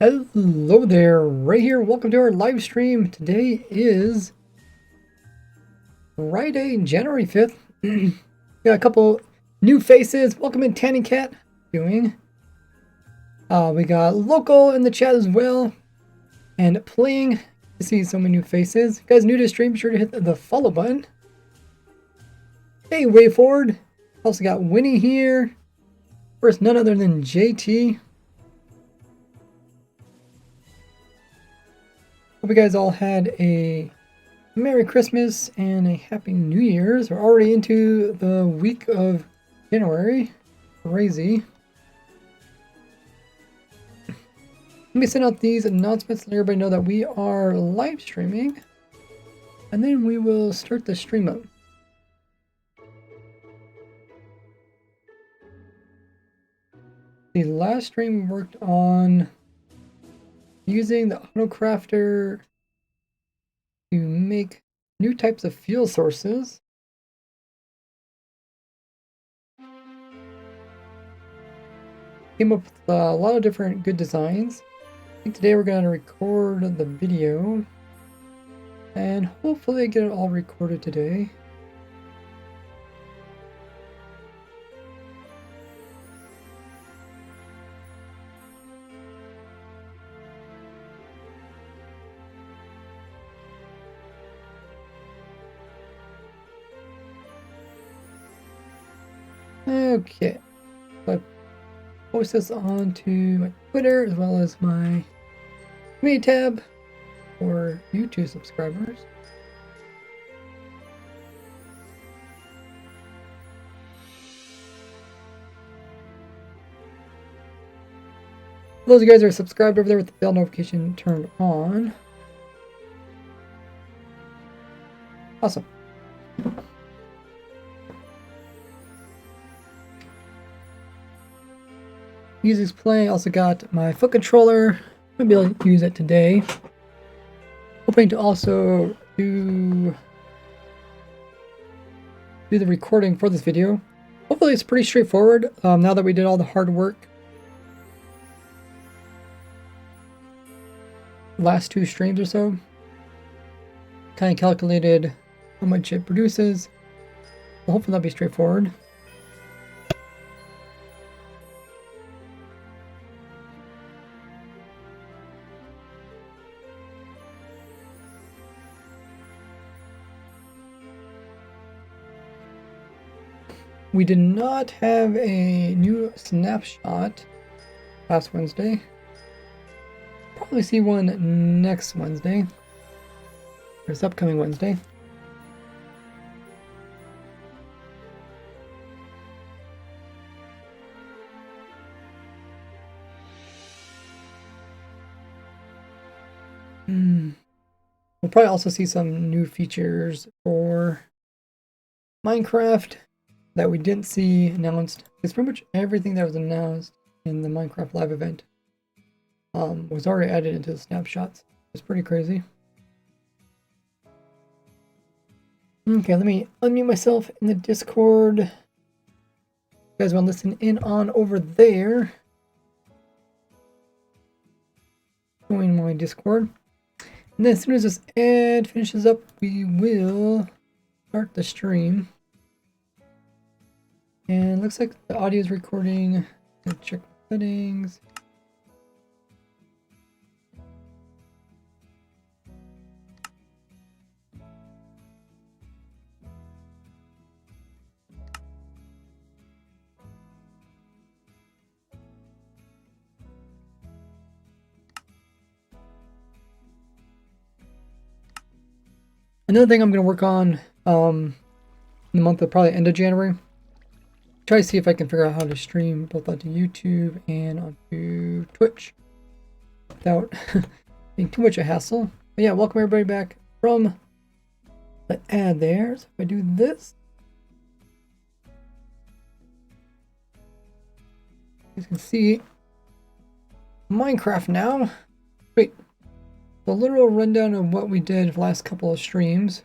Hello there, Ray here. Welcome to our live stream. Today is Friday, January 5th. Got a couple new faces. Welcome in, Tanny Cat. Doing. We got Local in the chat as well. And playing to see so many new faces. If you guys new to the stream, be sure to hit the follow button. Hey, Way Forward. Also got Winnie here. First, none other than JT. Hope you guys all had a Merry Christmas and a Happy New Year's. We're already into the week of January. Crazy. Let me send out these announcements to let everybody know that we are live streaming. And then we will start the stream up. The last stream we worked on using the AutoCrafter to make new types of fuel sources. Came up with a lot of different good designs. I think today we're going to record the video and hopefully get it all recorded today. Okay, so I post this onto my Twitter as well as my community tab for YouTube subscribers. For those of you guys that are subscribed over there with the bell notification turned on. Awesome. Music's playing. Also got my foot controller. I'm gonna be able to use it today. Hoping to also do the recording for this video. Hopefully it's pretty straightforward now that we did all the hard work last two streams or so. Kind of calculated how much it produces. Well, hopefully that'll be straightforward. We did not have a new snapshot last Wednesday. Probably see one next Wednesday. Or this upcoming Wednesday. We'll probably also see some new features for Minecraft that we didn't see announced. It's pretty much everything that was announced in the Minecraft live event was already added into the snapshots. It's pretty crazy. Okay, let me unmute myself in the Discord. You guys want to listen in on over there? Join my Discord. And then as soon as this ad finishes up, we will start the stream. And looks like the audio is recording. Gonna check settings. Another thing I'm going to work on in the month of probably end of January. Try to see if I can figure out how to stream both onto YouTube and onto Twitch without being too much a hassle. But yeah, welcome everybody back from the ad there. So if I do this, you can see Minecraft now. Wait, a literal rundown of what we did the last couple of streams.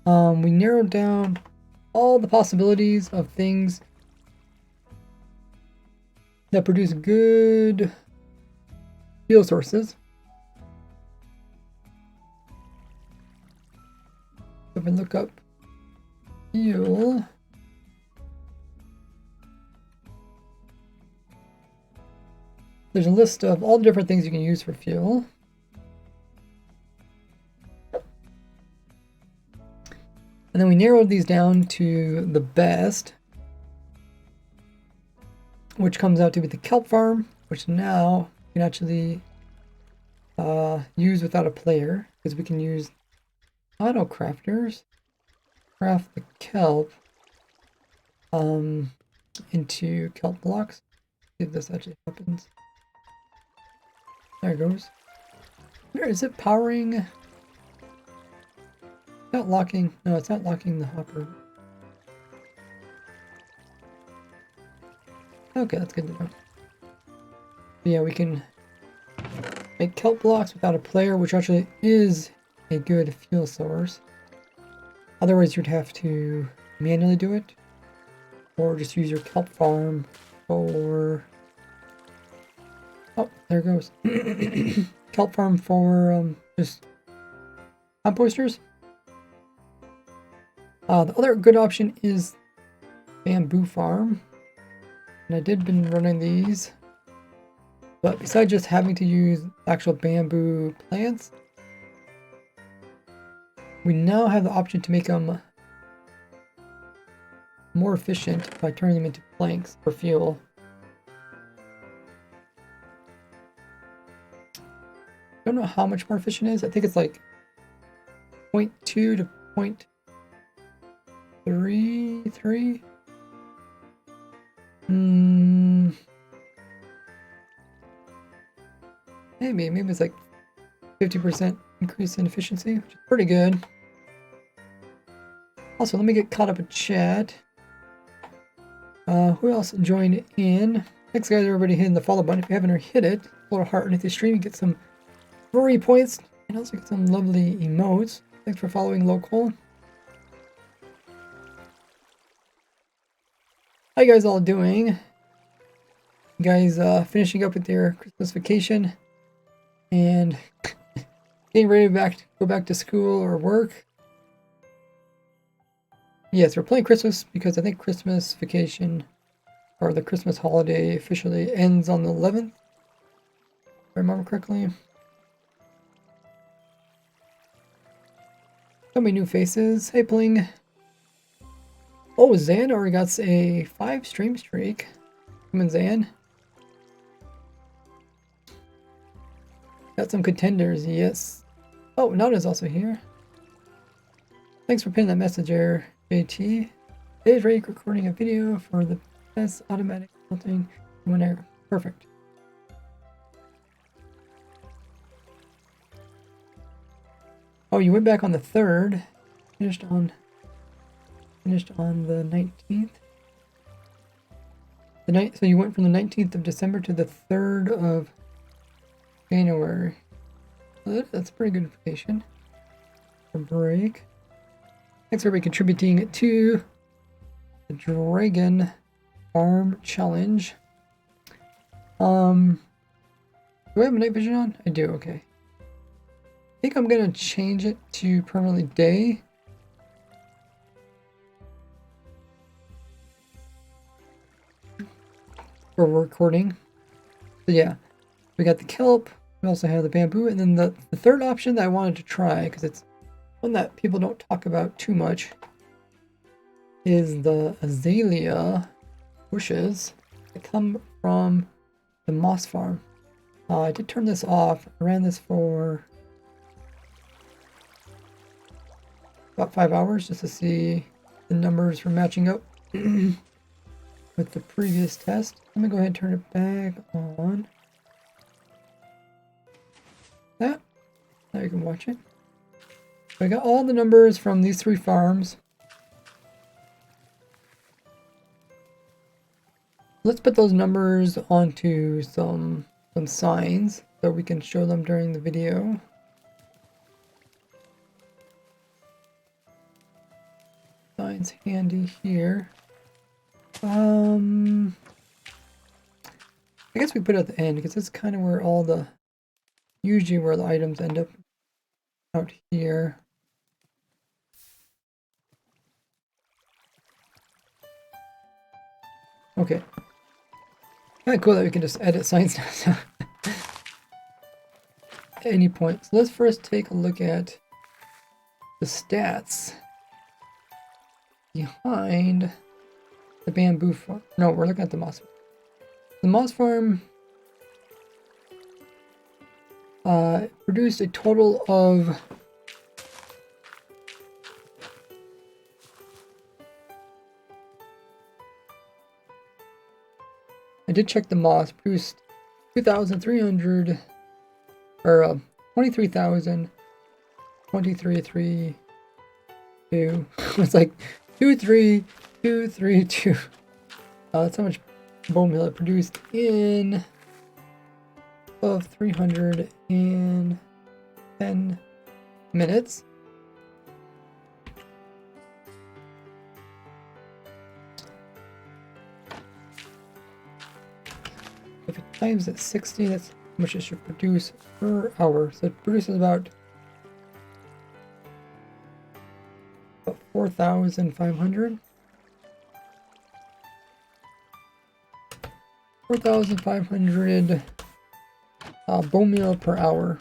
We narrowed down all the possibilities of things that produce good fuel sources. If we look up fuel, there's a list of all the different things you can use for fuel. And then we narrowed these down to the best, which comes out to be the kelp farm, which now you can actually use without a player, because we can use auto crafters, craft the kelp into kelp blocks. See if this actually happens. There it goes. Where is it powering? Not locking. No, it's not locking the hopper. Okay, that's good to know. But yeah, we can make kelp blocks without a player, which actually is a good fuel source. Otherwise, you'd have to manually do it, or just use your kelp farm for... Oh, there it goes. Kelp farm for just composters. The other good option is bamboo farm, and I did been running these, but besides just having to use actual bamboo plants, we now have the option to make them more efficient by turning them into planks for fuel. I don't know how much more efficient it is. I think it's like 0.2 to 0.33. Maybe it's like 50% increase in efficiency, which is pretty good. Also, let me get caught up in chat. Who else joined in? Thanks guys, everybody hitting the follow button. If you haven't already hit it, a little heart underneath the stream, you get some glory points and also get some lovely emotes. Thanks for following local. How you guys all doing? You guys finishing up with your Christmas vacation and getting ready to go back to school or work? Yes, we're playing Christmas because I think Christmas vacation or the Christmas holiday officially ends on the 11th, if I remember correctly. So many new faces. Hey, Bling. Oh, Zan already got a 5 stream streak. Come on, Zan. Got some contenders, yes. Oh, Nada's also here. Thanks for pinning that message there, JT. Today's Ray recording a video for the best automatic filtering whenever. Perfect. Oh, you went back on the 3rd. Finished on the 19th. So you went from the 19th of December to the 3rd of January. So that's a pretty good vacation. A break. Thanks for everybody contributing to the Dragon Farm Challenge. Do I have a night vision on? I do, okay. I think I'm gonna change it to permanently day. For recording. So yeah, we got the kelp, we also have the bamboo, and then the third option that I wanted to try, because it's one that people don't talk about too much, is the azalea bushes that come from the moss farm. I did turn this off. I ran this for about 5 hours just to see the numbers for matching up with the previous test. Let me go ahead and turn it back on. That. Now you can watch it. So I got all the numbers from these 3 farms. Let's put those numbers onto some signs so we can show them during the video. Signs handy here. I guess we put it at the end because it's kind of where all the usually where the items end up, out here. Okay. Kind of cool that we can just edit signs now. At any point. So let's first take a look at the stats behind the bamboo farm. No, we're looking at the moss farm. The moss farm produced a total of I did check the moss, produced 2,300 or 23,000 23,332. It's like 2,3,232. That's how much bone meal it produced in of 310 minutes. If it times at 60, that's how much it should produce per hour. So it produces about 4,500. 4,500 bone meal per hour.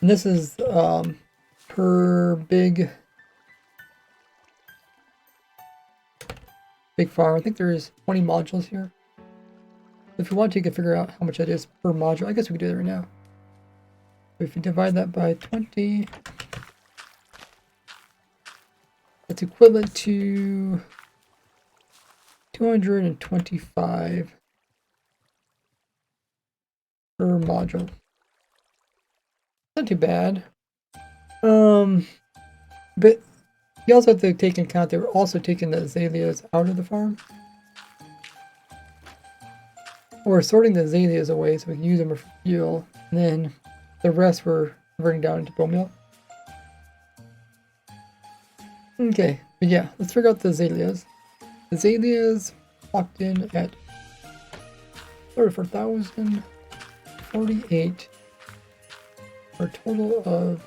And this is per big farm. I think there's 20 modules here. If you want to, you can figure out how much that is per module. I guess we could do that right now. If you divide that by 20, that's equivalent to 225 per module. Not too bad. But you also have to take into account they were also taking the azaleas out of the farm. Or sorting the azaleas away so we can use them for fuel. And then the rest were converting down into bone meal. Okay, but yeah, let's figure out the azaleas. Azaleas locked in at 34,048 for a total of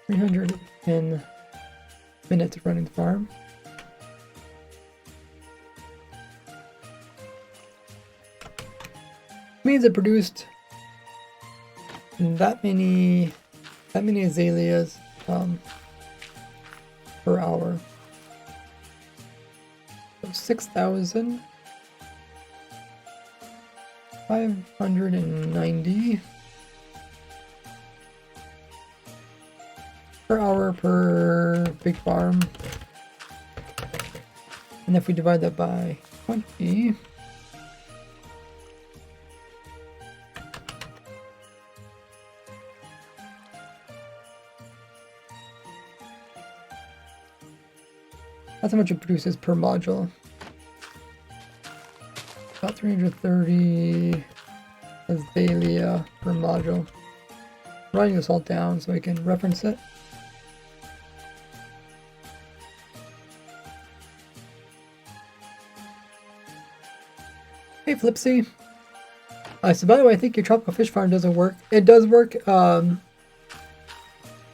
310 minutes of running the farm. Means it produced that many azaleas per hour. So 6,590 per hour per big farm. And if we divide that by 20, that's how much it produces per module. About 330 azalea per module. I'm writing this all down so I can reference it. Hey Flipsy. So by the way, I think your tropical fish farm doesn't work. It does work. Check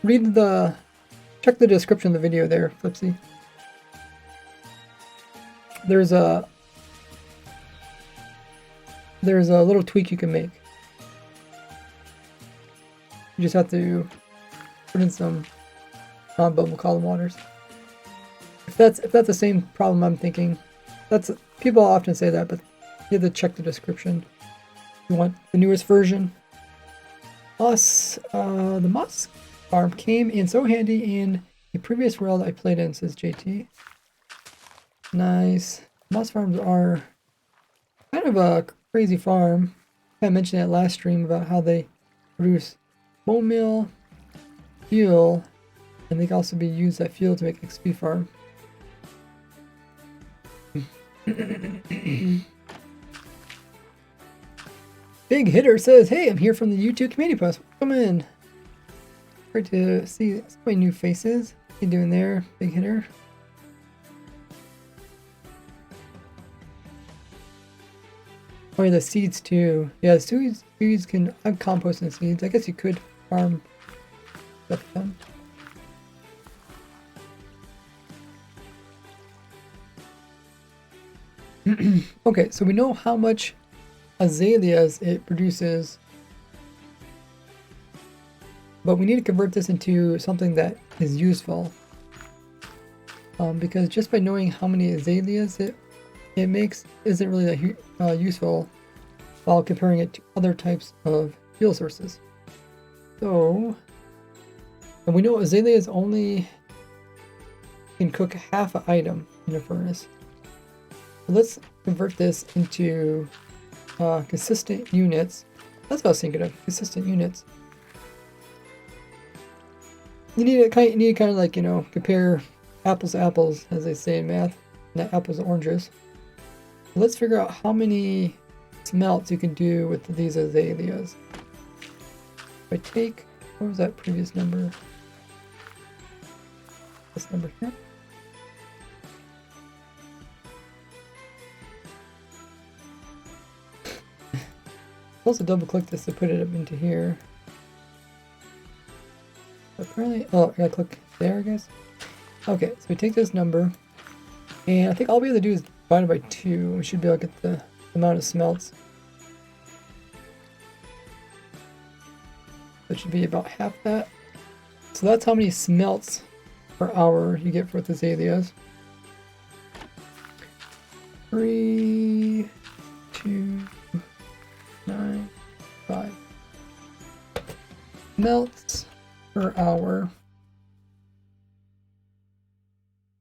the description of the video there, Flipsy. There's a little tweak you can make. You just have to put in some non-bubble column waters. If that's the same problem I'm thinking, people often say that, but you have to check the description. You want the newest version. The moss farm came in so handy in a previous world I played in, says JT. Nice. Moss farms are kind of a crazy farm. I mentioned that last stream about how they produce bone meal, fuel, and they can also be used that fuel to make XP farm. Big Hitter says, "Hey, I'm here from the YouTube community post. Come in. Great to see so many new faces. What you doing there, Big Hitter?" Oh, yeah, the seeds too. Yeah, seeds can. I'm composting seeds. I guess you could farm stuff them. Okay, so we know how much azaleas it produces, but we need to convert this into something that is useful. Because just by knowing how many azaleas it makes isn't really that useful while comparing it to other types of fuel sources. So, and we know azaleas only can cook half an item in a furnace. So let's convert this into consistent units. That's what I was thinking of, consistent units. You need to kind of like, compare apples to apples, as they say in math, not apples to oranges. Let's figure out how many smelts you can do with these azaleas. If I take, what was that previous number? This number here. Also double click this to put it up into here. Apparently, oh, I gotta click there, I guess. Okay, so we take this number, and I think all we have to do is divide it by 2. We should be able to get the amount of smelts. That should be about half that. So that's how many smelts per hour you get for the azaleas. 3, 2, 9, 5 smelts per hour.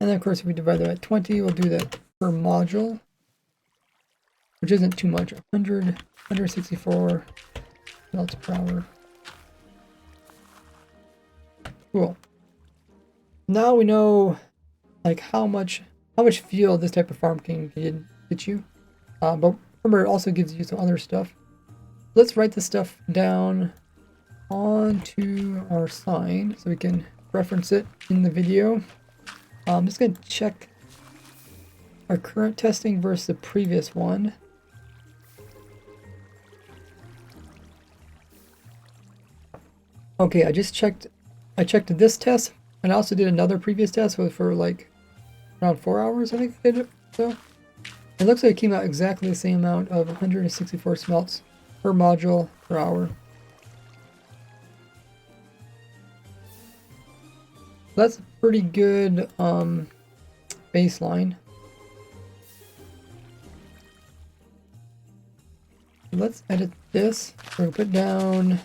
And then of course if we divide that by 20, we'll do that per module, which isn't too much. 164 smelts per hour. Cool. Now we know like how much fuel this type of farm can get you. But remember, it also gives you some other stuff. Let's write this stuff down onto our sign so we can reference it in the video. I'm just going to check our current testing versus the previous one. Okay, I checked this test, and I also did another previous test for like around 4 hours, I think I did it. So it looks like it came out exactly the same amount of 164 smelts per module per hour. That's a pretty good baseline. Let's edit this. We're gonna put down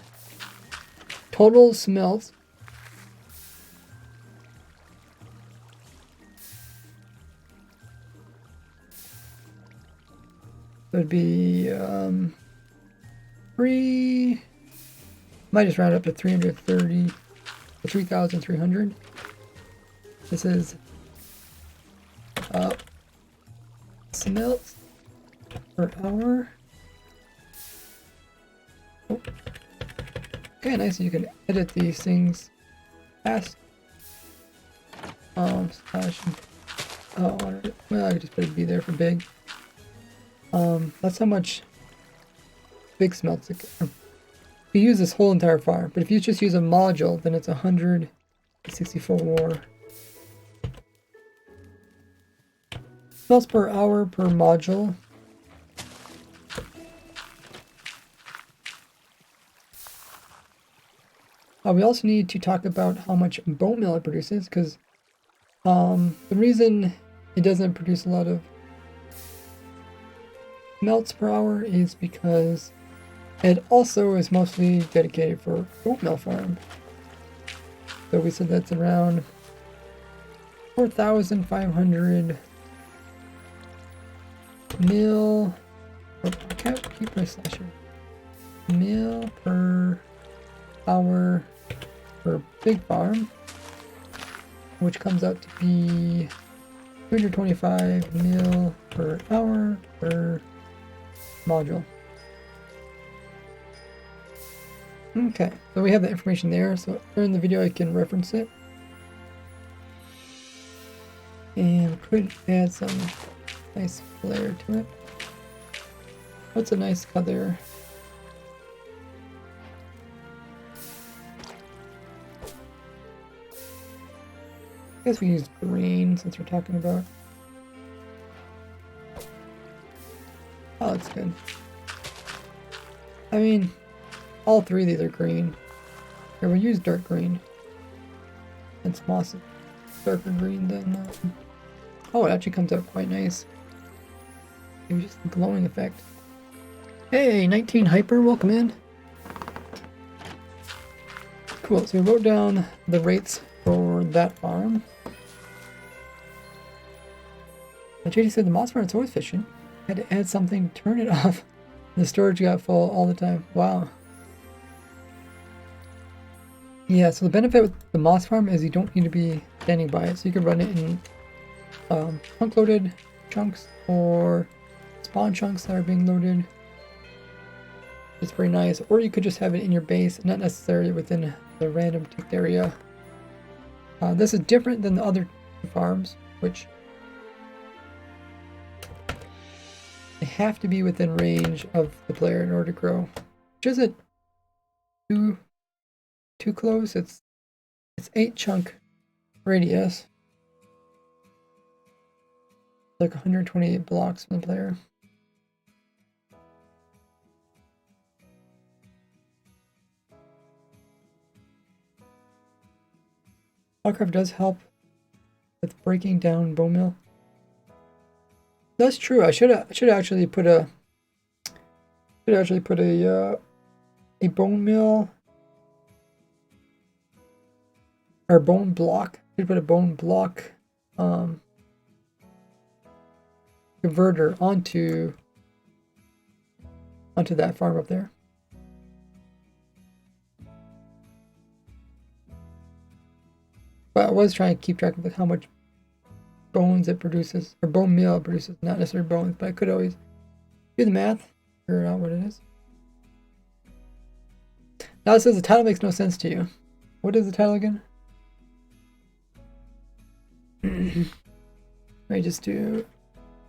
total smelts. It would be might just round up to 330, 3,300. This is smelts per hour. Oh. Okay, nice. You can edit these things fast. Slash. Oh, well, I could just put a B there for big. That's how much big smelts it can. You use this whole entire farm, but if you just use a module, then it's 164 smelts per hour per module. We also need to talk about how much bone meal it produces, because the reason it doesn't produce a lot of smelts per hour is because it also is mostly dedicated for oat meal farm. So we said that's around 4,500 mil. Oh, I can't keep my slasher. Mil per hour for big farm, which comes out to be 225 mil per hour per module. Okay, so we have the information there, so during the video I can reference it. And we could add some nice flair to it. What's a nice color? I guess we use green since we're talking about. Oh, that's good. I mean, all three of these are green. Here, we'll use dark green. It's moss darker green than. Oh, it actually comes out quite nice. Maybe just a glowing effect. Hey, 19 Hyper, welcome in. Cool, so we wrote down the rates for that farm. JD said the moss farm is so efficient. Had to add something to turn it off. The storage got full all the time. Wow. Yeah, so the benefit with the moss farm is you don't need to be standing by it. So you can run it in chunk-loaded chunks or spawn chunks that are being loaded. It's pretty nice. Or you could just have it in your base, not necessarily within the random ticked area. This is different than the other two farms, which they have to be within range of the player in order to grow. Which isn't too close. It's 8 chunk radius. Like 128 blocks from the player. Minecraft does help with breaking down bone meal. That's true. I should actually put a bone meal or bone block. Should put a bone block converter onto that farm up there. But I was trying to keep track of how much bones it produces, or bone meal it produces, not necessarily bones, but I could always do the math, figure out what it is. Now it says the title makes no sense to you. What is the title again? Let me just do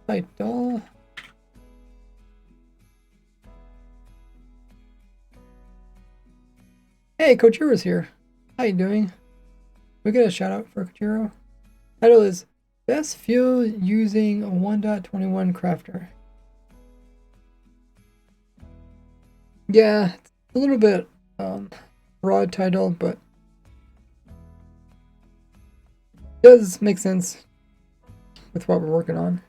title. Hey, Kojiro's here. How you doing? We get a shout out for Kojiro. Title is Best Fuel Using a 1.21 Crafter. Yeah, it's a little bit broad title, but it does make sense with what we're working on.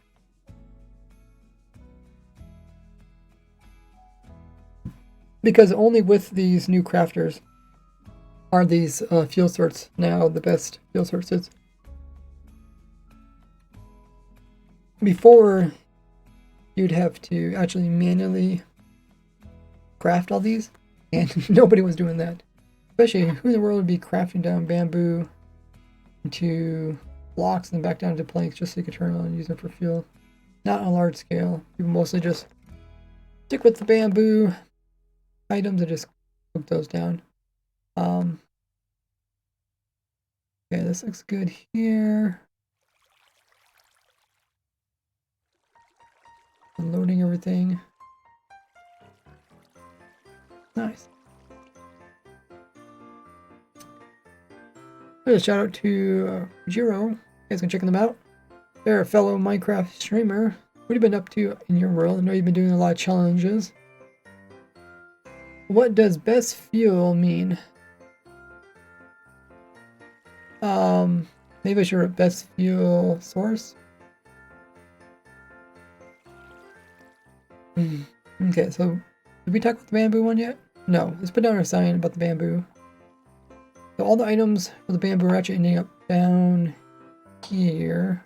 Because only with these new crafters are these fuel sorts now the best fuel sources. Before, you'd have to actually manually craft all these, and nobody was doing that. Especially, who in the world would be crafting down bamboo into blocks and then back down to planks just so you could turn on and use them for fuel? Not on a large scale. People mostly just stick with the bamboo items and just cook those down. Okay, this looks good here. Loading everything. Nice. A shout out to Jiro. You guys can check them out. They're a fellow Minecraft streamer. What have you been up to in your world? I know you've been doing a lot of challenges. What does best fuel mean? Maybe I should write best fuel source. Okay, so did we talk about the bamboo one yet? No, let's put down our sign about the bamboo. So all the items for the bamboo are actually ending up down here.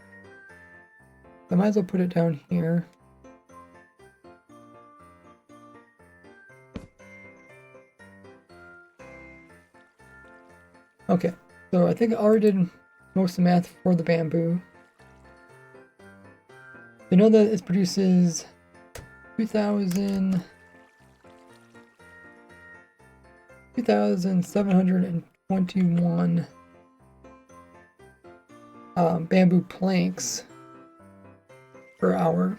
I might as well put it down here. Okay, so I think I already did most of the math for the bamboo. You know that it produces 2,721 bamboo planks per hour.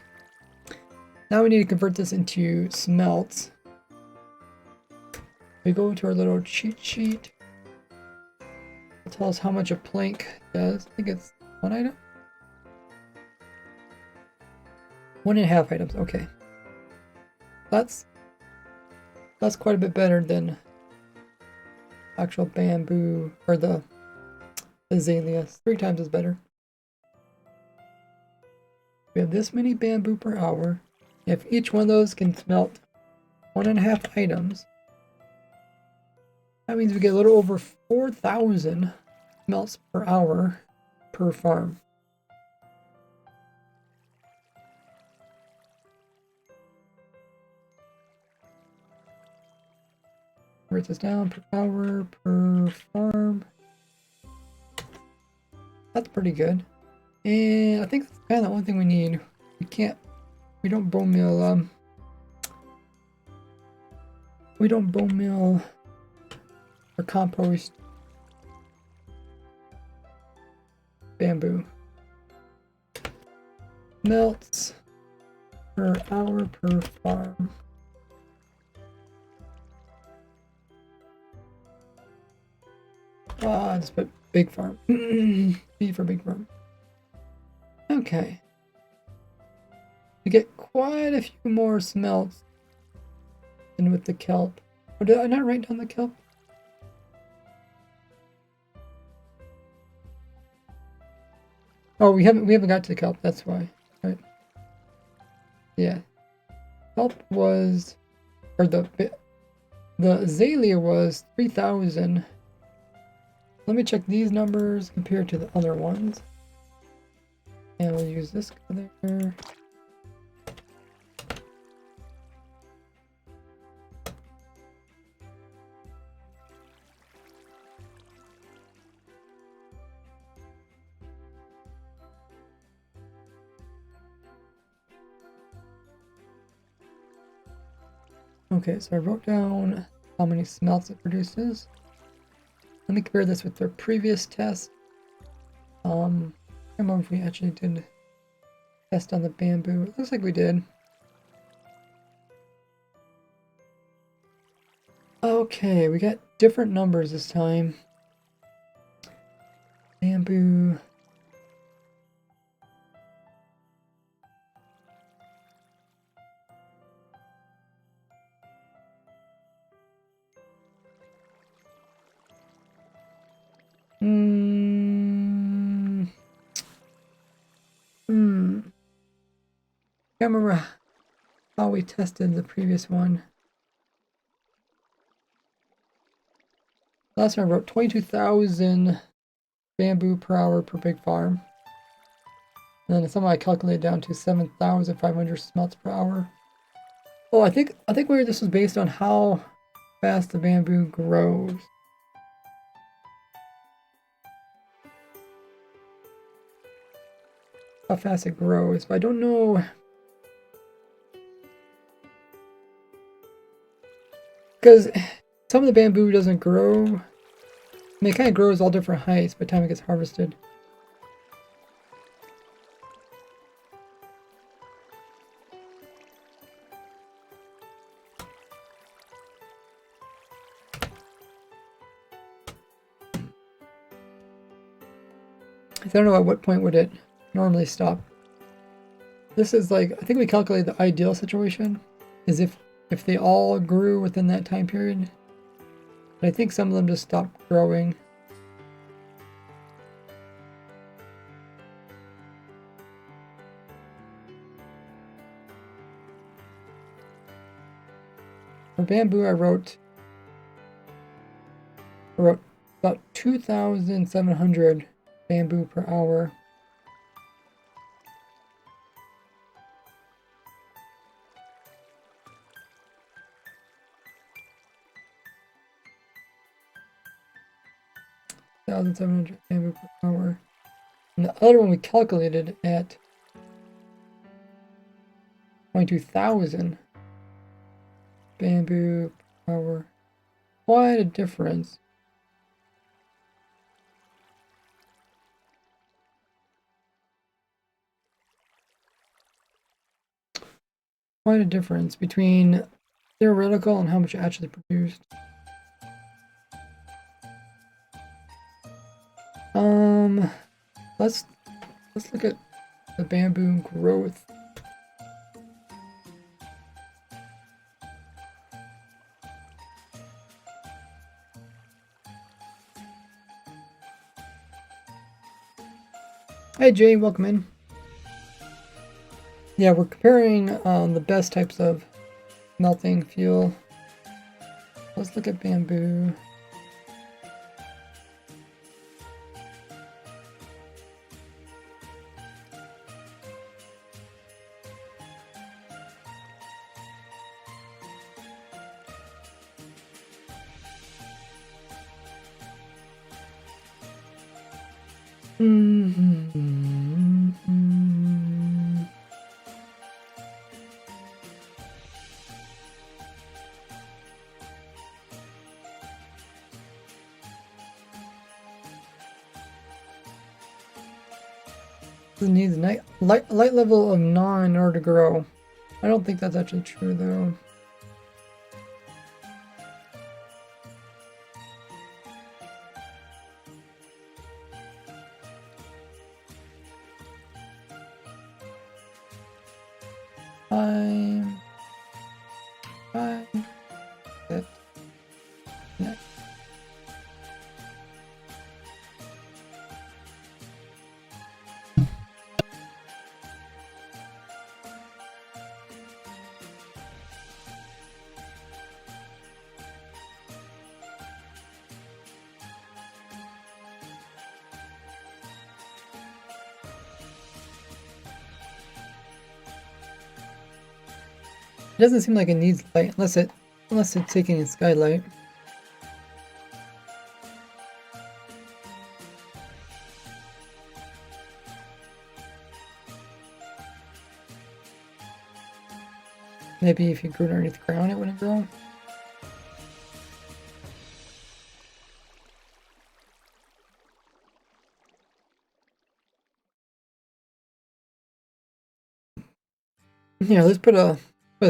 Now we need to convert this into smelts. We go to our little cheat sheet. It'll tell us how much a plank does. I think it's 1 item? 1.5 items, okay. That's quite a bit better than actual bamboo, or the azaleas. 3 times is better. We have this many bamboo per hour. If each one of those can smelt 1.5 items, that means we get a little over 4,000 smelts per hour per farm. Write this down per hour per farm. That's pretty good. And I think that's kind of the only thing we need. We don't bone meal, or compost bamboo. Melts per hour per farm. Just put big farm. B for big farm. Okay. We get quite a few more smelts than with the kelp. Or did I not write down the kelp? Oh, we haven't got to the kelp, that's why. Right. Yeah. Kelp was, or the azalea was 3,000. Let me check these numbers compared to the other ones. And we'll use this there. Okay, so I wrote down how many smelts it produces. Let me compare this with their previous test. I don't remember if we actually did test on the bamboo. It looks like we did. Okay, we got different numbers this time. Bamboo. Can't remember how we tested the previous one. Last time I wrote 22,000 bamboo per hour per big farm. And then somehow I calculated down to 7,500 smelts per hour. Oh, I think this was based on how fast the bamboo grows. How fast it grows, but I don't know. Because some of the bamboo doesn't grow. I mean, it kind of grows all different heights by the time it gets harvested. I don't know at what point would it normally stop. This is like, I think we calculated the ideal situation is if they all grew within that time period. But I think some of them just stopped growing. For bamboo, I wrote about 2,700 bamboo per hour. $1,700 bamboo per hour. And the other one we calculated at 22,000 bamboo per hour. Quite a difference. quite a difference between theoretical and how much actually produced. Let's look at the bamboo growth. Hey Jay, welcome in. Yeah, we're comparing the best types of melting fuel. Let's look at bamboo. It needs light level of 9 in order to grow. I don't think that's actually true though. Five, six, nine. It doesn't seem like it needs light unless it's taking a skylight. Maybe if you grew it underneath the ground, it wouldn't grow. Yeah, let's put a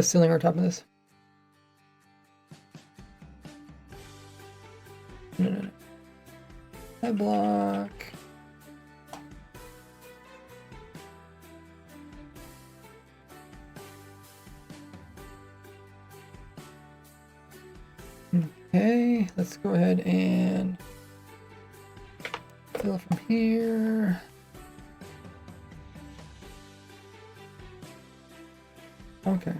ceiling on top of this. No. That block. Okay, let's go ahead and fill from here. Okay.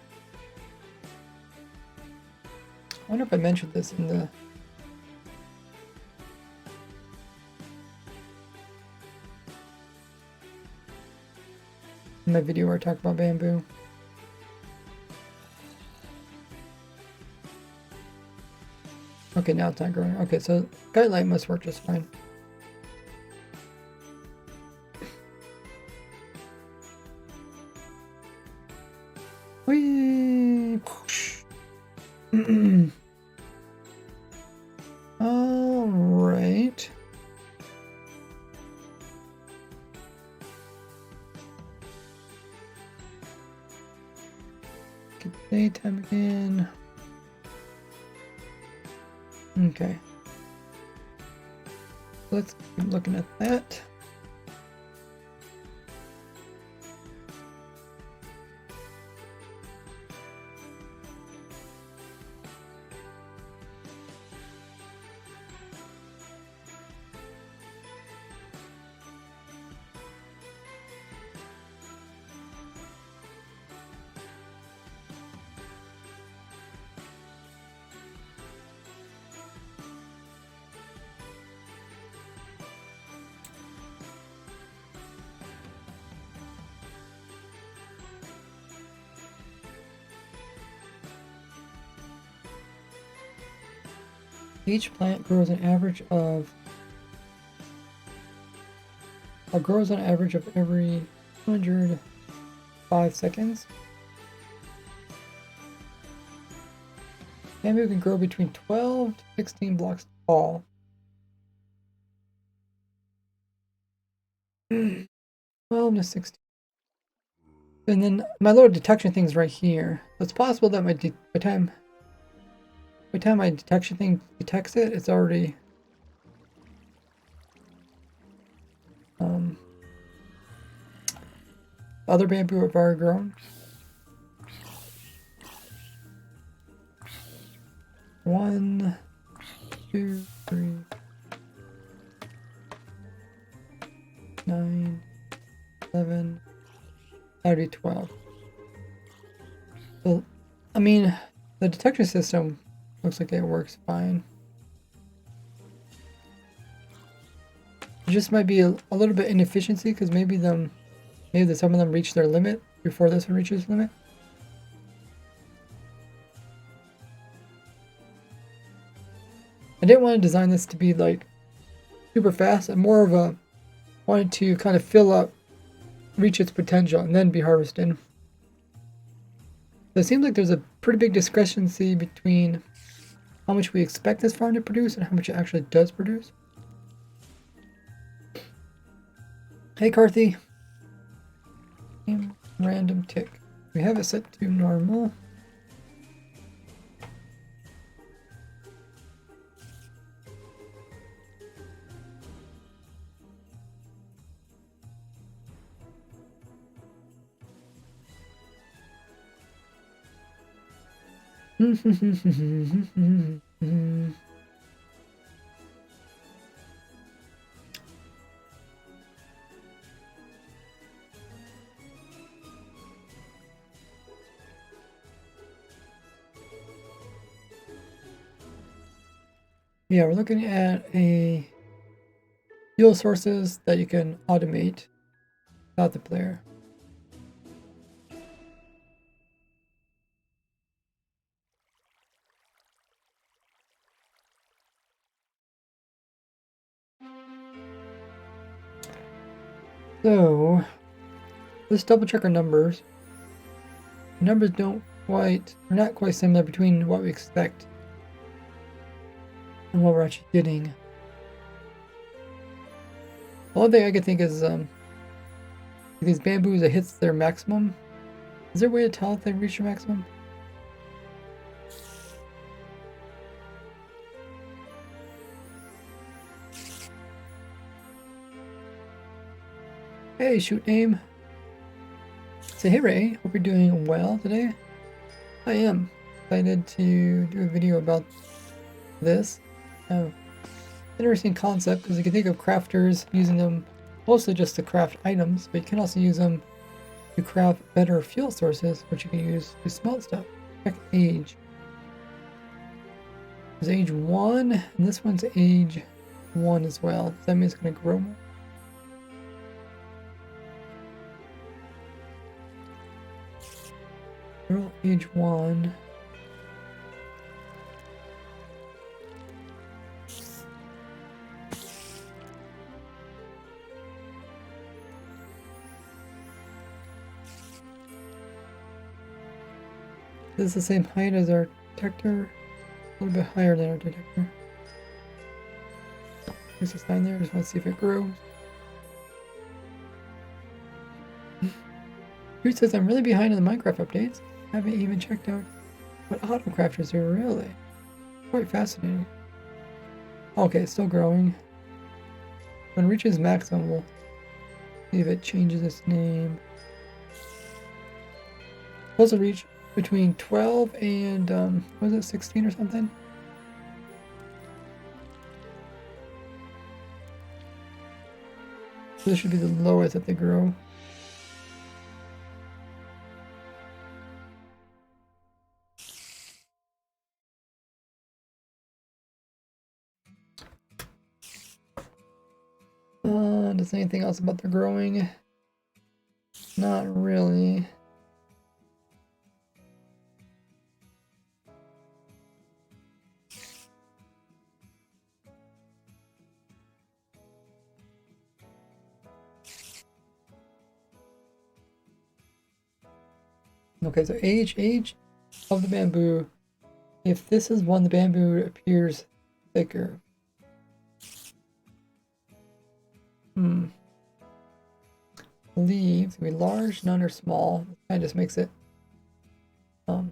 I wonder if I mentioned this in my video where I talk about bamboo. Okay, now it's not growing. Okay, so skylight must work just fine. Whee! All right. Get daytime again. Okay. Let's keep looking at that. Each plant grows an average of every 205 seconds. Bamboo can grow between 12 to 16 blocks tall. 12 to 16. And then my little detection thing's right here. So it's possible that by time my detection thing detects it, it's already other bamboo have already grown. One, two, three, 9, 11. That'd be 12. Well, I mean, the detection system looks like it works fine. It just might be a little bit inefficiency because maybe some of them reach their limit before this one reaches the limit. I didn't want to design this to be like super fast. I'm more of a wanted to kind of fill up, reach its potential, and then be harvested. So it seems like there's a pretty big discrepancy between how much we expect this farm to produce and how much it actually does produce. Hey, Carthy. Random tick. We have it set to normal. Yeah, we're looking at a fuel sources that you can automate without the player. So let's double check our numbers. The numbers are not quite similar between what we expect and what we're actually getting. The only thing I could think is these bamboos, it hits their maximum. Is there a way to tell if they reach their maximum? Hey, shoot name. Say hey Ray, hope you're doing well today. I am excited to do a video about this. Interesting concept because you can think of crafters using them mostly just to craft items, but you can also use them to craft better fuel sources, which you can use to smelt stuff. Check age. There's age 1, and this one's age 1 as well. Does that mean it's going to grow more? Girl, age 1. This is the same height as our detector, a little bit higher than our detector. There's a sign there, just want to see if it grows. Dude says I'm really behind on the Minecraft updates. Haven't even checked out what auto crafters are really. Quite fascinating. Okay, it's still growing. When it reaches maximum, we'll see if it changes its name. Supposed to reach between 12 and was it 16 or something? So this should be the lowest that they grow. Does anything else about their growing? Not really. Okay, so age of the bamboo. If this is one, the bamboo appears thicker. believe it's gonna be large, none are small. It kind of just makes it appear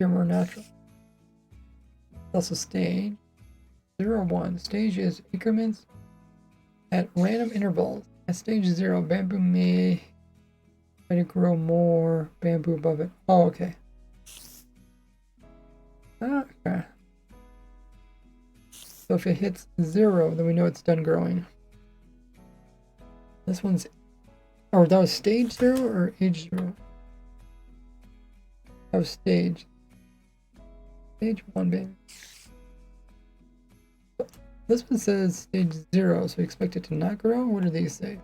more natural. Also stage 0, 1. Stage is increments at random intervals. At stage 0, bamboo may try to grow more bamboo above it. Oh, okay. Okay. So if it hits 0, then we know it's done growing. This one's... Oh, that was stage 0 or age 0? That was stage. Stage 1, baby. This one says stage 0, so we expect it to not grow? What do these say?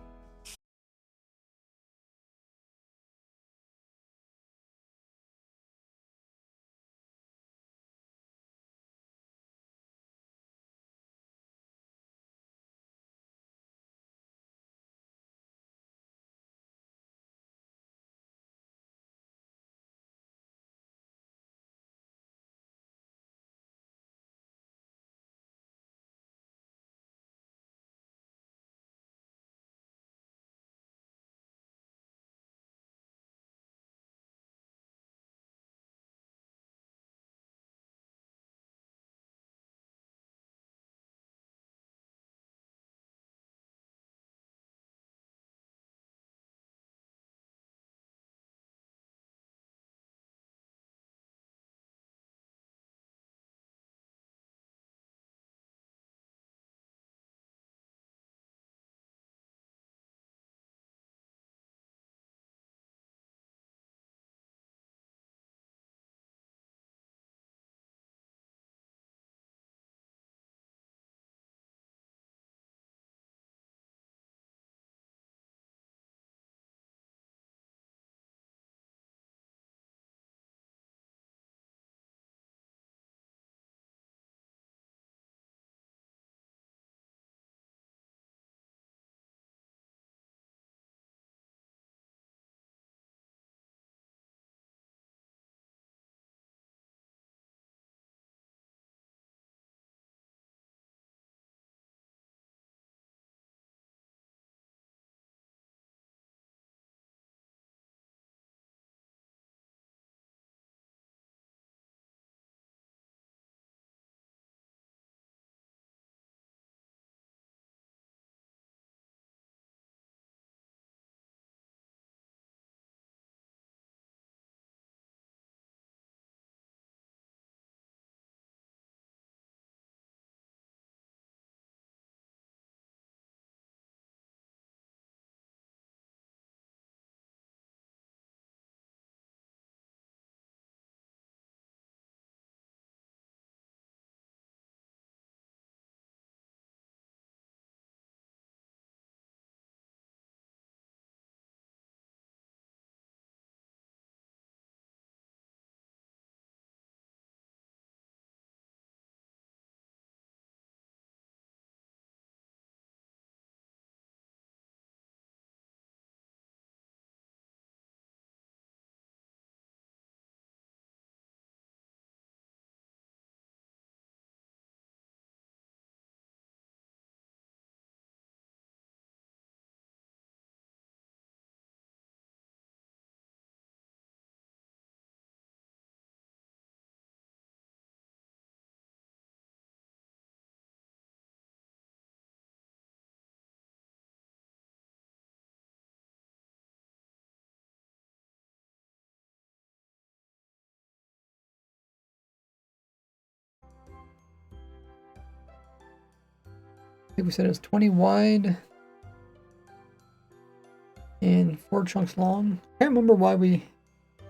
I think we said it was 20 wide and 4 chunks long. I can't remember why we...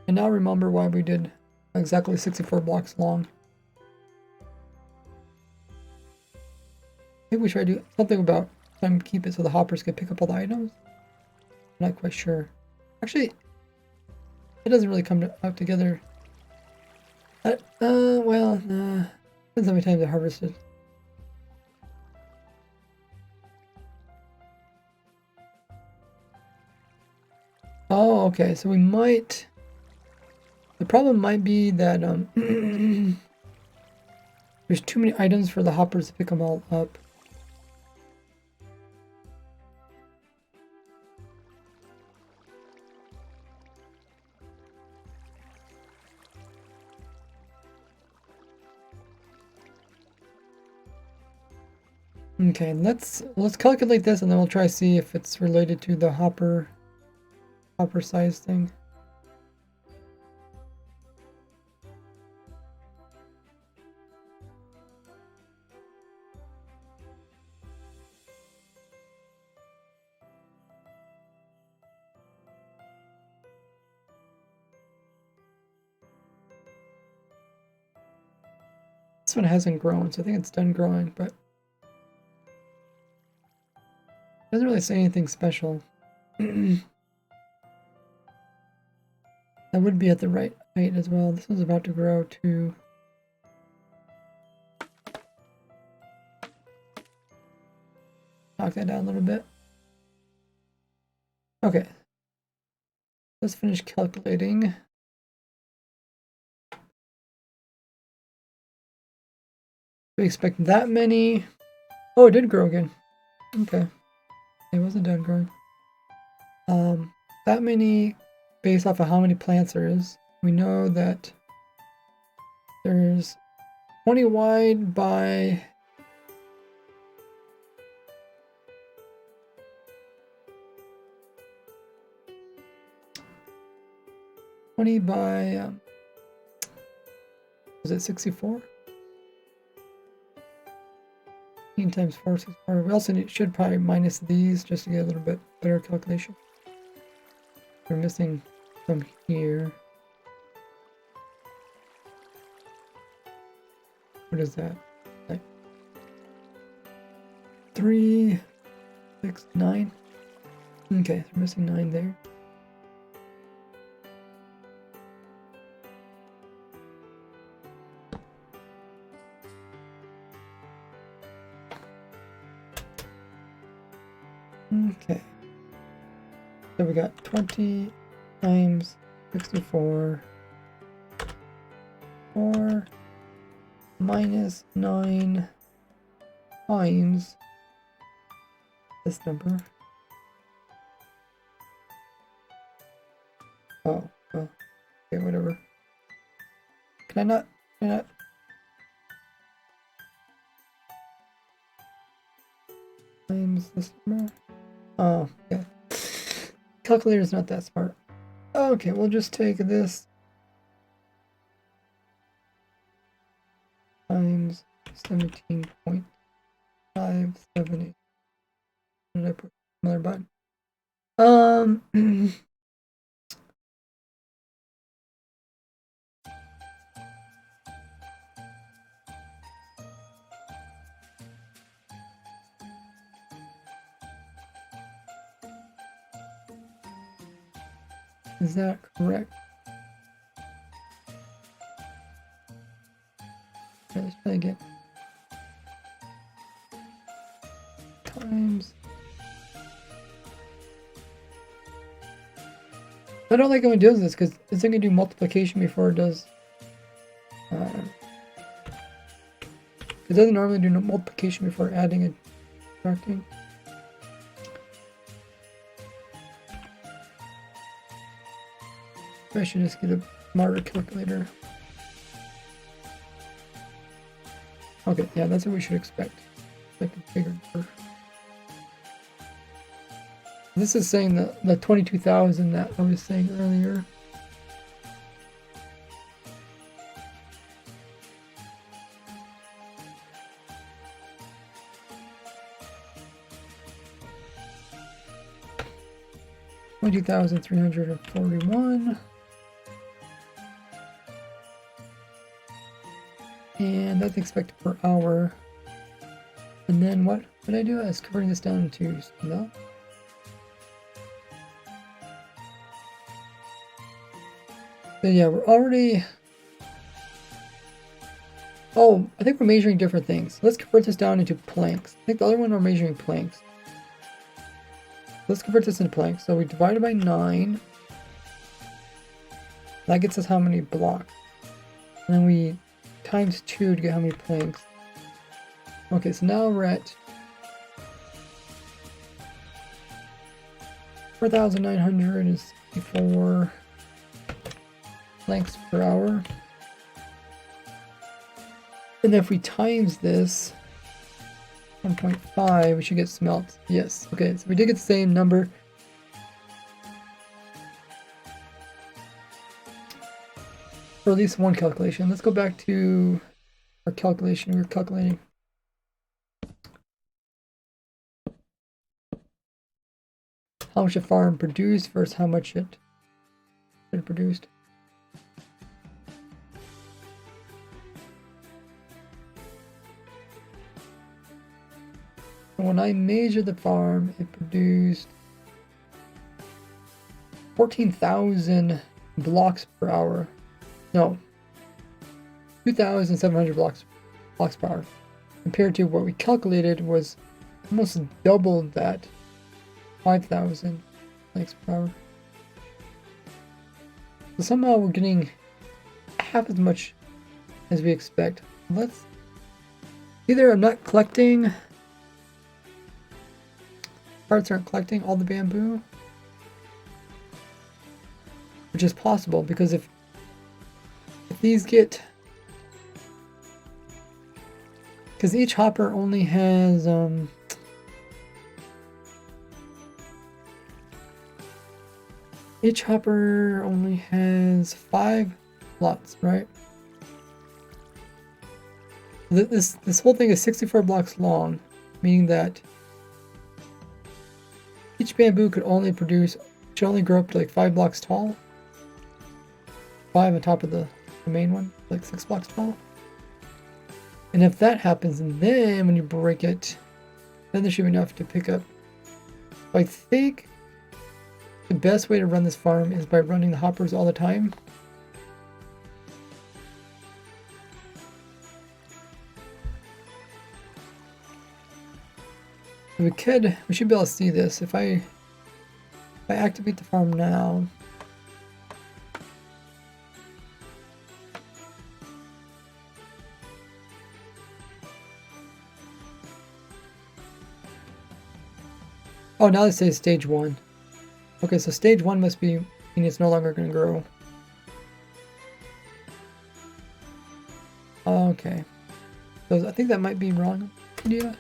I now remember why we did exactly 64 blocks long. Maybe we should do something about trying to keep it so the hoppers can pick up all the items. I'm not quite sure. Actually, it doesn't really come out together. Well, depends how many times I harvested. Oh, okay, so we might... The problem might be that there's too many items for the hoppers to pick them all up. Okay, let's calculate this and then we'll try to see if it's related to the hopper size thing. This one hasn't grown, so I think it's done growing, but it doesn't really say anything special. That would be at the right height as well. This one's about to grow to... knock that down a little bit. Okay. Let's finish calculating. We expect that many. Oh, it did grow again. Okay. It wasn't done growing. That many based off of how many plants there is. We know that there's 20 wide by 20 by was it 64? 15 times 4, 64. We also should probably minus these just to get a little bit better calculation. We're missing some here. What is that? Like 3, 6, 9. Okay, so we're missing 9 there. Okay. So we got 20 times 64. 4 minus 9 times this number. Oh, well, okay, whatever. Can I not? Times this number? Oh, yeah. Calculator's not that smart. Okay, we'll just take this times 17.578. What did I put? Another button. Is that correct? Let's try again. Times. I don't like when it does this because it's going to do multiplication before it does. It doesn't normally do multiplication before adding and subtracting. I should just get a smarter calculator. Okay, yeah, that's what we should expect. Like a bigger number. This is saying the 22,000 that I was saying earlier. $20,341. And that's expected per hour. And then what did I do? I was converting this down to no. So yeah, we're already. Oh, I think we're measuring different things. Let's convert this down into planks. I think the other one we're measuring planks. Let's convert this into planks. So we divide it by 9. That gets us how many blocks. And then we times 2 to get how many planks. Okay, so now we're at 4,964 planks per hour. And if we times this 1.5, we should get smelt. Yes, okay, so we did get the same number. For at least one calculation. Let's go back to our calculation. We were calculating how much a farm produced versus how much it produced. And when I measured the farm, it produced 14,000 blocks per hour. No, 2,700 blocks per hour. Compared to what we calculated was almost double that, 5,000 likes per hour. So somehow we're getting half as much as we expect. Let's either I'm not collecting, parts aren't collecting all the bamboo, which is possible because if these get, because each hopper only has each hopper only has 5 slots, right? This whole thing is 64 blocks long, meaning that each bamboo should only grow up to like 5 blocks tall. 5 on top of the main one, like 6 blocks tall. And if that happens, and then when you break it, then there should be enough to pick up. I think the best way to run this farm is by running the hoppers all the time. We should be able to see this. If I activate the farm now, oh, now it says stage 1. Okay, so stage 1 must be, mean it's no longer going to grow. Okay. So I think that might be wrong idea.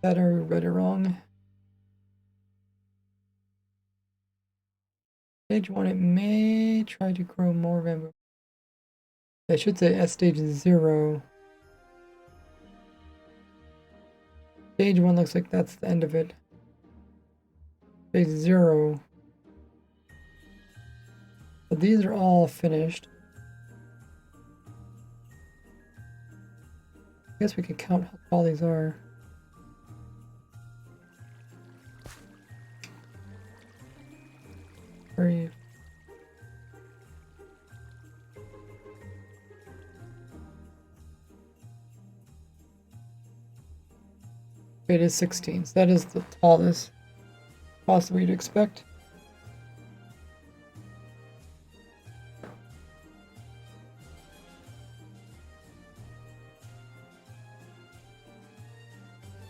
That I read it wrong. Stage 1, it may try to grow more bamboo. I should say at stage 0. Stage 1 looks like that's the end of it. Stage 0. But these are all finished. I guess we can count how tall these are. Very. It is 16, so that is the tallest possibly you'd expect.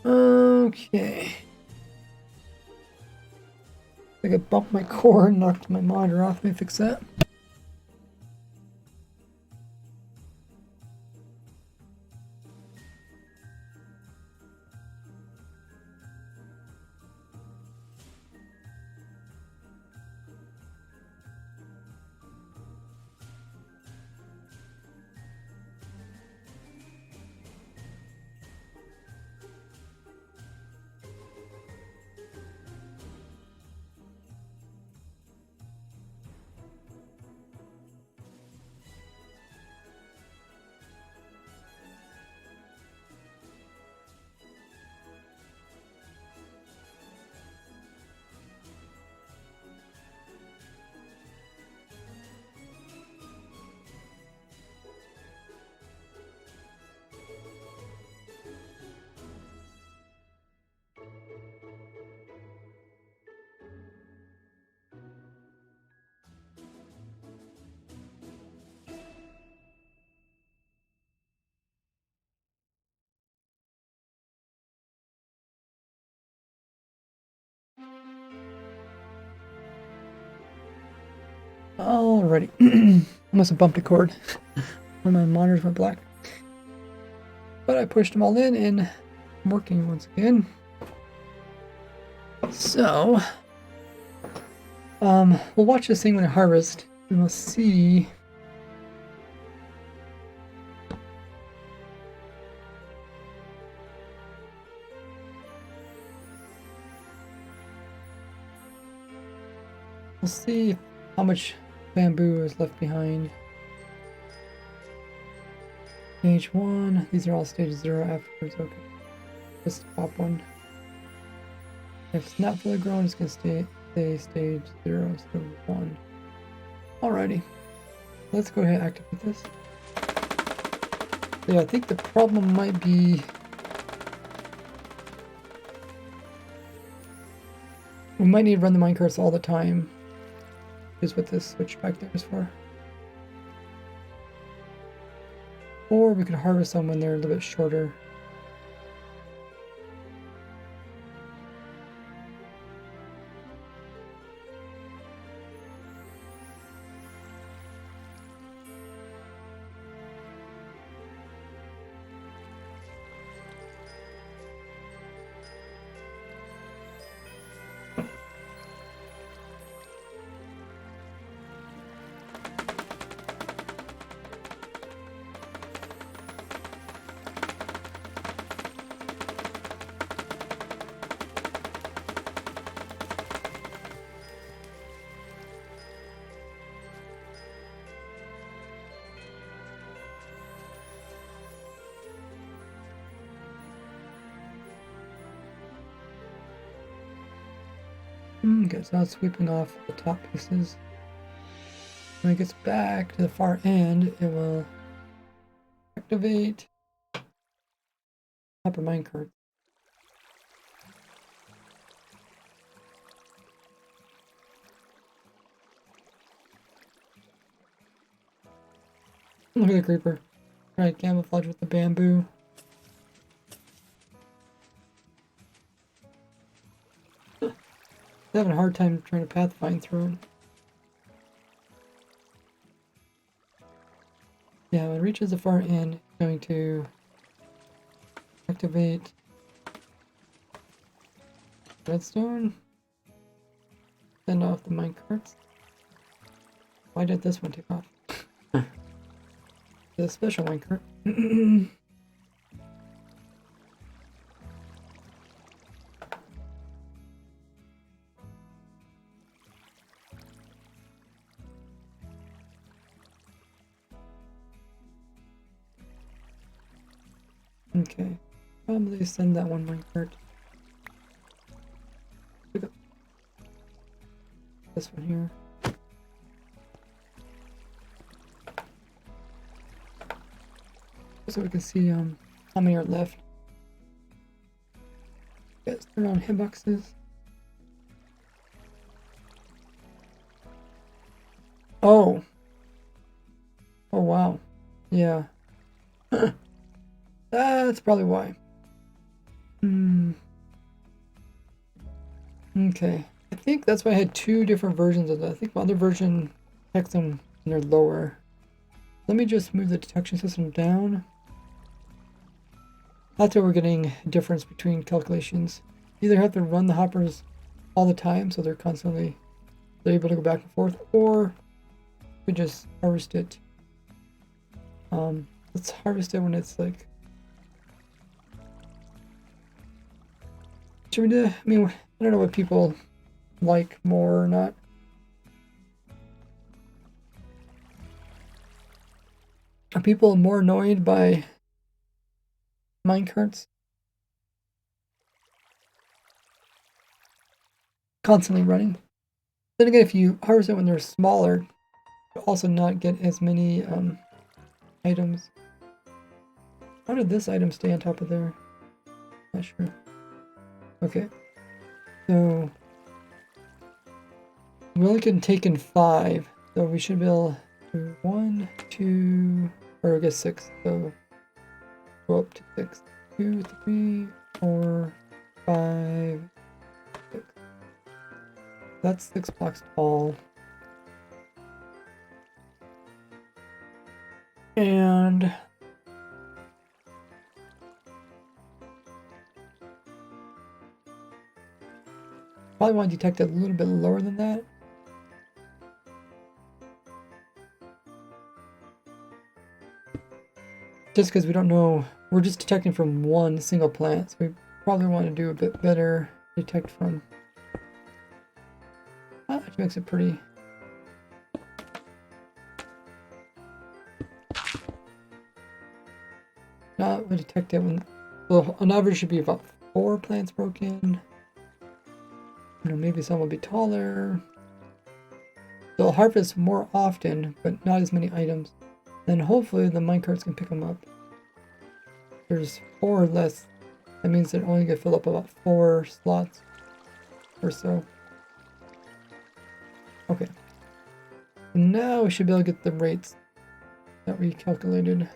Okay. I think I bumped my cord and knocked my monitor off. Let me fix that. Alrighty. I must have bumped a cord when my monitors went black. But I pushed them all in and I'm working once again. So, we'll watch this thing when I harvest and we'll see. We'll see how much bamboo is left behind. Stage 1. These are all stage 0 afterwards. Okay. Just the top one. If it's not fully grown, it's going to stay stage 0, so 1. Alrighty. Let's go ahead and activate this. Yeah, I think the problem might be we might need to run the minecarts all the time. Is what this switch back there is for. Or we could harvest them when they're a little bit shorter. Okay, so now it's sweeping off the top pieces. When it gets back to the far end, it will activate upper minecart. Look at the creeper. Right, camouflage with the bamboo. Having a hard time trying to pathfind through it. Yeah, when it reaches the far end, it's going to activate redstone. Send off the minecarts. Why did this one take off? The special minecart. Okay, probably send that one minecart. Pick up this one here. So we can see how many are left. Let's turn on hitboxes. Oh. Oh wow. Yeah. That's probably why. Okay. I think that's why I had two different versions of that. I think my other version detects them when they're lower. Let me just move the detection system down. That's where we're getting a difference between calculations. You either have to run the hoppers all the time, so they're able to go back and forth, or we just harvest it. Let's harvest it when it's like. Should we do? I mean, I don't know what people like more or not. Are people more annoyed by minecarts constantly running? Then again, if you harvest it when they're smaller, you'll also not get as many items. How did this item stay on top of there? Not sure. Okay, so we only can take in 5, so we should be able to 1, 2, or I guess 6. So go up to 6. 2, 3, 4, 5, 6. That's 6 blocks tall. And probably want to detect it a little bit lower than that. Just because we don't know, we're just detecting from one single plant, so we probably want to do a bit better. Detect from, which makes it pretty. Not we detect it when, well, on average should be about 4 plants broken. You know, maybe some will be taller. They'll harvest more often, but not as many items. Then hopefully the minecarts can pick them up. There's 4 less. That means they're only gonna fill up about 4 slots or so. Okay. Now we should be able to get the rates that we calculated.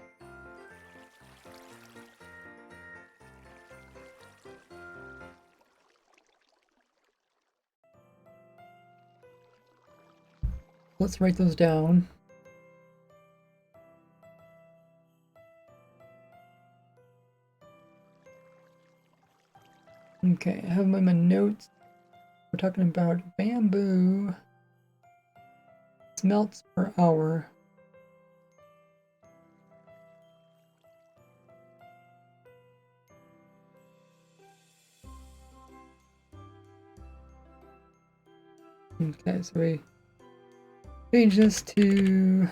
Let's write those down. Okay, I have them in my notes. We're talking about bamboo smelts per hour. Okay, so we change this to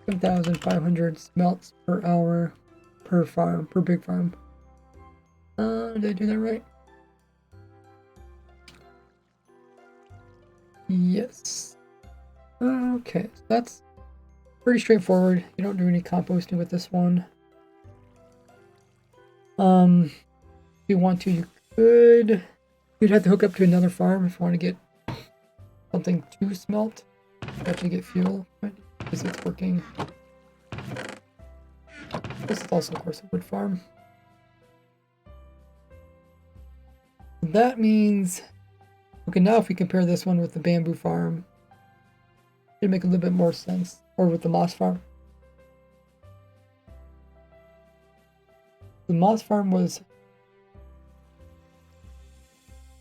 1,500 smelts per hour per farm, per big farm. Did I do that right? Yes. Okay, so that's pretty straightforward. You don't do any composting with this one. If you want to, you could. You'd have to hook up to another farm if you want to get something to smelt. You have to get fuel, right? Because it's working. This is also, of course, a wood farm. That means, okay, now if we compare this one with the bamboo farm, it'd make a little bit more sense. Or with the moss farm. The moss farm was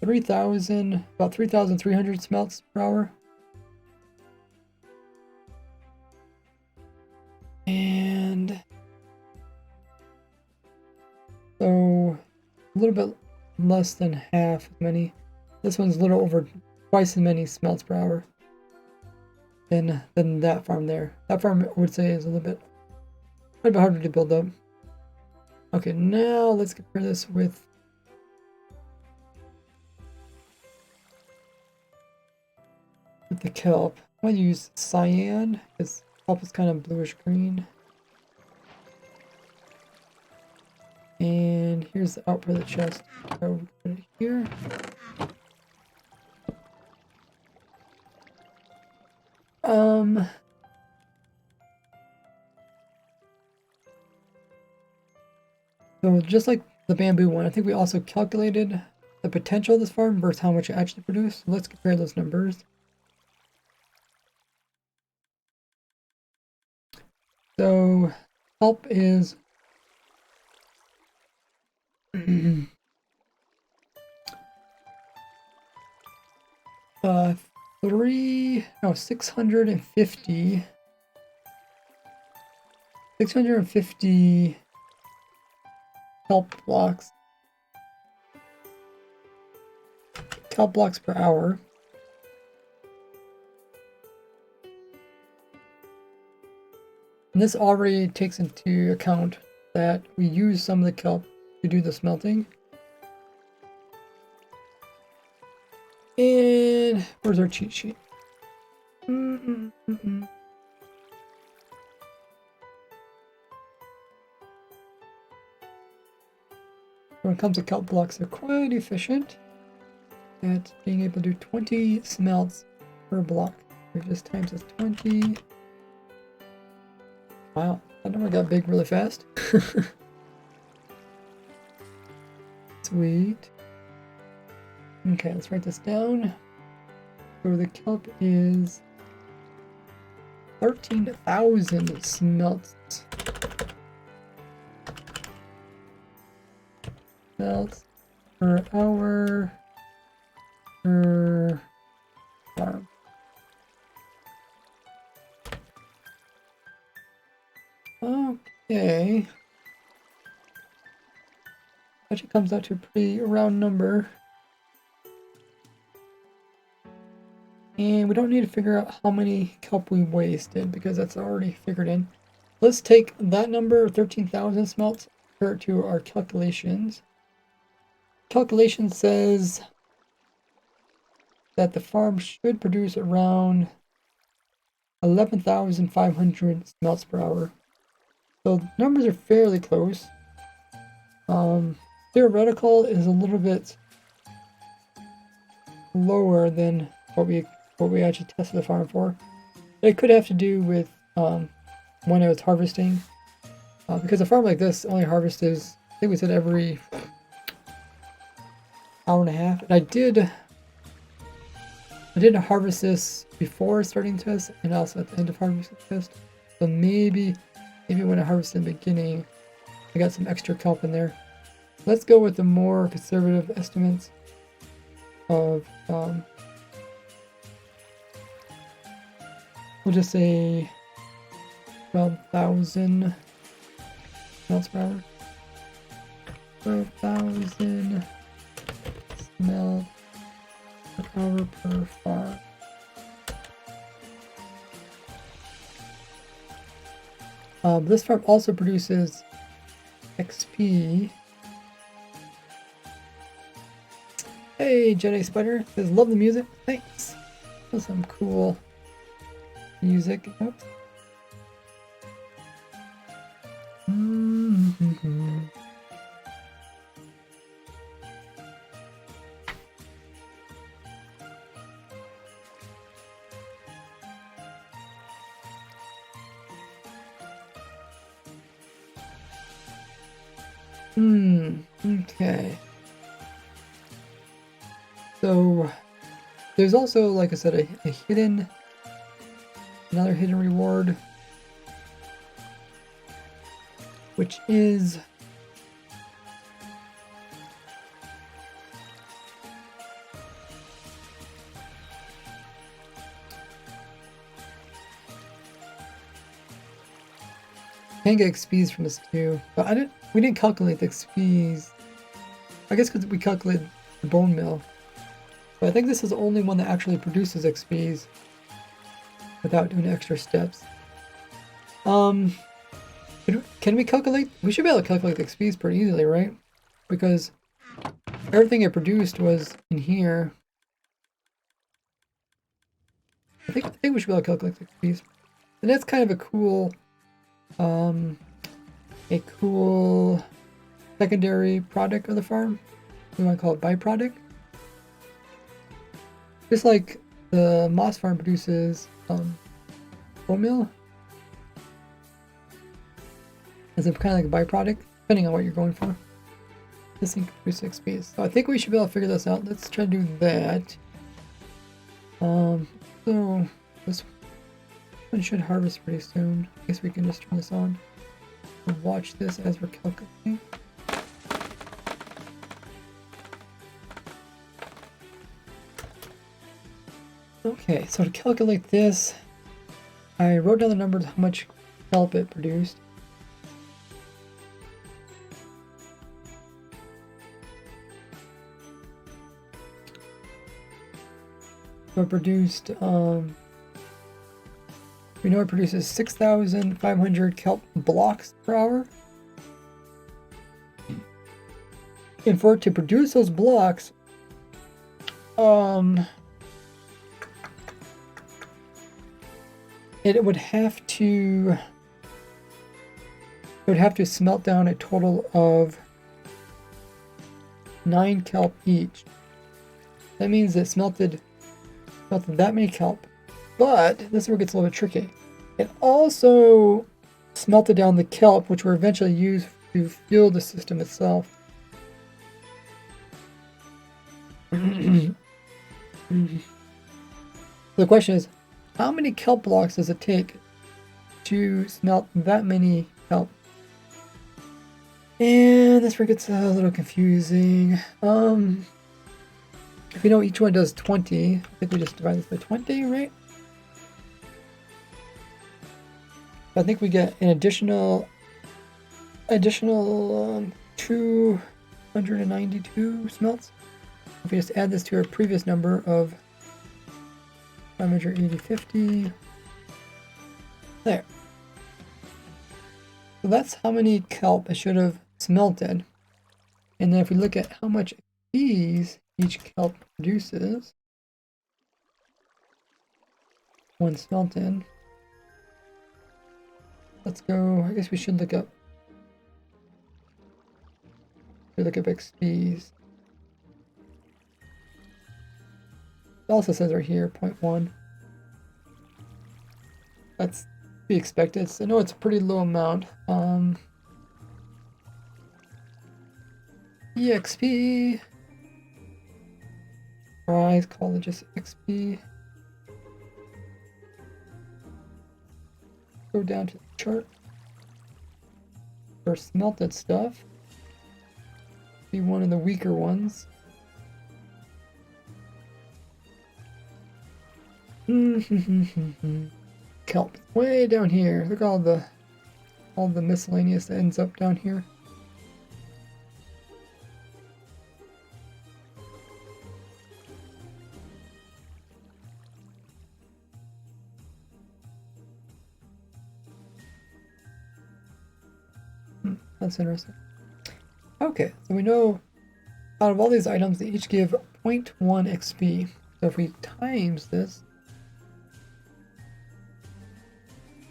3,000, about 3,300 smelts per hour. And so a little bit less than half as many. This one's a little over twice as many smelts per hour than that farm there. That farm, I would say, is a little bit quite a bit harder to build up. Okay, now let's compare this with the kelp. I'm gonna use cyan because kelp is kind of bluish green. And here's the output of the chest. So we put it here. So just like the bamboo one, I think we also calculated the potential of this farm versus how much it actually produced. So let's compare those numbers. So kelp is 650 kelp blocks per hour. And this already takes into account that we use some of the kelp to do the smelting. And where's our cheat sheet? When it comes to kelp blocks, they're quite efficient at being able to do 20 smelts per block. We just times this 20. Wow, that number got big really fast. Sweet. Okay, let's write this down. So the kelp is 13,000 smelts. Smelts per hour per farm. Okay. Actually comes out to a pretty round number. And we don't need to figure out how many kelp we wasted because that's already figured in. Let's take that number, 13,000 smelts, compare it to our calculations. Calculation says that the farm should produce around 11,500 smelts per hour. So numbers are fairly close. Theoretical is a little bit lower than what we actually tested the farm for. It could have to do with when I was harvesting, because a farm like this only harvests, I think we said every hour and a half. And I did harvest this before starting the test and also at the end of harvesting the test. So maybe when I harvested in the beginning, I got some extra kelp in there. Let's go with the more conservative estimates of, we'll just say 12,000 smelts per hour. 12,000 smelts per hour per farm. This farm also produces XP. Hey, Jedi Spider says, love the music. Thanks. That's some cool music. Oops. Okay. So there's also, like I said, another hidden reward, which is can get XPs from this too, but we didn't calculate the XPs. I guess because we calculated the bone mill. But I think this is the only one that actually produces XPs without doing extra steps. Can we calculate? We should be able to calculate the XPs pretty easily, right? Because everything it produced was in here. I think we should be able to calculate the XPs. And that's kind of a cool secondary product of the farm. We want to call it byproduct. Just like the moss farm produces bone meal as a kind of like a byproduct, depending on what you're going for. This thing can produce XP. So I think we should be able to figure this out. Let's try to do that. So this one should harvest pretty soon. I guess we can just turn this on and watch this as we're calculating. Okay, so to calculate this, I wrote down the numbers, how much kelp it produced. So it produced, we know it produces 6,500 kelp blocks per hour. And for it to produce those blocks, it would have to smelt down a total of 9 kelp each. That means it smelted that many kelp. But this is where it gets a little bit tricky. It also smelted down the kelp, which were eventually used to fuel the system itself. The question is, how many kelp blocks does it take to smelt that many kelp. And this where it gets a little confusing. If you know each one does 20, I think we just divide this by 20, right? I think we get an additional 292 smelts. If we just add this to our previous number of 580.50, there. So that's how many kelp I should have smelted. And then if we look at how much XPs each kelp produces when smelted, let's go. I guess we should look up. XPs. It also says right here 0.1. That's to be expected. So I know it's a pretty low amount. EXP. Rise, call it just XP. Go down to the chart for smelted stuff. Be one of the weaker ones. Kelp, way down here. Look at all the miscellaneous that ends up down here. That's interesting. Okay, so we know out of all these items, they each give 0.1 XP. So if we times this,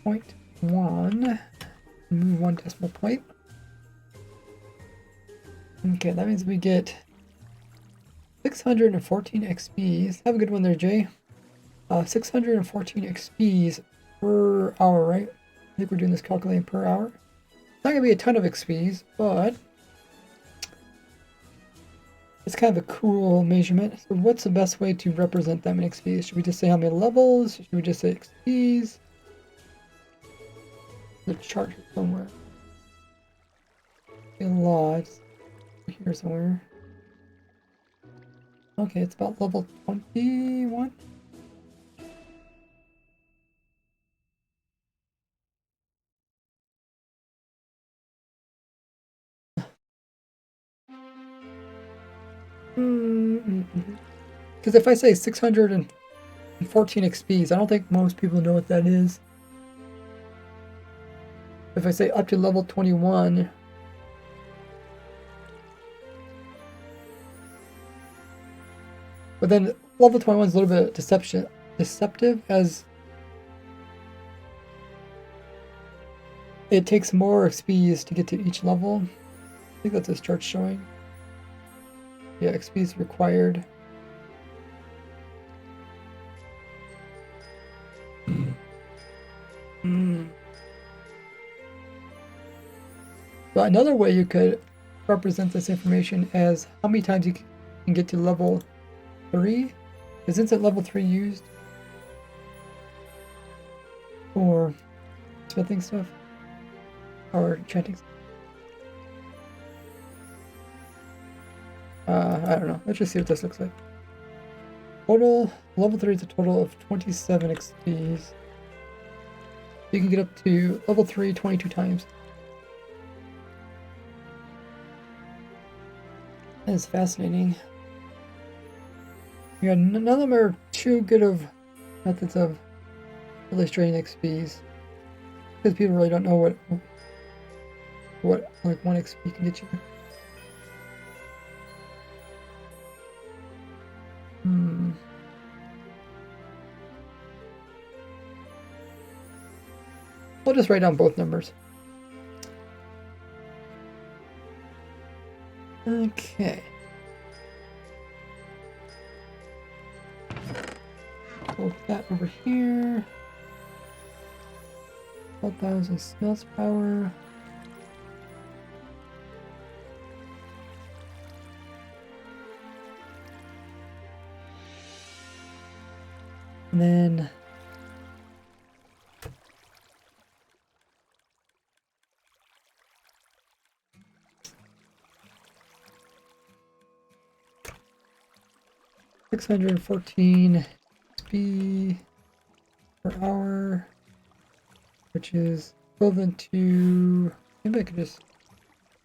0.1, move 1 decimal point. Okay, that means we get 614 XPs. Have a good one there, Jay. 614 XPs per hour, right? I think we're doing this calculating per hour. It's not going to be a ton of XPs, but it's kind of a cool measurement. So what's the best way to represent that many XPs? Should we just say how many levels? Should we just say XPs? The chart here somewhere. A lot here somewhere. Okay, it's about level 21. Because if I say 614 XPs, I don't think most people know what that is. If I say up to level 21, but then level 21 is a little bit deceptive, as it takes more XPs to get to each level. I think that's this chart showing. Yeah, XPs required. But another way you could represent this information as how many times you can get to level 3. Isn't it level 3 used for smithing stuff or chanting stuff? I don't know. Let's just see what this looks like. Total level 3 is a total of 27 XPs. You can get up to level 3 22 times. That is fascinating. Yeah, none of them are too good of methods of illustrating XPs, because people really don't know what like 1 XP can get you. We'll just write down both numbers. Okay. Put that over here. 12,000 smelts power. And then 614 XP per hour, which is equivalent to, maybe I could just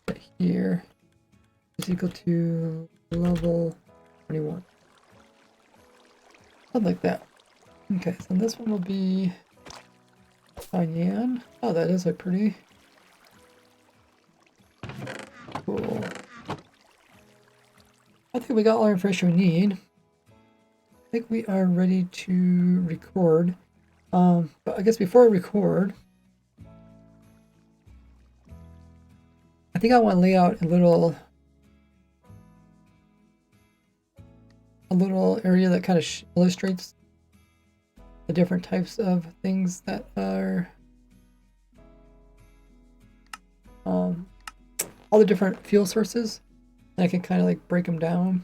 put here, is equal to level 21. Something like that. Okay, so this one will be Yan. Oh, that is like pretty cool. I think we got all our information we need. I think we are ready to record. But I guess before I record, I think I want to lay out a little area that kind of illustrates the different types of things that are all the different fuel sources. And I can kind of like break them down.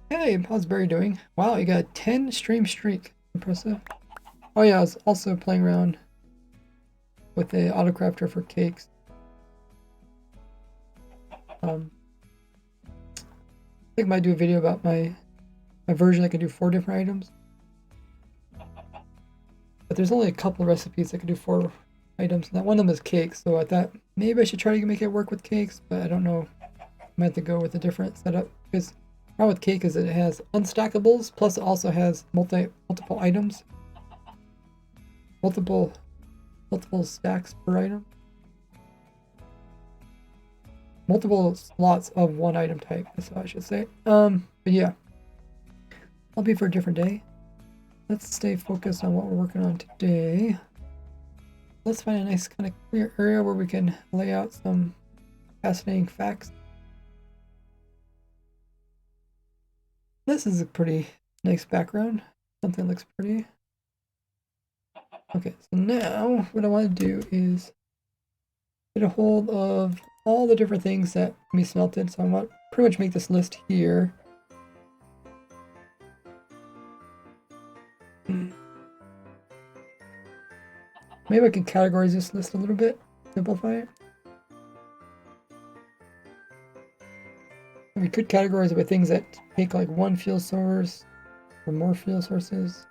Hey, how's Barry doing? Wow, you got a 10 stream streak. Impressive. Oh yeah, I was also playing around with the autocrafter for cakes. I think I might do a video about my version. I can do 4 different items. But there's only a couple recipes that can do 4 items. And that one of them is cakes, so I thought maybe I should try to make it work with cakes, but I don't know. I might have to go with a different setup, because the problem with cake is that it has unstackables, plus it also has multiple items. Multiple stacks per item. Multiple slots of one item type, that's what I should say. But yeah. I'll be for a different day. Let's stay focused on what we're working on today. Let's find a nice kind of clear area where we can lay out some fascinating facts. This is a pretty nice background. Something looks pretty. Okay, so now what I want to do is get a hold of all the different things that can be smelted. So I want to pretty much make this list here. Maybe I can categorize this list a little bit, simplify it. We could categorize it by things that take like one fuel source or more fuel sources.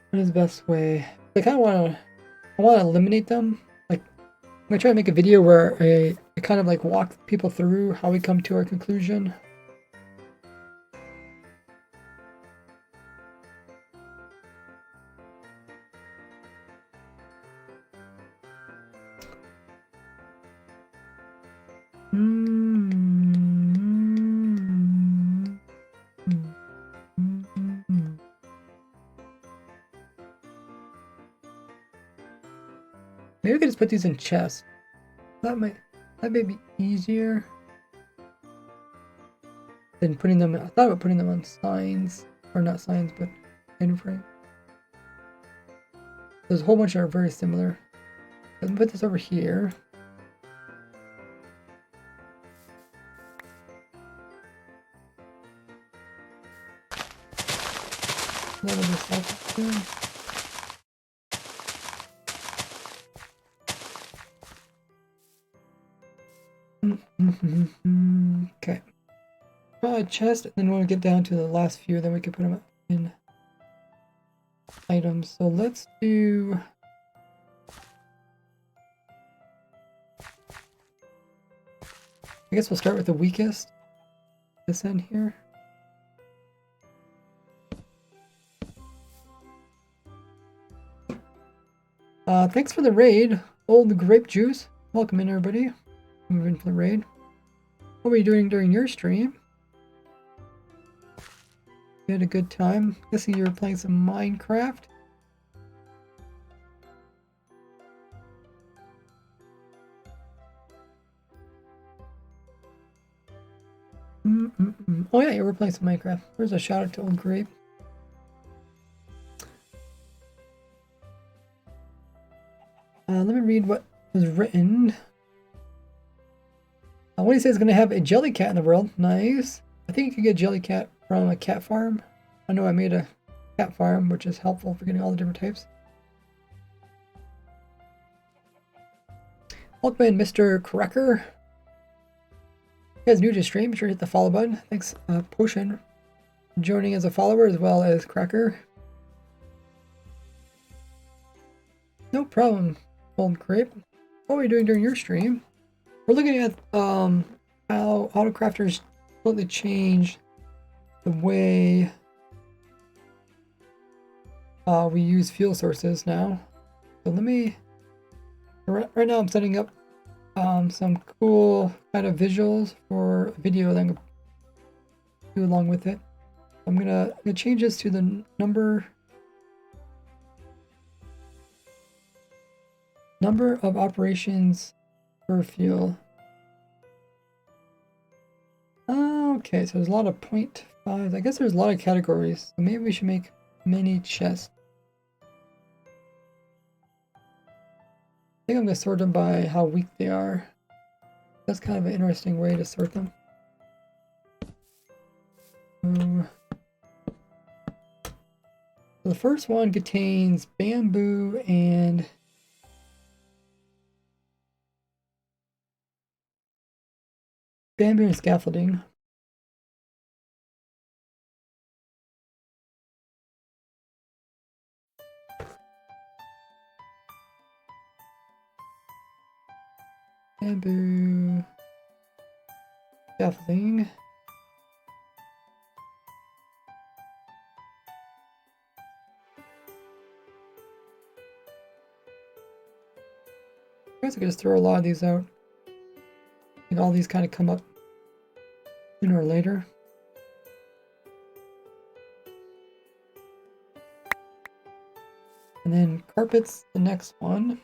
What is the best way? I kind of want to eliminate them. Like, I'm gonna try to make a video where I kind of like walk people through how we come to our conclusion. Maybe we could just put these in chests. That may be easier than putting them. I thought about putting them on signs, or not signs, but item frame. There's a whole bunch that are very similar. Let's put this over here. Level this up too. Okay. A chest, and then when we get down to the last few, then we can put them in items. So let's do. I guess we'll start with the weakest. This end here. Thanks for the raid, Old Grape Juice. Welcome in, everybody. Moving for the raid. What were you doing during your stream? You had a good time. Guessing you were playing some Minecraft. Oh yeah, you were playing some Minecraft. There's a shout out to Old Grape. Let me read what was written. What do you say is going to have a jelly cat in the world? Nice. I think you can get a jelly cat from a cat farm. I know I made a cat farm, which is helpful for getting all the different types. Welcome in, Mr. Cracker. If you guys new to the stream, be sure to hit the follow button. Thanks, Potion, joining as a follower as well as Cracker. No problem, Golden Crepe. What were you doing during your stream? We're looking at how AutoCrafters completely changed the way we use fuel sources now. So let me, right now I'm setting up some cool kind of visuals for a video that I'm going to do along with it. I'm gonna change this to the number of operations per fuel. Okay, so there's a lot of 0.5. I guess there's a lot of categories, so maybe we should make mini chests. I think I'm going to sort them by how weak they are. That's kind of an interesting way to sort them. So the first one contains bamboo and scaffolding. Bamboo, scaffolding. I guess I could just throw a lot of these out. I think all these kind of come up sooner or later. And then carpets, the next one.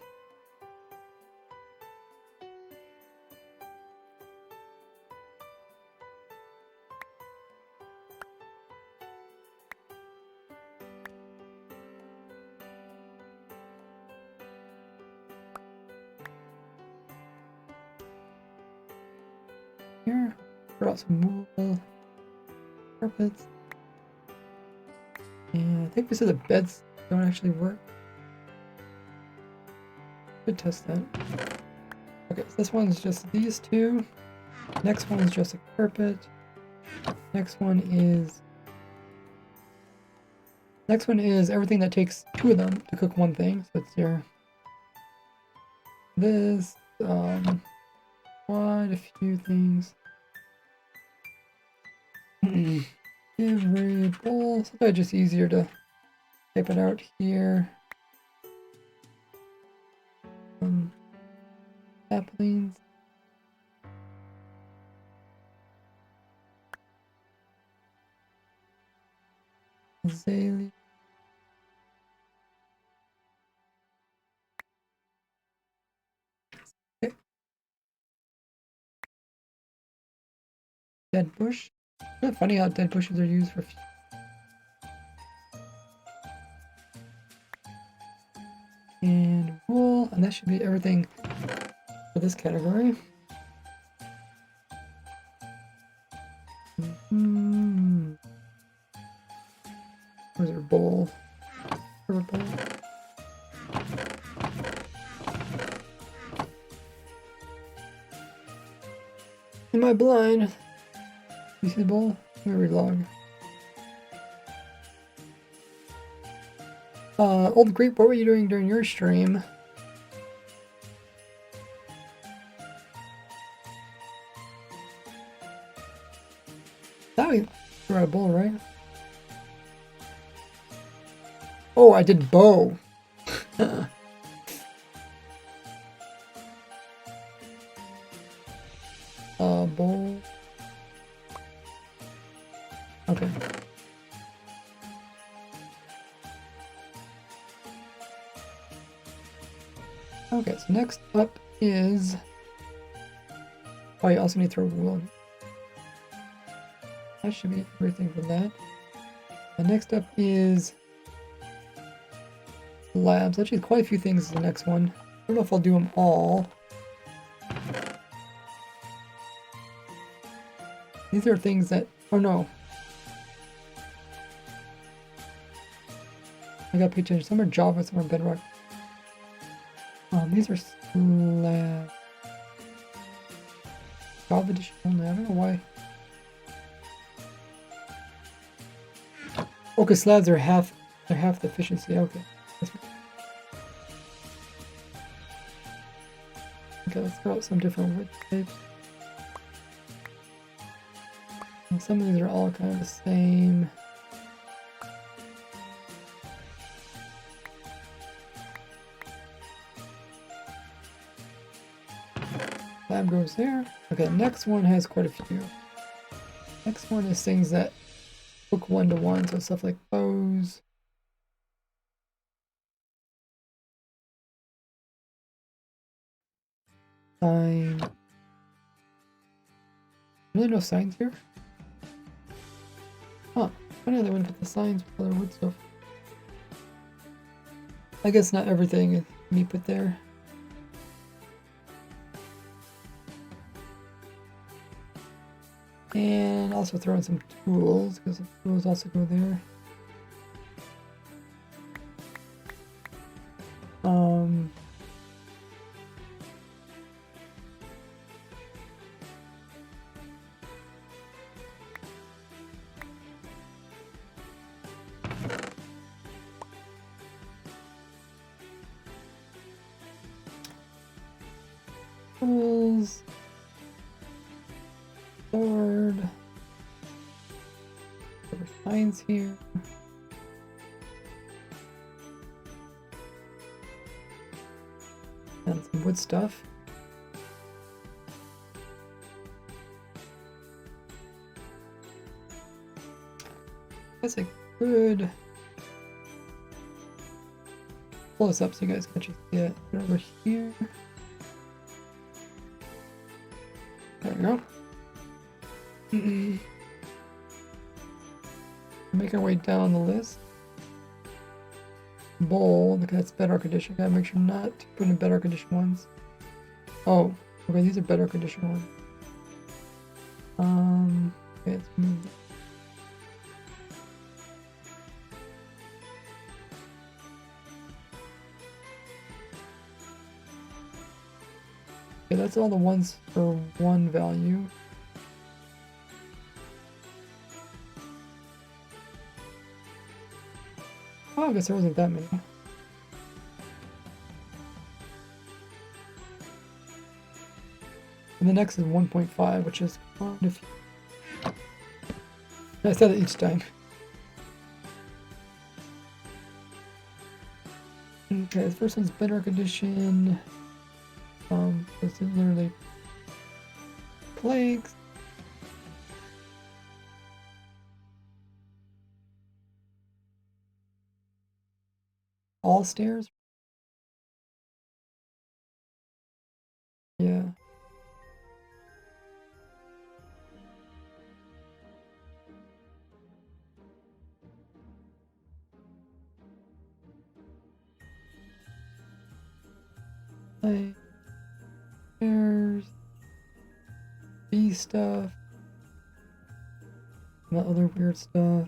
Here, throw out some wool, carpets. And I think we said the beds don't actually work. Could test that. Okay, so this one's just these two. Next one is just a carpet. Next one is everything that takes two of them to cook one thing. So it's your this, quite a few things. Every bowl. Sometimes just easier to type it out here. Saplings. Azalea. Okay. Dead bush. Isn't it funny how dead bushes are used for and wool, and that should be everything for this category. Where's our bowl? River bowl. Am I blind? You see the bowl? Let me relog. Old Grape, what were you doing during your stream? That we threw out a bowl, right? Oh, I did bow. Bowl. Okay. Okay, so next up is... Oh, you also need to throw wool. That should be everything for that. And next up is... labs. Actually, quite a few things is the next one. don't know if I'll do them all. These are things that, oh no. I gotta pay attention. Some are Java, some are Bedrock. These are slab. Java edition only. I don't know why. Okay, slabs are half. They're half the efficiency. Okay. Okay, let's throw out some different wood types. And some of these are all kind of the same. Slab goes there. Okay, next one has quite a few. Next one is things that hook 1-to-1, so stuff like bows. Sign. Really no signs here? Huh. Funny they wouldn't put the signs with other wood stuff. I guess not everything can be put there. And also throw in some tools, because the tools also go there. Tools. Sword. There are signs here. And some wood stuff. That's a good. Pull this up so you guys can actually see it. Put it over here. There we go. Make our way down the list. Bowl, look, that's Bedrock Edition. Gotta make sure not to put in Bedrock Edition ones. Oh, okay, these are Bedrock Edition ones. Okay, let's move. Okay, that's all the ones for one value. Oh, I guess there wasn't that many. And the next is 1.5, which is quite a few. I said it each time. Okay, the first one's Bedrock Edition. This is literally plagues. All stairs? Yeah. Like, stairs. Bee stuff. That other weird stuff.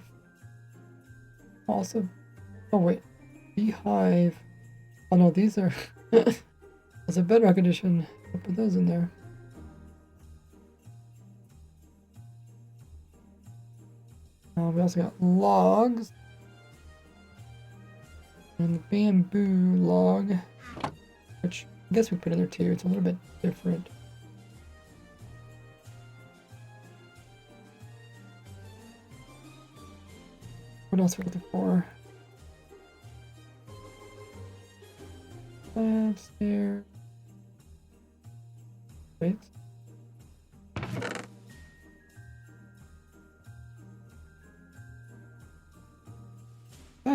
Also, oh wait. Beehive. Oh no, these are. That's a Bedrock Edition. I'll put those in there. We also got logs. And the bamboo log. Which I guess we put in there too. It's a little bit different. What else are we looking for? Slabs there. Wait.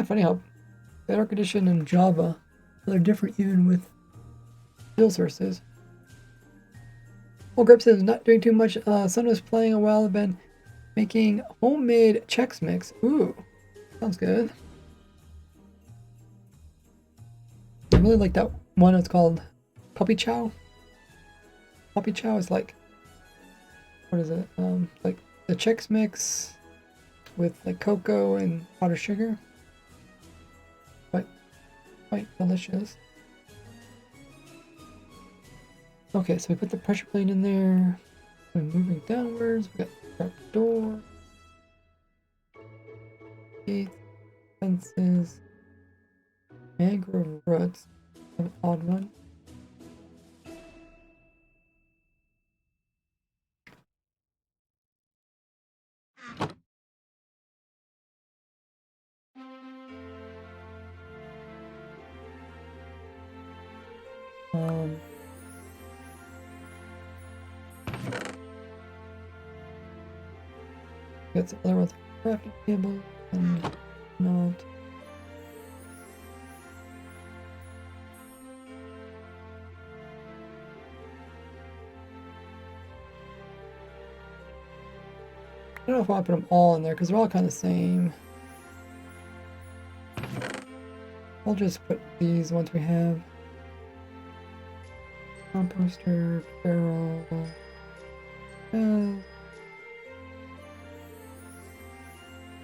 Funny how Bedrock Edition and Java, they're different even with skill sources. Well, Grip says not doing too much. Son was playing a while. I've been making homemade Chex Mix. Ooh, sounds good. I really like that one. It's called puppy chow. Puppy chow is like, what is it? Like the Chex Mix with like cocoa and powdered sugar. Quite delicious. Okay, so we put the pressure plate in there. We're moving downwards. We got the front door. Gates, fences, mangrove roots. An odd one. Got some other ones like crafting table and not. I don't know if I want to put them all in there because they're all kind of the same. I'll just put these ones we have. Composter, barrel,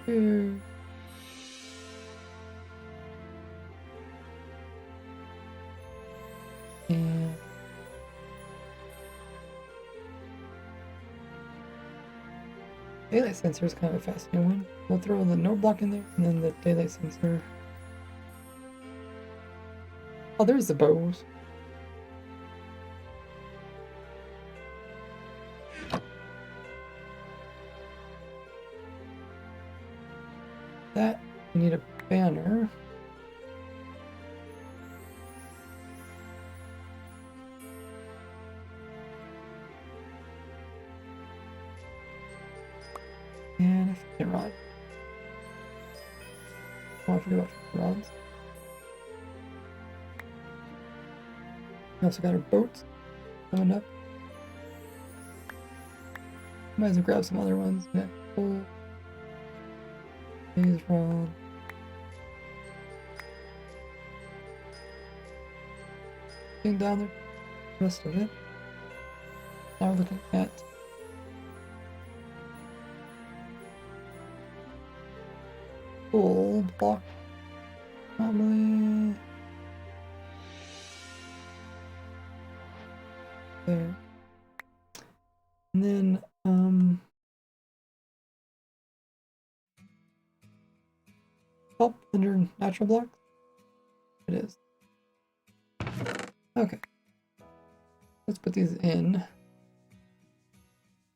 two. And daylight sensor is kind of a fascinating one. We'll throw the note block in there and then the daylight sensor. Oh, there's the bows. That, we need a banner. And a fin rod. Oh, I forgot about fin rods. We also got our boats coming up. Might as well grab some other ones. Yeah, cool. Phase rod. Getting down there. The rest of it. Now we're looking at full block. Probably there. And then pulp under natural blocks. It is. Okay. Let's put these in.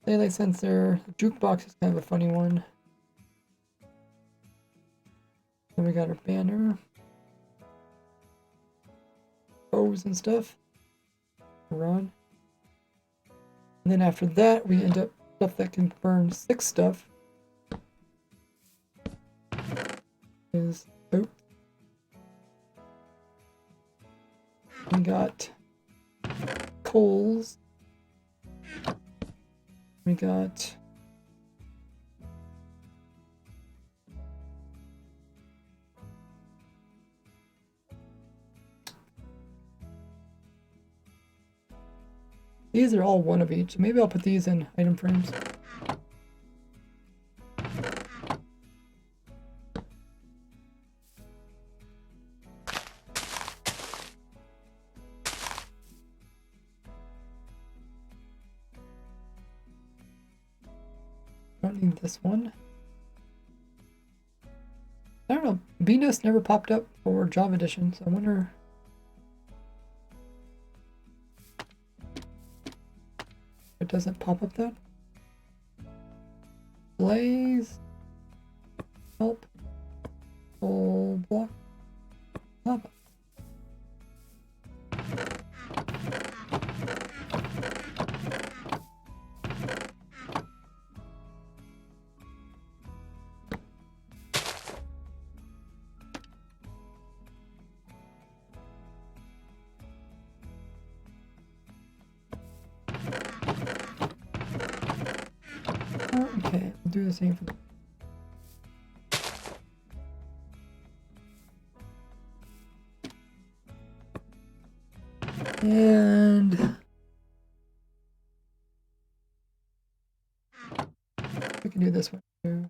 Daylight sensor. Jukebox is kind of a funny one. Then we got our banner. Bows and stuff. Rod. And then after that, we end up stuff that can burn 6 stuff. Is boat. We got coals. We got these are all one of each. Maybe I'll put these in item frames. Don't need this one. I don't know. Venus never popped up for Java Edition, so I wonder. It doesn't pop up that. Blaze. Help. Full block. Pop up. Okay, we'll do the same for the And we can do this one too.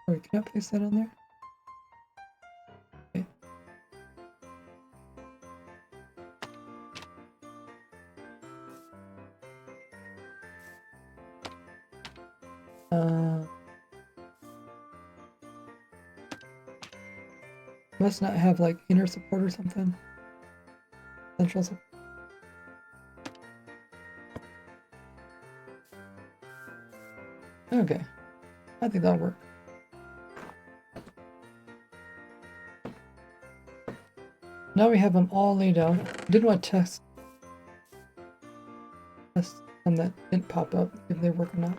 Oh, can I place that on there? Okay. Must not have like inner support or something. Central support. Okay, I think that'll work. Now we have them all laid out. I did want to test some that didn't pop up, if they work or not.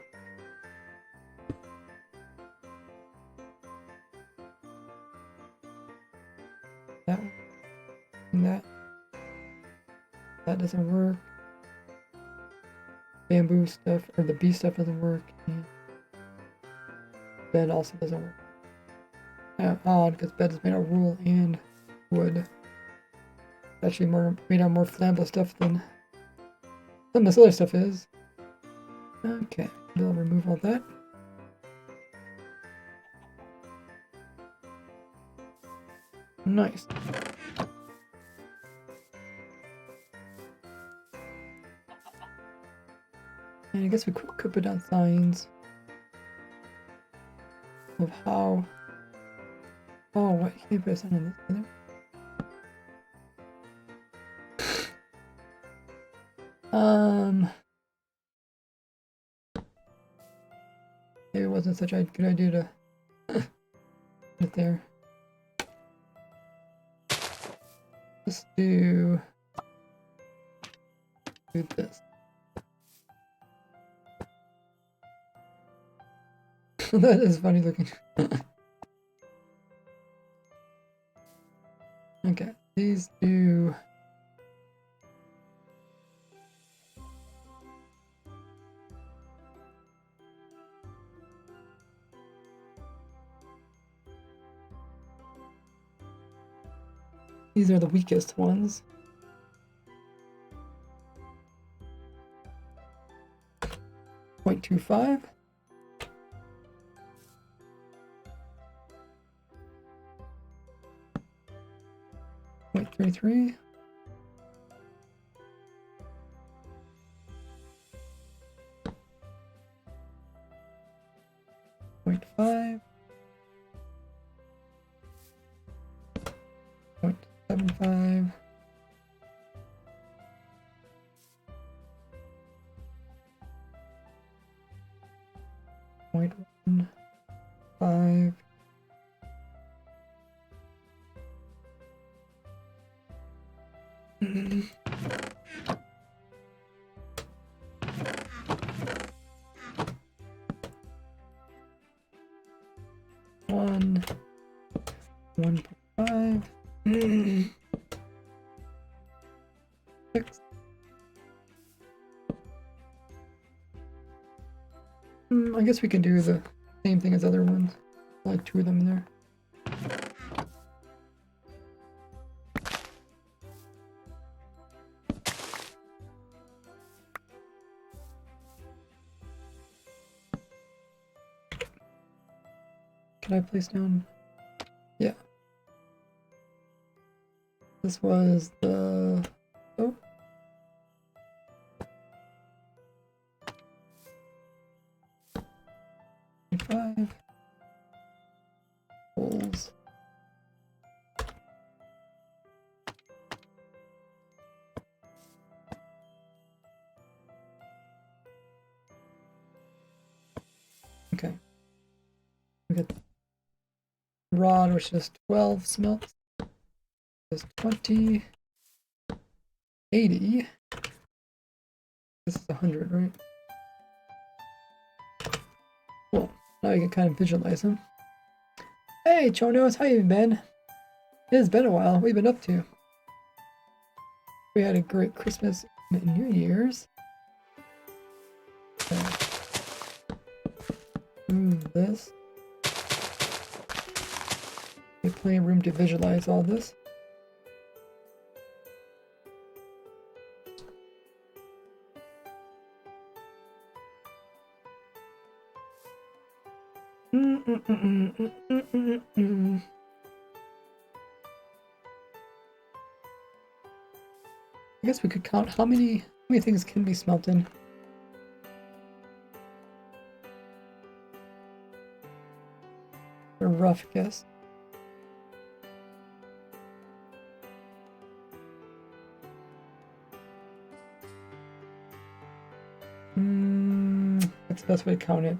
That one. And that doesn't work. Bamboo stuff, or the bee stuff doesn't work. And bed also doesn't work. Odd, because bed is made out of wool and wood. It's actually made out of more flammable stuff than some of this other stuff is. Okay, we'll remove all that. Nice. And I guess we could put down signs of how. Oh, what? Can you put a sign on this either? Maybe it wasn't such a good idea to put it there. Let's do this. That is funny looking. Okay, these do. These are the weakest ones. .25. .33. .5. 0.75. 0.15. One, 1.5, 6. I guess we can do the same thing as other ones. Like 2 of them in there. Can I place down? Yeah. This was the... Oh. .5. Holes. Okay. We got rod, which is 12 smelts. Is 20. 80. This is 100, right? Cool. Now you can kind of visualize them. Hey, Chonos, how you been? It has been a while. What have you been up to? We had a great Christmas and New Year's. Okay. Move this. We have plenty of room to visualize all this. I guess we could count how many things can be smelted. A rough guess. That's the best way to count it.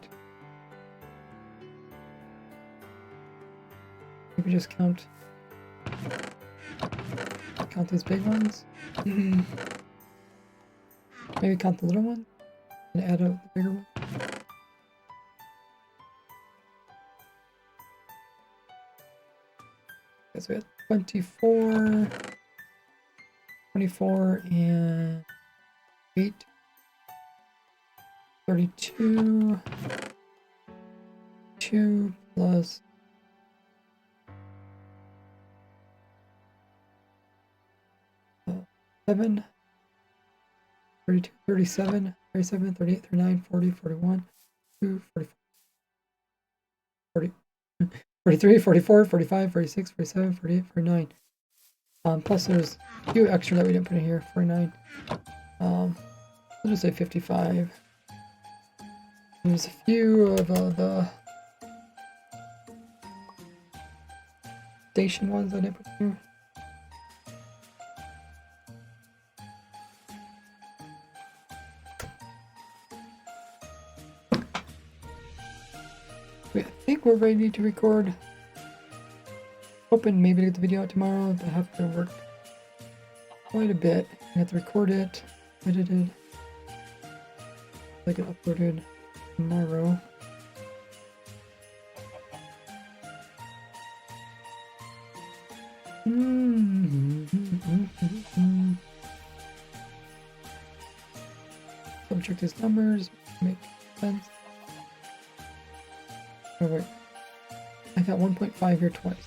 Maybe just count these big ones. Maybe count the little one and add up the bigger one. Okay, so we have 24 and 8, 32, 2 plus 7, 32, 37, 37, 38, 39, 40, 41, 2, 44, 40, 43, 44, 45, 46, 47, 48, 49. Plus there's a few extra that we didn't put in here, 49. I'll just say 55. There's a few of the station ones I didn't put in here. I think we're ready to record. Hoping maybe to get the video out tomorrow, but I have to work quite a bit. I have to record it, edited, like it uploaded tomorrow. Double check these numbers, make sense. Oh wait, I got 1.5 here twice.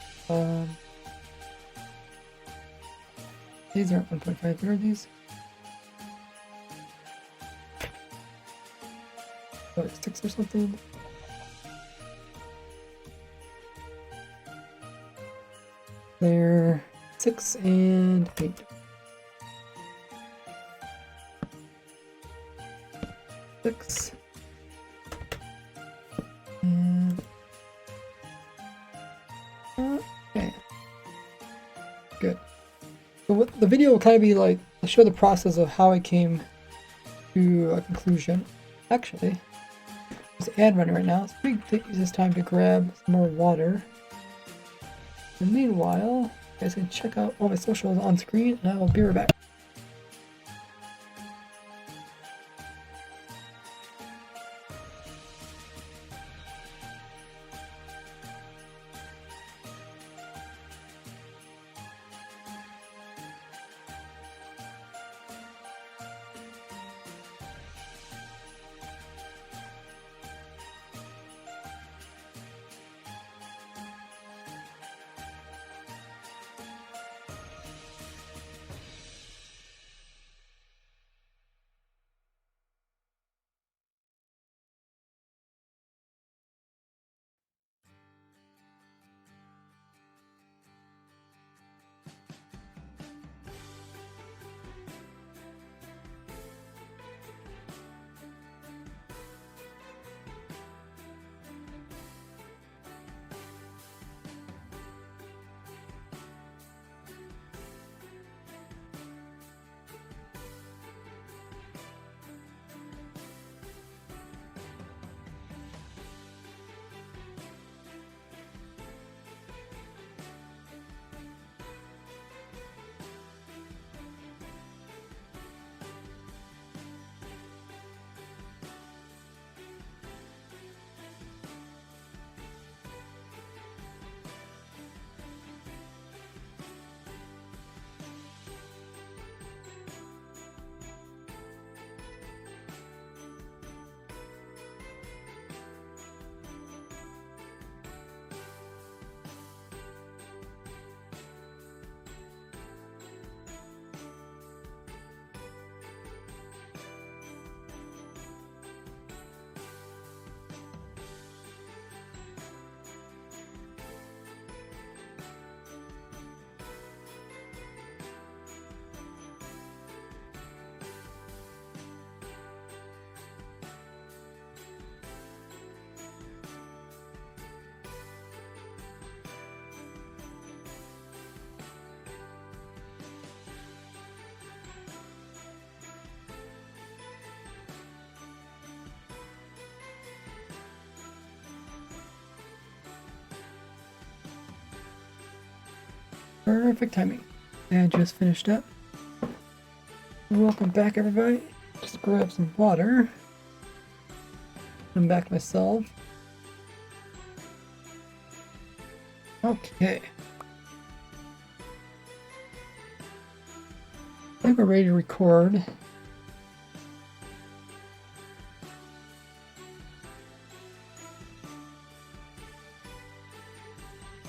These aren't 1.5, what are these? Oh, like 6 or something? They're 6 and 8. Six. And okay. Good. So what the video will kind of be like, I'll show the process of how I came to a conclusion. Actually, there's an ad running right now, so we can use this time to grab some more water. And meanwhile, you guys can check out all my socials on screen, and I will be right back. Perfect timing. And just finished up. Welcome back, everybody. Just grab some water. I'm back myself. Okay. I think we're ready to record.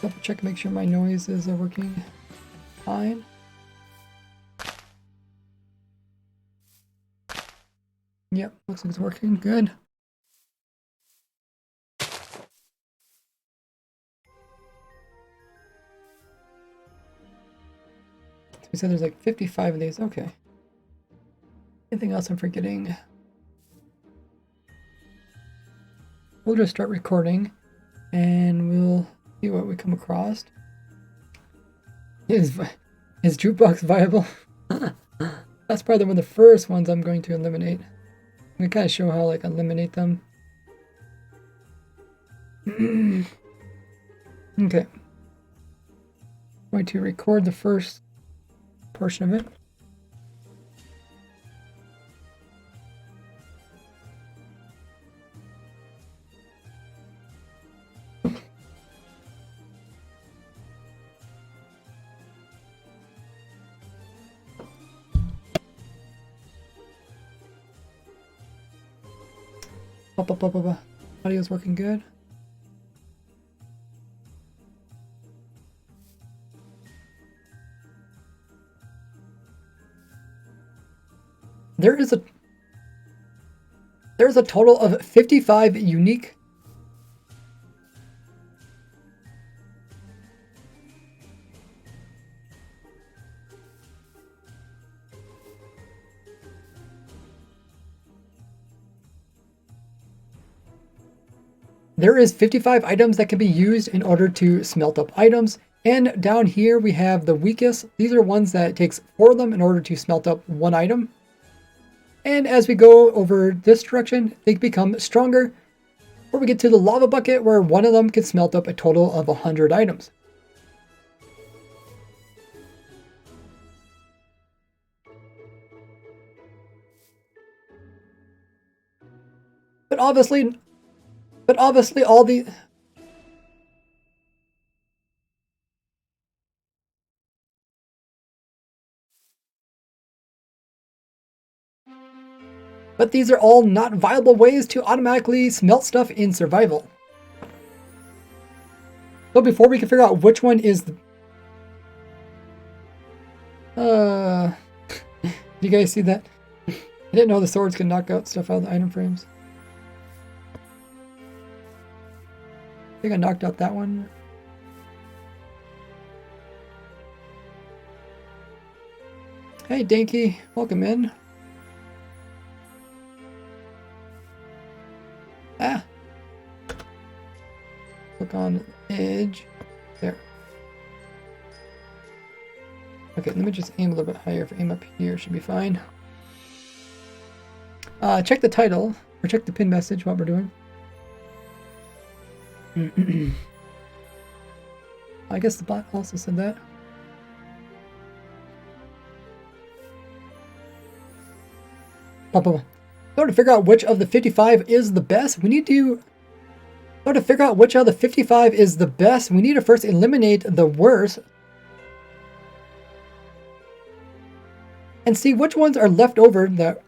Double check, make sure my noises are working fine. Yep, looks like it's working good. We said there's like 55 of these. Okay. Anything else I'm forgetting? We'll just start recording and we'll see what we come across. Is jukebox viable? That's probably one of the first ones I'm going to eliminate. I'm gonna kind of show how like eliminate them. Okay. I'm going to record the first portion of it. Audio's working good. There's a total of 55 unique There is 55 items that can be used in order to smelt up items. And down here we have the weakest. These are ones that it takes 4 of them in order to smelt up 1 item. And as we go over this direction, they become stronger. Where we get to the lava bucket where one of them can smelt up a total of 100 items. But obviously all the... But these are all not viable ways to automatically smelt stuff in survival. So before we can figure out which one is the... you guys see that? I didn't know the swords can knock out stuff out of the item frames. I think I knocked out that one. Hey Dinky, welcome in. Ah! Click on the edge. There. Okay, let me just aim a little bit higher. If I aim up here, should be fine. Check the title, or check the pin message while we're doing. I guess the bot also said that. In order to figure out which of the 55 is the best, we need to... In order to figure out which of the 55 is the best, we need to first eliminate the worst. And see which ones are left over that...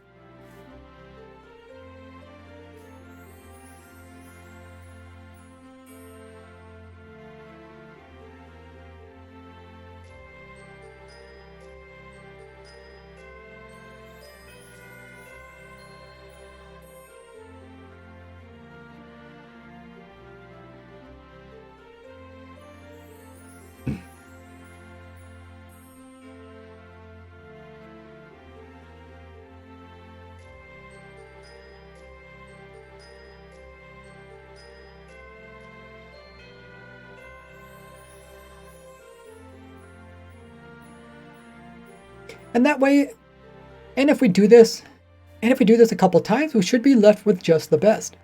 And that way, and if we do this a couple times, we should be left with just the best.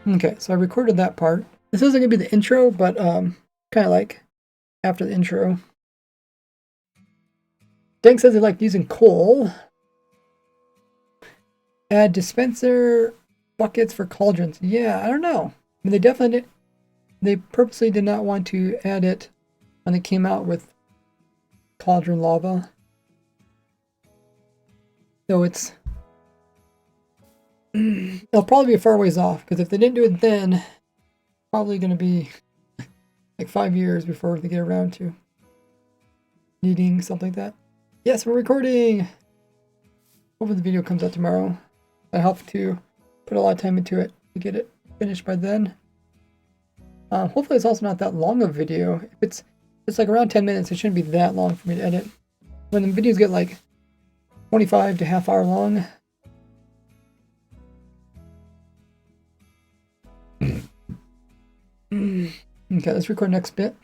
Okay, so I recorded that part. This isn't going to be the intro, but kind of like after the intro. Dank says they like using coal. Add dispenser buckets for cauldrons. Yeah, I don't know. I mean, they definitely did, they purposely did not want to add it when they came out with cauldron lava. So it's it'll probably be a far ways off, because if they didn't do it then, probably going to be like 5 years before they get around to needing something like that. Yes, we're recording. Hopefully the video comes out tomorrow. I have to put a lot of time into it to get it finished by then. Hopefully it's also not that long of a video. If it's like around 10 minutes, it shouldn't be that long for me to edit. When the videos get like 25 to half hour long, okay, let's record next bit.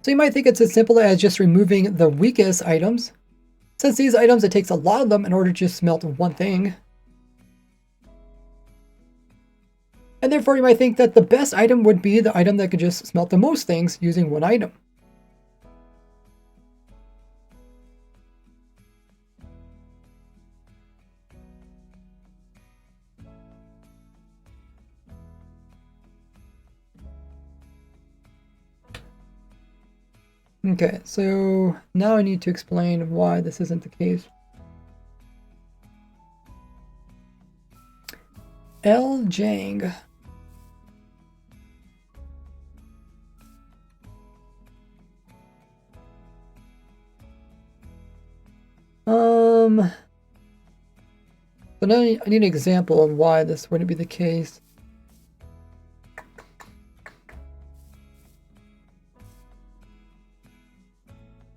So you might think it's as simple as just removing the weakest items. Since these items, it takes a lot of them in order to just smelt one thing. And therefore you might think that the best item would be the item that could just smelt the most things using one item. Okay, so now I need to explain why this isn't the case. L. Jang. So now I need an example of why this wouldn't be the case.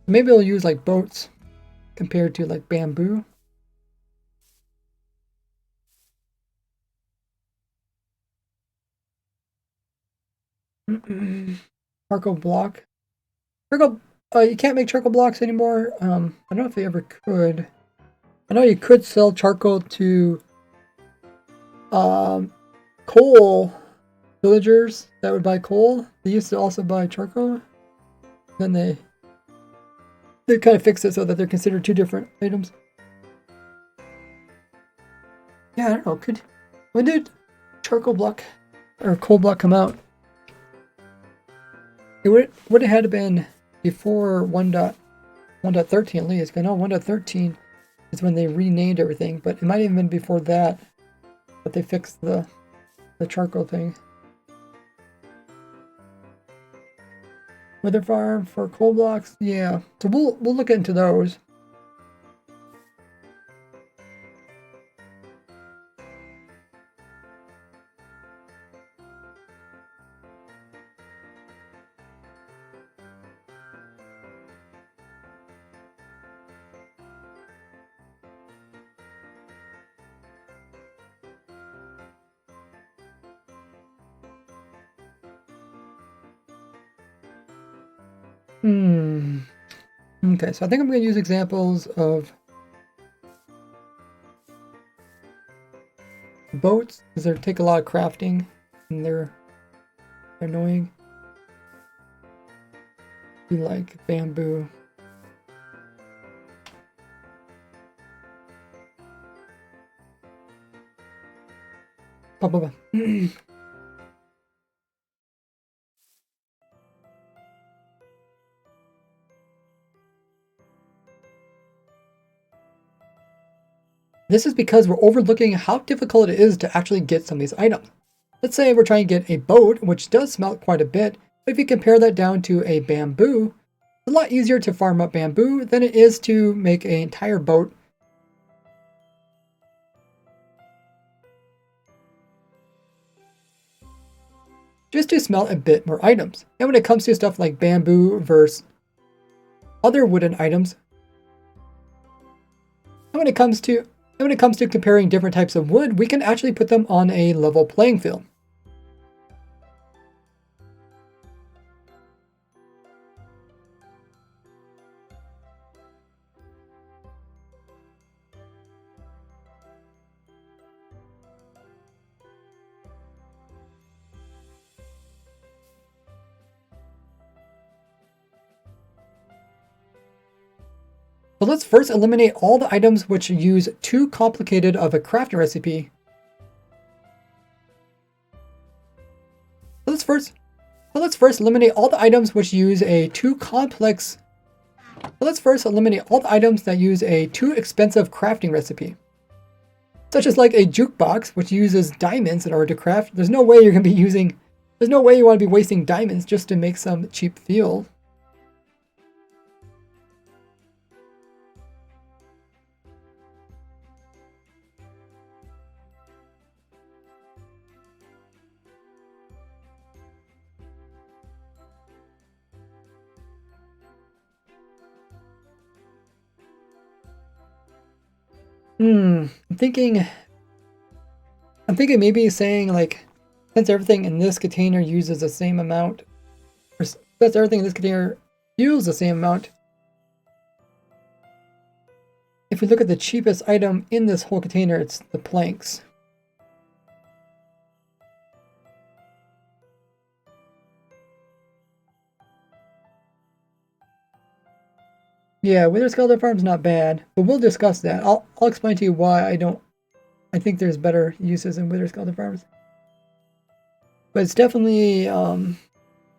Maybe I'll use like boats compared to like bamboo. Charcoal block. Charcoal. You can't make charcoal blocks anymore. I don't know if they ever could. I know you could sell charcoal to coal villagers that would buy coal. They used to also buy charcoal. Then they kind of fixed it so that they're considered two different items. Yeah, I don't know. When did charcoal block or coal block come out? It would have had to been before 1.13 at least. I know 1.13 is when they renamed everything, but it might have even been before that. But they fixed the charcoal thing. Wither farm for coal blocks, yeah. So we'll look into those. Okay, so I think I'm going to use examples of boats, because they take a lot of crafting, and they're annoying. Be like bamboo. This is because we're overlooking how difficult it is to actually get some of these items. Let's say we're trying to get a boat, which does smelt quite a bit, but if you compare that down to a bamboo, it's a lot easier to farm up bamboo than it is to make an entire boat. Just to smelt a bit more items. And when it comes to stuff like bamboo versus other wooden items, and when it comes to comparing different types of wood, we can actually put them on a level playing field. So let's first eliminate all the items which use too complicated of a crafting recipe. Let's first eliminate all the items which use a too complex. Let's first eliminate all the items that use a too expensive crafting recipe, such as like a jukebox, which uses diamonds in order to craft. There's no way you're gonna be using. There's no way you want to be wasting diamonds just to make some cheap fuel. I'm thinking maybe saying like, since everything in this container uses the same amount, or since everything in this container uses the same amount, if we look at the cheapest item in this whole container, it's the planks. Yeah, Wither Skeleton Farm's not bad, but we'll discuss that. I'll explain to you why I think there's better uses in Wither Skeleton Farms. But it's definitely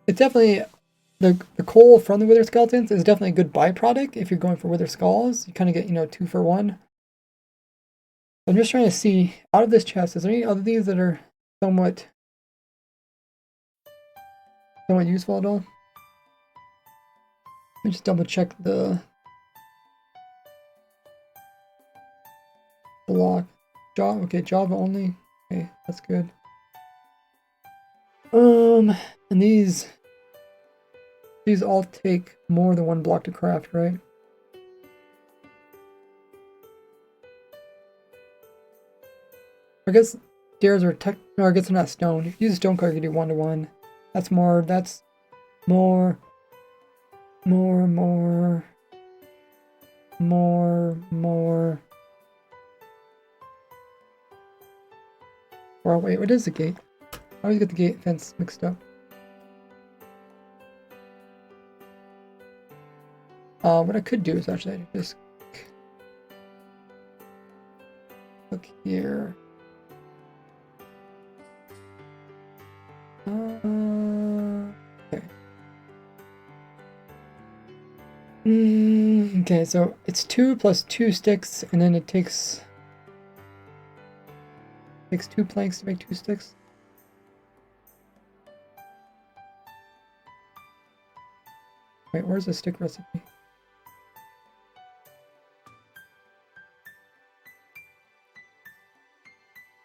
the coal from the Wither Skeletons is definitely a good byproduct if you're going for Wither Skulls. You kind of get, 2 for 1. I'm just trying to see, out of this chest, is there any other these that are somewhat useful at all? Let me just double check the block. Okay, Java only. Okay, that's good. And these all take more than 1 block to craft, right? I guess stairs are no, I guess they're not stone. If you use a stone card, you can do 1-to-1. That's more. Or wait, what is the gate? I always get the gate fence mixed up. What I could do is actually just look here. Okay. Okay, so it's 2 plus 2 sticks, and then it takes 2 planks to make 2 sticks. Wait, where's the stick recipe?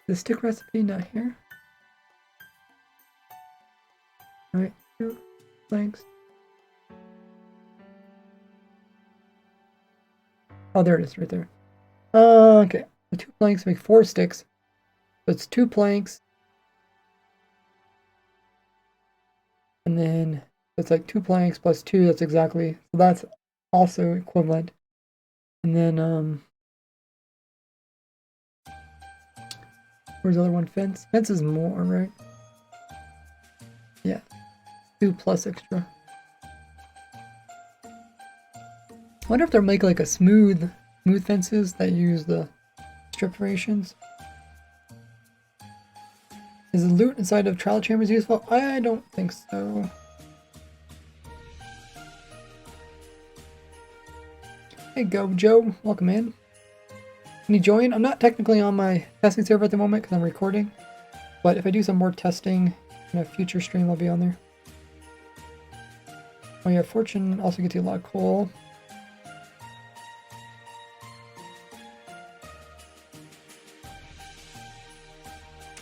The stick recipe not here? Alright, 2 planks. Oh, there it is, right there. Okay, the 2 planks make 4 sticks. So it's 2 planks. And then it's like 2 planks plus 2, that's exactly, so that's also equivalent. And then, where's the other one? Fence? Fence is more, right? Yeah. 2 plus extra. I wonder if they'll make like a smooth fences that use the strip rations. Is the loot inside of trial chambers useful? I don't think so. Hey, go Joe, welcome in. Can you join? I'm not technically on my testing server at the moment because I'm recording, but if I do some more testing in a future stream, I'll be on there. Oh yeah, Fortune also gets you a lot of coal.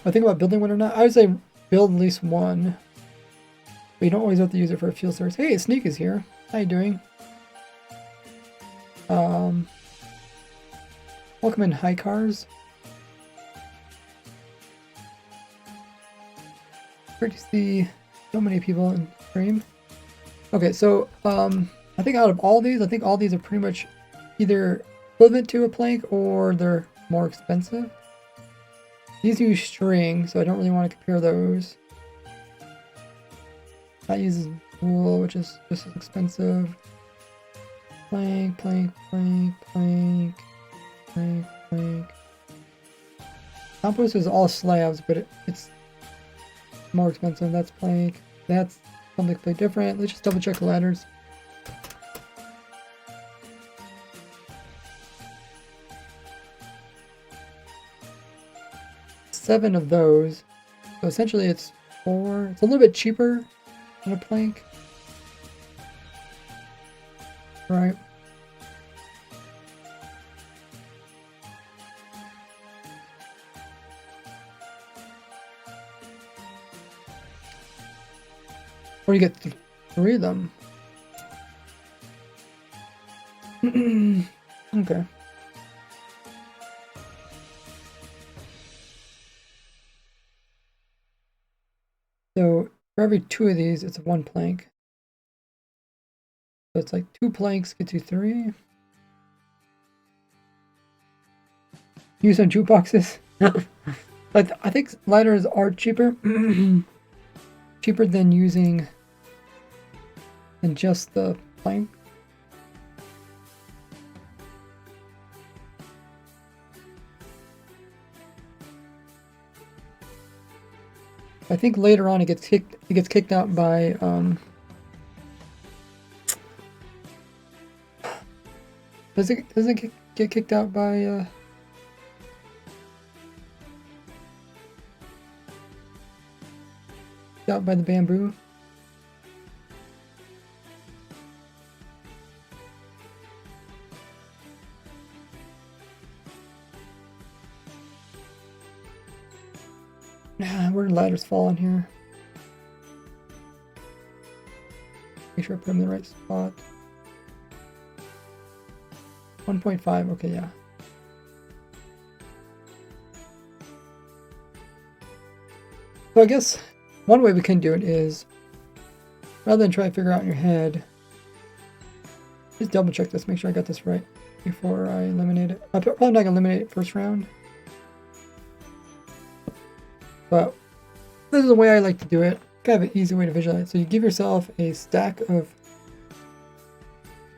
I think about building one or not. I would say build at least one, but you don't always have to use it for a fuel source. Hey, Sneak is here. How you doing? Welcome in, High Cars. Great to see so many people in stream. Okay, so I think out of all these, I think all these are pretty much either equivalent to a plank or they're more expensive. These use string, so I don't really want to compare those. That uses wool, which is just as expensive. Plank, plank, plank, plank, plank, plank. Compost is all slabs, but it's more expensive. That's plank. That's something completely different. Let's just double check the ladders. Seven of those. So essentially it's 4. It's a little bit cheaper than a plank. Right. Or you get 3 of them. Okay. So for every 2 of these, it's 1 plank. So it's like 2 planks gets you 3. Use some jukeboxes. But I think ladders are cheaper. Cheaper than using than just the plank. I think later on it gets kicked out by does it get kicked out by the bamboo? Where did ladders fall in here? Make sure I put them in the right spot. 1.5, okay, yeah. So I guess one way we can do it is, rather than try to figure out in your head, just double check this, make sure I got this right before I eliminate it. I'm probably not going to eliminate it first round. But this is the way I like to do it. Kind of an easy way to visualize. So you give yourself a stack of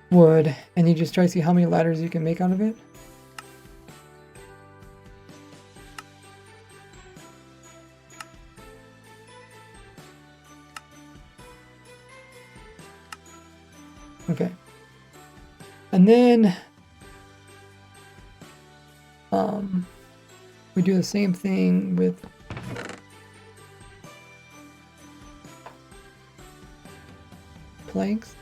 wood, and you just try to see how many ladders you can make out of it. Okay. And then we do the same thing with planks.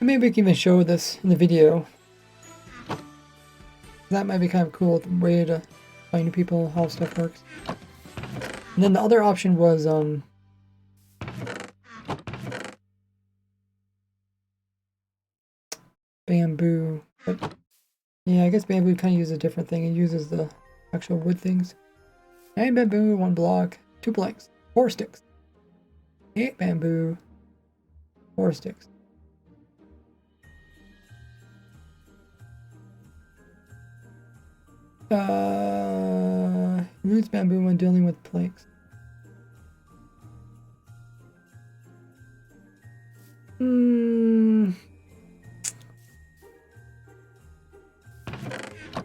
Maybe we can even show this in the video. That might be kind of a cool way to explain to people how stuff works. And then the other option was bamboo. But yeah, I guess bamboo kind of uses a different thing. It uses the actual wood things. 9 bamboo, 1 block, 2 planks, 4 sticks. 8 bamboo, 4 sticks. Use bamboo when dealing with planks.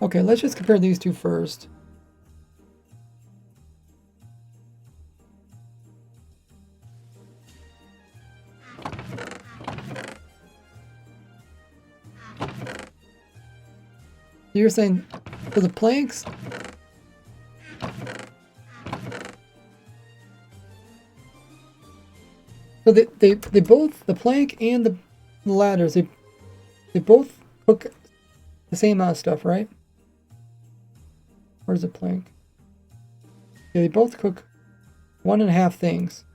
Okay, let's just compare these two first. You're saying for the planks, so they both, the plank and the ladders, they both cook the same amount of stuff, right? Where's the plank? Yeah, they both cook 1.5 things,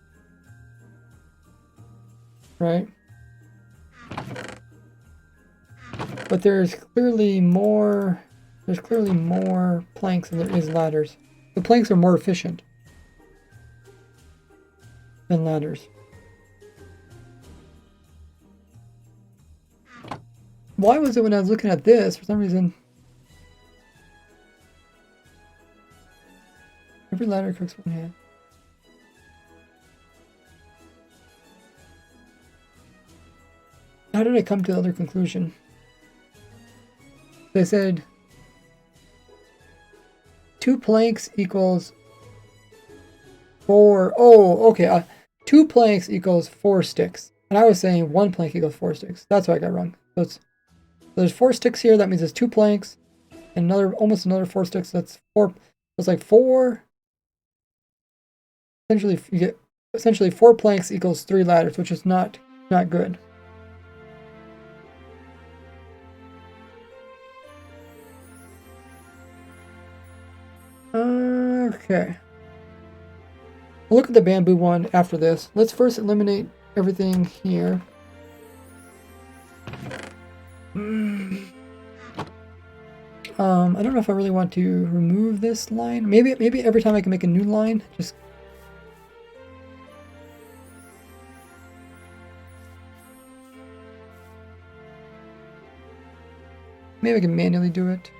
right? But there's clearly more planks than there is ladders. The planks are more efficient than ladders. Why was it when I was looking at this, for some reason, Every ladder cooks one hand. How did I come to the other conclusion? They said 2 planks equals 4. Oh, okay. 2 planks equals 4 sticks. And I was saying 1 plank equals 4 sticks. That's what I got wrong. So there's 4 sticks here. That means it's 2 planks. And almost another 4 sticks. That's 4. It's like 4. Essentially, you get 4 planks equals 3 ladders, which is not good. Okay. We'll look at the bamboo one after this. Let's first eliminate everything here. I don't know if I really want to remove this line. Maybe every time I can make a new line, just maybe I can manually do it.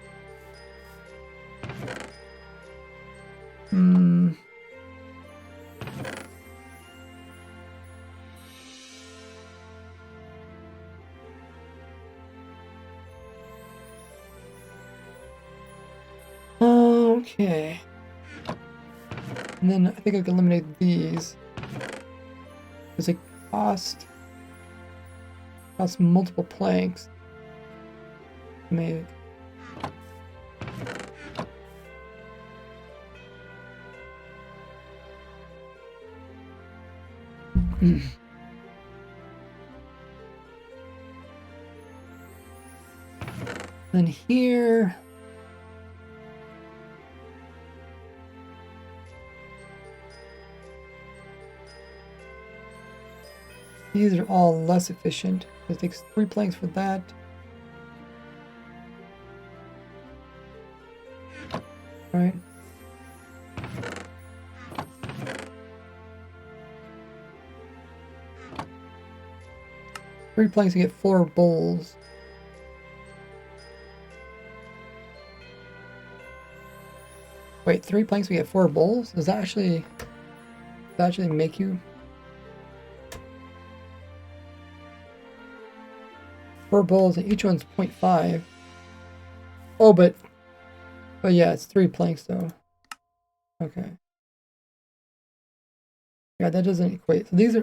Okay. And then I think I can eliminate these. Because it costs multiple planks to make. Then here. These are all less efficient. It takes 3 planks for that. Right. Three planks to get 4 bowls. Wait, 3 planks we get 4 bowls? Does that actually make you 4 bowls, and each one's 0.5. Oh, but yeah, it's 3 planks though. Okay. Yeah, that doesn't equate. So these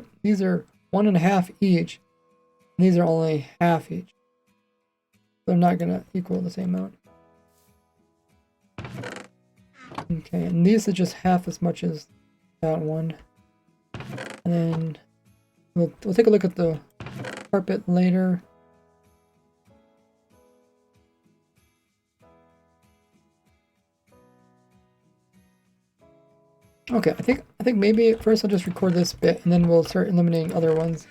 are 1.5 each. And these are only half each. They're not gonna equal the same amount. Okay, and these are just half as much as that one. And then we'll take a look at the carpet later. Okay, I think maybe first I'll just record this bit and then we'll start eliminating other ones.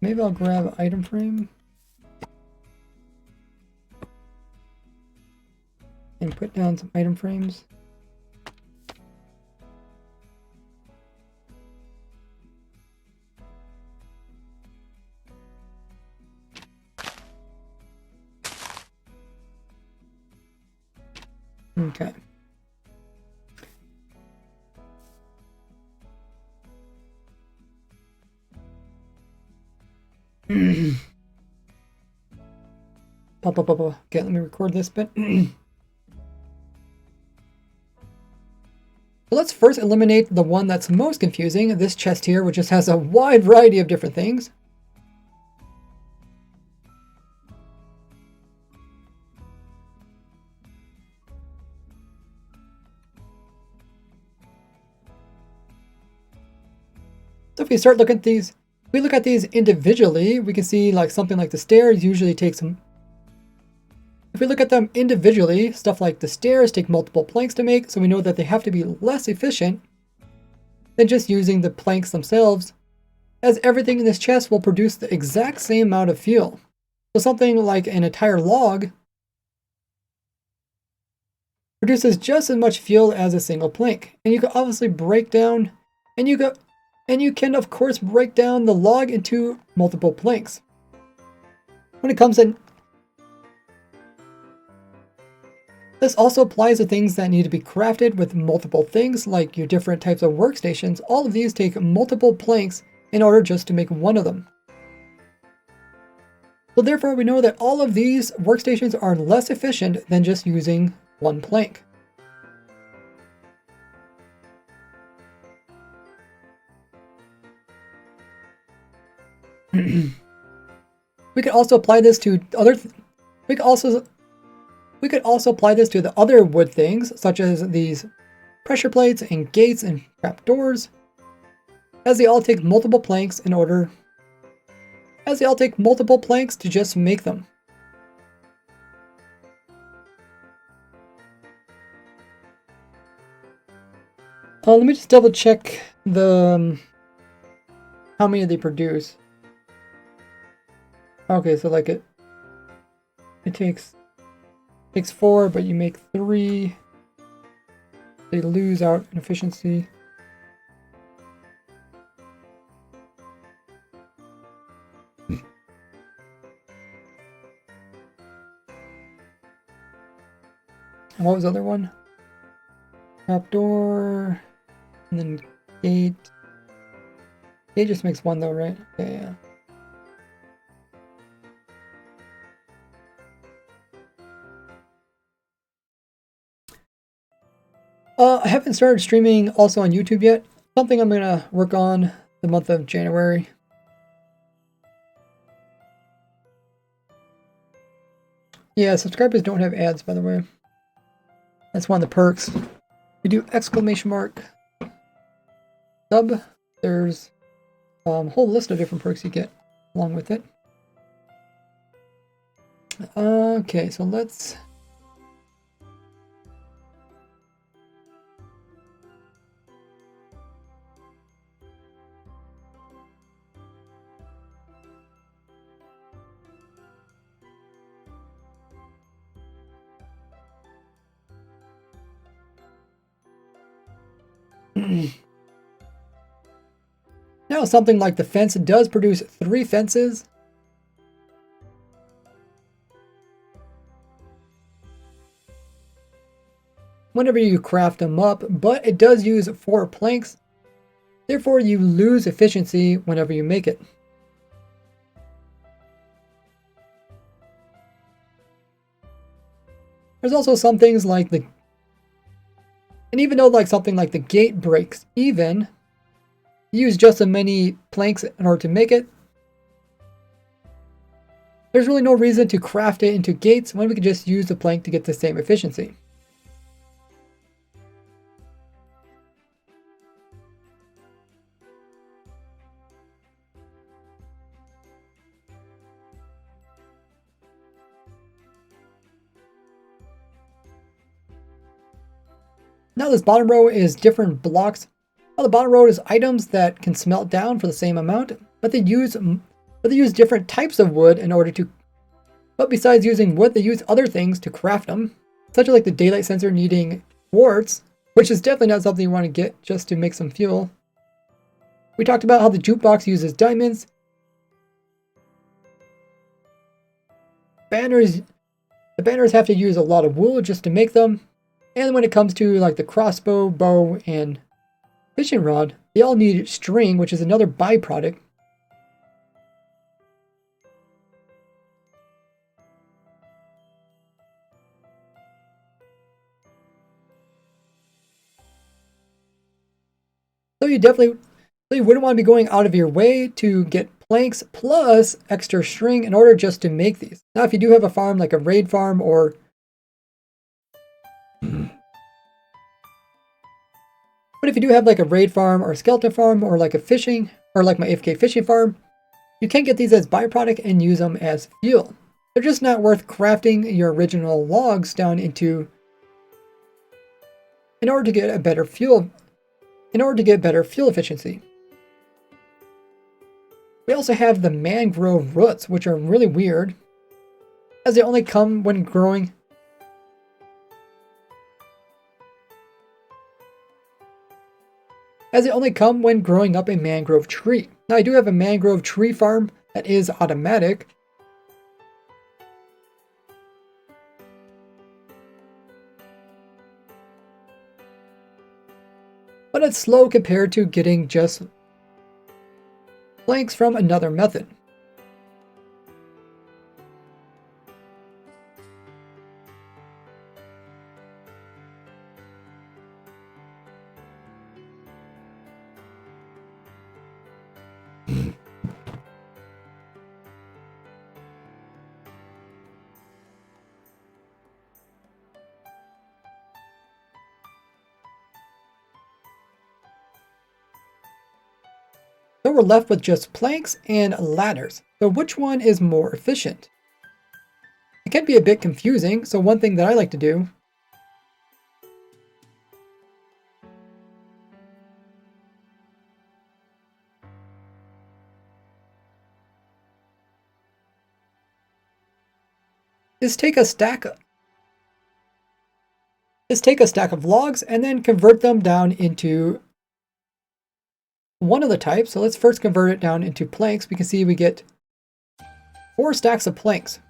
Maybe I'll grab an item frame and put down some item frames. Okay. Okay, let me record this bit. So let's first eliminate the one that's most confusing, this chest here, which just has a wide variety of different things. So if we start looking at these, if we look at these individually, we can see like something like the stairs usually takes some. If we look at them individually, stuff like the stairs take multiple planks to make, so we know that they have to be less efficient than just using the planks themselves, as everything in this chest will produce the exact same amount of fuel. So something like an entire log produces just as much fuel as a single plank. And you can obviously break down, and you can of course break down the log into multiple planks. When it comes in, this also applies to things that need to be crafted with multiple things, like your different types of workstations. All of these take multiple planks in order just to make one of them. So therefore, we know that all of these workstations are less efficient than just using one plank. We could also apply this to we could also apply this to the other wood things, such as these pressure plates and gates and trapdoors, as they all take multiple planks to just make them. Let me just double check the how many they produce. Okay, so like it takes 4, but you make 3. They lose out in efficiency. And what was the other one? Trapdoor, and then gate. Gate just makes 1 though, right? Yeah. I haven't started streaming also on YouTube yet. Something I'm gonna work on the month of January. Yeah, subscribers don't have ads, by the way. That's one of the perks. We do exclamation mark sub. There's a whole list of different perks you get along with it. Okay, so let's... Now something like the fence does produce 3 fences. Whenever you craft them up, but it does use 4 planks. Therefore, you lose efficiency whenever you make it. There's also some things like the... And even though like something like the gate breaks even, you use just as many planks in order to make it. There's really no reason to craft it into gates when we can just use the plank to get the same efficiency. Now this bottom row is different blocks. Now the bottom row is items that can smelt down for the same amount, but they use different types of wood in order to... But besides using wood, they use other things to craft them, such as like the daylight sensor needing quartz, which is definitely not something you want to get just to make some fuel. We talked about how the jukebox uses diamonds. The banners have to use a lot of wool just to make them. And when it comes to like the crossbow, bow, and fishing rod, they all need string, which is another byproduct. So you wouldn't want to be going out of your way to get planks plus extra string in order just to make these. Now if you do have a farm like a raid farm or But if you do have like a raid farm or a skeleton farm or like a fishing or like my AFK fishing farm, you can get these as byproduct and use them as fuel. They're just not worth crafting your original logs down into in order to get better fuel efficiency. We also have the mangrove roots, which are really weird. as they only come when growing. As they only come when growing up a mangrove tree. Now I do have a mangrove tree farm that is automatic. But it's slow compared to getting just planks from another method. So we're left with just planks and ladders. So which one is more efficient? It can be a bit confusing, so one thing that I like to do is take a stack of logs and then convert them down into one of the types. So let's first convert it down into planks. We can see we get 4 stacks of planks.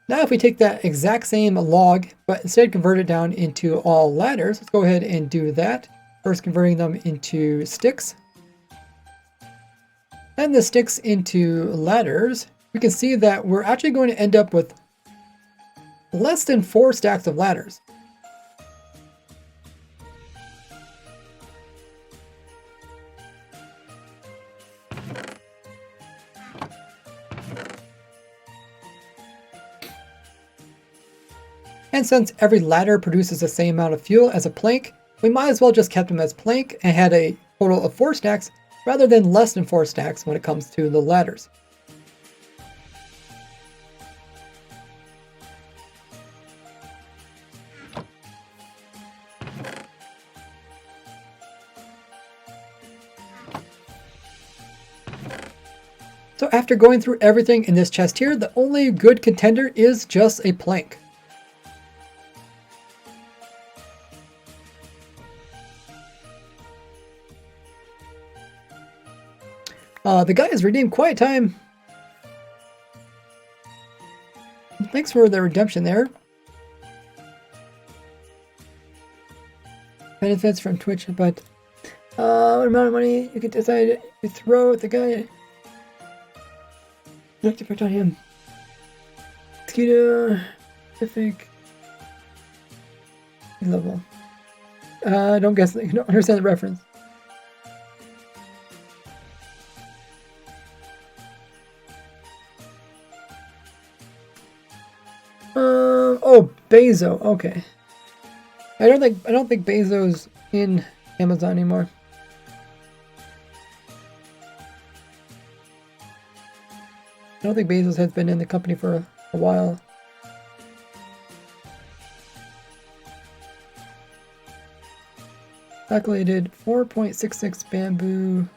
Now if we take that exact same log, but instead convert it down into all ladders, let's go ahead and do that. First converting them into sticks. And the sticks into ladders. We can see that we're actually going to end up with less than 4 stacks of ladders. And since every ladder produces the same amount of fuel as a plank, we might as well just kept them as plank and had a total of 4 stacks rather than less than 4 stacks when it comes to the ladders. So after going through everything in this chest here, the only good contender is just a plank. The guy has redeemed Quiet Time. Thanks for the redemption there. Benefits from Twitch, but what amount of money you can decide to throw at the guy? Not to put on him. Mosquito, Pacific, level. Don't guess. You don't understand the reference. Oh, Bezo. Okay. I don't think Bezo's in Amazon anymore. I don't think Bezos has been in the company for a while. Calculated 4.66 bamboo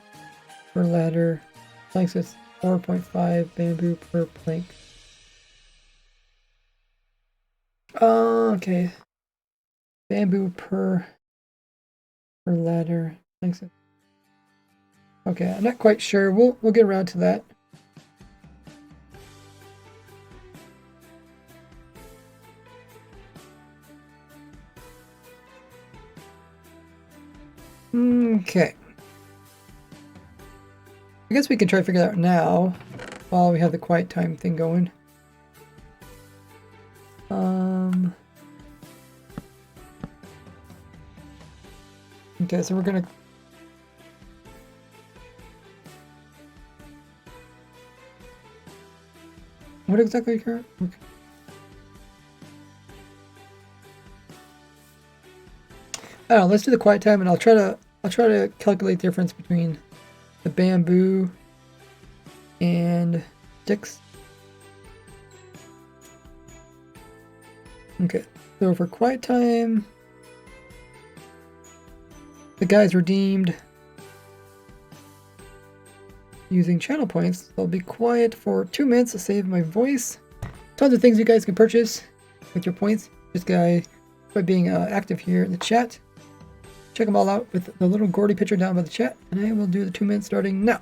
per ladder. Planks is 4.5 bamboo per plank. Okay. Bamboo per ladder. Planks. Okay, I'm not quite sure. We'll get around to that. Okay. I guess we can try to figure that out now while we have the quiet time thing going. Okay, so we're gonna what exactly are you okay. I don't know, let's do the quiet time and I'll try to calculate the difference between the bamboo and sticks. Okay, so for quiet time, the guy's redeemed using channel points. I'll be quiet for 2 minutes to save my voice. tons of things you guys can purchase with your points. Just by being active here in the chat. Check them all out with the little Gordy picture down by the chat, and I will do the 2 minutes starting now.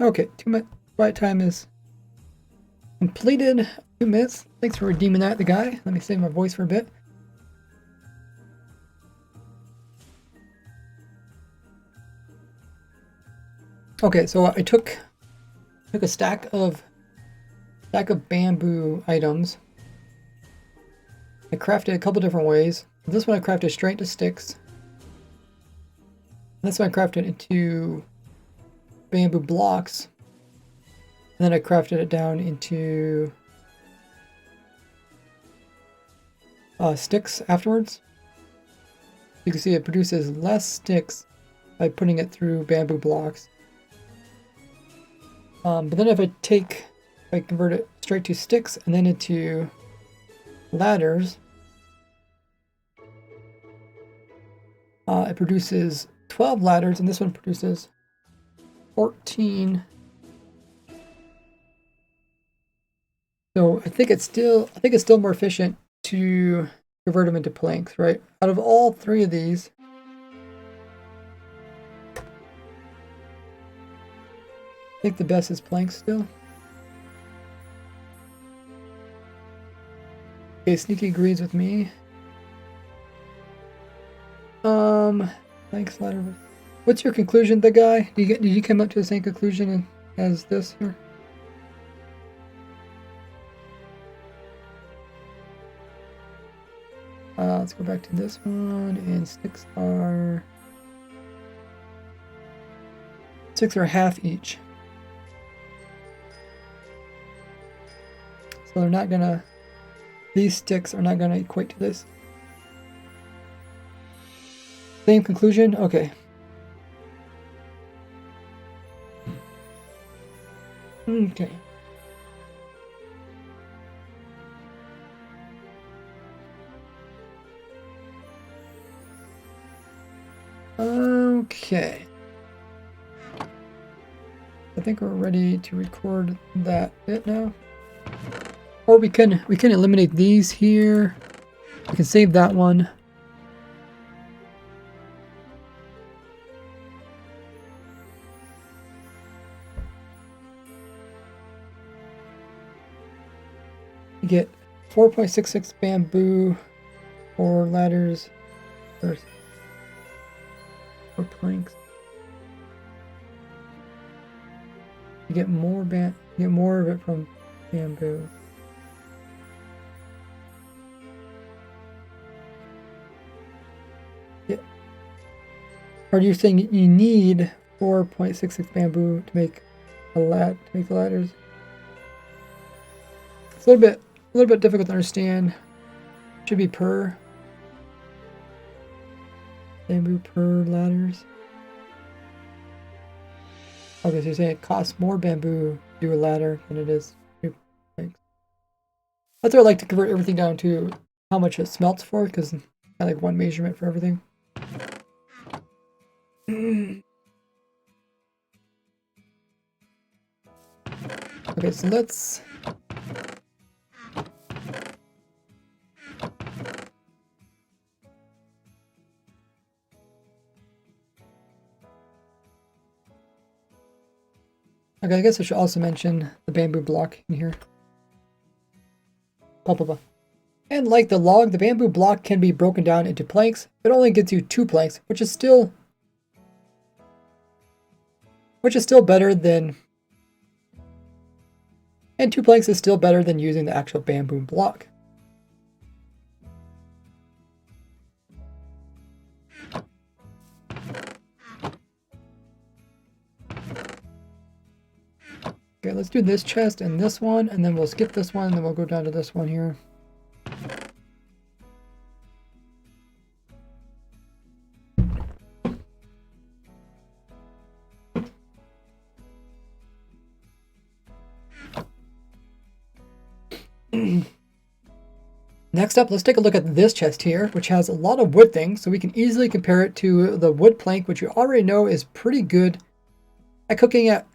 Okay, 2 minutes. Quiet time is completed. 2 minutes. Thanks for redeeming that, the guy. Let me save my voice for a bit. Okay, so I took a stack of bamboo items. I crafted a couple different ways. This one I crafted straight into sticks. This one I crafted into bamboo blocks. And then I crafted it down into sticks afterwards. You can see it produces less sticks by putting it through bamboo blocks. But then if I convert it straight to sticks and then into ladders, it produces 12 ladders, and this one produces 14. So I think it's still more efficient to convert them into planks, right? Out of all three of these, I think the best is planks still. Okay, Sneaky agrees with me. Thanks, ladder. What's your conclusion, the guy? Did you come up to the same conclusion as this here? Let's go back to this one, and sticks are half each. So they're not gonna, these sticks are not gonna equate to this. Same conclusion? Okay. Okay. Okay. I think we're ready to record that bit now. Or we can eliminate these here. We can save that one. You get 4.66 bamboo for ladders, There's 4 planks. You get more of it from bamboo. Yeah. Or are you saying you need 4.66 bamboo to make the ladders? It's a little bit difficult to understand. Should be per bamboo per ladders. Okay, so you're saying it costs more bamboo to do a ladder than it is to do planks. That's why I like to convert everything down to how much it smelts for, because I like one measurement for everything. Okay, so let's... Okay, I guess I should also mention the bamboo block in here. Blah, blah, blah. And like the log, the bamboo block can be broken down into planks. It only gives you 2 planks, which is still better than... And 2 planks is still better than using the actual bamboo block. Okay, let's do this chest and this one, and then we'll skip this one, and then we'll go down to this one here. Next up, let's take a look at this chest here, which has a lot of wood things, so we can easily compare it to the wood plank, which you already know is pretty good at cooking at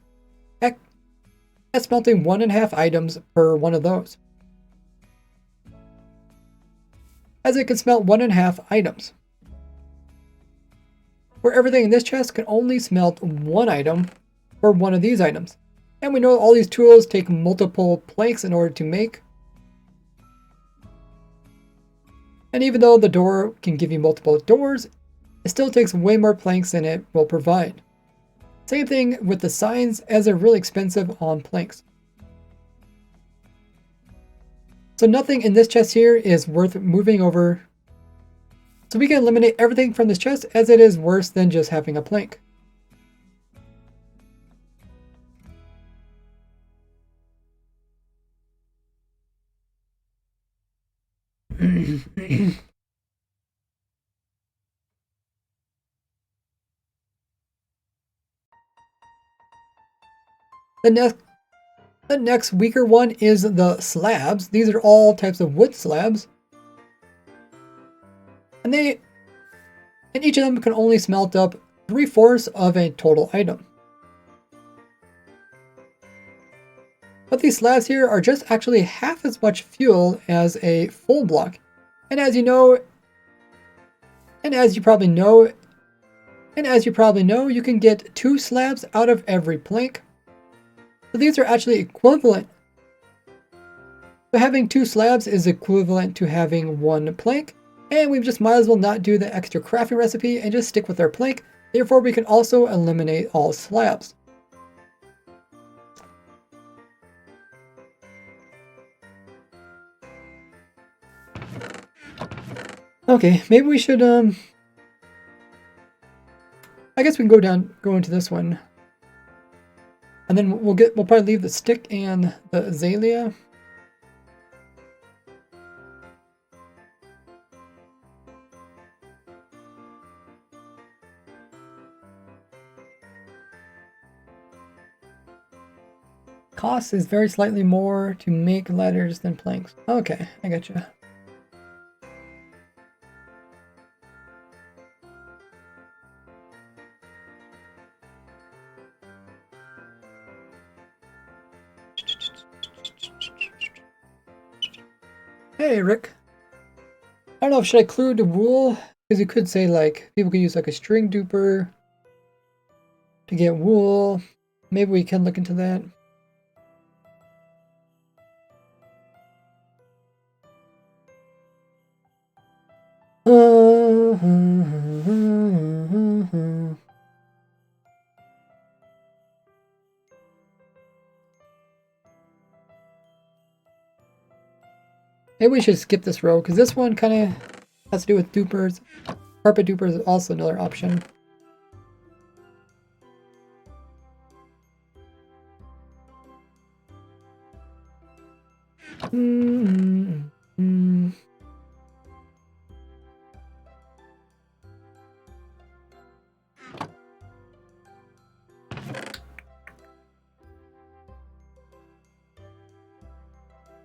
smelting 1.5 items per one of those. As it can smelt 1.5 items. Where everything in this chest can only smelt 1 item for one of these items. And we know all these tools take multiple planks in order to make. And even though the door can give you multiple doors, it still takes way more planks than it will provide. Same thing with the signs, as they're really expensive on planks. So nothing in this chest here is worth moving over. So we can eliminate everything from this chest, as it is worse than just having a plank. The next weaker one is the slabs. These are all types of wood slabs. And each of them can only smelt up 3/4 of a total item. But these slabs here are just actually half as much fuel as a full block. And as you know, you can get 2 slabs out of every plank. So these are actually equivalent. So having 2 slabs is equivalent to having 1 plank. And we just might as well not do the extra crafting recipe and just stick with our plank. Therefore, we can also eliminate all slabs. Okay, maybe we should, I guess we can go into this one. And then we'll probably leave the stick and the azalea. Cost is very slightly more to make ladders than planks. Okay, I gotcha. Hey, Rick. I don't know if should I include the wool, because you could say like people could use like a string duper to get wool. Maybe we can look into that. Maybe we should skip this row, because this one kind of has to do with dupers. Carpet dupers is also another option.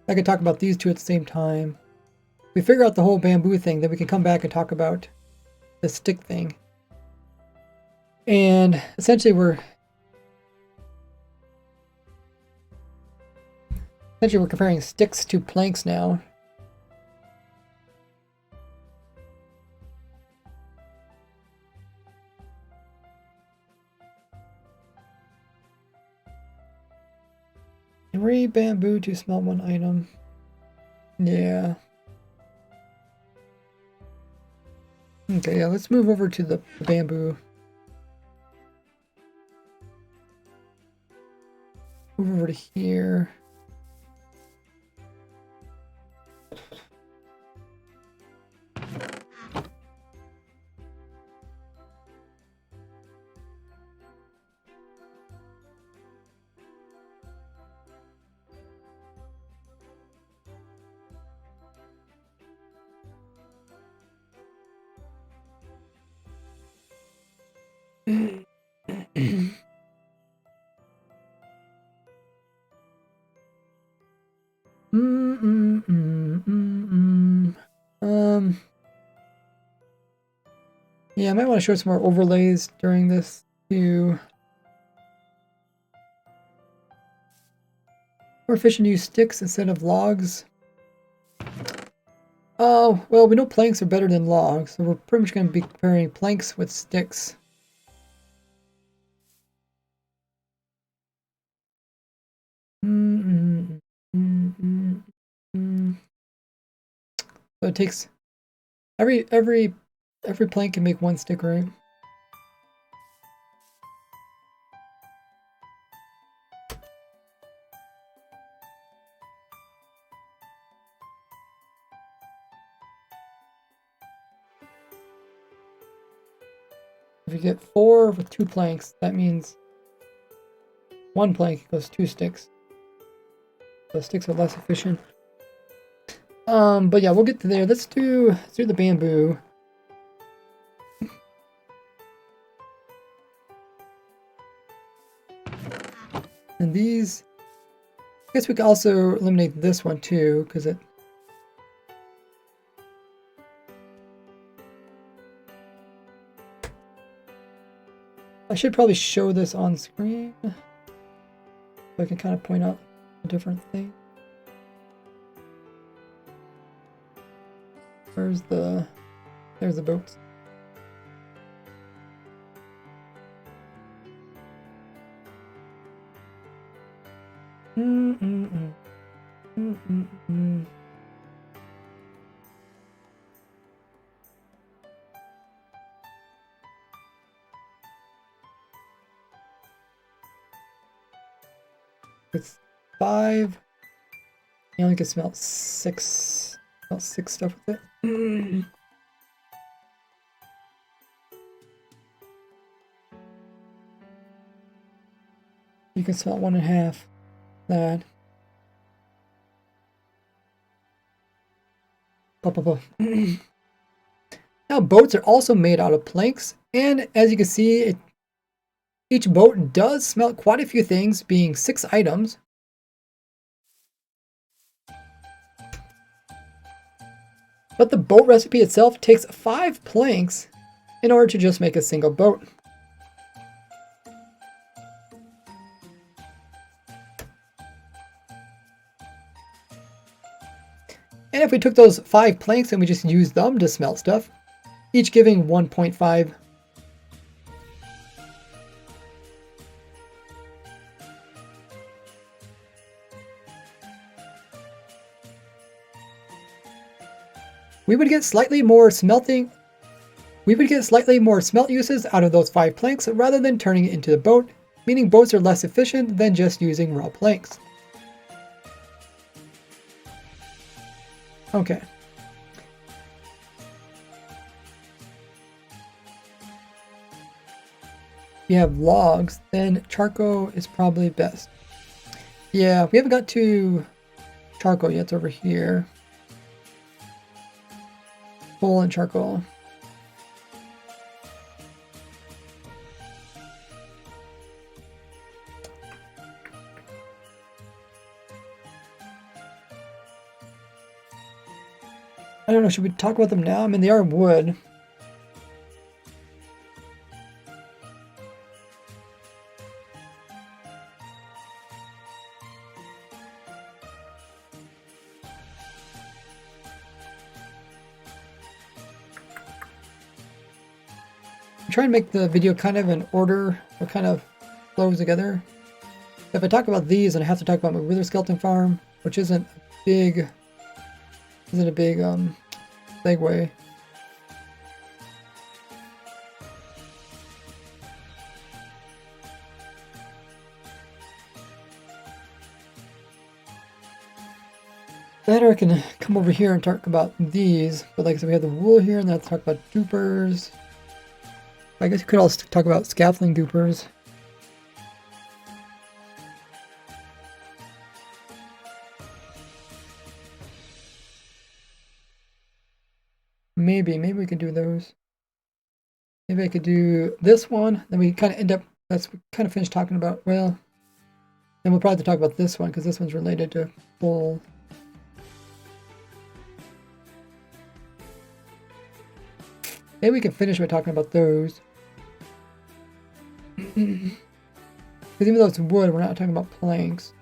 I could talk about these two at the same time. We figure out the whole bamboo thing, then we can come back and talk about the stick thing. And essentially we're comparing sticks to planks now. Three bamboo to smelt one item. Yeah. Okay, yeah, let's move over to the bamboo. Move over to here. Yeah, I might want to show some more overlays during this too. More efficient to use sticks instead of logs. Oh, well, we know planks are better than logs, so we're pretty much going to be comparing planks with sticks. So it takes every plank can make one stick, right? If you get 4 with 2 planks, that means 1 plank goes 2 sticks. So sticks are less efficient. But yeah, we'll get to there. Let's do the bamboo. And these, I guess we could also eliminate this one too, because it. I should probably show this on screen, so I can kind of point out a different thing. There's the boats. It's 5. You only can smell 6. About 6 stuff with it. You can smell 1.5. That. Now boats are also made out of planks, and as you can see, each boat does smelt quite a few things, being 6 items. But the boat recipe itself takes 5 planks in order to just make a single boat. And if we took those 5 planks and we just used them to smelt stuff, each giving 1.5. We would get slightly more smelt uses out of those 5 planks rather than turning it into the boat, meaning boats are less efficient than just using raw planks. Okay. If you have logs, then charcoal is probably best. Yeah, we haven't got to charcoal yet. It's over here. Coal and charcoal. I don't know, should we talk about them now? I mean, they are wood. I'm trying to make the video kind of in order, or kind of flows together. If I talk about these, then I have to talk about my wither skeleton farm, which isn't a big segue. Then I can come over here and talk about these, but like I said, we have the wool here, and then let's talk about dupers. I guess you could also talk about scaffolding dupers. Maybe we could do those. Maybe I could do this one, then we kind of end up, that's kind of finished talking about, well, then we'll probably talk about this one, because this one's related to wool. Maybe we can finish by talking about those. Because even though it's wood, we're not talking about planks.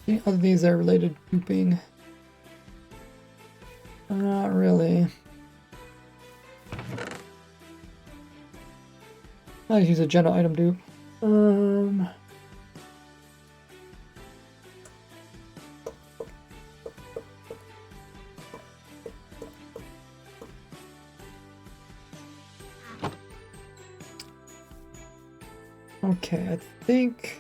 Any other things that are related to duping? Not really. I'll use a general item dupe. Okay, I think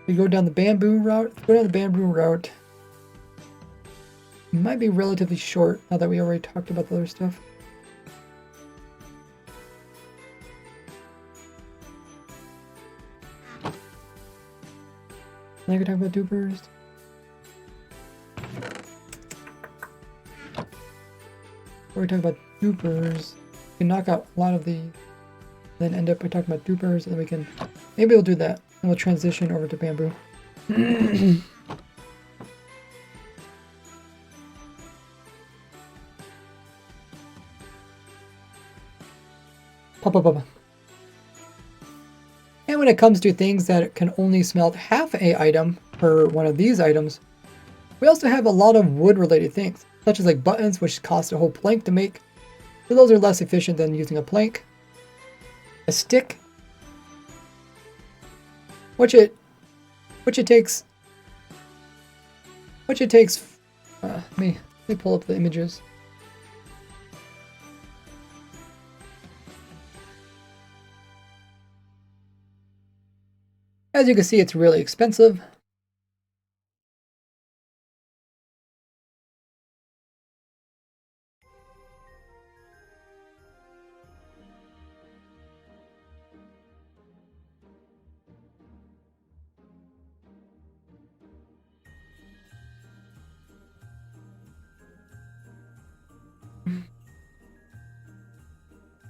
we go down the bamboo route. Go down the bamboo route. It might be relatively short now that we already talked about the other stuff. Now I can talk about dupers. Or we talk about dupers. We can knock out a lot of the, then end up by talking about dupers, and then we can, maybe we'll do that, and we'll transition over to bamboo. Papa. And when it comes to things that can only smelt half a item per one of these items, we also have a lot of wood related things, such as like buttons, which cost a whole plank to make. So those are less efficient than using a plank. A stick, which it takes. Let me pull up the images. As you can see, it's really expensive.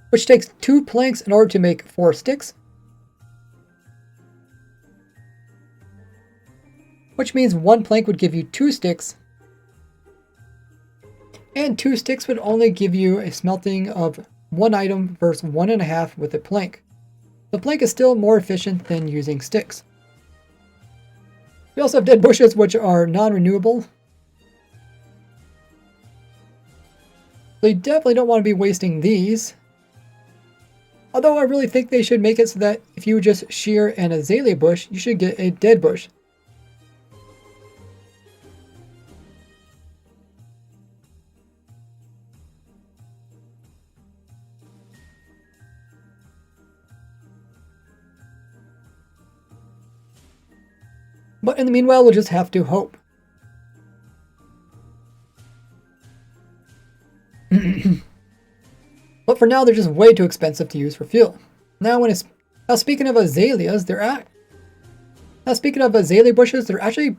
Which takes 2 planks in order to make 4 sticks. Which means 1 plank would give you 2 sticks. And 2 sticks would only give you a smelting of 1 item versus 1.5 with a plank. The plank is still more efficient than using sticks. We also have dead bushes, which are non-renewable. So you definitely don't want to be wasting these. Although I really think they should make it so that if you just shear an azalea bush, you should get a dead bush. But in the meanwhile, we'll just have to hope. But for now, they're just way too expensive to use for fuel. Now, speaking of azaleas, now speaking of azalea bushes, they're actually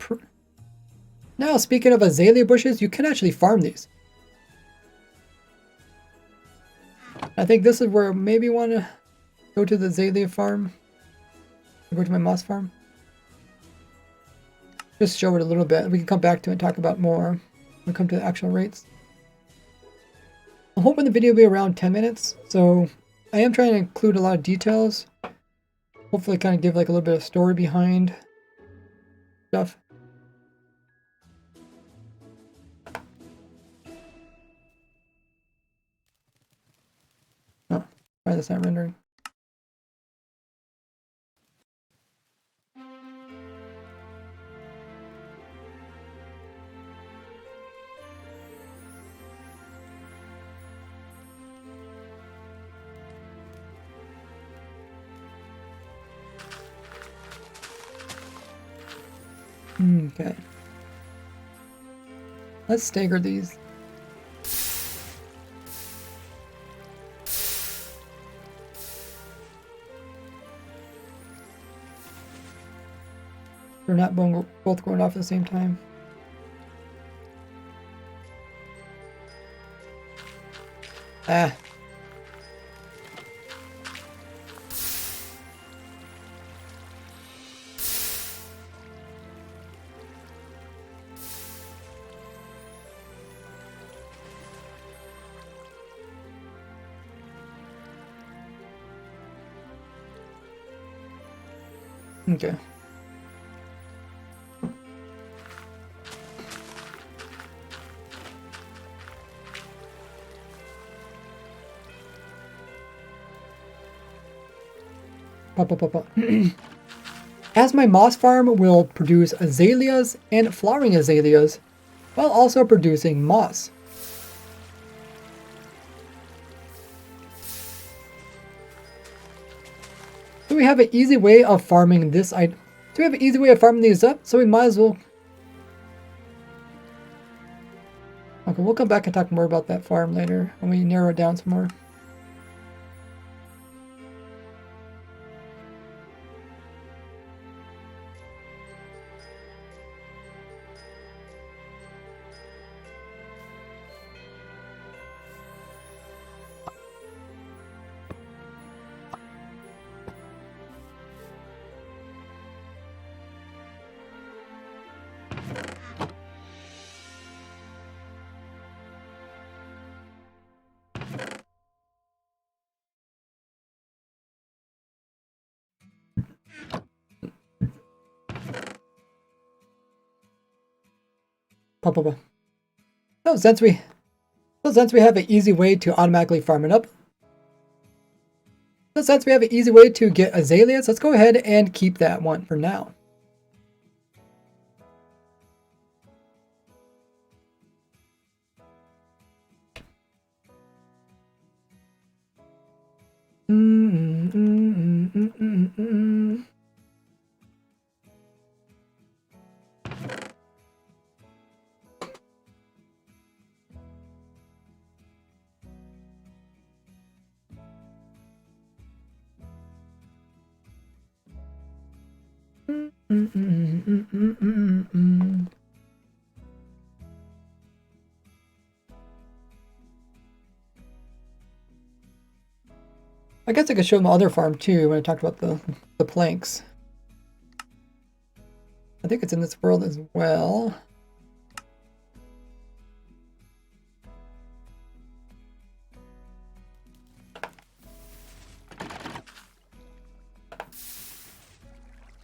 now speaking of azalea bushes, you can actually farm these. I think this is where maybe want to go to the azalea farm. Go to my moss farm. Just show it a little bit. We can come back to it and talk about more when we come to the actual rates. I'm hoping the video will be around 10 minutes, so I am trying to include a lot of details. Hopefully kind of give like a little bit of story behind stuff. Oh, why that's not rendering? Okay. Let's stagger these. They're not both going off at the same time. Ah. Okay. As my moss farm will produce azaleas and flowering azaleas, while also producing moss. So we have an easy way of farming this item. So we have an easy way of farming these up, so we might as well... Okay, we'll come back and talk more about that farm later when we narrow it down some more. So since we have an easy way to automatically farm it up, since we have an easy way to get azaleas, let's go ahead and keep that one for now. I guess I could show them the other farm too when I talked about the planks. I think it's in this world as well.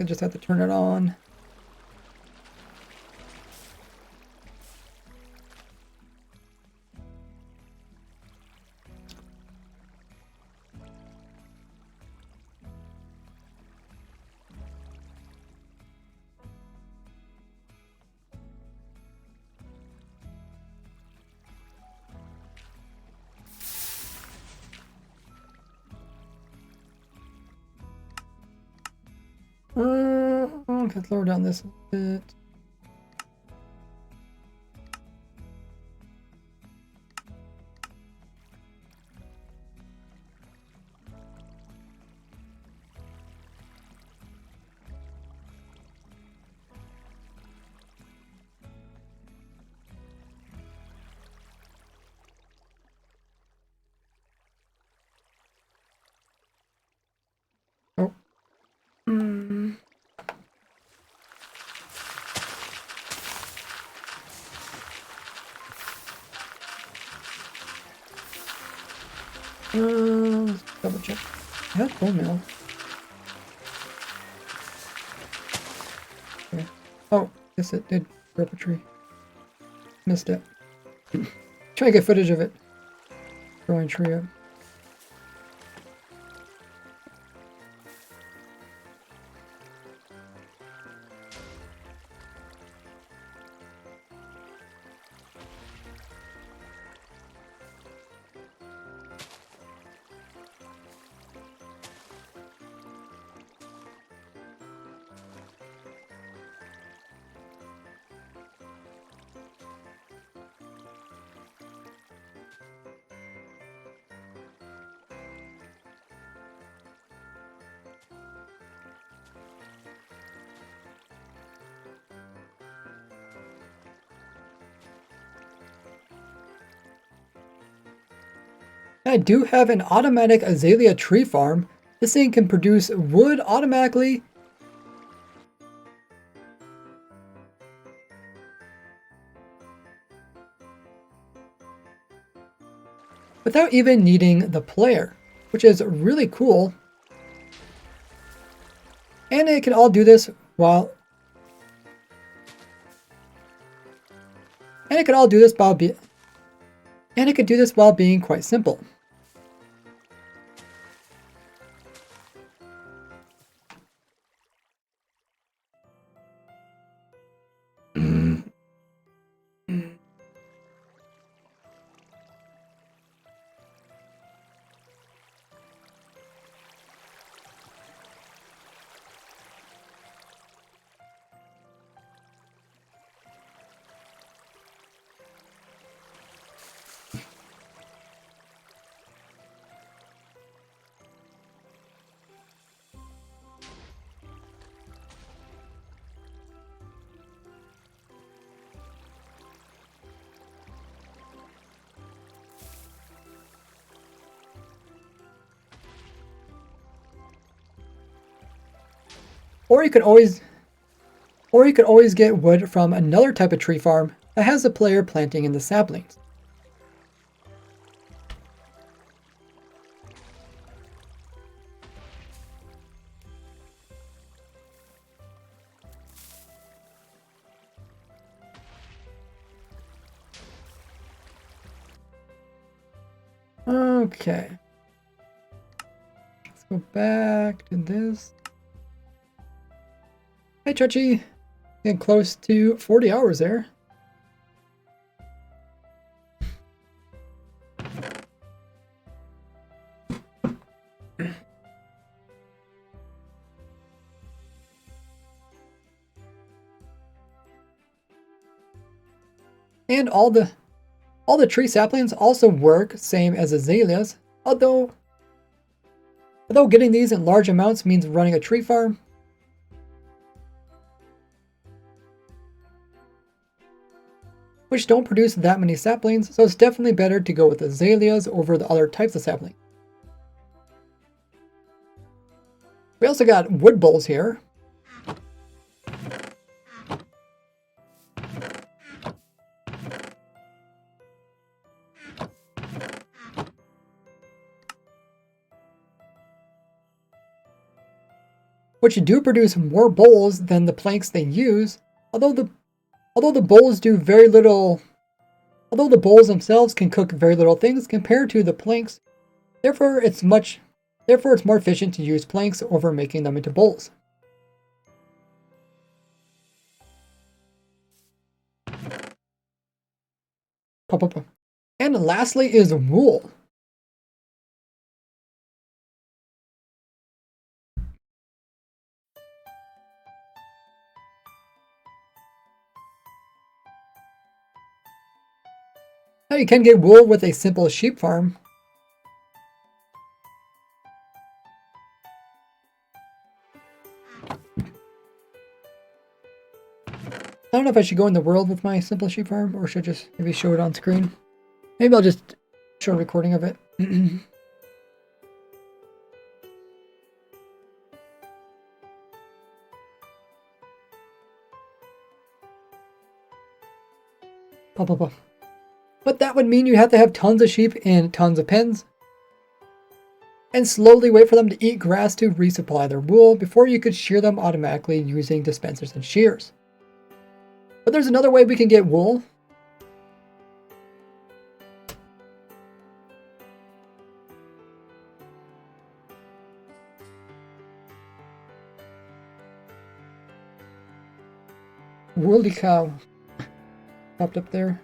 I just have to turn it on. Let's lower down this a bit. Oh. Let's double check. I have bone meal. Okay. Oh, yes it did grow up a tree. Missed it. Try to get footage of it. Growing tree up. I do have an automatic azalea tree farm. This thing can produce wood automatically. Without even needing the player, which is really cool. And it can all do this while... And it can all do this while being quite simple. Or you could always get wood from another type of tree farm that has the player planting in the saplings. Okay. Let's go back to this. Hey, Chuchi. Getting close to 40 hours there. And all the tree saplings also work same as azaleas, although getting these in large amounts means running a tree farm. Which don't produce that many saplings, so it's definitely better to go with azaleas over the other types of sapling. We also got wood bowls here. Which do produce more bowls than the planks they use, although the bowls do very little, although the bowls themselves can cook very little things compared to the planks. Therefore, it's more efficient to use planks over making them into bowls. And lastly is wool. Now you can get wool with a simple sheep farm. I don't know if I should go in the world with my simple sheep farm or should I just maybe show it on screen. Maybe I'll just show a recording of it. But that would mean you have to have tons of sheep in tons of pens and slowly wait for them to eat grass to resupply their wool before you could shear them automatically using dispensers and shears. But there's another way we can get wool. Woolly cow popped up there.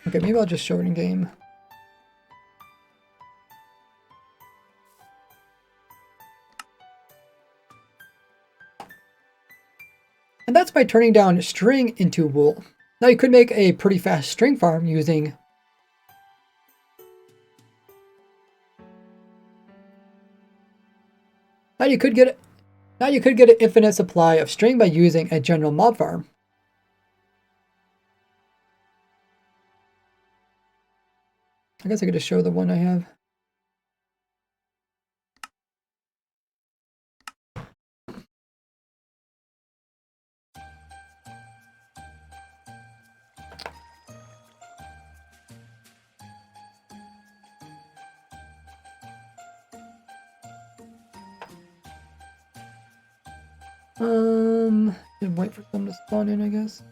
Okay, maybe I'll just show it in game. And that's by turning down string into wool. Now you could make a pretty fast string farm using Now you could get an infinite supply of string by using a general mob farm. I guess I could just show the one I have. And wait for them to spawn in, I guess.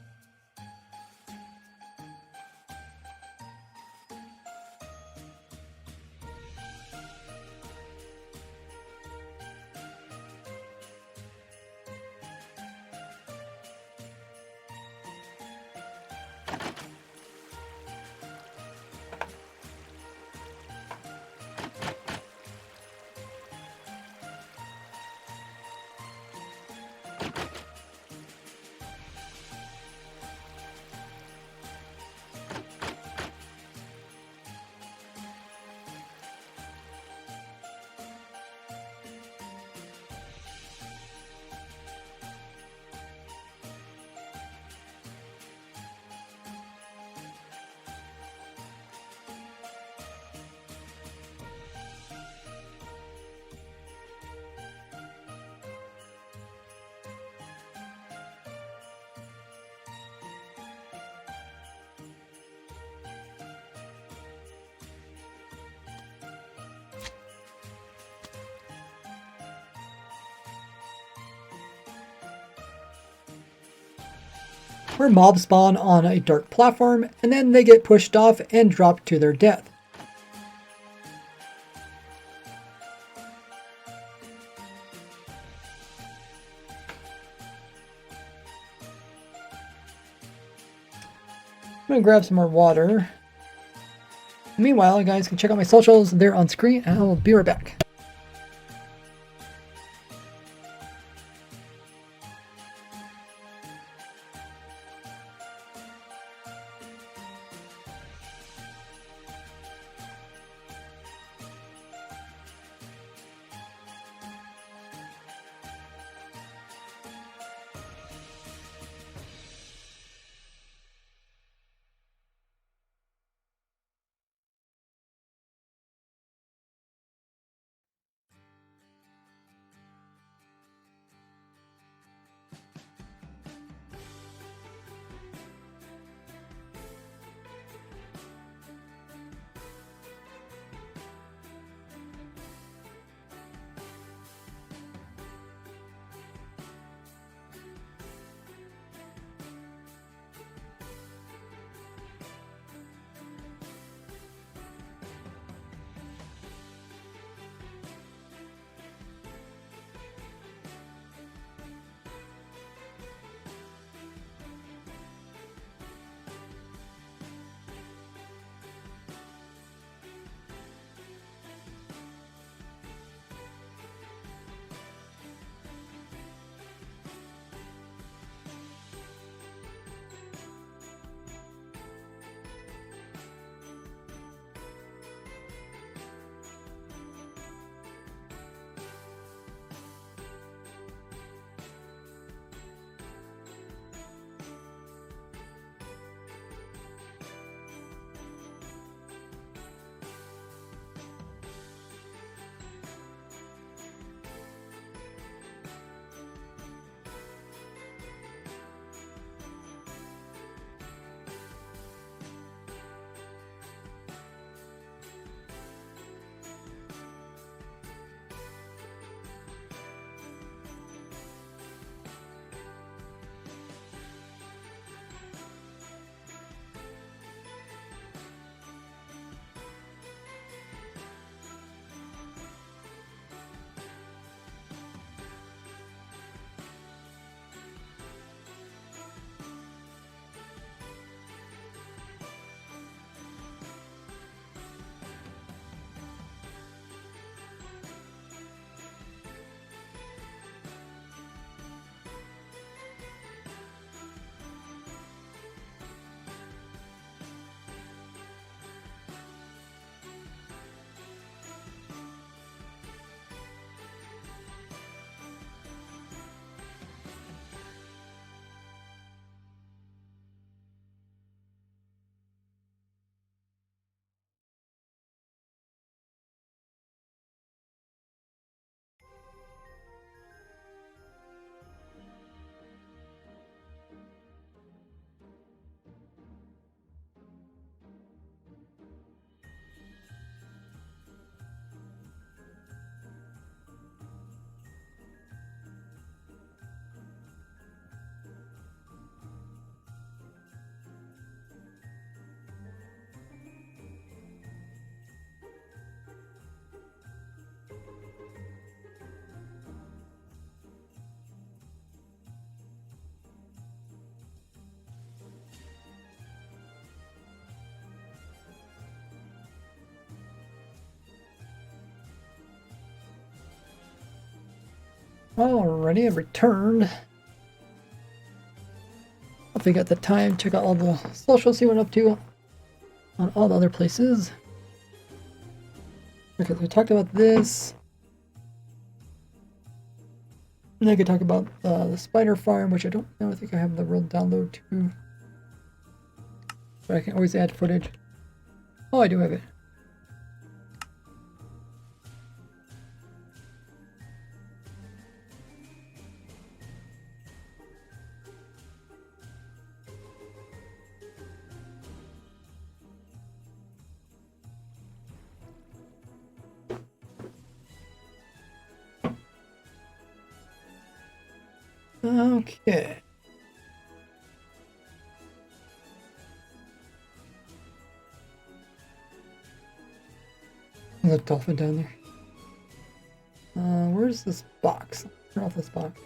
Where mobs spawn on a dark platform and then they get pushed off and dropped to their death. I'm gonna grab some more water. Meanwhile, you guys can check out my socials. They're on screen and I'll be right back. Alrighty, I returned. If we got the time, check out all the socials he went up to on all the other places. Okay, we talked about this. And I could talk about the spider farm, which I don't know. I think I have the real download too. But I can always add footage. Oh, I do have it. Okay. There's a dolphin down there. Where's this box? Turn off this box.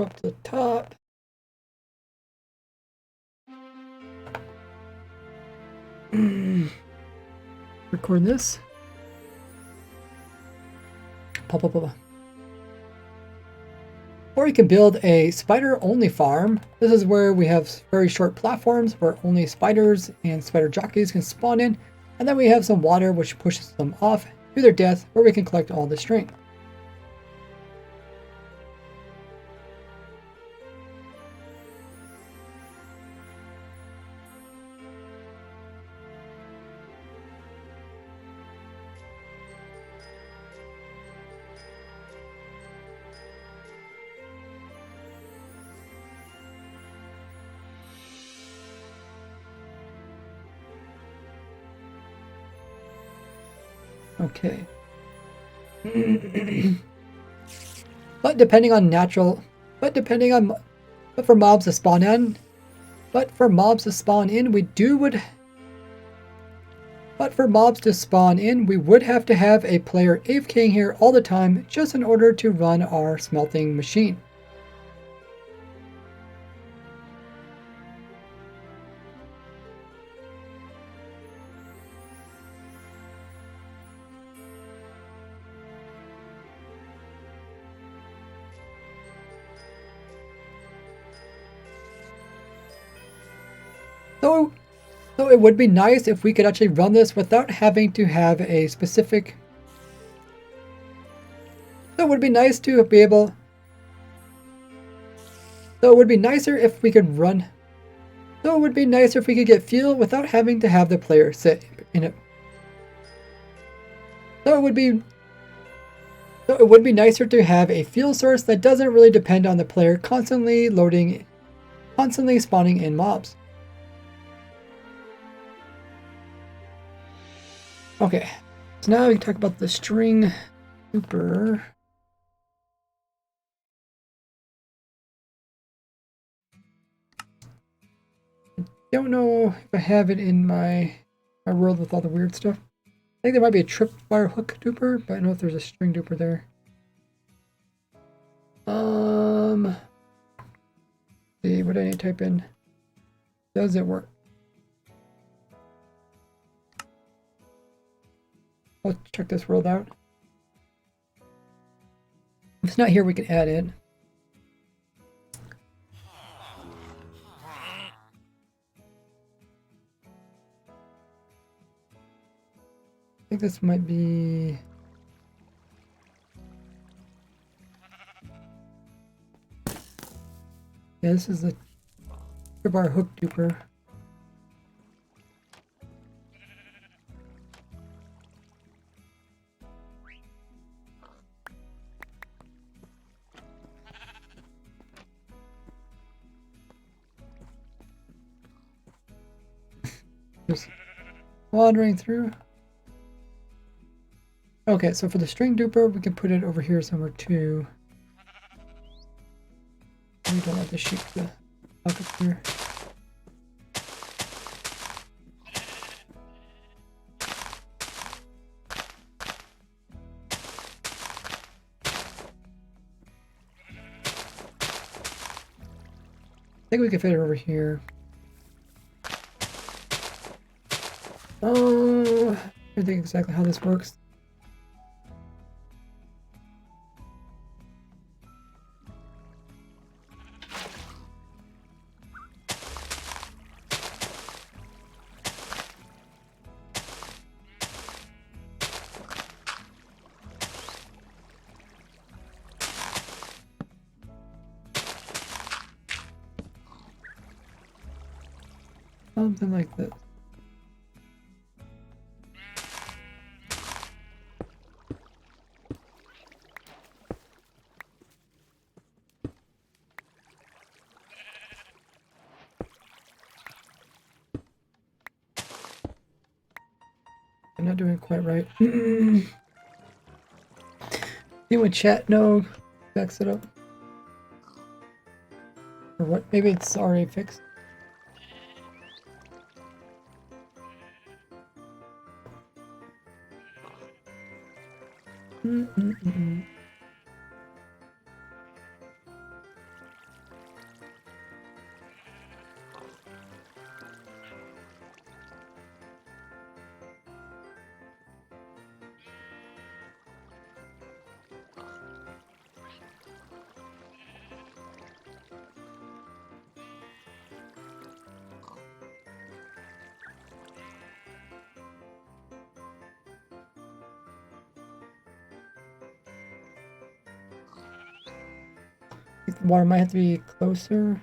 Up to the top. Record this. Pop, pop, pop. Or you can build a spider-only farm. This is where we have very short platforms where only spiders and spider jockeys can spawn in. And then we have some water which pushes them off to their death, where we can collect all the string. Okay. But for mobs to spawn in, we would have to have a player AFKing here all the time just in order to run our smelting machine. So it would be nice if we could actually run this without having to have a specific... So it would be nice to be able... So it would be nicer if we could run... So it would be nicer if we could get fuel without having to have the player sit in it. So it would be nicer to have a fuel source that doesn't really depend on the player constantly spawning in mobs. Okay, so now we can talk about the string super. I don't know if I have it in my world with all the weird stuff. I think there might be a tripwire hook duper, but I don't know if there's a string duper there. See, what do I need to type in? Does it work? Let's check this world out. If it's not here, we can add it. I think this might be... Yeah, this is the tripwire hook duper. Just wandering through. Okay, so for the string duper, we can put it over here somewhere too. We don't have to shoot the bucket here. think we can fit it over here. Oh, I think exactly how this works. Something like this. I'm not doing it quite right. See what chat no backs it up. Or what? Maybe it's already fixed. The water might have to be closer.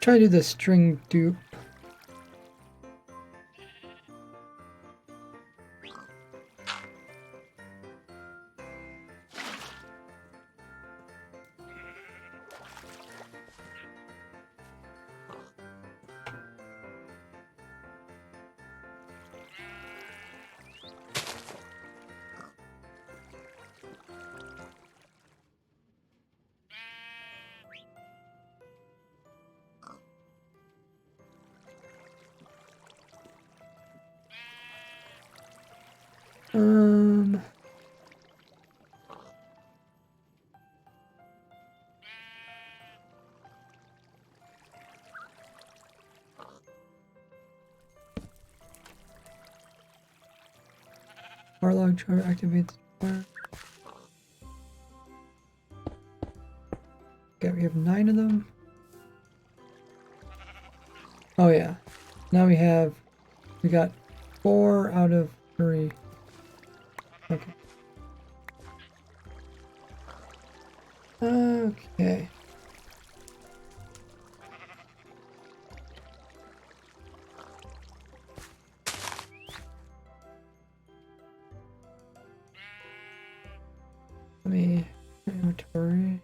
Try to do the string dupe. Warlog chart activates. Okay, we have 9 of them. Oh yeah. Now we got 4 out of 3. Okay. Okay. Let me inventory.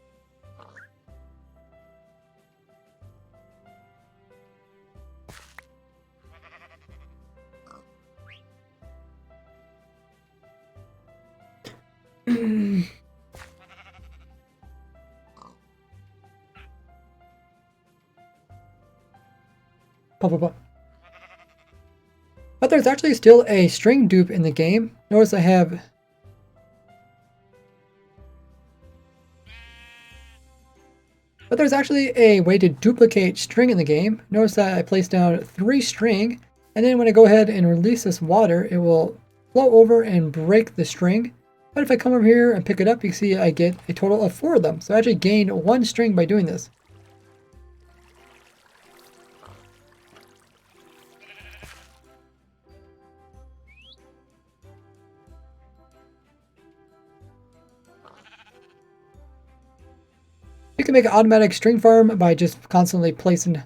But there's actually still a string dupe in the game. Notice I have... But there's actually a way to duplicate string in the game. Notice that I placed down 3 string, and then when I go ahead and release this water, it will flow over and break the string. But if I come over here and pick it up, you can see I get a total of 4 of them. So I actually gained 1 string by doing this. You can make an automatic string farm by just constantly placing...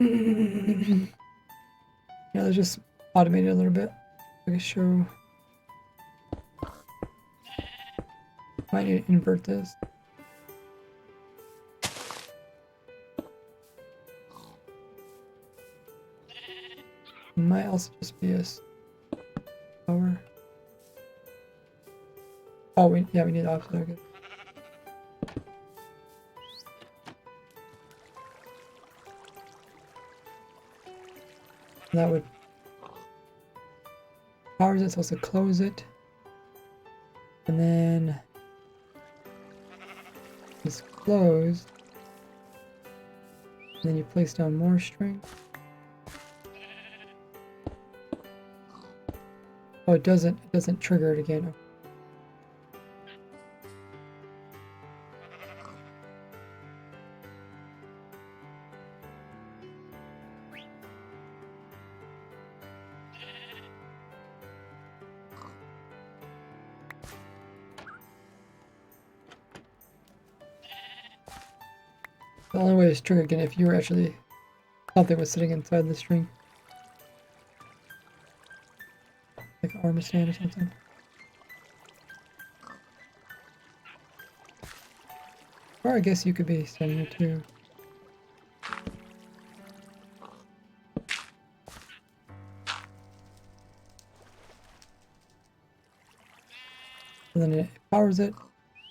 Yeah, let's just automate it a little bit. I can show. Might need to invert this. Might also just be a power. Oh, we need opposite. Okay. That would powers it, so let's close it, and then it's closed. And then you place down more string. Oh, it doesn't trigger it again. The only way to trigger again if you were actually something was sitting inside the string. Like an arm stand or something. Or I guess you could be standing there too. And then it powers it,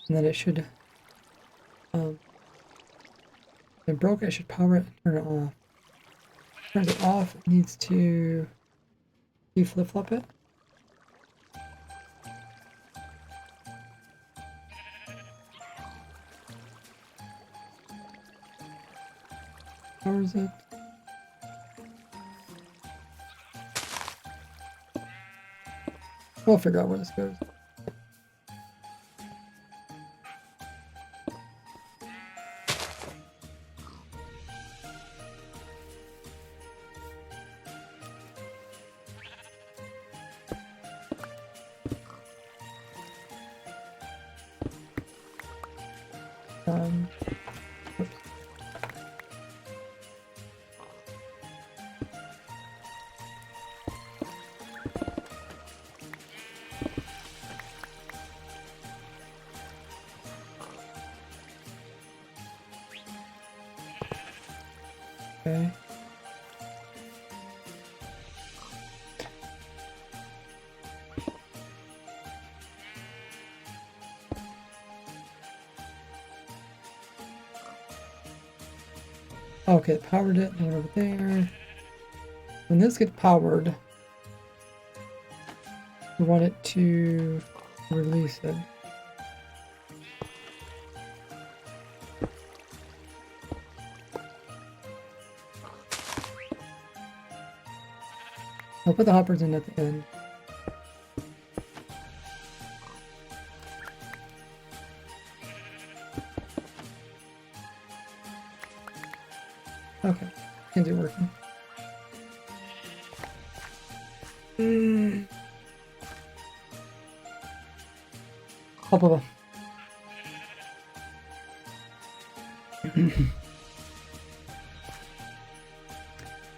and then it should if it broke it, I should power it and turn it off. Turns it off, it needs to flip-flop it. Powers it. We'll figure out where this goes. Oops. Okay. Okay, powered it, and over there. When this gets powered, we want it to release it. I'll put the hoppers in at the end. Okay, is it working? Hop over.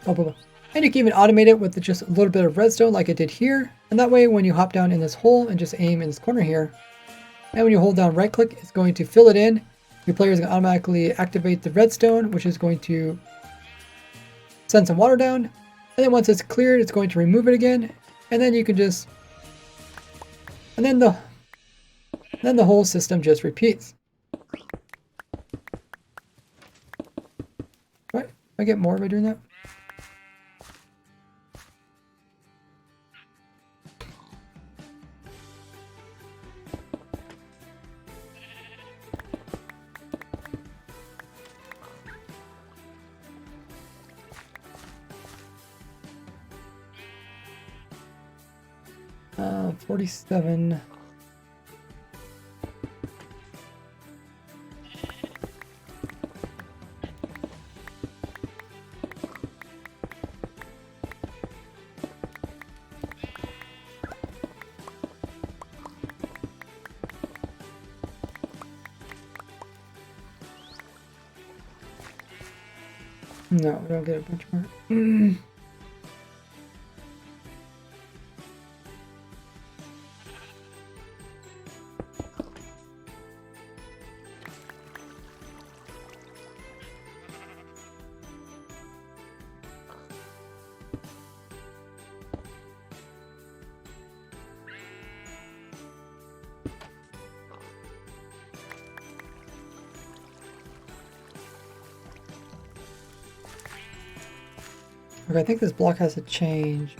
Hop over. And you can even automate it with just a little bit of redstone like I did here. And that way when you hop down in this hole and just aim in this corner here, and when you hold down right click, it's going to fill it in. Your player is going to automatically activate the redstone, which is going to send some water down. And then once it's cleared, it's going to remove it again. And then you can just, and then the whole system just repeats. Right? I get more by doing that? Uh, 47. No, we don't get a bunch more. Okay, I think this block has to change.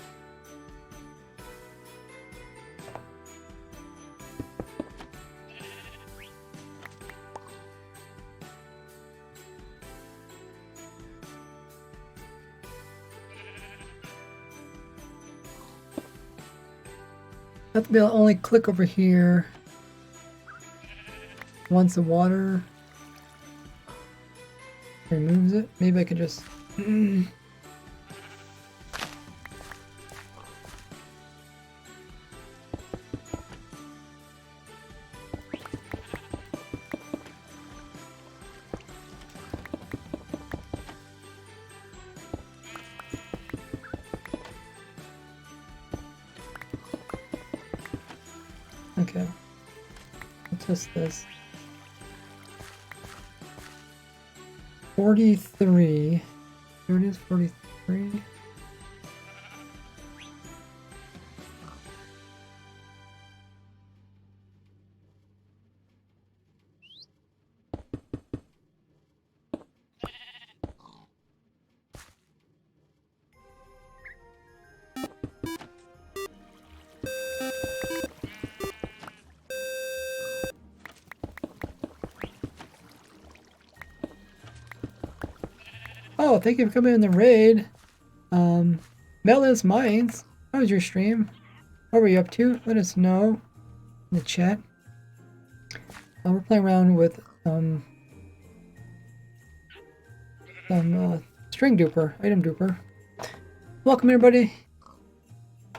I have to be able to only click over here once the water removes it. Maybe I could just... Okay, what's this? 43. Here it is, 43. Oh, thank you for coming in the raid. Mellis Mines, how was your stream? What were you up to? Let us know in the chat. We're playing around with some string duper, item duper. Welcome everybody.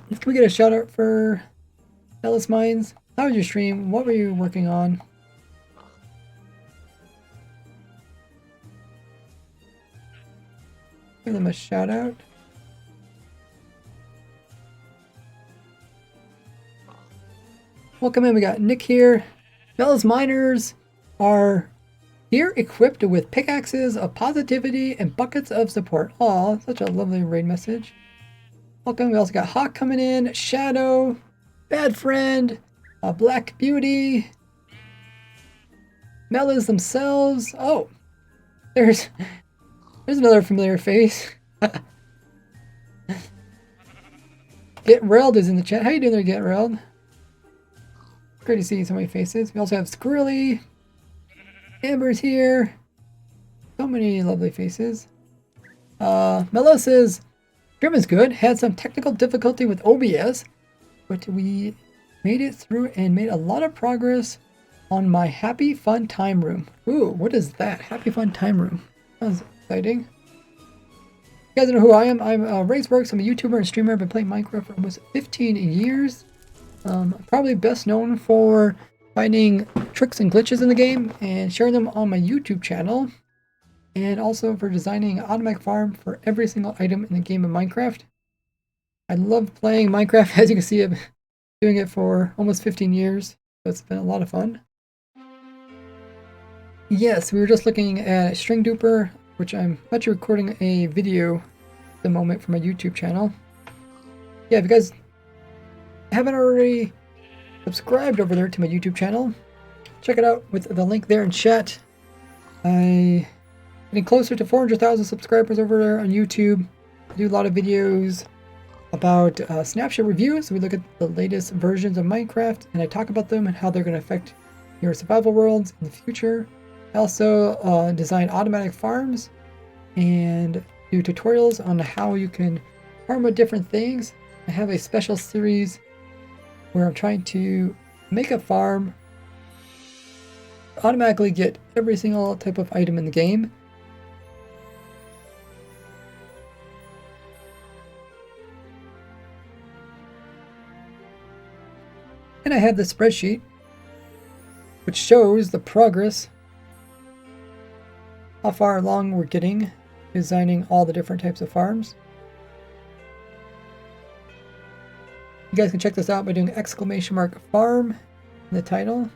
Can we get a shout out for Mellis Mines? How was your stream? What were you working on? Give them a shout out. Welcome in, we got Nick here. Mellis Miners are here equipped with pickaxes of positivity and buckets of support. Aw, such a lovely raid message. Welcome, we also got Hawk coming in, Shadow, Bad Friend, Black Beauty, Mellis themselves. Oh, there's another familiar face. Get Reld is in the chat. How you doing there, Get Reld? Great to see so many faces. We also have Squirrely. Amber's here. So many lovely faces. Mello says, stream is good. Had some technical difficulty with OBS, but we made it through and made a lot of progress on my Happy Fun Time Room. Ooh, what is that? Happy Fun Time Room. Sounds exciting. You guys know who I am. I'm Raceworks. I'm a YouTuber and streamer. I've been playing Minecraft for almost 15 years. Probably best known for finding tricks and glitches in the game and sharing them on my YouTube channel. And also for designing an automatic farm for every single item in the game of Minecraft. I love playing Minecraft. As you can see, I've been doing it for almost 15 years. So it's been a lot of fun. Yes, we were just looking at String Duper, which I'm actually recording a video at the moment for my YouTube channel. Yeah, if you guys haven't already subscribed over there to my YouTube channel, check it out with the link there in chat. I'm getting closer to 400,000 subscribers over there on YouTube. I do a lot of videos about snapshot reviews. So we look at the latest versions of Minecraft and I talk about them and how they're going to affect your survival worlds in the future. I also design automatic farms and do tutorials on how you can farm with different things. I have a special series where I'm trying to make a farm, automatically get every single type of item in the game. And I have the spreadsheet, which shows the progress, how far along we're getting designing all the different types of farms. You guys can check this out by doing !farm in the title.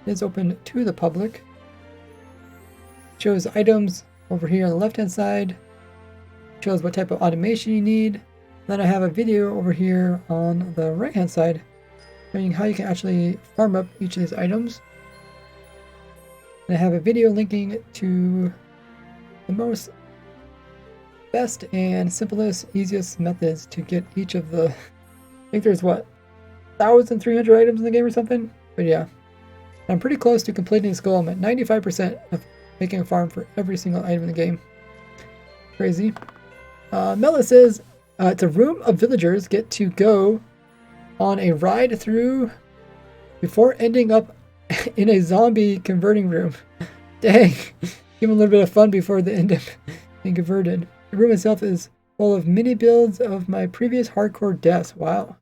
It is open to the public. It shows items over here on the left hand side. It shows what type of automation you need. Then I have a video over here on the right hand side showing how you can actually farm up each of these items. And I have a video linking to the most best and simplest, easiest methods to get each of the, I think there's what, 1,300 items in the game or something? But yeah, I'm pretty close to completing this goal. I'm at 95% of making a farm for every single item in the game. Crazy. Mela says, it's a room of villagers get to go on a ride through before ending up in a zombie converting room. Dang. Give them a little bit of fun before they end up being converted. The room itself is full of mini builds of my previous hardcore deaths. Wow.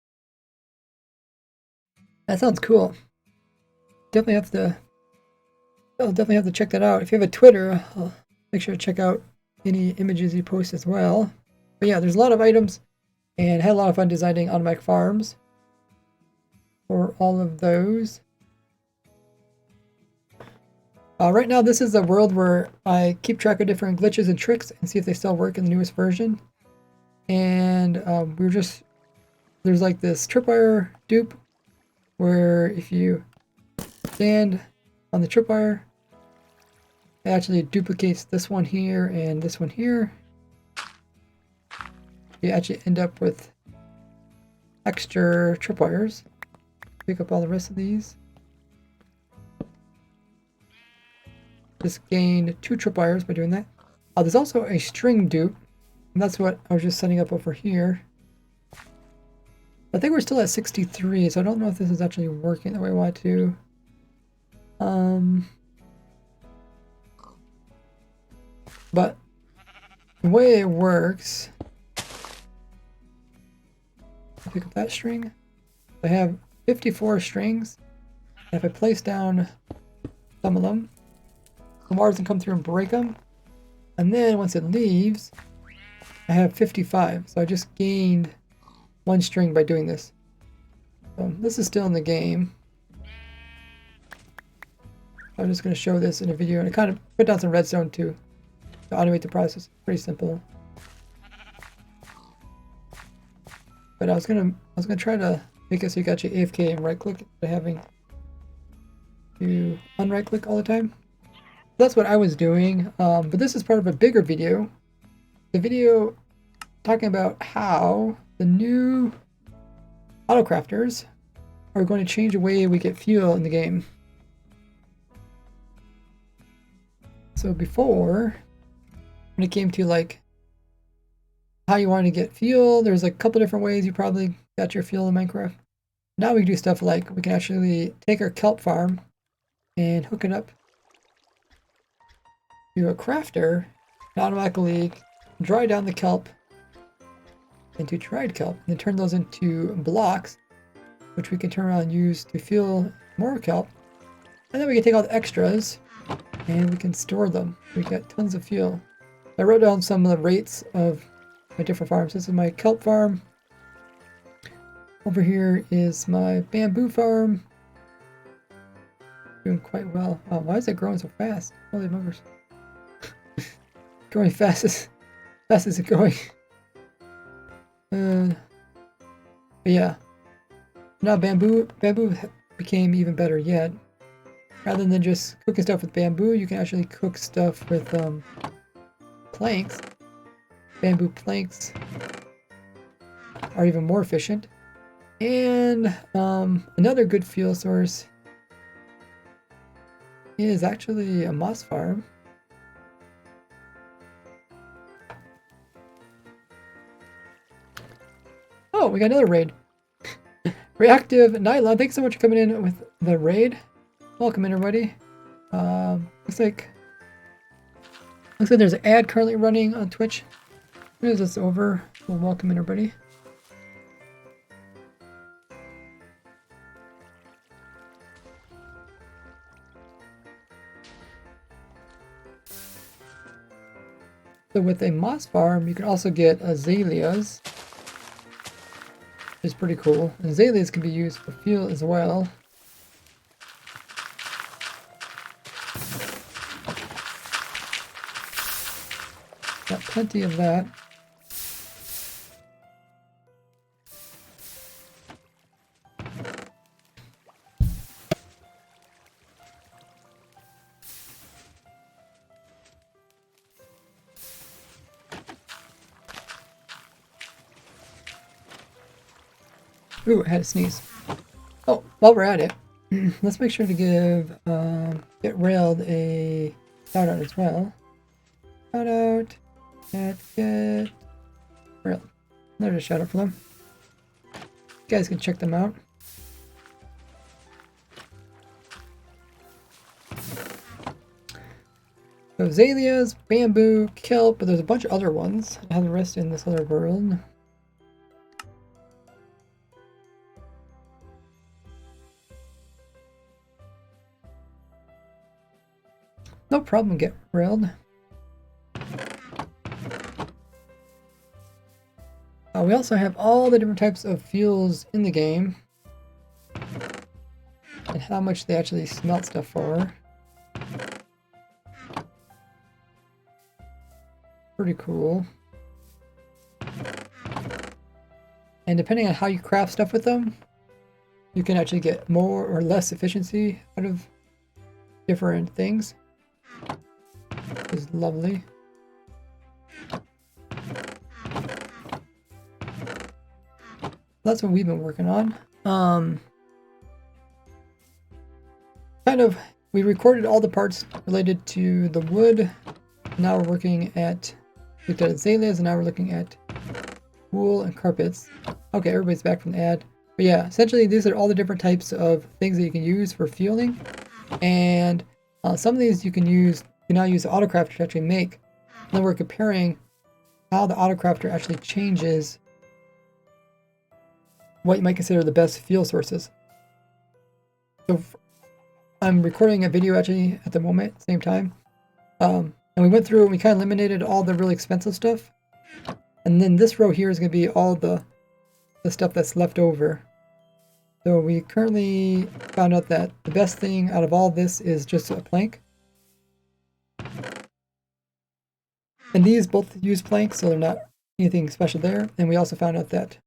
That sounds cool. I'll definitely have to check that out. If you have a Twitter, I'll make sure to check out any images you post as well. But yeah, there's a lot of items, and I had a lot of fun designing automatic farms for all of those. Right now, this is a world where I keep track of different glitches and tricks and see if they still work in the newest version. And there's like this tripwire dupe where if you stand on the tripwire, it actually duplicates this one here and this one here. You actually end up with extra tripwires. Pick up all the rest of these. Just gained 2 tripwires by doing that. There's also a string dupe, and that's what I was just setting up over here. I think we're still at 63, so I don't know if this is actually working the way I want it to. But the way it works, I'll pick up that string. I have 54 strings. If I place down some of them, the wires can come through and break them. And then once it leaves, I have 55. So I just gained 1 string by doing this. So this is still in the game. I'm just going to show this in a video, and I kind of put down some redstone to automate the process. Pretty simple. But I was gonna try to make it so you got your AFK and right click by having to unright click all the time. That's what I was doing, but this is part of a bigger video. The video talking about how the new auto crafters are going to change the way we get fuel in the game. So before, when it came to like how you want to get fuel, there's a couple different ways you probably got your fuel in Minecraft. Now we can do stuff like we can actually take our kelp farm and hook it up to a crafter and automatically dry down the kelp into dried kelp and then turn those into blocks, which we can turn around and use to fuel more kelp. And then we can take all the extras and we can store them. We get tons of fuel. I wrote down some of the rates of my different farms. This is my kelp farm. Over here is my bamboo farm. Doing quite well. Oh, why is it growing so fast? Holy numbers. Growing fast as it going. But yeah. Now bamboo became even better yet. Rather than just cooking stuff with bamboo, you can actually cook stuff with planks. Bamboo planks are even more efficient. And another good fuel source is actually a moss farm. Oh, we got another raid. Reactive Nylon, thanks so much for coming in with the raid. Welcome everybody. Looks like there's an ad currently running on Twitch. As soon as it's over, we'll welcome everybody. So with a moss farm, you can also get azaleas, which is pretty cool. And azaleas can be used for fuel as well. Got plenty of that. Ooh, I had to sneeze. Oh, while we're at it, let's make sure to give Get Railed a shout out as well. Shout out at Get Railed. There's a shout out for them. You guys can check them out. So azaleas, bamboo, kelp, but there's a bunch of other ones. I have the rest in this other world. No problem, Get Railed. We also have all the different types of fuels in the game and how much they actually smelt stuff for. Pretty cool. And depending on how you craft stuff with them, you can actually get more or less efficiency out of different things. Which is lovely. That's what we've been working on. We recorded all the parts related to the wood. Now we're looking at azaleas, and now we're looking at wool and carpets. Okay, everybody's back from the ad. But yeah, essentially these are all the different types of things that you can use for fueling. And some of these you can now use the autocrafter to actually make. And then we're comparing how the autocrafter actually changes what you might consider the best fuel sources. So I'm recording a video actually at the moment, at the same time. And we went through and we kind of eliminated all the really expensive stuff. And then this row here is going to be all the stuff that's left over. So we currently found out that the best thing out of all this is just a plank. And these both use planks, so they're not anything special there. And we also found out that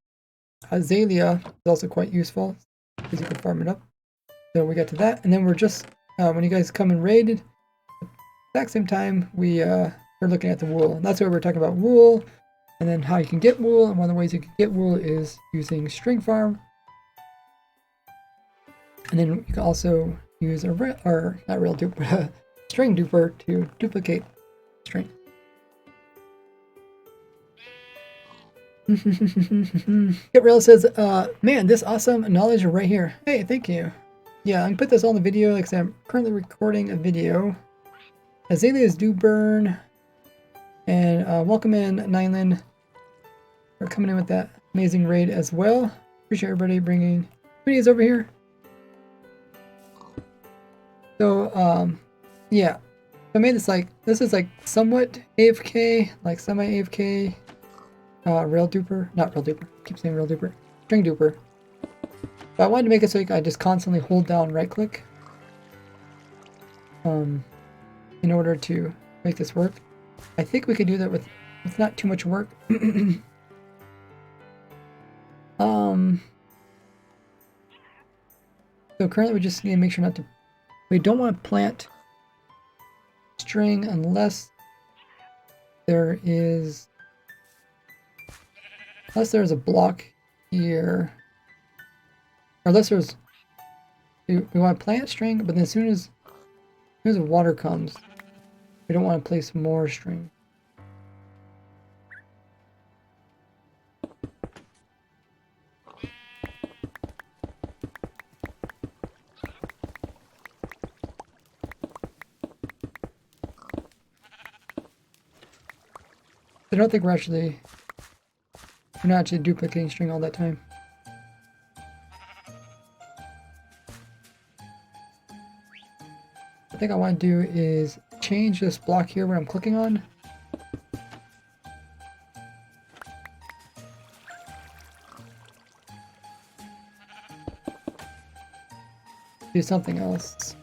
azalea is also quite useful because you can farm it up. So we got to that, and then we're just when you guys come and raid, exact same time we're looking at the wool. And that's where we're talking about wool, and then how you can get wool. And one of the ways you can get wool is using string farm. And then you can also use a string duper to duplicate string. Gabriella says, man, this awesome knowledge right here. Hey, thank you. Yeah, I can put this on the video, like I said, I'm currently recording a video. Azaleas do burn. And welcome in, Nyland. We're coming in with that amazing raid as well. Appreciate everybody bringing videos over here. So, yeah. So I made this this is like somewhat AFK, like semi-AFK. Rail duper, not rail duper, I keep saying rail duper, string duper. But I wanted to make it so I just constantly hold down right click in order to make this work. I think we could do that with not too much work. So currently we just need to make sure we don't want to plant string unless there's a block here, or unless we want to plant string, but then as soon as the water comes, we don't want to place more string. I don't think we're not actually duplicating string all that time. I think I want to do is change this block here where I'm clicking on do something else.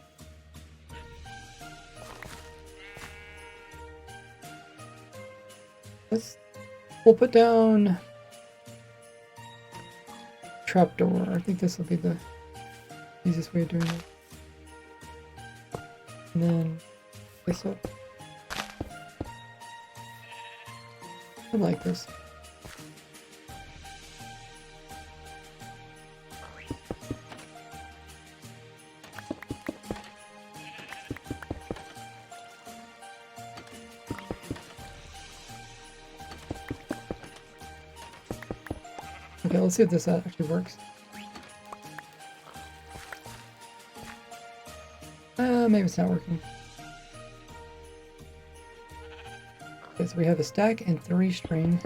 We'll put down trapdoor. I think this will be the easiest way of doing it. And then this up. I like this. Okay, let's see if this actually works. Maybe it's not working. Okay, so we have a stack and 3 string.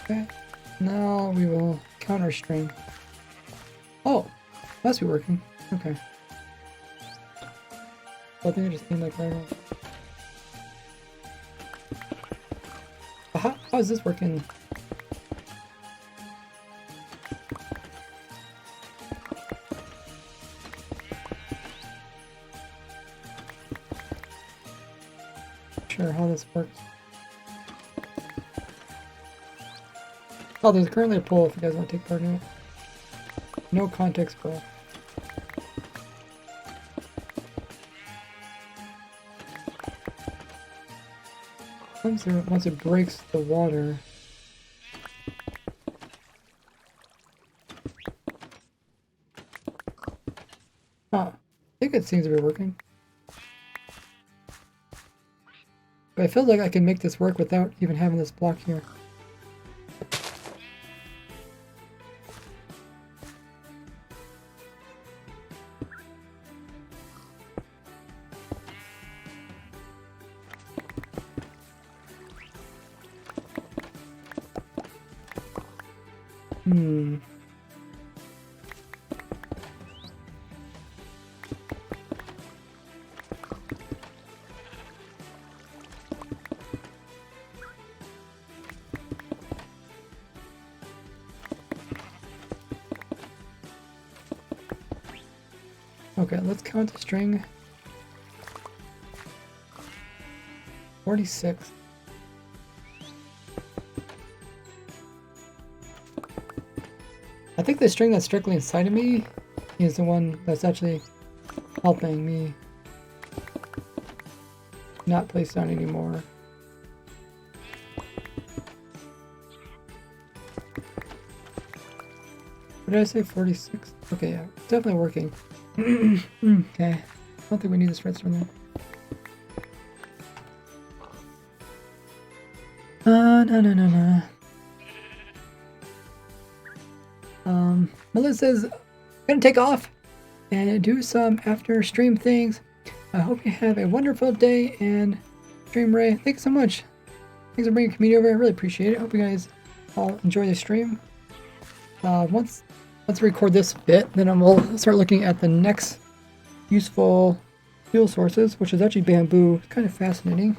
Okay, now we will count our string. Oh, must be working. Okay. I think I just need like right now. How is this working? Not sure how this works. Oh, there's currently a poll if you guys want to take part in it. No context poll. Once it breaks the water. I think it seems to be working. But I feel like I can make this work without even having this block here. Okay, let's count the string. 46. I think the string that's strictly inside of me is the one that's actually helping me not place down anymore. What did I say? 46? Okay, yeah, it's definitely working. Okay, I don't think we need this redstone there. No. Melissa's gonna take off and do some after stream things. I hope you have a wonderful day, and Stream Ray, thanks so much. Thanks for bringing community over. I really appreciate it. Hope you guys all enjoy the stream. Once we record this bit, then we'll start looking at the next useful fuel sources, which is actually bamboo. It's kind of fascinating.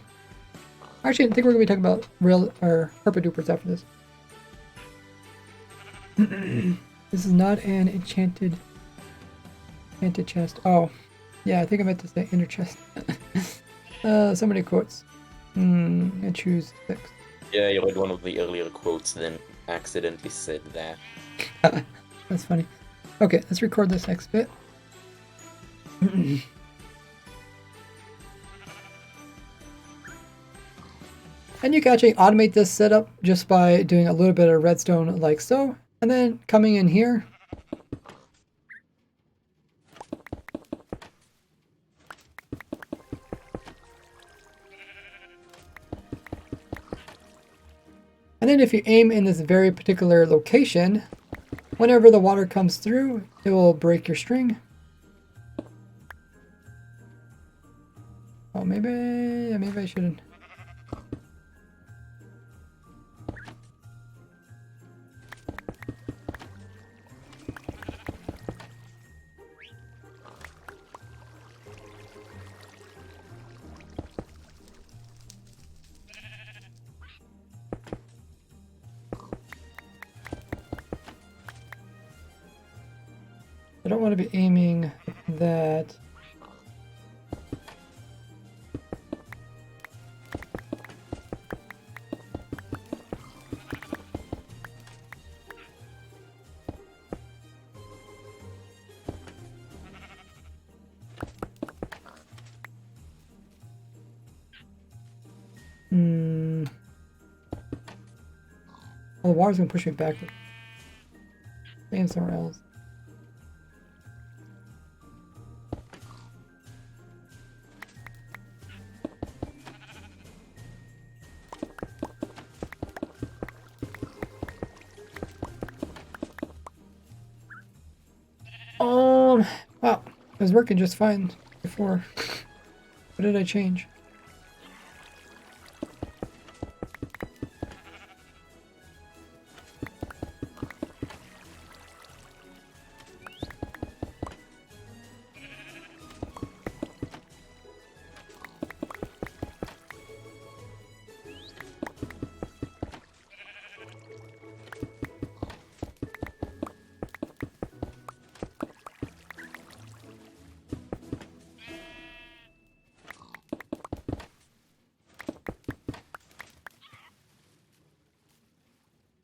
Actually, I think we're going to be talking about real or herpa-dupers after this. This is not an enchanted chest. Oh, yeah, I think I meant to say inner chest. So many quotes. I choose 6. Yeah, you read one of the earlier quotes, then accidentally said that. That's funny. Okay, let's record this next bit. And you can actually automate this setup just by doing a little bit of redstone like so, and then coming in here. And then if you aim in this very particular location, whenever the water comes through, it will break your string. Oh, maybe I shouldn't. don't want to be aiming at that. Well, the water's gonna push me back. Stand somewhere else. Wow, it was working just fine before. What did I change?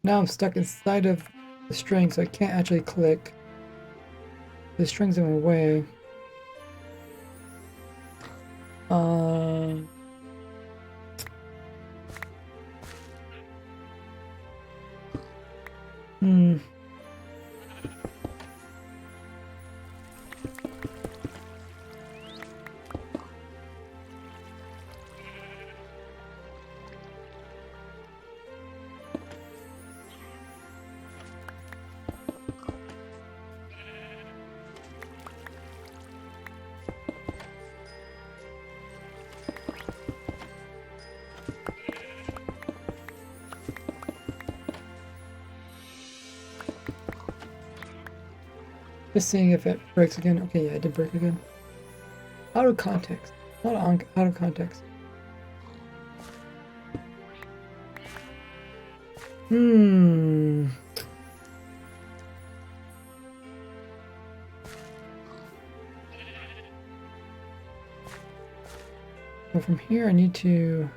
Now I'm stuck inside of the string, so I can't actually click. The string's in my way. Hmm. Just seeing if it breaks again. Okay, yeah, it did break again. Out of context. Not out of context. Hmm. So from here, I need to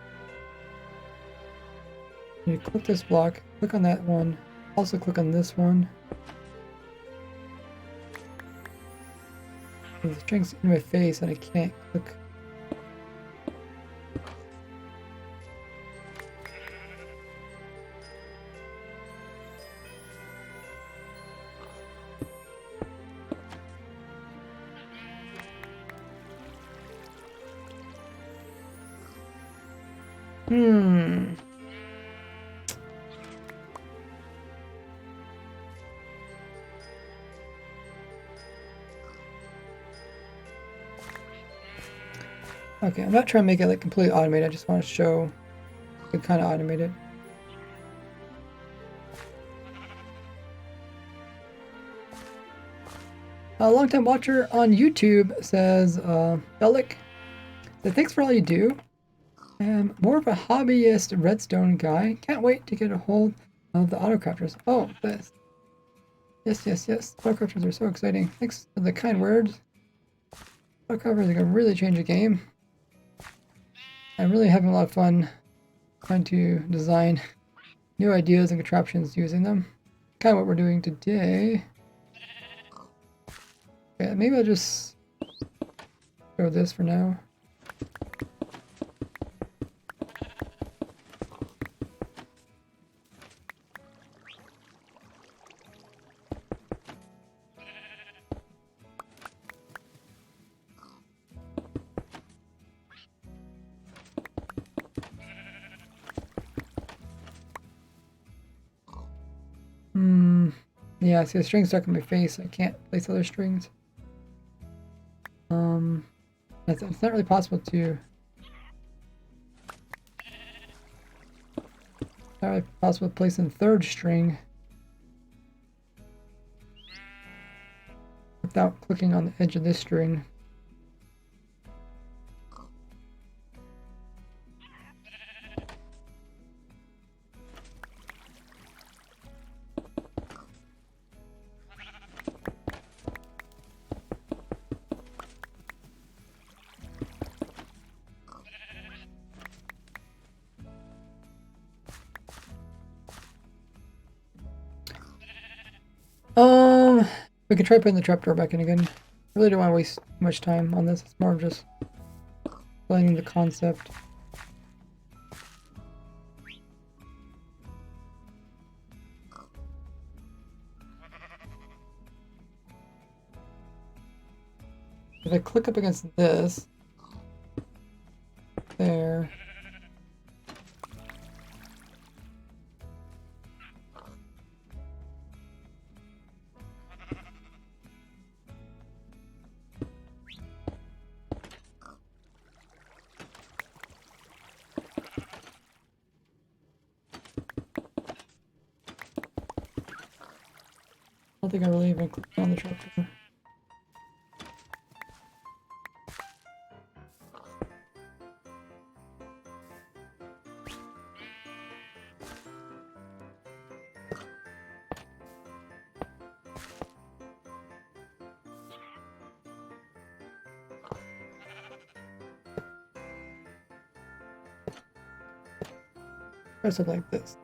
click this block, click on that one, also click on this one. The string's in my face and I can't click. Hmm. Okay, I'm not trying to make it like completely automated. I just want to show it kind of automated. A longtime watcher on YouTube says, Bellic, thanks for all you do. I'm more of a hobbyist redstone guy. Can't wait to get a hold of the autocrafters. Oh, this. Yes, yes, yes. Autocrafters are so exciting. Thanks for the kind words. Autocrafters are going to really change the game. I'm really having a lot of fun trying to design new ideas and contraptions using them. Kind of what we're doing today. Okay, maybe I'll just throw this for now. Yeah, see the string stuck in my face. I can't place other strings. It's not really possible to. Not really possible to place in third string without clicking on the edge of this string. We can try putting the trapdoor back in again. I really don't want to waste much time on this. It's more of just explaining the concept. If I click up against this, there. I don't think I really even clicked on the trapdoor. Try something like this.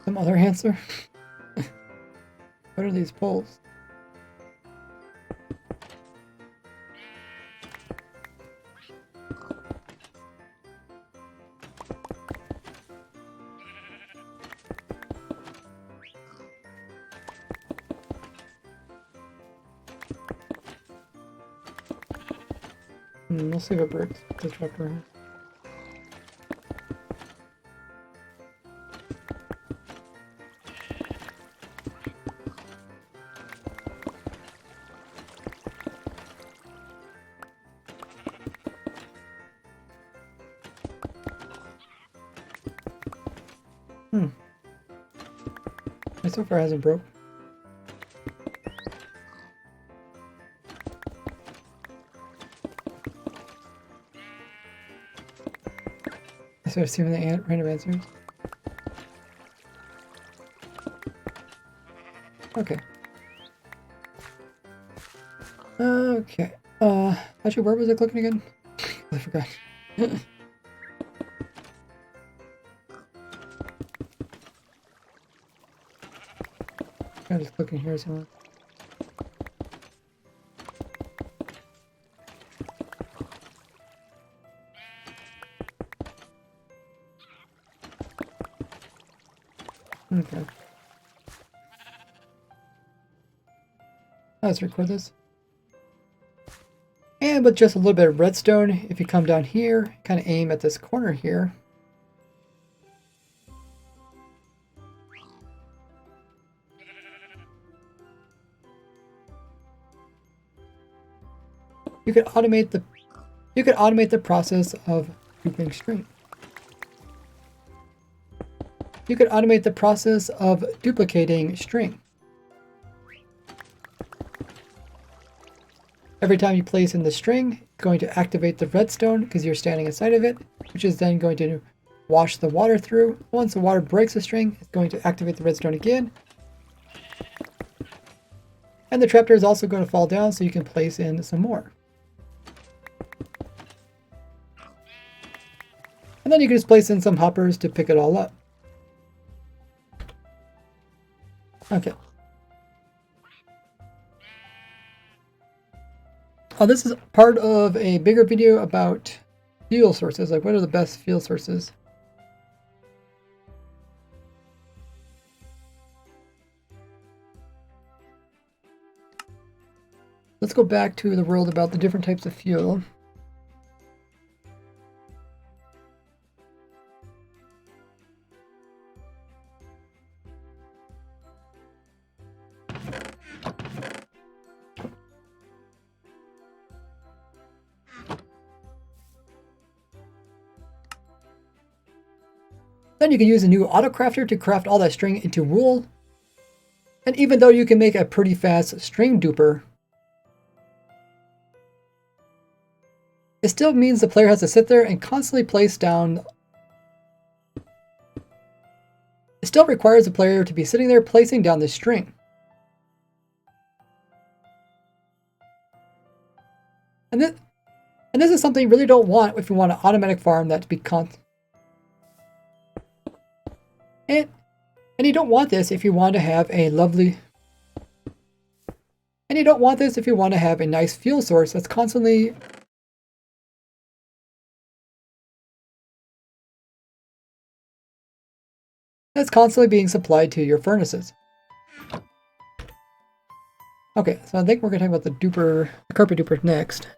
Some other answer. What are these poles? We'll see if it breaks the trapdoor. It so far hasn't broke. I started seeing the random answers. Okay. Okay. Actually, where was I clicking again? I forgot. I'm just clicking here somewhere. Okay. Let's record this. And with just a little bit of redstone, if you come down here, kind of aim at this corner here. You could automate the process of duping string. You could automate the process of duplicating string. Every time you place in the string, it's going to activate the redstone because you're standing inside of it, which is then going to wash the water through. Once the water breaks the string, it's going to activate the redstone again. And the trapdoor is also going to fall down so you can place in some more. And then you can just place in some hoppers to pick it all up. Okay. This is part of a bigger video about fuel sources, like what are the best fuel sources. Let's go back to the world about the different types of fuel. Then you can use a new auto crafter to craft all that string into wool. And even though you can make a pretty fast string duper, it still means the player has to sit there and constantly place down. It still requires the player to be sitting there placing down the string. And this is something you really don't want if you want an automatic farm that to be And you don't want this if you want to have a lovely And you don't want this if you want to have a nice fuel source that's constantly being supplied to your furnaces. Okay, so I think we're gonna talk about the carpet duper next.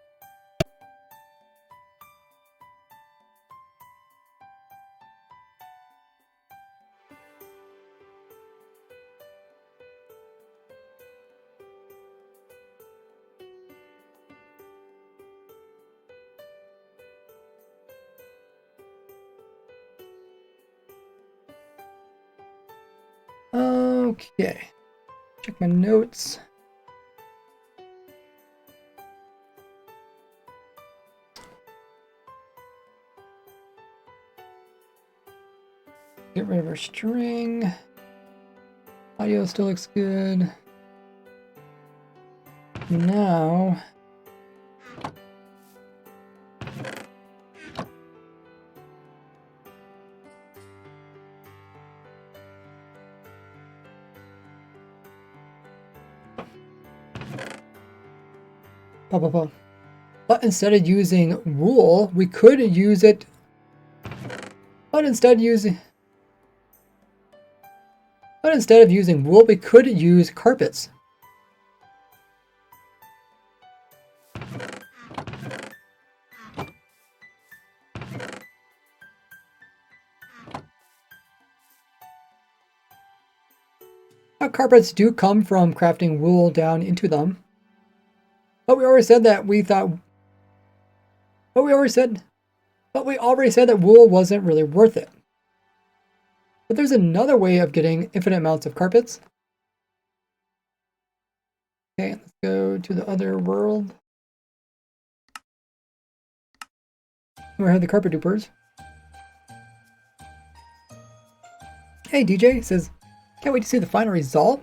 Okay, check my notes. Get rid of our string. Audio still looks good. Now, but instead of using wool, we could use it. But instead of using wool, we could use carpets. Now, carpets do come from crafting wool down into them. But we already said that we already said that wool wasn't really worth it. But there's another way of getting infinite amounts of carpets. Okay, let's go to the other world. We have the carpet dupers. Hey, DJ says, can't wait to see the final result.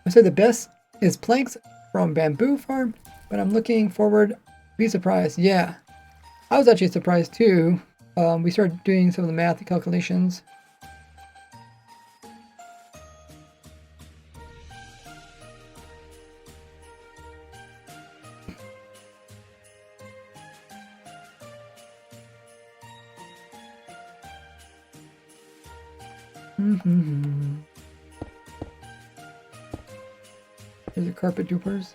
I said the best is planks from bamboo farm, but I'm looking forward to be surprised. Yeah, I was actually surprised too. We started doing some of the math calculations. There's the carpet dupers.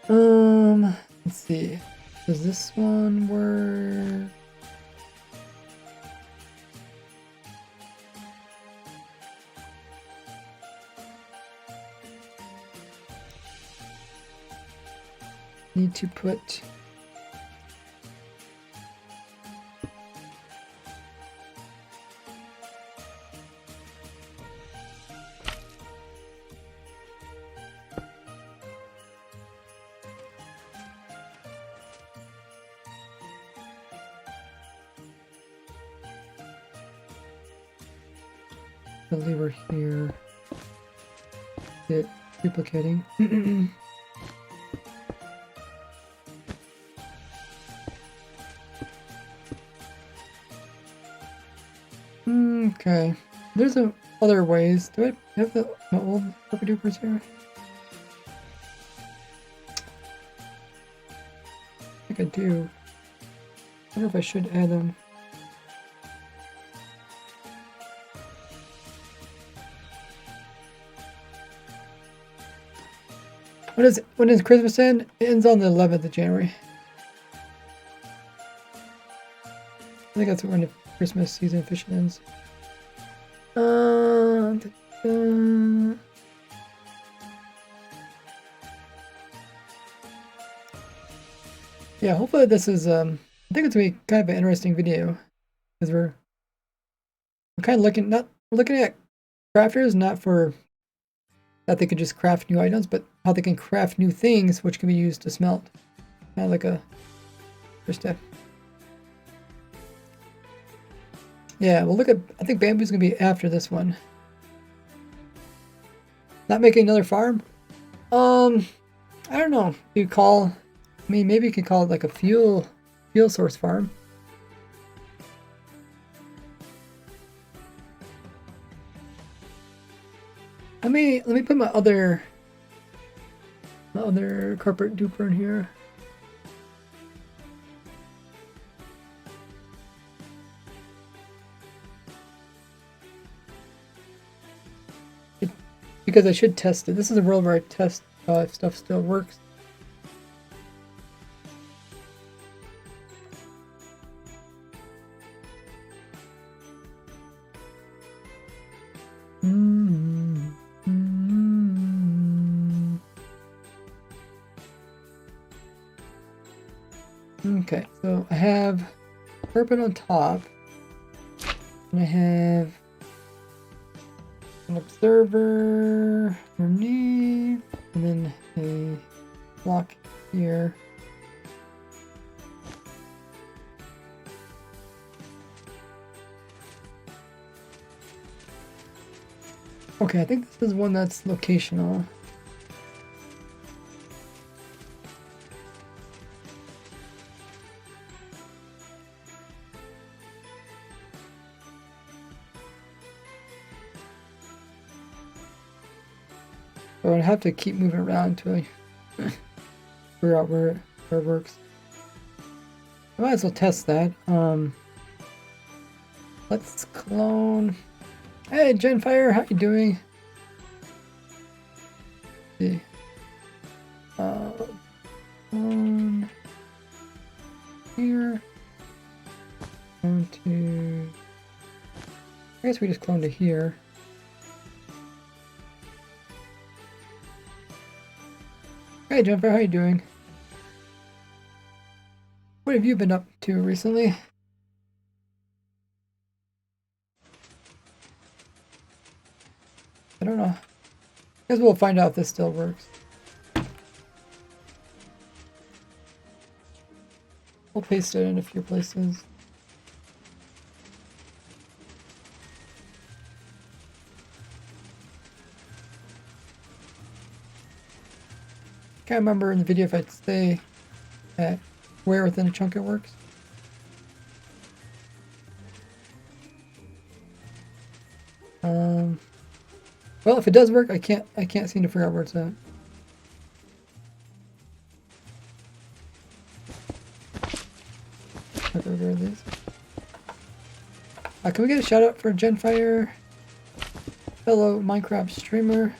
Let's see. Does this one work? Need to put the lever here. It duplicating. Okay. There's other ways. Do I have the old carpet dupers here? I think I do. I wonder if I should add them. When does Christmas end? It ends on the 11th of January. I think that's when the Christmas season fishing ends. Yeah, hopefully this is I think it's gonna be kind of an interesting video because we're kind of looking at crafters, not for that they could just craft new items, but how they can craft new things which can be used to smelt. Kind of like a first step. Yeah, well I think bamboo's gonna be after this one. Not making another farm? I don't know. Maybe you could call it like a fuel source farm. Let me put my other carpet duper in here. Because I should test it. This is a world where I test if stuff still works. Okay, so I have carpet on top, and I have an observer underneath, and then a block here. Okay, I think this is one that's locational. So I'd have to keep moving around until I figure out where it works. I might as well test that. Let's clone. Hey, Genfire, how you doing? Let's see. Clone here. Clone to. I guess we just clone to here. Hey Jennifer, how you doing? What have you been up to recently? I don't know. I guess we'll find out if this still works. We'll paste it in a few places. Can't remember in the video if I'd say at where within a chunk it works. Well, if it does work, I can't seem to figure out where it's at. Can we get a shout out for Genfire, fellow Minecraft streamer,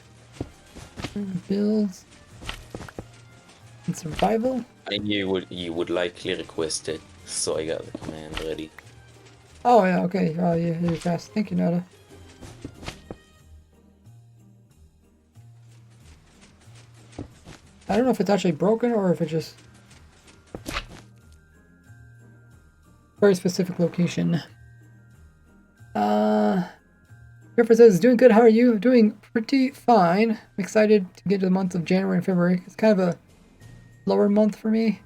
builds, and survival? I knew you would likely request it, so I got the command ready. Oh yeah, okay. Oh yeah, you're fast. Thank you, Nada. I don't know if it's actually broken or if it just very specific location. Griffith says, doing good, how are you? Doing pretty fine. I'm excited to get to the months of January and February. It's kind of a lower month for me,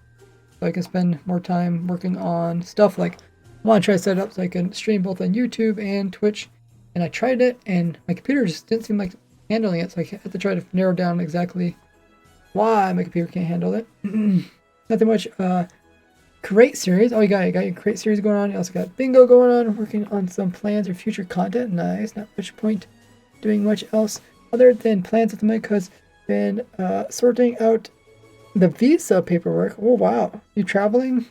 so I can spend more time working on stuff like I want to try to set it up so I can stream both on YouTube and Twitch. And I tried it and my computer just didn't seem like handling it, so I had to try to narrow down exactly why my computer can't handle it. Nothing much. Create series. Oh, you got your create series going on. You also got bingo going on. Working on some plans for future content. Nice. Not much point doing much else other than plans with the mic, because been sorting out the visa paperwork. Oh wow, you traveling?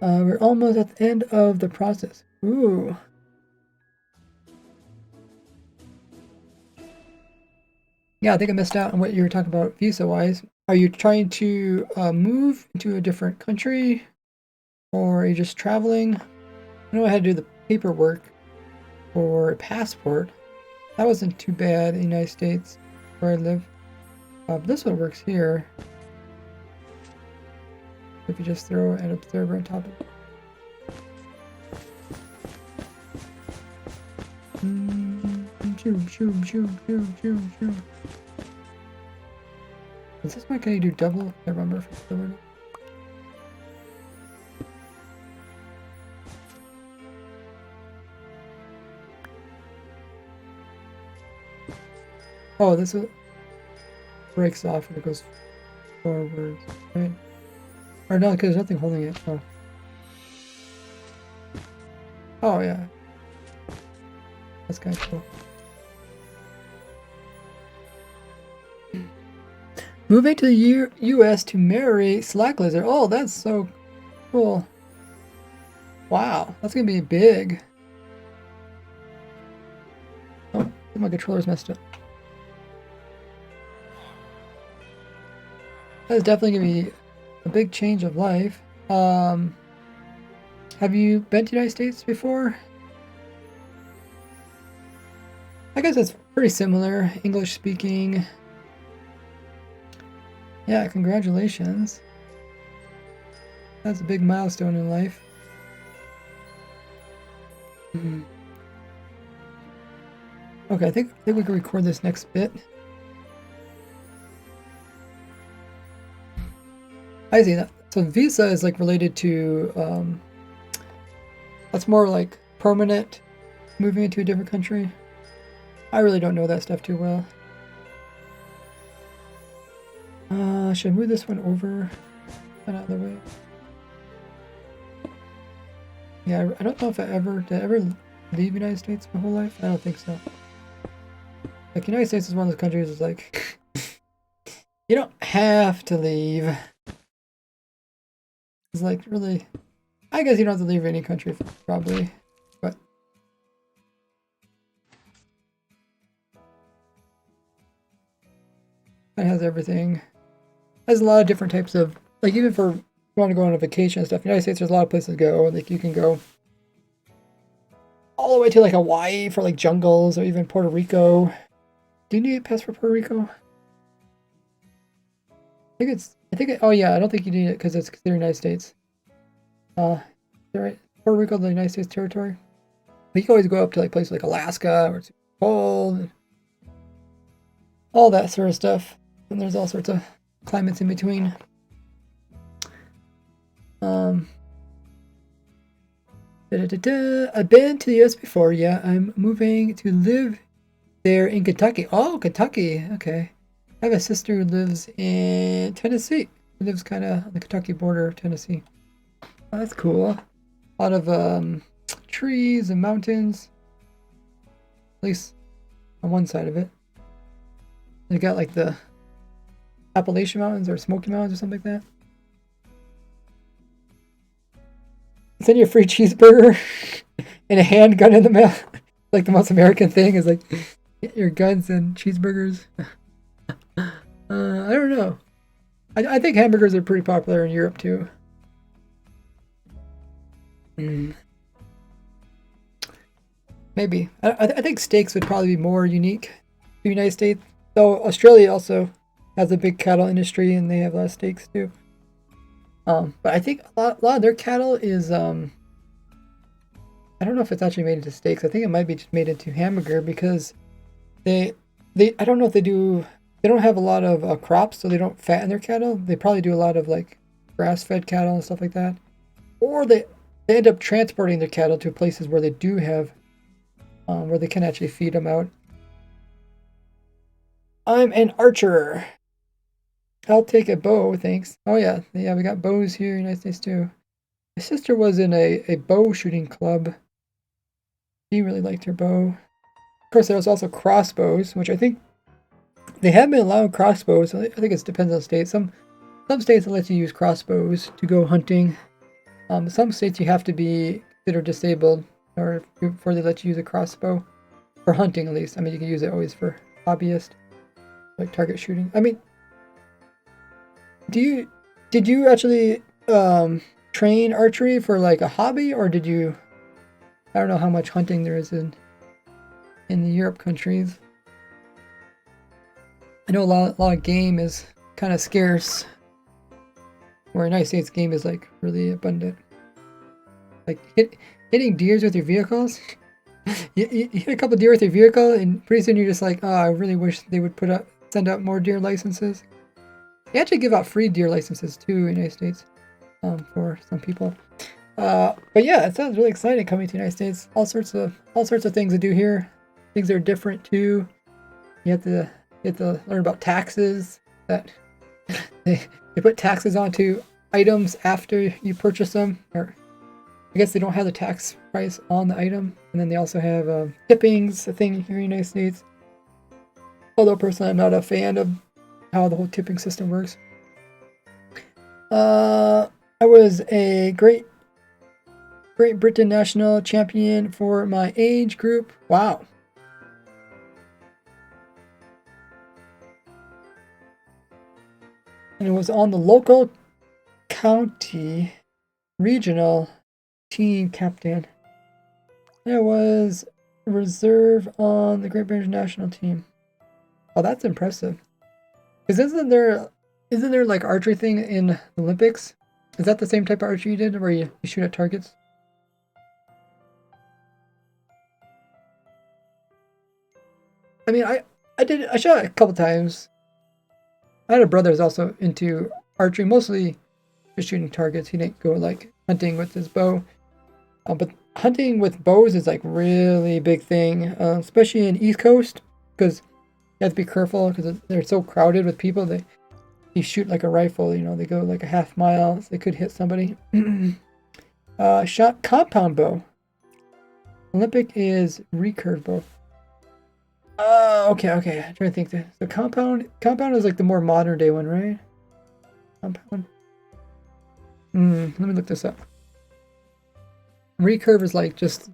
We're almost at the end of the process. Ooh. Yeah, I think I missed out on what you were talking about visa-wise. Are you trying to move into a different country? Or are you just traveling? I know I had to do the paperwork for a passport. That wasn't too bad in the United States, where I live. But this one works here. If you just throw an observer on top of it. Is this one, can you do double? I remember if it's double. Oh, this one breaks off and it goes forward, right? Or no, because there's nothing holding it. Oh. Oh yeah. That's kind of cool. Moving to the U.S. to marry Slack Lizard. Oh, that's so cool. Wow, that's gonna be big. Oh, my controller's messed up. That's definitely gonna be a big change of life. Have you been to the United States before? I guess it's pretty similar. English speaking. Yeah, congratulations. That's a big milestone in life. Okay, I think we can record this next bit. I see that. So visa is like related to that's more like permanent, moving into a different country. I really don't know that stuff too well. Should I move this one over and out of the way? Yeah, I don't know if did I ever leave the United States my whole life? I don't think so. Like, United States is one of those countries that's like, you don't have to leave. It's like, really, I guess you don't have to leave any country, probably, but. It has everything. It has a lot of different types of, like, even for want to go on a vacation and stuff. United States, there's a lot of places to go. Like, you can go all the way to like Hawaii for like jungles, or even Puerto Rico. Do you need a pass for Puerto Rico? Oh yeah, I don't think you need it because it's considered United States. Is that right? Puerto Rico, the United States territory. But you can always go up to like places like Alaska, where it's cold, all that sort of stuff. And there's all sorts of climates in between. I've been to the U.S. before. Yeah, I'm moving to live there in Kentucky. Oh, Kentucky. Okay. I have a sister who lives in Tennessee. Who lives kind of on the Kentucky border of Tennessee. Oh, that's cool. A lot of trees and mountains. At least on one side of it. They got like the Appalachian Mountains or Smoky Mountains or something like that. Send you a free cheeseburger and a handgun in the mail. Like the most American thing is like get your guns and cheeseburgers. I don't know. I think hamburgers are pretty popular in Europe too. Maybe. I think steaks would probably be more unique to the United States. Though Australia also has a big cattle industry and they have a lot of steaks too. But I think a lot of their cattle is I don't know if it's actually made into steaks. I think it might be just made into hamburger because they I don't know if they don't have a lot of crops, so they don't fatten their cattle. They probably do a lot of like grass-fed cattle and stuff like that. Or they end up transporting their cattle to places where they do have where they can actually feed them out. I'm an archer. I'll take a bow, thanks. Oh yeah, we got bows here in the United States too. My sister was in a bow shooting club. She really liked her bow. Of course, there was also crossbows, which I think they have been allowing crossbows. I think it depends on the state. Some states let you use crossbows to go hunting. Some states you have to be considered disabled or before they let you use a crossbow for hunting, at least. I mean, you can use it always for hobbyist, like target shooting. I mean. Did you actually train archery for like a hobby, or did you? I don't know how much hunting there is in the Europe countries. I know a lot of game is kind of scarce, where in the United States game is like really abundant. Like hitting deers with your vehicles. you hit a couple deer with your vehicle, and pretty soon you're just like, oh, I really wish they would send out more deer licenses. They actually give out free deer licenses too in the United States for some people. But yeah, it sounds really exciting coming to the United States. All sorts of things to do here. Things that are different too. You have to learn about taxes. That they put taxes onto items after you purchase them, or I guess they don't have the tax price on the item. And then they also have tippings, a thing here in the United States. Although personally, I'm not a fan of how the whole tipping system works. I was a Great Britain national champion for my age group. Wow. And it was on the local, county, regional team captain. And I was reserve on the Great British national team. Oh, that's impressive. Because isn't there like archery thing in the Olympics? Is that the same type of archery you did where you shoot at targets? I mean, I shot a couple times. I had a brother who's also into archery, mostly just shooting targets. He didn't go like hunting with his bow. But hunting with bows is like really big thing, especially in East Coast, because you have to be careful because they're so crowded with people. You shoot like a rifle, you know, they go like a half mile, so they could hit somebody. Shot compound bow. Olympic is recurve bow. Okay. I'm trying to think. So compound is like the more modern day one, right? Compound. Let me look this up. Recurve is like just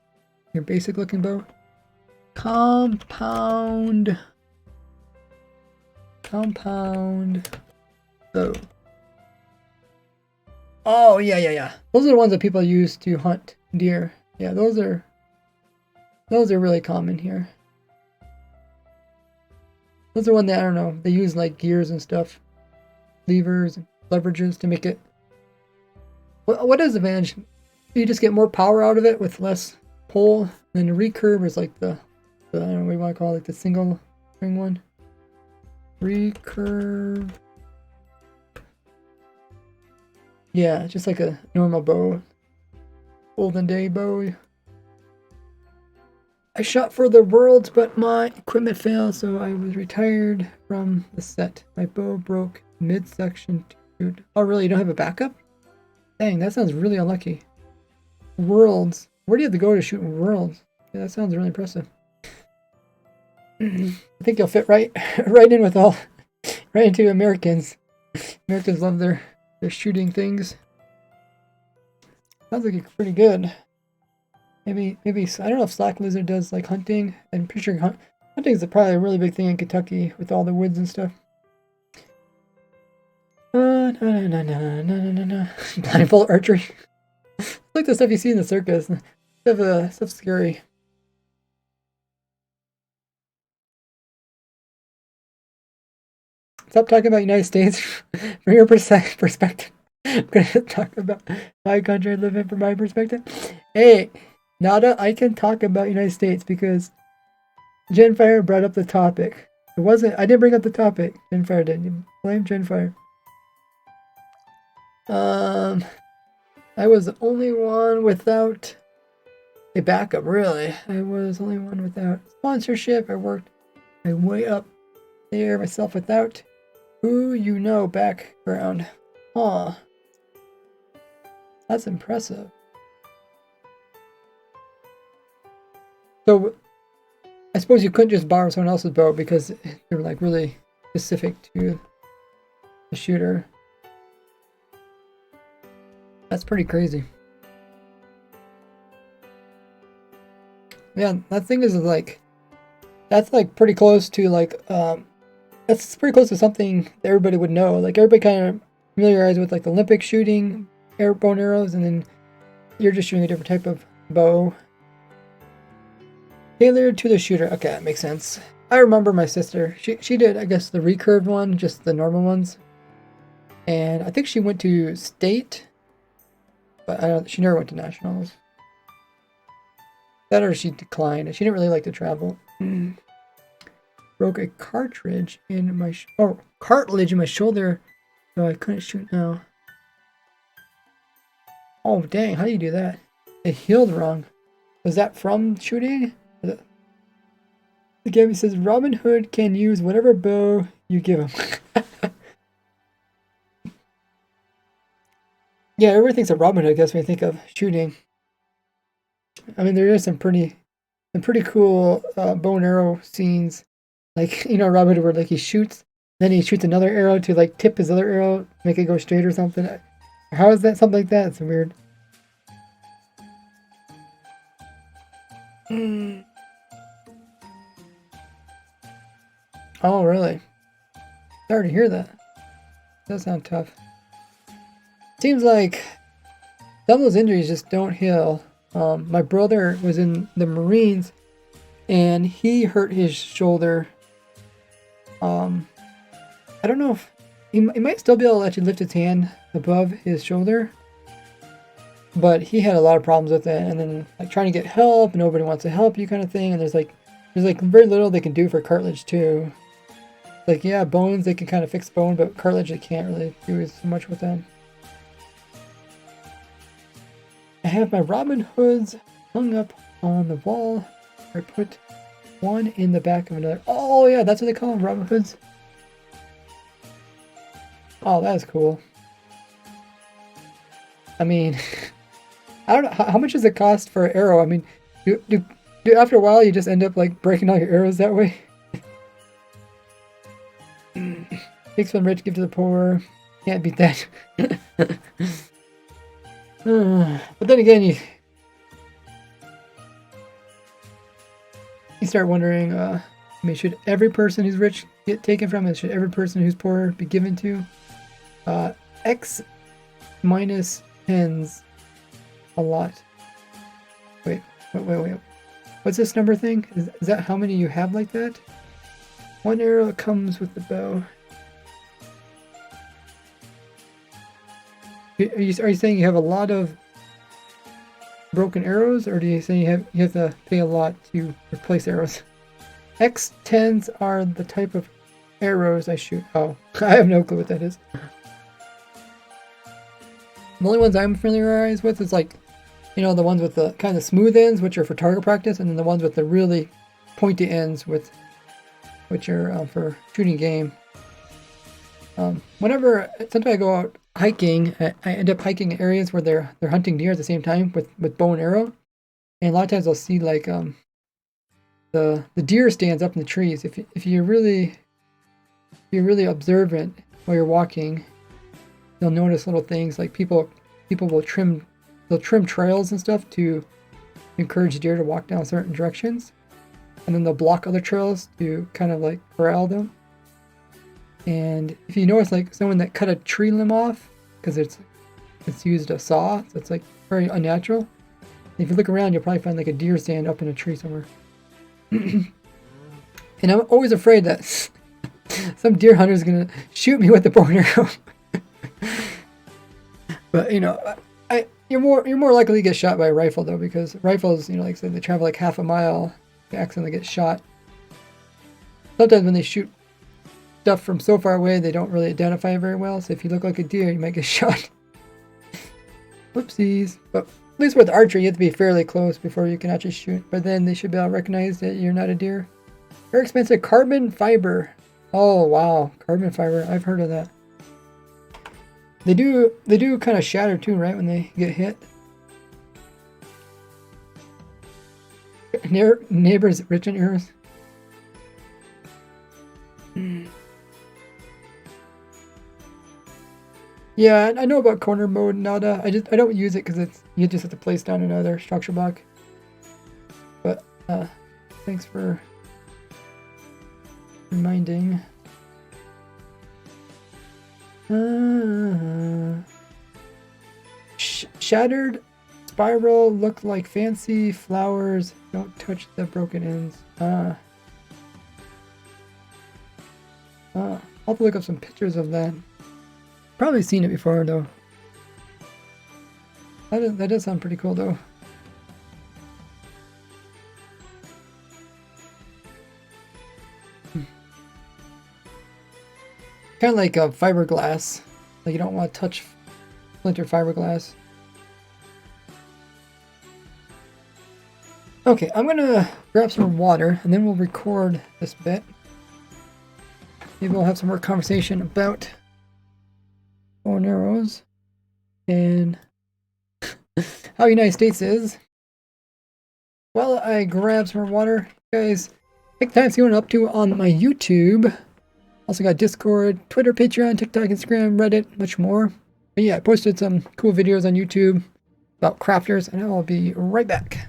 your basic looking bow. Compound bow. Oh yeah. Those are the ones that people use to hunt deer. Yeah, those are really common here. Those are one that I don't know. They use like gears and stuff, levers and leverages to make it. What is the advantage? You just get more power out of it with less pull. And then the recurve is like the I don't know what you want to call it, like the single string one. Recurve. Yeah, just like a normal bow. Olden day bow. I shot for the Worlds, but my equipment failed, so I was retired from the set. My bow broke midsection. Dude. Oh, really? You don't have a backup? Dang, that sounds really unlucky. Worlds. Where do you have to go to shoot Worlds? Yeah, that sounds really impressive. I think you'll fit right in with right into Americans. Americans love their shooting things. Sounds like it's pretty good. Maybe I don't know if Slack Lizard does like hunting. I'm pretty sure hunting is probably a really big thing in Kentucky with all the woods and stuff. No. Blindfold archery. It's like the stuff you see in the circus. Stuff's scary. Stop talking about United States from your perspective. I'm going to talk about my country I live in from my perspective. Hey, Nada, I can talk about United States because Genfire brought up the topic. I didn't bring up the topic. Genfire did. You blame Genfire. I was the only one without a backup, really. I was the only one without sponsorship. I worked my way up there myself without who you know background. Huh. That's impressive. So, I suppose you couldn't just borrow someone else's bow because they're like really specific to the shooter. That's pretty crazy. Yeah, that thing is like, that's like pretty close to like, that's pretty close to something that everybody would know. Like everybody kind of familiarized with like the Olympic shooting, bow and arrows, and then you're just shooting a different type of bow. Tailored to the shooter. Okay, that makes sense. I remember my sister. She did, I guess, the recurved one, just the normal ones. And I think she went to state, but she never went to nationals. That or she declined. She didn't really like to travel. Broke a cartridge in my cartilage in my shoulder, so I couldn't shoot now. Oh dang! How do you do that? It healed wrong. Was that from shooting? The game says Robin Hood can use whatever bow you give him. Yeah, everybody thinks of Robin Hood. I guess when you think of shooting. I mean, there is some pretty cool bow and arrow scenes. Like, you know, Robin Hood where like he shoots Then he shoots another arrow to like tip his other arrow, make it go straight or something. How is that something like that? It's weird. Oh, really? Sorry to hear that. Does sound tough. Seems like some of those injuries just don't heal. My brother was in the Marines, and he hurt his shoulder. I don't know if he might still be able to let you lift his hand above his shoulder, but he had a lot of problems with it. And then like trying to get help, and nobody wants to help you, kind of thing. And there's like very little they can do for cartilage too. Like, yeah, bones, they can kind of fix bone, but cartilage, they can't really do so much with them. I have my Robin Hoods hung up on the wall. I put one in the back of another. Oh, yeah, that's what they call them, Robin Hoods. Oh, that is cool. I mean, I don't know, how much does it cost for an arrow? I mean, do after a while you just end up like breaking all your arrows that way? Takes from the rich, give to the poor. Can't beat that. But then again, you start wondering, I mean, should every person who's rich get taken from it? Should every person who's poor be given to? X minus 10's a lot. Wait. What's this number thing? Is that how many you have like that? One arrow comes with the bow. Are you saying you have a lot of broken arrows, or do you say you have to pay a lot to replace arrows? X10s are the type of arrows I shoot. Oh, I have no clue what that is. The only ones I'm familiarized with is like, you know, the ones with the kind of smooth ends, which are for target practice, and then the ones with the really pointy ends, which are for shooting game. Sometimes I go out hiking, I end up hiking in areas where they're hunting deer at the same time with bow and arrow, and a lot of times I'll see like the deer stands up in the trees. If you're really observant while you're walking, you'll notice little things like people will trim trails and stuff to encourage deer to walk down certain directions, and then they'll block other trails to kind of like corral them. And if you notice like someone that cut a tree limb off because it's used a saw, so it's like very unnatural. And if you look around, you'll probably find like a deer stand up in a tree somewhere. And I'm always afraid that some deer hunter is gonna shoot me with the bow and arrow. But you know, you're more likely to get shot by a rifle though, because rifles, you know, like I said, they travel like half a mile, they accidentally get shot. Sometimes when they shoot stuff from so far away, they don't really identify very well, so if you look like a deer, you might get shot. Whoopsies. But at least with archery, you have to be fairly close before you can actually shoot, but then they should be able to recognize that you're not a deer. Very expensive carbon fiber. Oh wow, carbon fiber, I've heard of that. They do kind of shatter too, right, when they get hit. Neighbors rich in arrows. Yeah, I know about corner mode nada. I don't use it because you just have to place down another structure block. But thanks for reminding. Shattered spiral look like fancy flowers. Don't touch the broken ends. I'll have to look up some pictures of that. Probably seen it before though. That does sound pretty cool though. Kind of like a fiberglass. Like you don't want to touch splintered fiberglass. Okay, I'm gonna grab some water and then we'll record this bit. Maybe we'll have some more conversation about bow and arrows and how the United States is. While I grab some more water, guys, take time to see what I'm up to on my YouTube. Also got Discord, Twitter, Patreon, TikTok, Instagram, Reddit, much more. But yeah, I posted some cool videos on YouTube about crafters, and I'll be right back.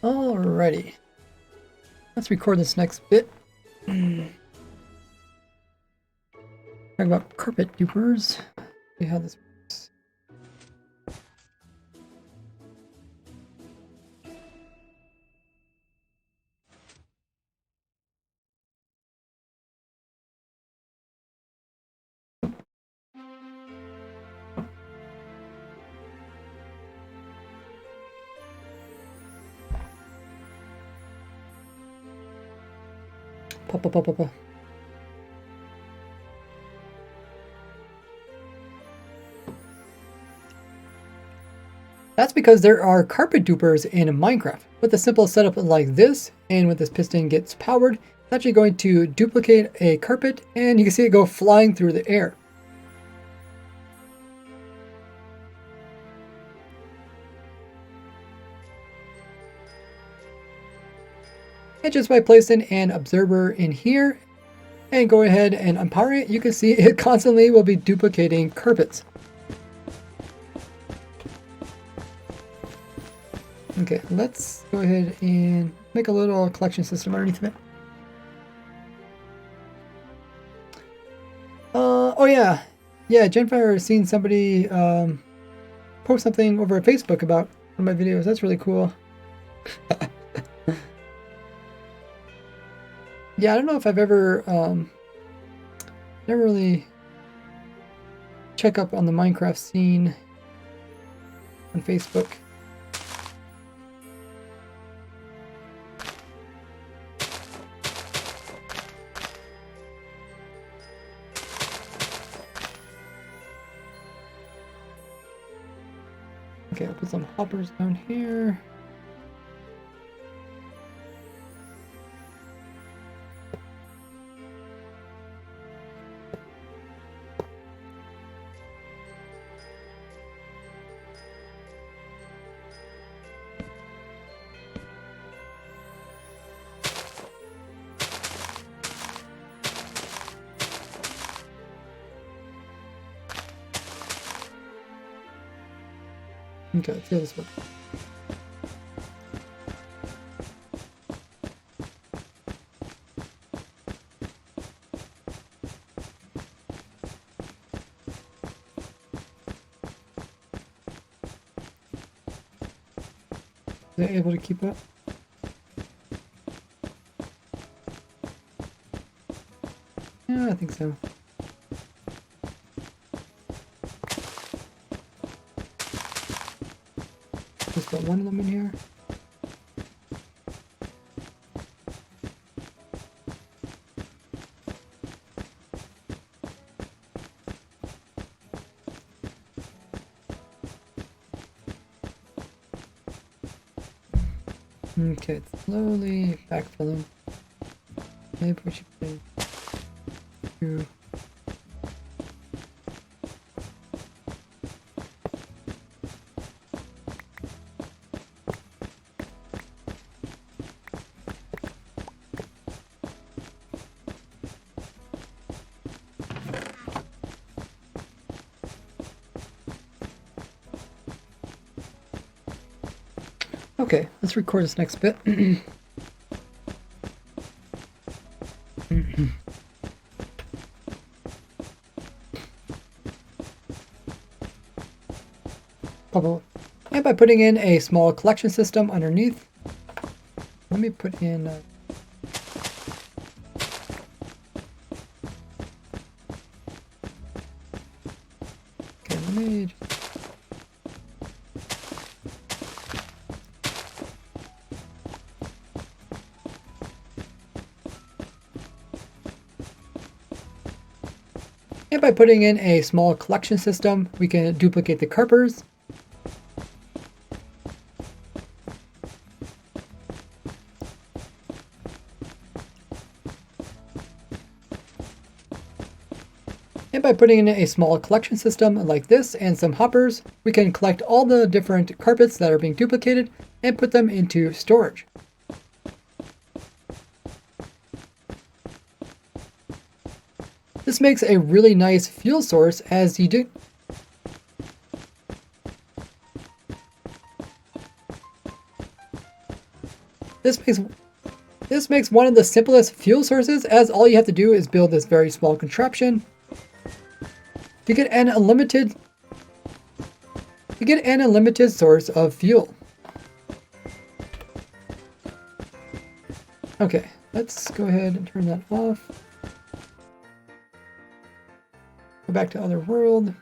Alrighty. Let's record this next bit. Talk about carpet dupers. See how this works. Pa. That's because there are carpet dupers in Minecraft. With a simple setup like this, and when this piston gets powered, it's actually going to duplicate a carpet, and you can see it go flying through the air. And just by placing an observer in here, and go ahead and unpower it, you can see it constantly will be duplicating carpets. Okay, let's go ahead and make a little collection system underneath of it. Oh yeah. Yeah, Genfire has seen somebody post something over at Facebook about one of my videos. That's really cool. Yeah, I don't know if I've ever never really check up on the Minecraft scene on Facebook. Okay, I'll put some hoppers down here. Okay, let's see how this works. Is it able to keep up? Yeah, I think so. Just put one of them in here. Okay, it's slowly backfilling. Maybe we should put in 2. Okay, let's record this next bit. And by putting in a small collection system underneath, let me put in okay, let me and by putting in a small collection system, we can duplicate the carpers. And by putting in a small collection system like this and some hoppers, we can collect all the different carpets that are being duplicated and put them into storage. This makes a really nice fuel source as you do. This makes one of the simplest fuel sources, as all you have to do is build this very small contraption. You get an unlimited source of fuel. Okay, let's go ahead and turn that off. Go back to other world.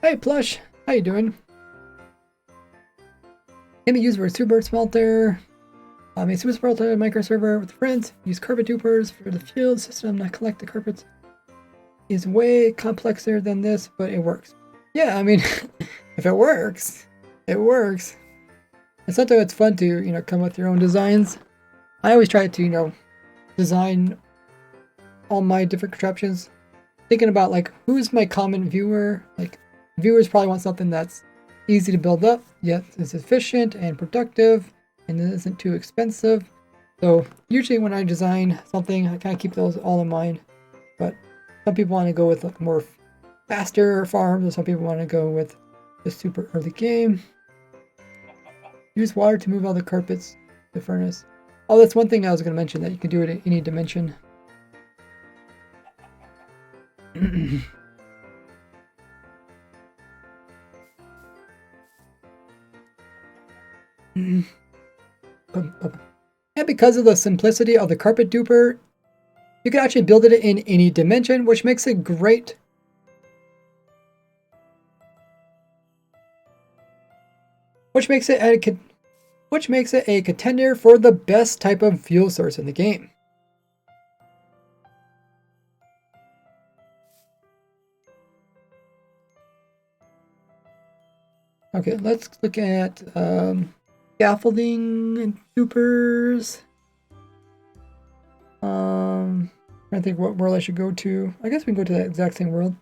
Hey Plush, how you doing? Can be used for a super smelter. A super smelter micro server with friends. Use carpet dupers for the field system that collect the carpets. Is way complexer than this, but it works. Yeah, I mean, if it works, it works. And sometimes it's fun to, come with your own designs. I always try to, design all my different contraptions, thinking about like who's my common viewer. Like viewers probably want something that's easy to build up, yet is efficient and productive, and it isn't too expensive. So usually when I design something, I kind of keep those all in mind. But some people want to go with like more faster farms, and some people want to go with the super early game. Use water to move all the carpets to the furnace. Oh, that's one thing I was going to mention, that you can do it in any dimension. And because of the simplicity of the carpet duper, you can actually build it in any dimension, which makes it great. Which makes it a contender for the best type of fuel source in the game. Okay, let's look at scaffolding and dupers. Trying to think what world I should go to. I guess we can go to that exact same world.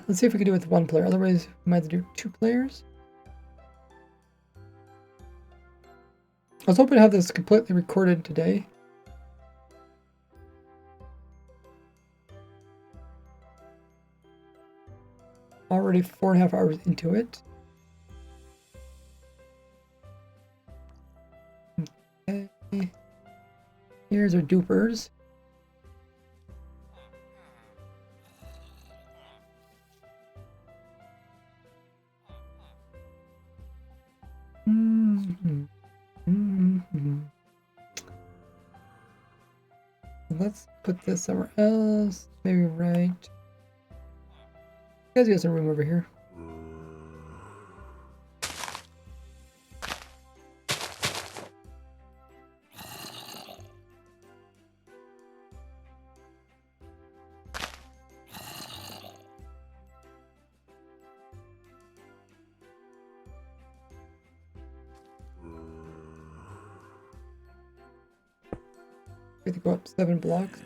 Let's see if we can do it with one player. Otherwise, we might have to do 2 players. I was hoping to have this completely recorded today. Already 4.5 hours into it. Okay. Here's our dupers. Let's put this somewhere else. Maybe right. You guys got some room over here. go up 7 blocks.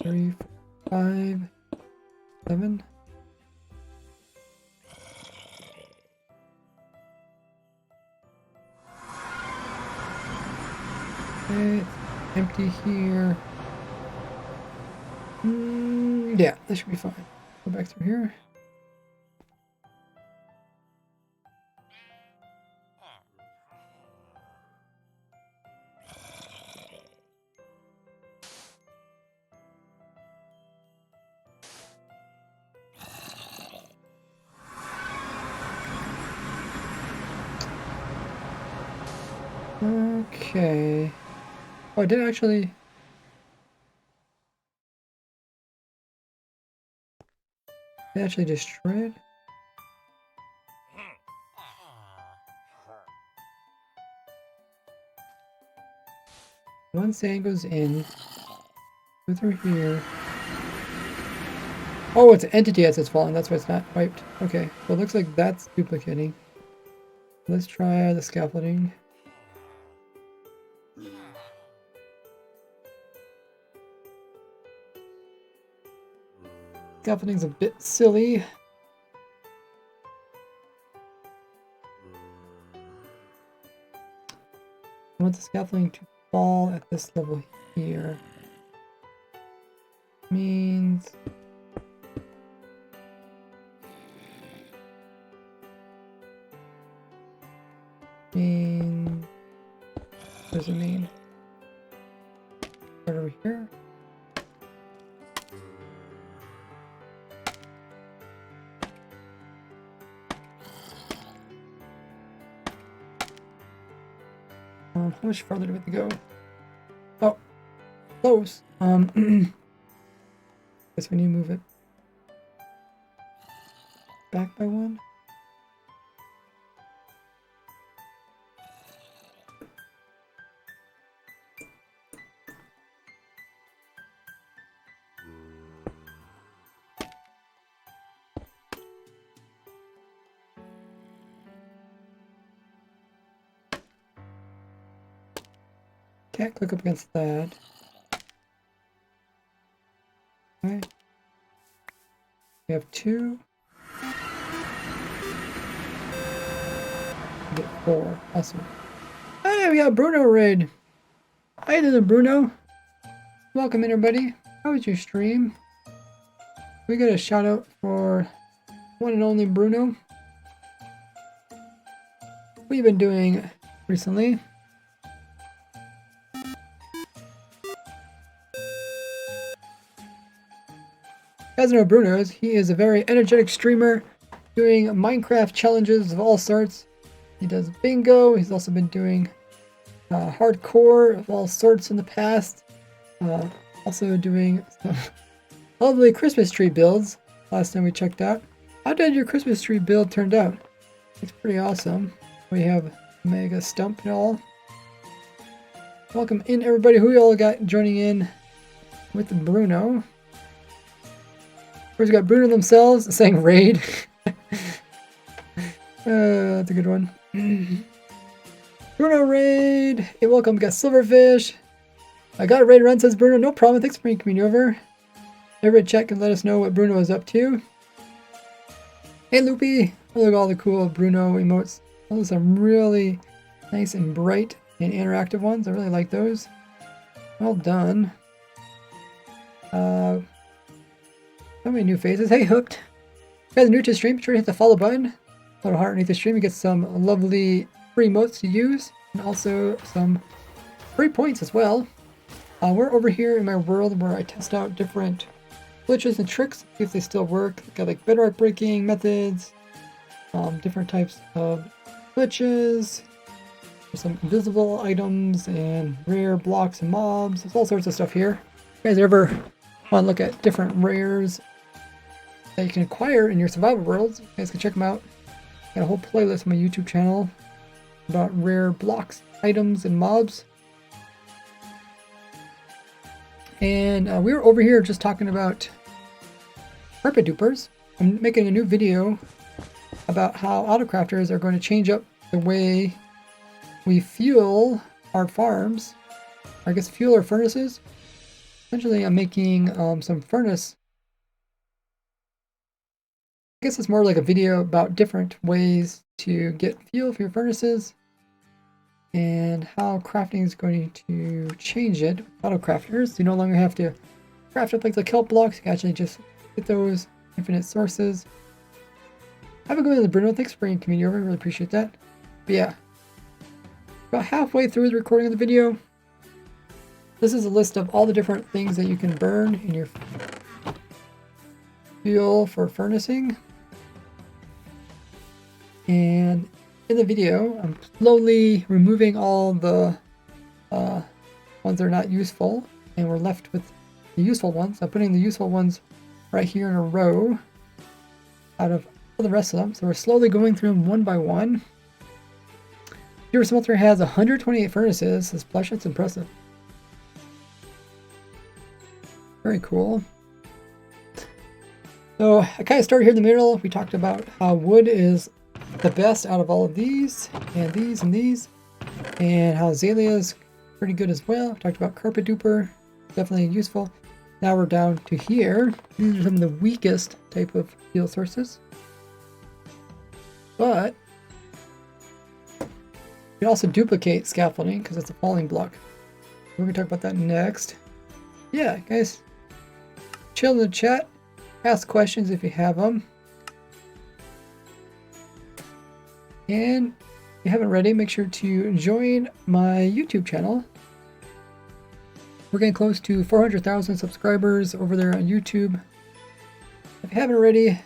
Three, 5, 7. Okay, empty here. Yeah, that should be fine. Go back through here. Okay. Oh, I did actually. I actually destroyed. One sand goes in. Go through here. Oh, it's an entity as it's falling. That's why it's not wiped. Okay. Well, it looks like that's duplicating. Let's try the scaffolding. Scaffolding's a bit silly. I want the scaffolding to fall at this level here. Means what does it mean? Right over here. How much farther do we have to go? Oh, close. Guess we need to move it back by 1. Can't click up against that. Okay. We have 2. We get 4. Awesome. Hey, we got Bruno raid. Hi there, Bruno. Welcome, everybody. How was your stream? We got a shout out for one and only Bruno. What have you been doing recently? You guys know Bruno is. He is a very energetic streamer doing Minecraft challenges of all sorts. He does bingo. He's also been doing hardcore of all sorts in the past. Also doing some lovely Christmas tree builds last time we checked out. How did your Christmas tree build turned out? It's pretty awesome. We have Mega Stump and all. Welcome in, everybody. Who y'all got joining in with Bruno? First, we got Bruno themselves saying raid. That's a good one. Bruno raid. Hey, welcome. We got Silverfish. I got a raid run, says Bruno. No problem. Thanks for bringing me over. Everybody check and let us know what Bruno is up to. Hey, Loopy. Look at all the cool Bruno emotes. Those are some really nice and bright and interactive ones. I really like those. Well done. So many new faces. Hey, Hooked. If you guys are new to the stream, be sure to hit the follow button. A little heart underneath the stream. You get some lovely free emotes to use. And also some free points as well. We're over here in my world where I test out different glitches and tricks. See if they still work. Got like bedrock breaking methods. Different types of glitches. There's some invisible items and rare blocks and mobs. There's all sorts of stuff here. If you guys ever want to look at different rares that you can acquire in your survival worlds, you guys can check them out. Got a whole playlist on my YouTube channel about rare blocks, items, and mobs. And we were over here just talking about carpet dupers. I'm making a new video about how autocrafters are going to change up the way we fuel our farms. I guess fuel our furnaces. Essentially, I'm making some furnace. I guess it's more like a video about different ways to get fuel for your furnaces and how crafting is going to change it. Auto crafters, you no longer have to craft up like the kelp blocks. You can actually just get those infinite sources. Have a good one in the Bruno. Thanks for bringing community over. I really appreciate that. But yeah, about halfway through the recording of the video. This is a list of all the different things that you can burn in your fuel for furnacing. And in the video, I'm slowly removing all the ones that are not useful, and we're left with the useful ones. I'm putting the useful ones right here in a row out of all the rest of them. So we're slowly going through them one by one. Your smelter has 128 furnaces. This plush, it's impressive. Very cool. So I kind of started here in the middle. We talked about how wood is the best out of all of these, and these, and how azalea is pretty good as well. We talked about carpet duper, definitely useful. Now we're down to here. These are some of the weakest type of fuel sources, but you can also duplicate scaffolding because it's a falling block. We're gonna talk about that next. Yeah, guys, chill in the chat, ask questions if you have them. And if you haven't already, make sure to join my YouTube channel. We're getting close to 400,000 subscribers over there on YouTube. If you haven't already,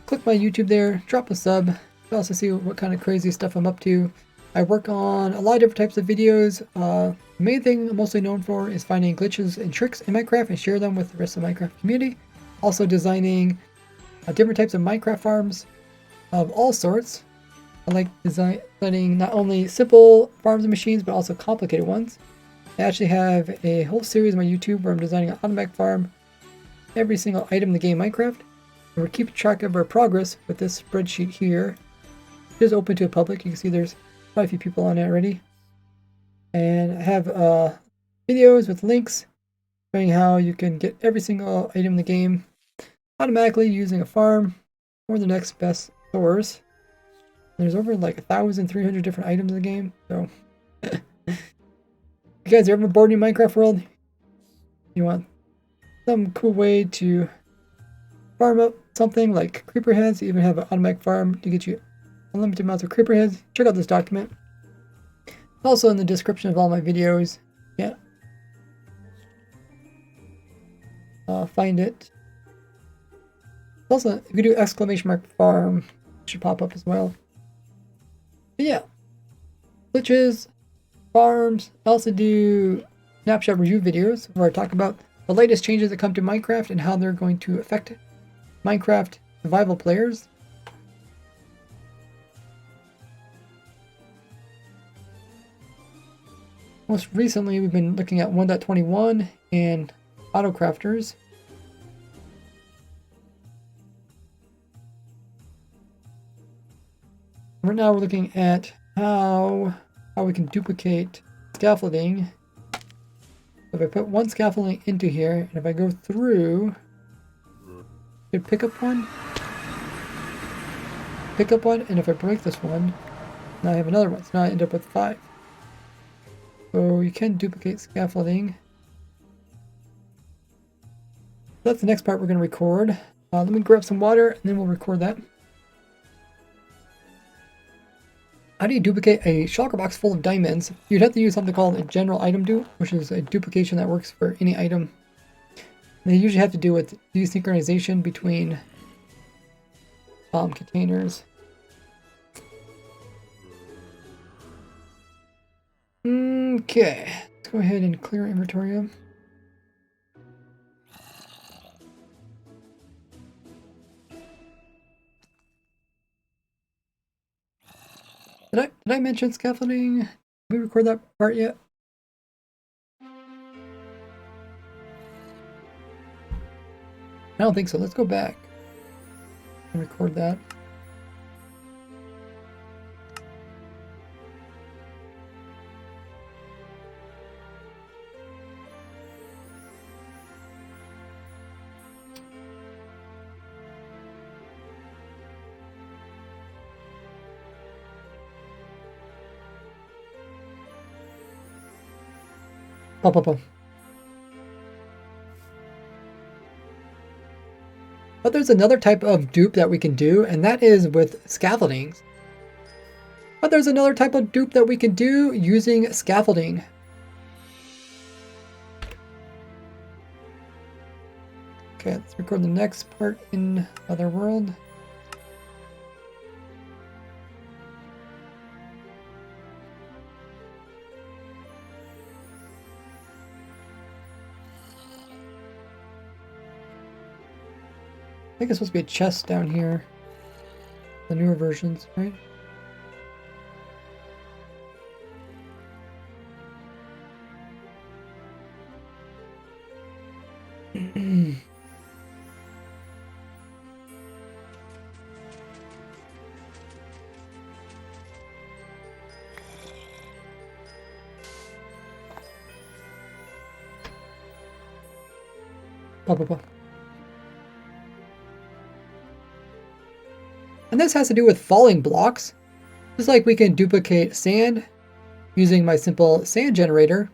click my YouTube there, drop a sub. You also see what kind of crazy stuff I'm up to. I work on a lot of different types of videos. The main thing I'm mostly known for is finding glitches and tricks in Minecraft and share them with the rest of the Minecraft community. Also designing different types of Minecraft farms of all sorts. I like designing not only simple farms and machines, but also complicated ones. I actually have a whole series on my YouTube where I'm designing an automatic farm, every single item in the game Minecraft. And we're keeping track of our progress with this spreadsheet here. It is open to the public. You can see there's quite a few people on it already. And I have videos with links showing how you can get every single item in the game automatically using a farm or the next best source. There's over like 1,300 different items in the game, so if you guys are ever bored in Minecraft world, you want some cool way to farm up something like creeper heads, you even have an automatic farm to get you unlimited amounts of creeper heads, check out this document. It's also in the description of all my videos. Yeah, find it. Also, if you do !farm, it should pop up as well. But yeah, glitches, farms. I also do snapshot review videos where I talk about the latest changes that come to Minecraft and how they're going to affect Minecraft survival players. Most recently, we've been looking at 1.21 and auto crafters. Right now we're looking at how we can duplicate scaffolding. If I put one scaffolding into here, and if I go through, could pick up one, and if I break this one, now I have another one. So now I end up with 5. So you can duplicate scaffolding. That's the next part we're going to record. Let me grab some water, and then we'll record that. How do you duplicate a shulker box full of diamonds? You'd have to use something called a general item dupe, which is a duplication that works for any item. They usually have to do with desynchronization between containers. Okay, let's go ahead and clear inventory up. Did I mention scaffolding? Did we record that part yet? I don't think so. Let's go back and record that. Pop, pop, pop. But there's another type of dupe that we can do, and that is with scaffoldings. But there's another type of dupe that we can do using scaffolding. Okay, let's record the next part in Otherworld. I think it's supposed to be a chest down here. The newer versions, right? Pop, pop, pop. And this has to do with falling blocks. Just like we can duplicate sand using my simple sand generator.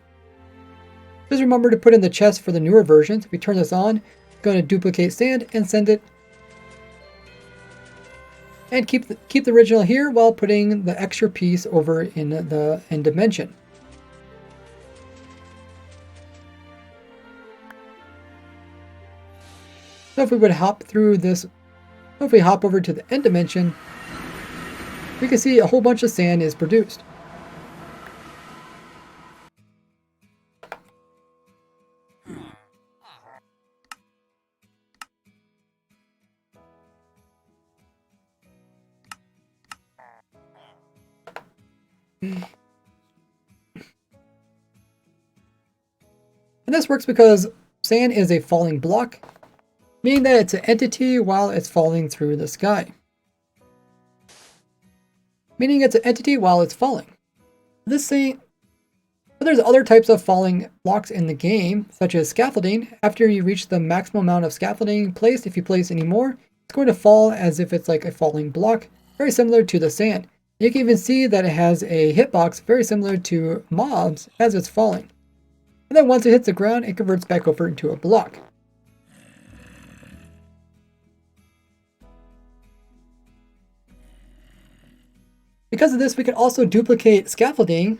Just remember to put in the chest for the newer versions. If we turn this on, it's going to duplicate sand and send it. And keep the original here while putting the extra piece over in the end dimension. So if we would hop through this, if we hop over to the end dimension, we can see a whole bunch of sand is produced. And this works because sand is a falling block, meaning that it's an entity while it's falling through the sky. Meaning it's an entity while it's falling. This thing, but there's other types of falling blocks in the game, such as scaffolding. After you reach the maximum amount of scaffolding placed, if you place any more, it's going to fall as if it's like a falling block, very similar to the sand. You can even see that it has a hitbox very similar to mobs as it's falling. And then once it hits the ground, it converts back over into a block. Because of this, we can also duplicate scaffolding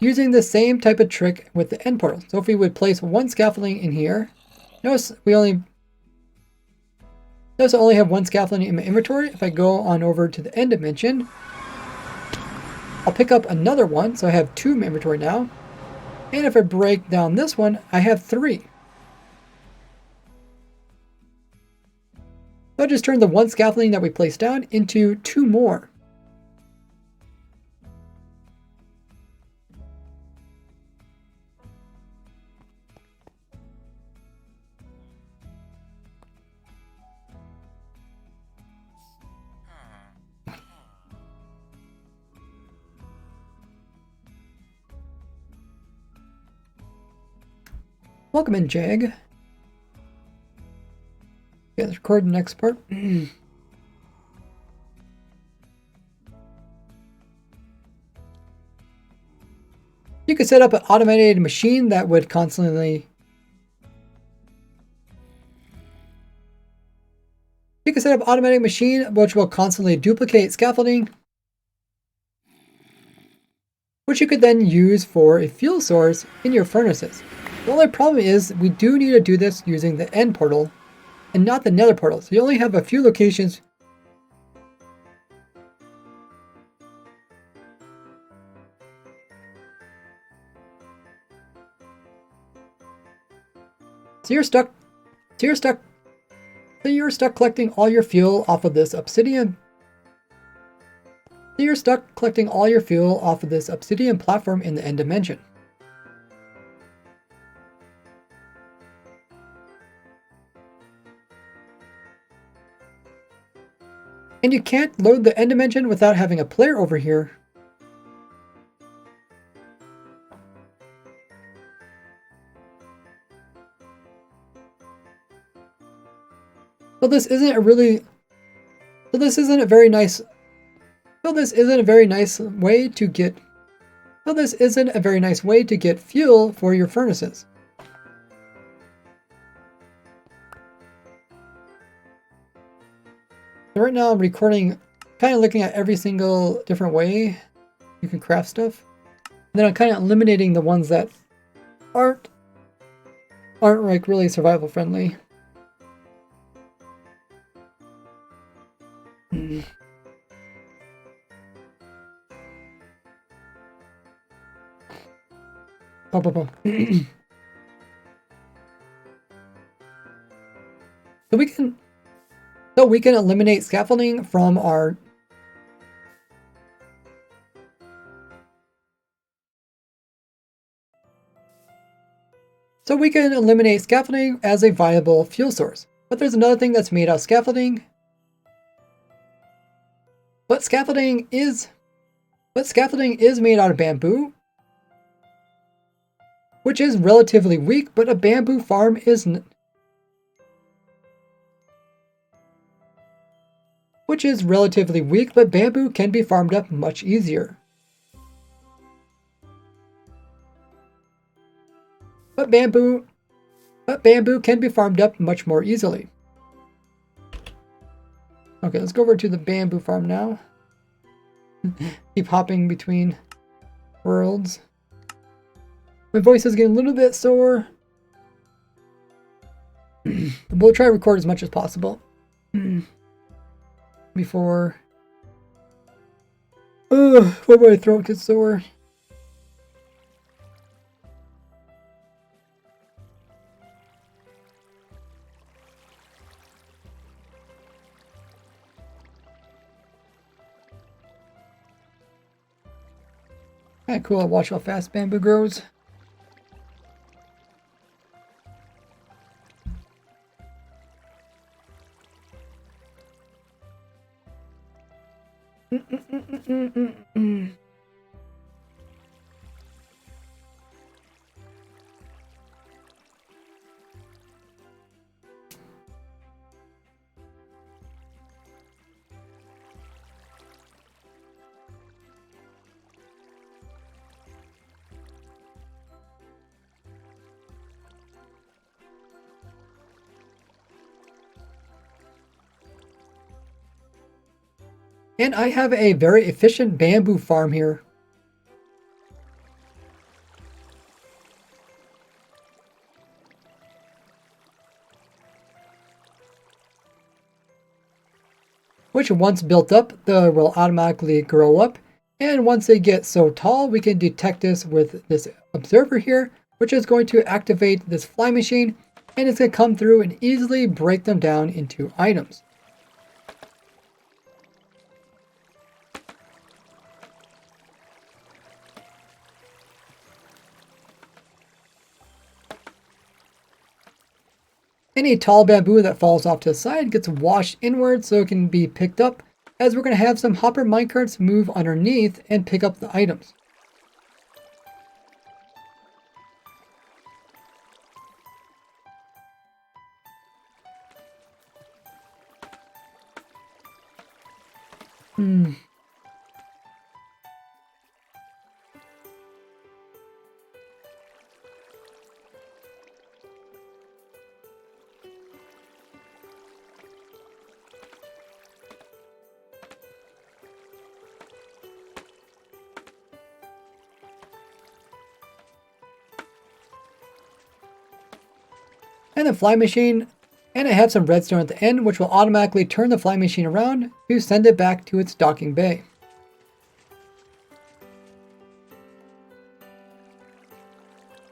using the same type of trick with the end portal. So if we would place one scaffolding in here, notice I only have one scaffolding in my inventory. If I go on over to the end dimension, I'll pick up another one, so I have two in my inventory now. And if I break down this one, I have three. So I just turned the one scaffolding that we placed down into two more. Welcome in, Jag. Okay, let's record the next part. You could set up an automated machine that would constantly... You could set up an automatic machine which will constantly duplicate scaffolding, which you could then use for a fuel source in your furnaces. The only problem is we do need to do this using the end portal and not the nether portal. So you only have a few locations. So you're stuck collecting all your fuel off of this obsidian. So you're stuck collecting all your fuel off of this obsidian platform in the end dimension. And you can't load the end dimension without having a player over here. So this isn't a very nice way to get so this isn't a very nice way to get fuel for your furnaces. So right now I'm recording, kind of looking at every single different way you can craft stuff. And then I'm kind of eliminating the ones that aren't like really survival friendly. So we can eliminate scaffolding from our as a viable fuel source. But there's another thing that's made out of scaffolding. But scaffolding is made out of bamboo, which is relatively weak, but a bamboo farm isn't. Which is relatively weak, but bamboo can be farmed up much easier. But bamboo can be farmed up much more easily. Okay, let's go over to the bamboo farm now. Keep hopping between worlds. My voice is getting a little bit sore. We'll try to record as much as possible. Before my throat gets sore. Kinda cool to watch how fast bamboo grows. And I have a very efficient bamboo farm here. Which once built up, will automatically grow up. And once they get so tall, we can detect this with this observer here, which is going to activate this fly machine, and it's going to come through and easily break them down into items. Any tall bamboo that falls off to the side gets washed inward so it can be picked up, as we're going to have some hopper minecarts move underneath and pick up the items. And the fly machine, and I have some redstone at the end, which will automatically turn the fly machine around to send it back to its docking bay.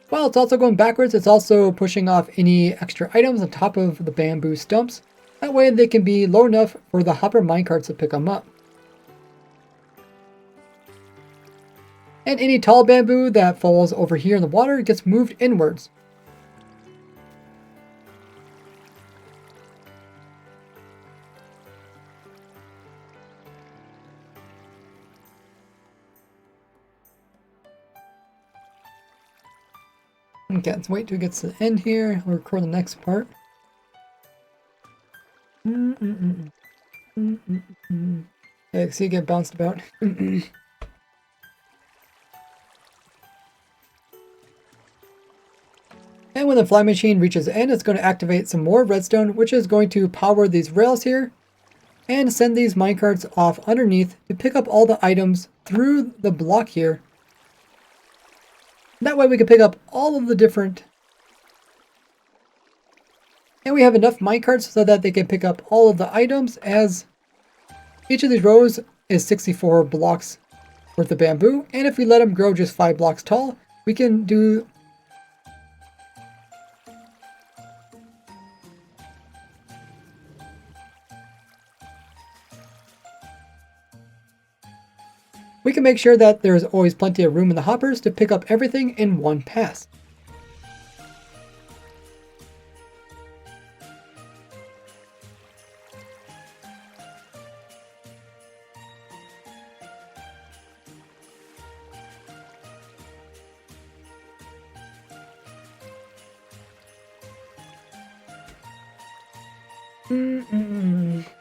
While it's also going backwards, it's also pushing off any extra items on top of the bamboo stumps. That way they can be low enough for the hopper minecarts to pick them up. And any tall bamboo that falls over here in the water gets moved inwards. Okay, let's wait till it gets to the end here. We'll record the next part. Yeah, see it get bounced about. when the flying machine reaches the end, it's going to activate some more redstone, which is going to power these rails here and send these minecarts off underneath to pick up all the items through the block here. That way we can pick up all of the different... And we have enough minecarts so that they can pick up all of the items, as each of these rows is 64 blocks worth of bamboo. And if we let them grow just 5 blocks tall, we can do... We can make sure that there's always plenty of room in the hoppers to pick up everything in one pass.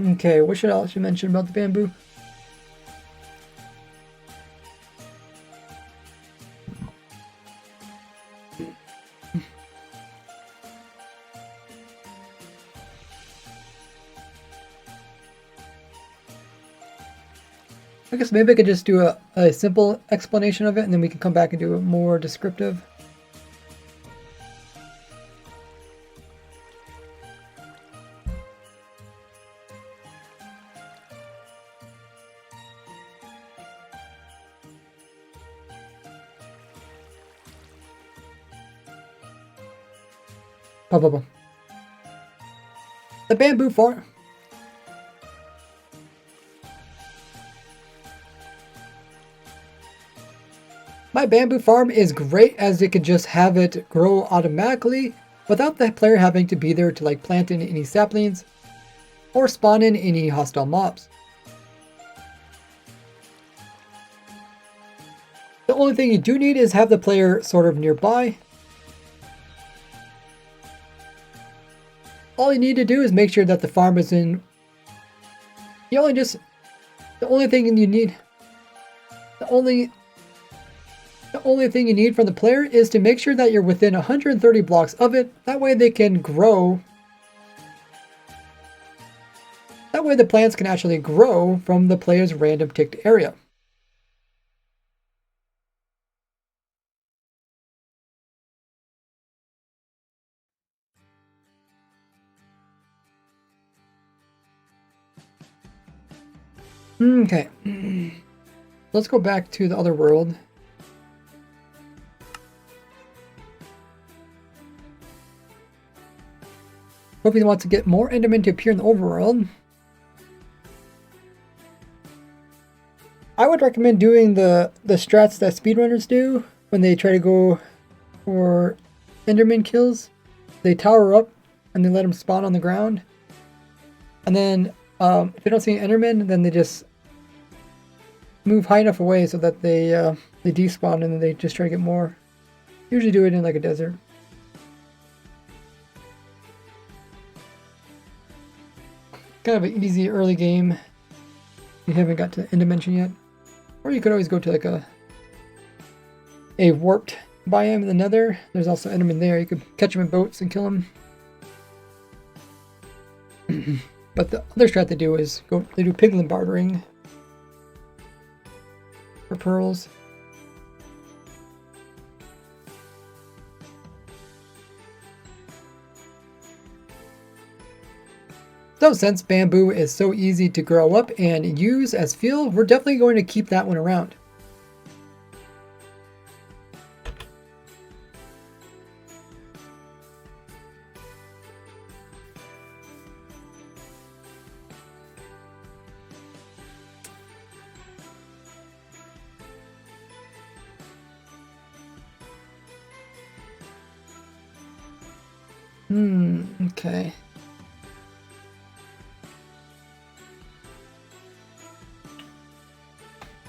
Okay, what should else you mention about the bamboo? I guess maybe I could just do a simple explanation of it, and then we can come back and do a more descriptive. The bamboo farm. My bamboo farm is great, as it can just have it grow automatically without the player having to be there to like plant in any saplings or spawn in any hostile mobs. The only thing you do need is have the player sort of nearby. All you need to do is make sure that the farm is in... The only thing you need from the player is to make sure that you're within 130 blocks of it. That way they can grow. That way the plants can actually grow from the player's random ticked area. Okay. Let's go back to the other world. Hope he wants to get more Endermen to appear in the overworld. I would recommend doing the strats that speedrunners do when they try to go for Enderman kills. They tower up and they let them spawn on the ground. And then if they don't see an Enderman, then they just move high enough away so that they despawn, and then they just try to get more. Usually do it in like a desert. Kind of an easy early game. You haven't got to the end dimension yet. Or you could always go to like a warped biome in the nether. There's also Enderman there. You could catch them in boats and kill them. But the other strat they do is they do piglin bartering for pearls. So since bamboo is so easy to grow up and use as fuel, we're definitely going to keep that one around. Okay.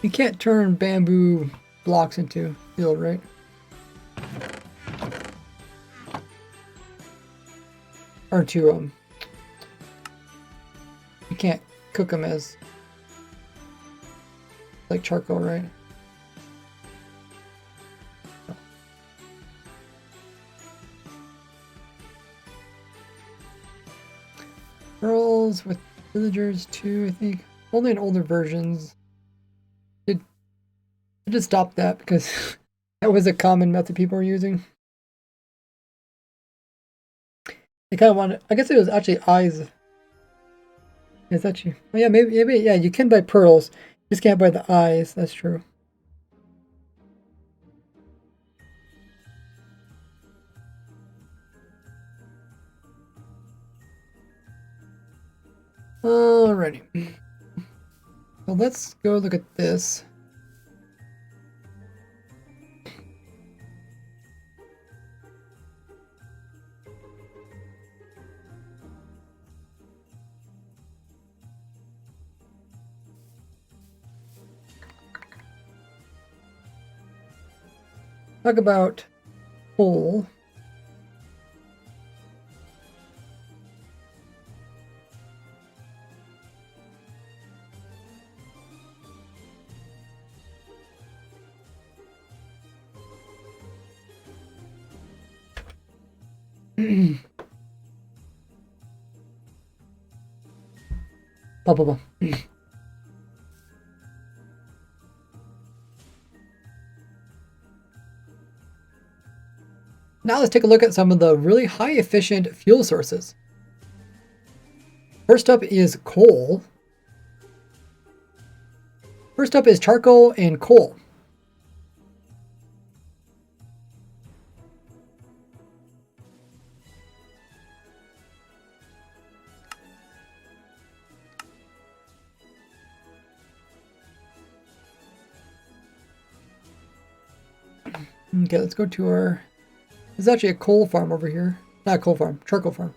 You can't turn bamboo blocks into fuel, right? Or to you can't cook them as like charcoal, right? this with villagers too, I think. Only in older versions. I just stopped that because that was a common method people were using. They kind of wanted, I guess it was actually eyes. It's actually, oh yeah, maybe, yeah, you can buy pearls. You just can't buy the eyes, that's true. Alrighty. So let's go look at this. Talk about coal. Blah, blah, blah. Now let's take a look at some of the really high efficient fuel sources. First up is coal. First up is charcoal and coal. Okay, let's go to our... There's actually a coal farm over here. Not a coal farm, charcoal farm.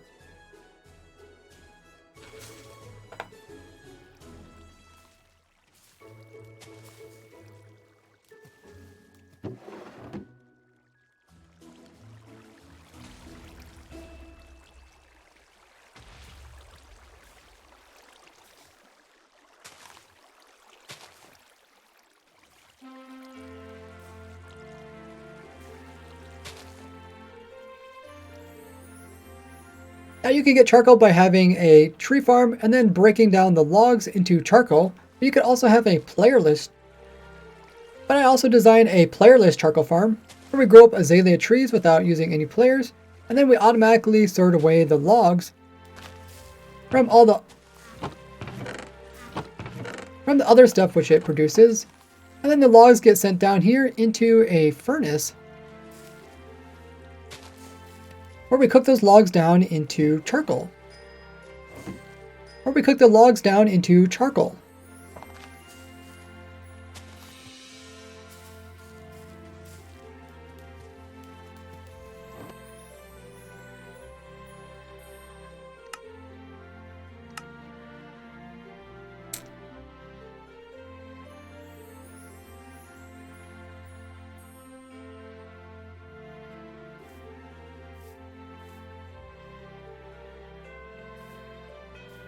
Now you can get charcoal by having a tree farm and then breaking down the logs into charcoal. You could also have a playerless. But I also designed a playerless charcoal farm where we grow up azalea trees without using any players, and then we automatically sort away the logs from all the other stuff which it produces, and then the logs get sent down here into a furnace where we cook those logs down into charcoal. Or we cook the logs down into charcoal.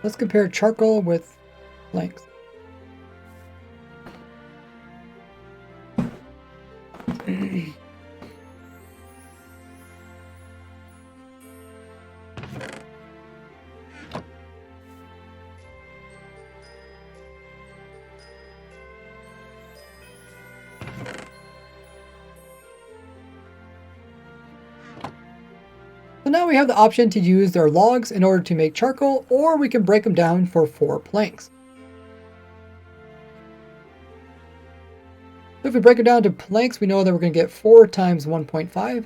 Let's compare charcoal with planks. So now we have the option to use their logs in order to make charcoal, or we can break them down for 4 planks. So if we break it down to planks, we know that we're going to get 4 times 1.5.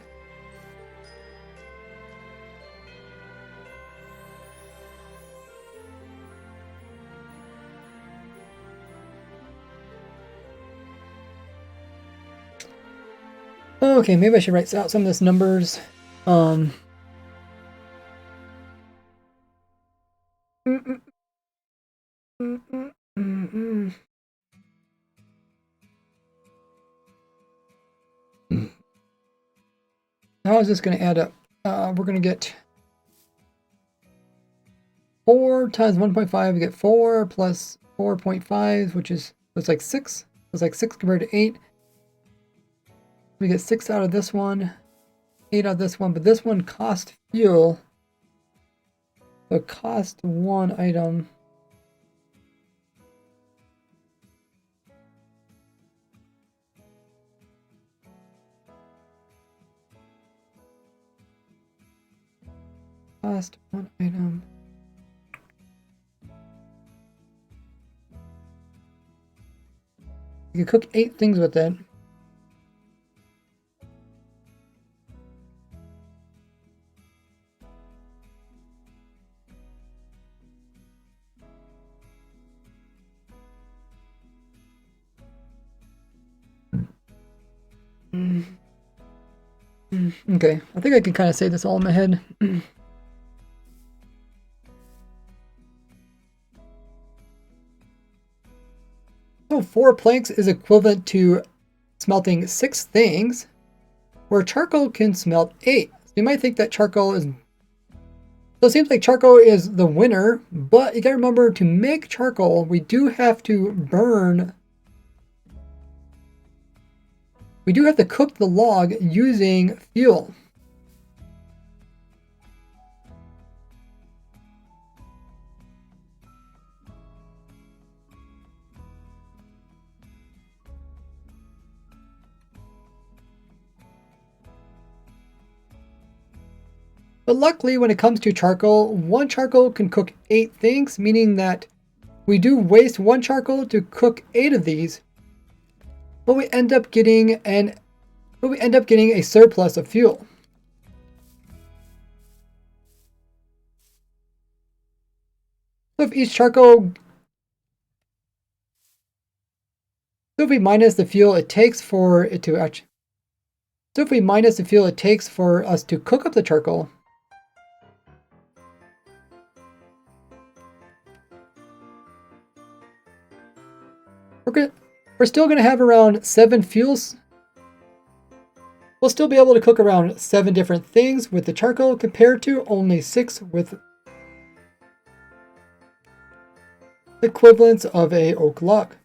Okay, maybe I should write out some of these numbers. How is this going to add up? We're going to get 4 times 1.5. We get 4 plus 4.5, which is it's like 6. It's like 6 compared to 8. We get 6 out of this one, 8 out of this one, but this one cost fuel. So cost 1 item. Cost 1 item. You can cook 8 things with it. Okay, I think I can kind of say this all in my head. So 4 planks is equivalent to smelting 6 things, where charcoal can smelt 8. So you might think that charcoal is... So it seems like charcoal is the winner, but you gotta remember to make charcoal, we do have to burn... We do have to cook the log using fuel. But luckily, when it comes to charcoal, 1 charcoal can cook 8 things, meaning that we do waste 1 charcoal to cook 8 of these, but we end up getting a surplus of fuel. So if each charcoal, so if we minus the fuel it takes for it to actually, so if we minus the fuel it takes for us to cook up the charcoal, we're still going to have around 7 fuels. We'll still be able to cook around 7 different things with the charcoal compared to only 6 with the equivalents of a oak log.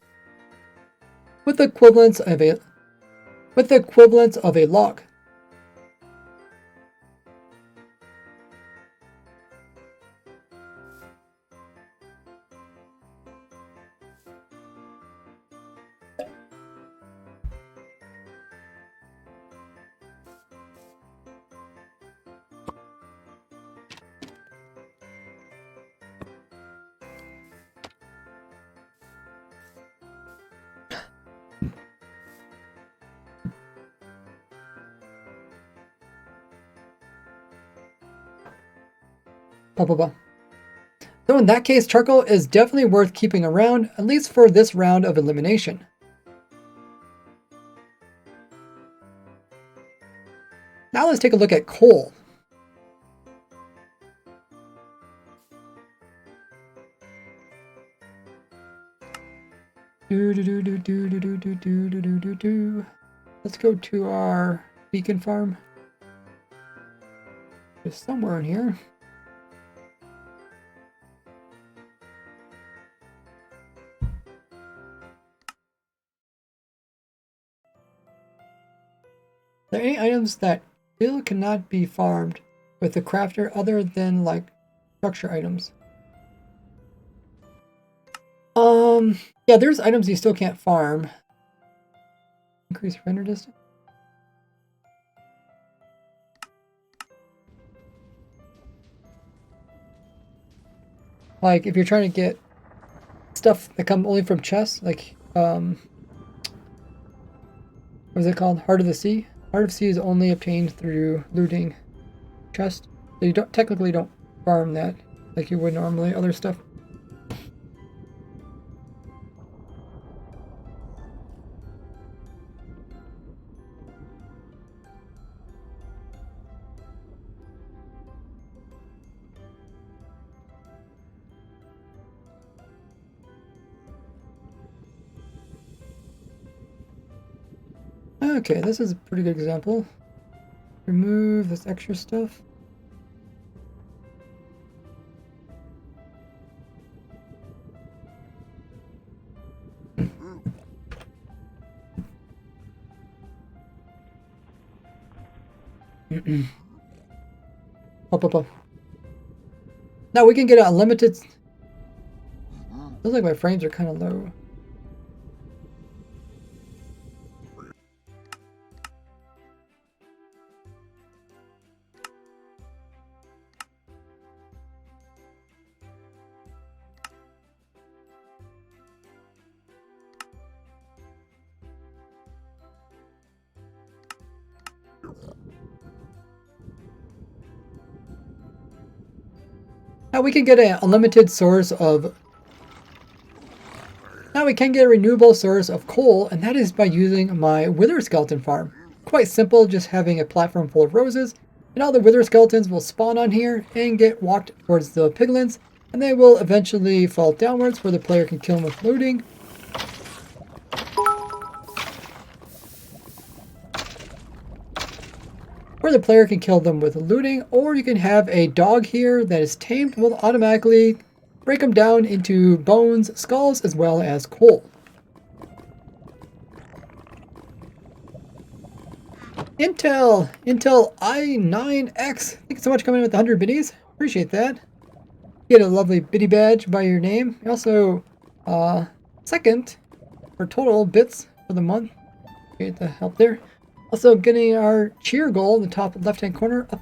With the equivalents of a log. Blah, blah, blah. So in that case, charcoal is definitely worth keeping around, at least for this round of elimination. Now let's take a look at coal. Let's go to our beacon farm. It's somewhere in here. Are there any items that still cannot be farmed with the crafter other than like structure items? Yeah, there's items you still can't farm. Increase render distance. Like if you're trying to get stuff that come only from chests, like what is it called? Heart of the Sea? Heart of the Sea is only obtained through looting chest. So you technically don't farm that like you would normally other stuff. Okay, this is a pretty good example. Remove this extra stuff. Up. Now we can get a unlimited... Feels like my frames are kind of low. Now we can get an unlimited source of... Now we can get a renewable source of coal, and that is by using my wither skeleton farm. Quite simple, just having a platform full of roses, and all the wither skeletons will spawn on here and get walked towards the piglins, and they will eventually fall downwards where the player can kill them with looting. Or the player can kill them with looting, or you can have a dog here that is tamed will automatically break them down into bones, skulls, as well as coal. Intel i9X. Thank you so much for coming in with 100 biddies. Appreciate that. You get a lovely biddy badge by your name. You also second for total bits for the month. Appreciate the help there. Also getting our cheer goal in the top left-hand corner, up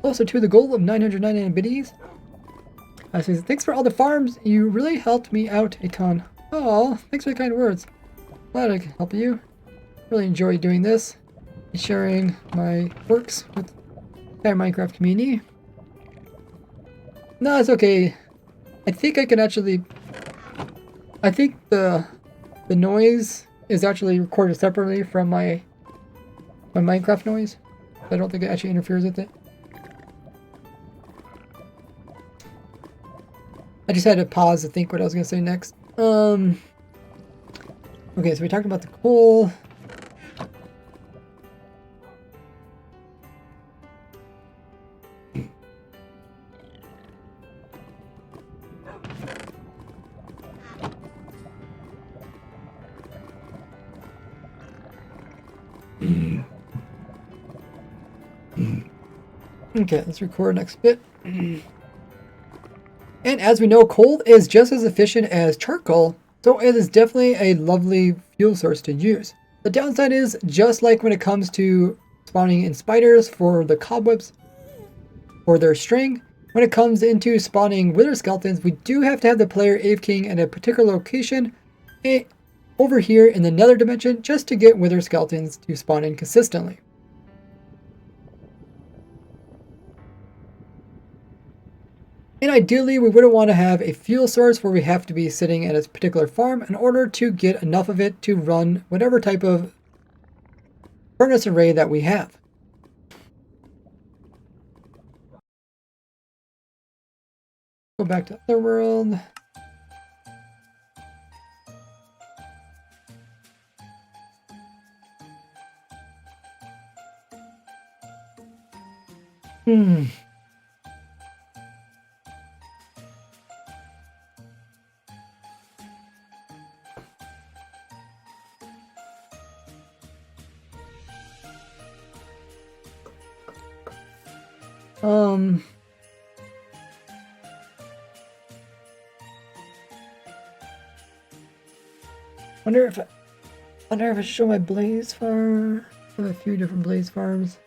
closer to the goal of 999 biddies. Says, thanks for all the farms. You really helped me out a ton. Oh, thanks for the kind words. Glad I can help you. Really enjoy doing this and sharing my works with the entire Minecraft community. No, it's okay. I think I can actually... I think the noise is actually recorded separately from my Minecraft noise. I don't think it actually interferes with it. I just had to pause to think what I was going to say next. Okay, so we talked about the coal. Okay, let's record next bit. And as we know, coal is just as efficient as charcoal, so it is definitely a lovely fuel source to use. The downside is, just like when it comes to spawning in spiders for the cobwebs or their string, when it comes into spawning wither skeletons, we do have to have the player AFKing at a particular location over here in the nether dimension just to get wither skeletons to spawn in consistently. And ideally, we wouldn't want to have a fuel source where we have to be sitting at a particular farm in order to get enough of it to run whatever type of furnace array that we have. Go back to Otherworld. Wonder if I show my blaze farm. I have a few different blaze farms.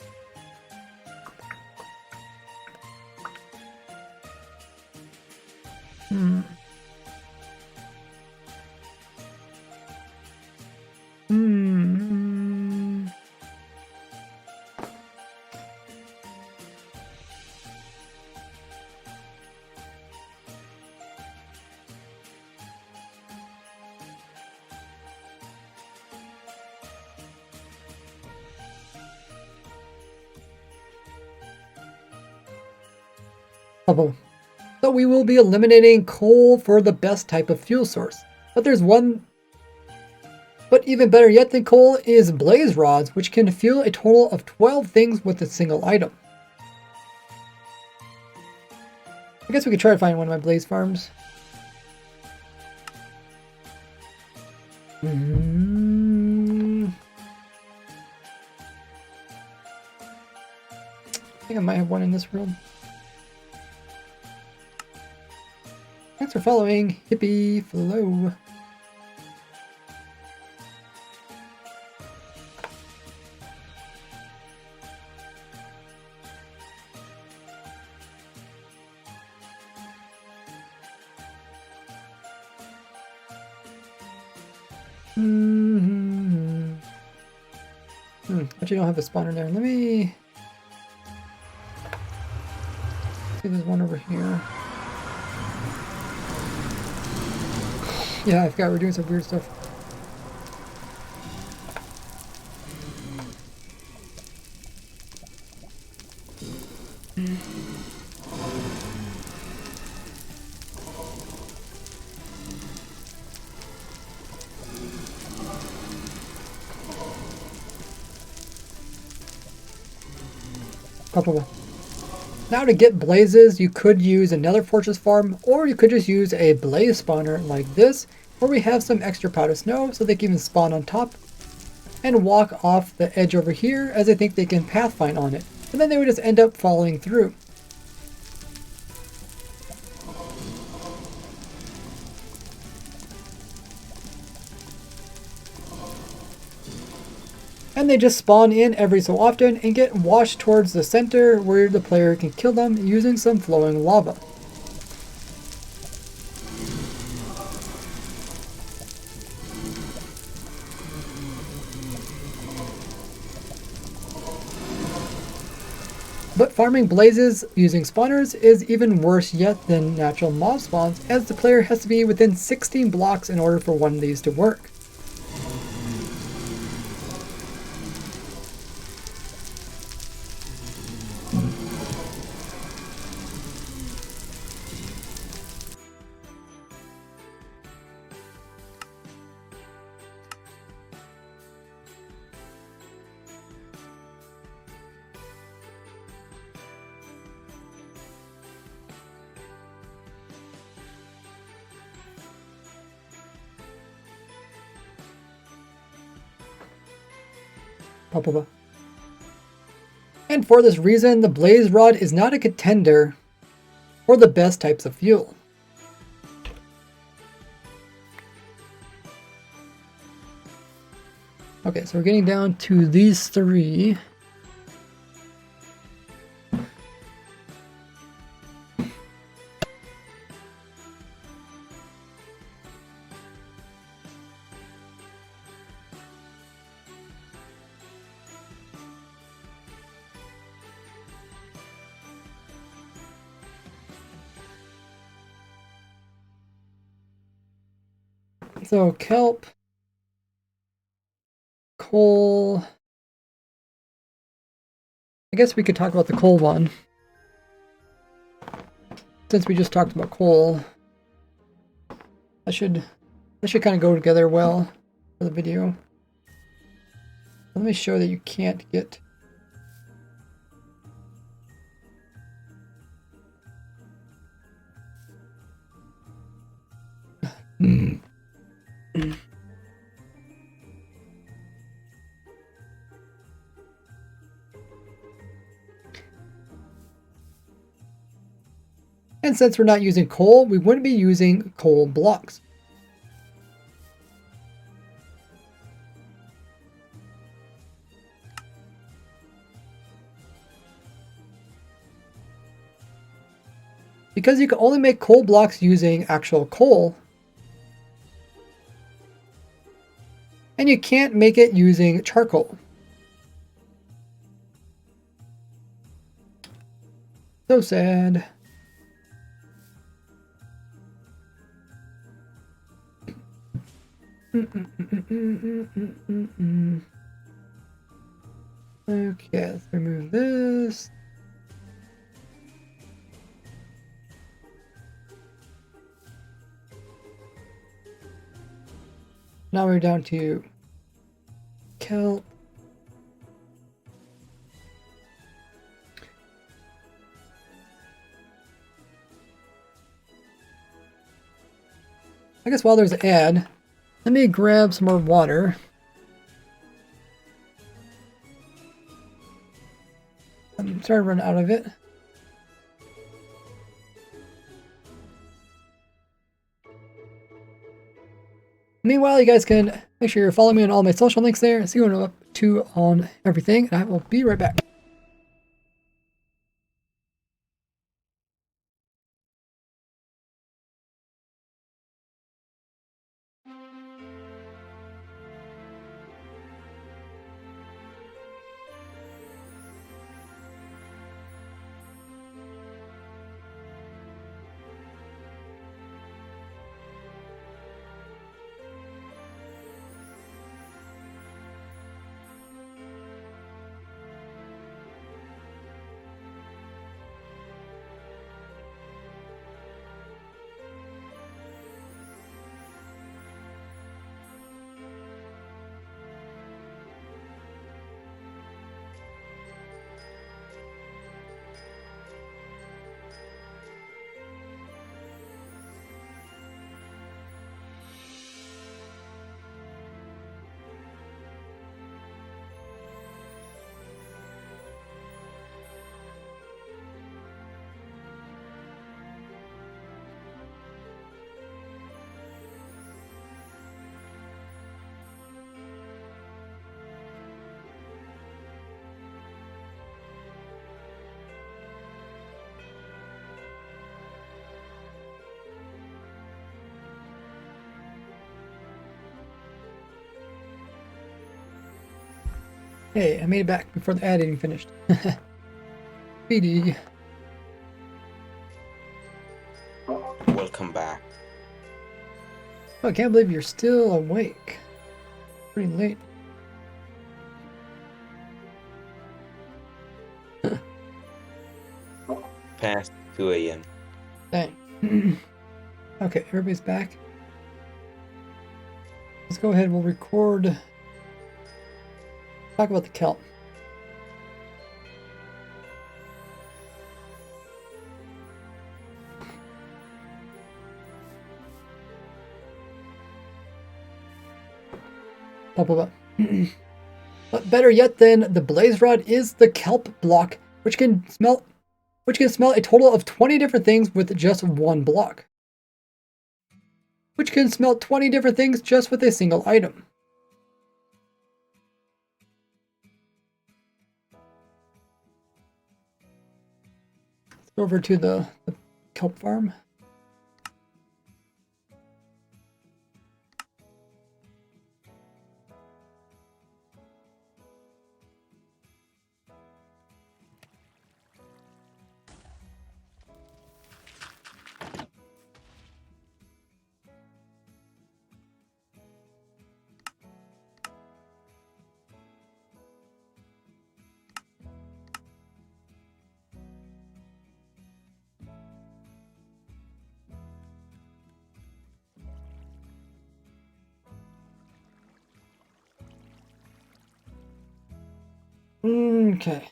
So we will be eliminating coal for the best type of fuel source. But there's one... But even better yet than coal is blaze rods, which can fuel a total of 12 things with a single item. I guess we could try to find one of my blaze farms. I think I might have one in this room. Thanks for following, Hippie Flow. Actually, don't have a spawner there. Let me see. There's one over here. Yeah, I forgot we're doing some weird stuff. Now to get blazes, you could use another fortress farm, or you could just use a blaze spawner like this, where we have some extra powder snow so they can even spawn on top and walk off the edge over here as I think they can pathfind on it. And then they would just end up falling through. And they just spawn in every so often and get washed towards the center where the player can kill them using some flowing lava. But farming blazes using spawners is even worse yet than natural mob spawns, as the player has to be within 16 blocks in order for one of these to work. And for this reason, the blaze rod is not a contender for the best types of fuel. Okay, so we're getting down to these three. So kelp, coal. I guess we could talk about the coal one, since we just talked about coal. That should kind of go together well for the video. Let me show that you can't get. And since we're not using coal, we wouldn't be using coal blocks. Because you can only make coal blocks using actual coal, and you can't make it using charcoal. So sad. Okay, let's remove this. Now we're down to kelp. I guess while there's an ad, let me grab some more water. I'm starting to run out of it. Meanwhile, you guys can make sure you're following me on all my social links there, see what I'm up to on everything, and I will be right back. Hey, I made it back before the ad even finished. BD. Welcome back. Oh, I can't believe you're still awake. Pretty late. Past 2 a.m. Dang. Okay, everybody's back. Let's go ahead, we'll record. Talk about the kelp. But better yet than the blaze rod is the kelp block, which can smell a total of 20 different things with just one block. Which can smell 20 different things just with a single item. Let's go over to the kelp farm. Okay.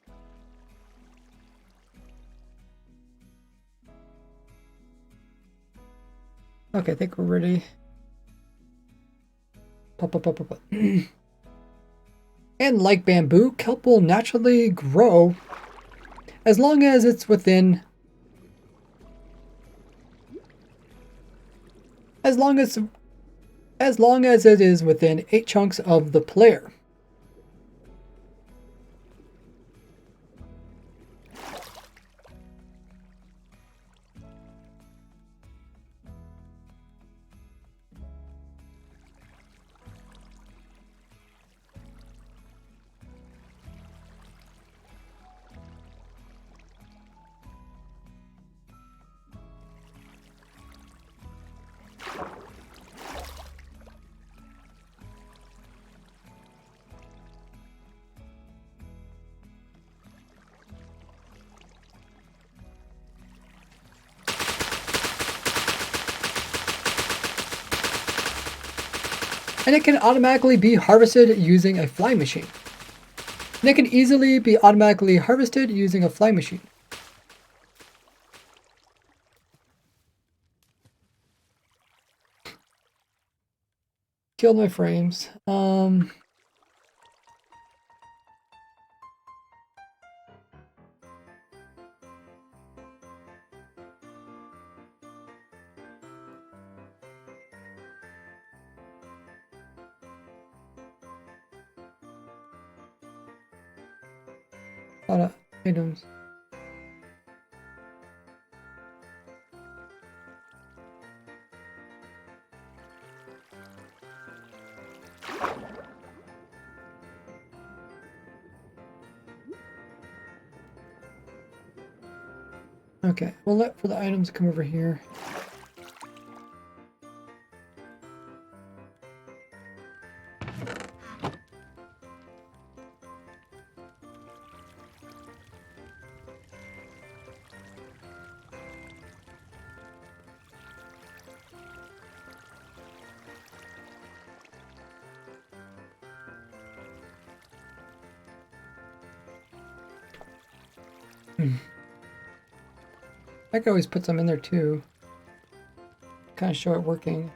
Okay, I think we're ready. Pop. And like bamboo, kelp will naturally grow as long as it's within as long as it is within 8 chunks of the player. And it can automatically be harvested using a fly machine. And it can easily be automatically harvested using a fly machine. Killed my frames. items. Okay, we'll let for the items come over here. I could always put some in there too. Kind of show it working.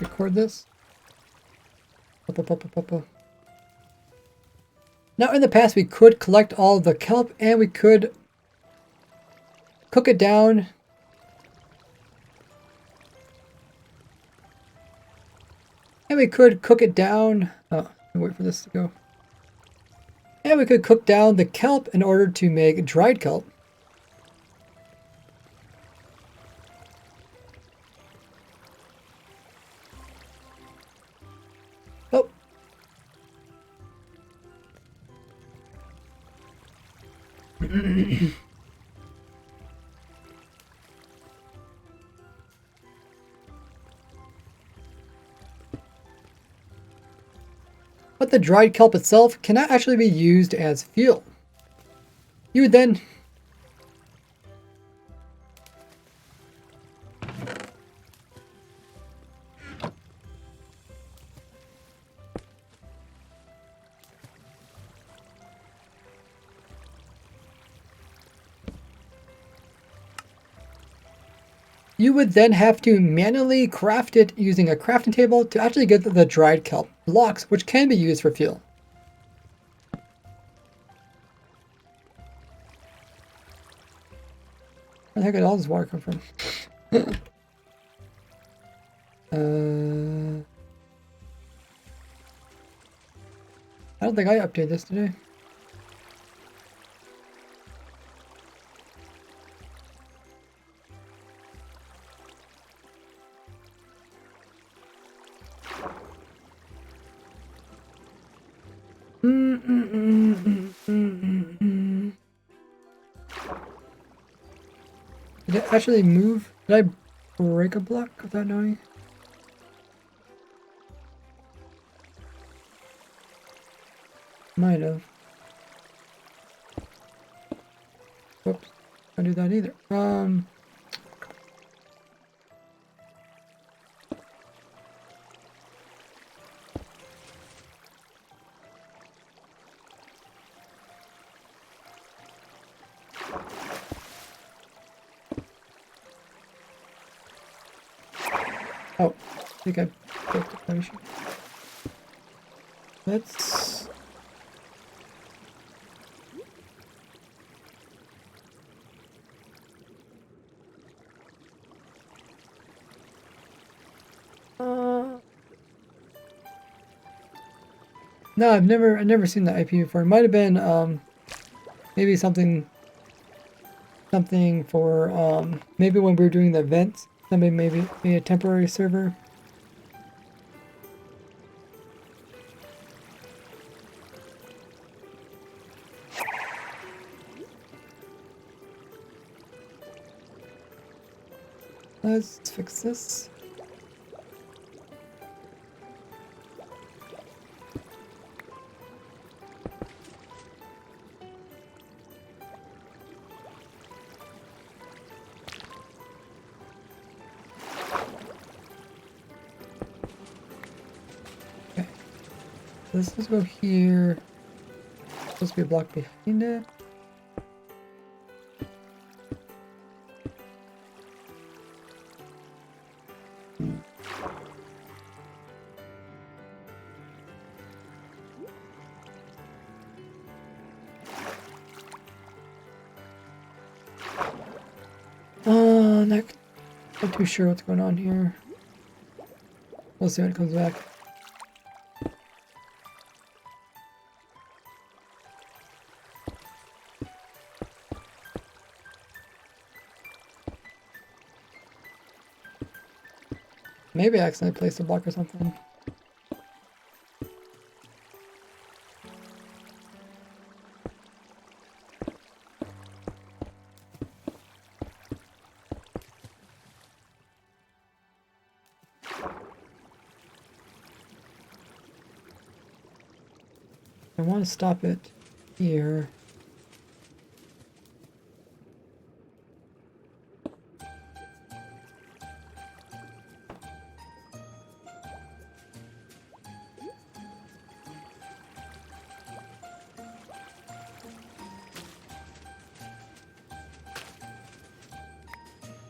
Record this. Now, in the past, we could collect all the kelp and we could cook it down. And we could cook it down. Oh, wait for this to go. And we could cook down the kelp in order to make dried kelp. Oh. But the dried kelp itself cannot actually be used as fuel. You would then have to manually craft it using a crafting table to actually get the dried kelp blocks, which can be used for fuel. Where the heck did all this water come from? I don't think I updated this today. Did it actually move? Did I break a block without knowing? Might have. Whoops. Can't do that either. Oh, I think I broke the potion. Let's... No, I've never seen the IP before. It might have been maybe something for maybe when we were doing the events. Somebody maybe a temporary server. Let's fix this. Let's go here. Supposed to be a block behind it. Not too sure what's going on here. We'll see when it comes back. Maybe I accidentally placed a block or something. I want to stop it here.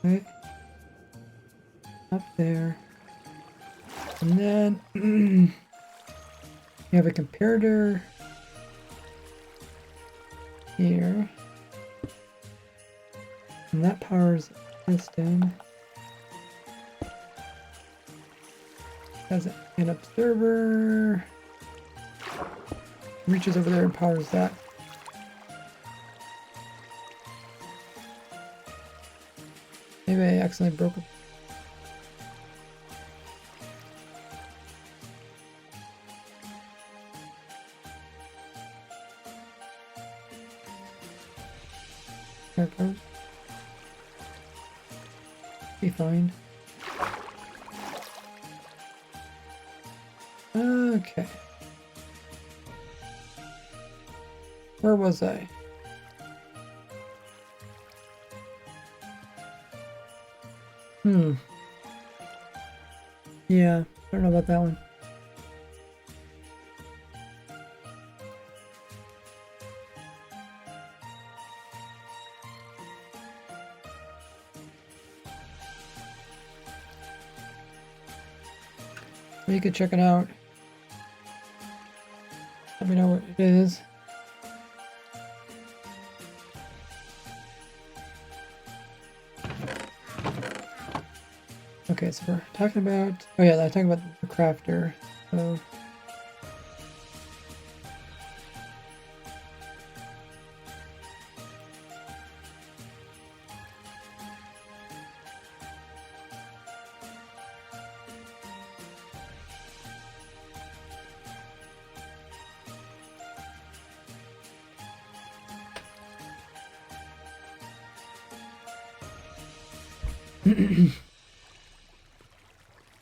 Right. Up there. And then you have a comparator here. And that powers this down. Has an observer. Reaches over there and powers that. Maybe I accidentally broke it. There it goes. Be fine. Okay. Where was I? Yeah, I don't know about that one. You could check it out. Let me know what it is. Okay, so we're talking about... Oh yeah, I'm talking about the crafter. So...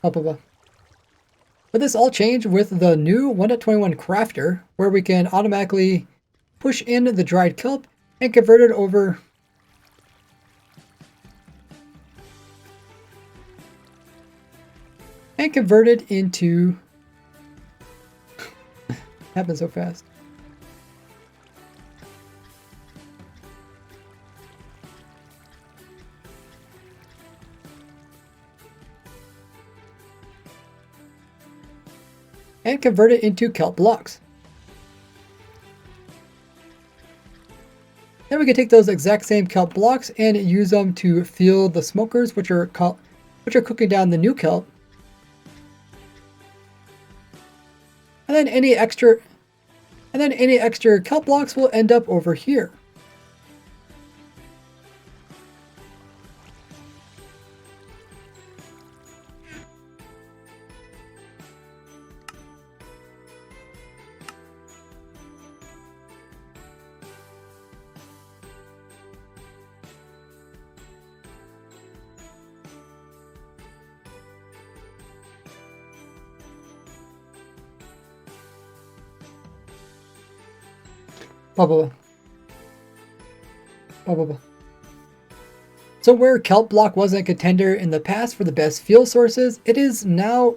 Blah, blah, blah. But this all changed with the new 1.21 crafter, where we can automatically push in the dried kelp and convert it over and convert it into happened so fast. And convert it into kelp blocks. Then we can take those exact same kelp blocks and use them to fuel the smokers, which are cooking down the new kelp. And then any extra kelp blocks will end up over here. Blah, blah, blah. Blah, blah, blah. So where kelp block wasn't a contender in the past for the best fuel sources, it is now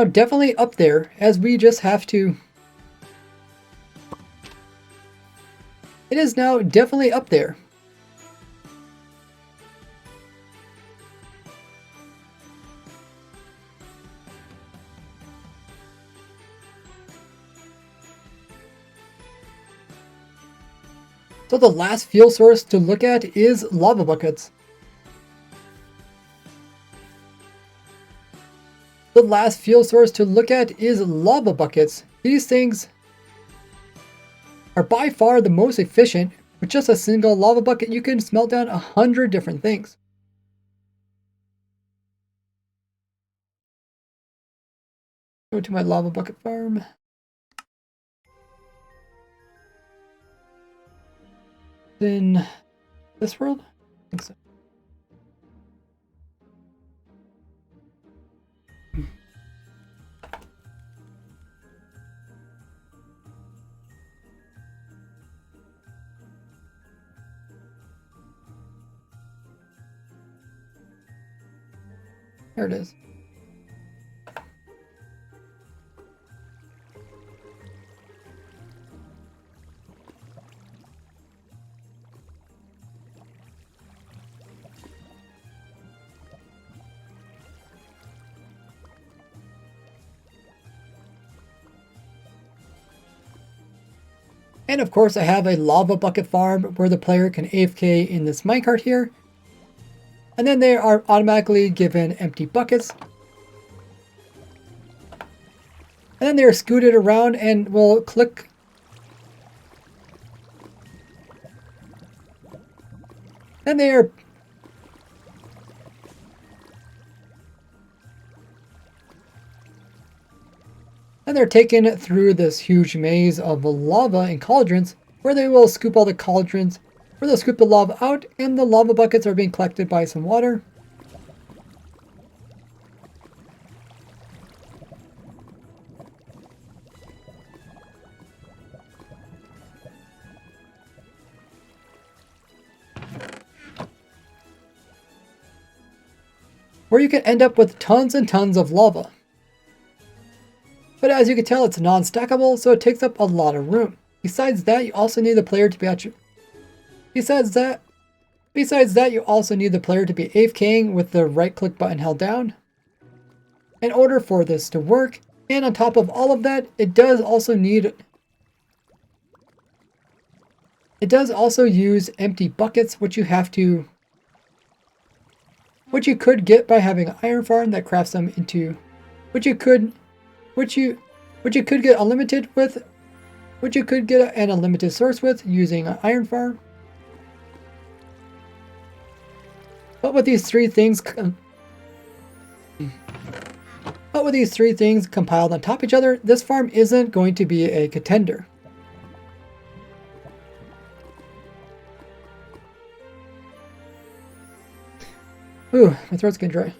definitely up there, as we just have to... It is now definitely up there, So the last fuel source to look at is lava buckets. The last fuel source to look at is lava buckets. These things are by far the most efficient. With just a single lava bucket, you can smelt down 100 different things. Go to my lava bucket farm. In this world? I think so. There it is. And of course I have a lava bucket farm where the player can AFK in this minecart here. And then they are automatically given empty buckets. And then they are scooted around and will click. Then they are and they're taken through this huge maze of lava and cauldrons where they will scoop all the cauldrons, where they'll scoop the lava out, and the lava buckets are being collected by some water. Where you can end up with tons and tons of lava. But as you can tell, it's non-stackable, so it takes up a lot of room. Besides that, you also need the player to be Besides that, you also need the player to be AFKing with the right-click button held down in order for this to work. And on top of all of that, it does also use empty buckets, which you could get by having an iron farm that crafts them into, which you could get unlimited with, which you could get an unlimited source with using an iron farm. But with these three things compiled on top of each other, this farm isn't going to be a contender. Ooh, my throat's getting dry.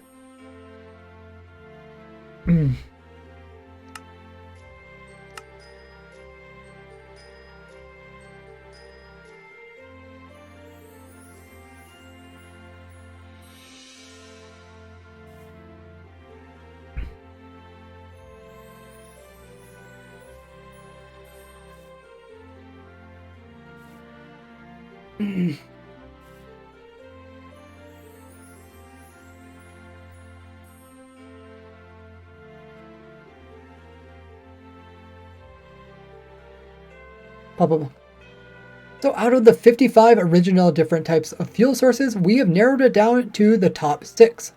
So out of the 55 original different types of fuel sources, we have narrowed it down to the top 6.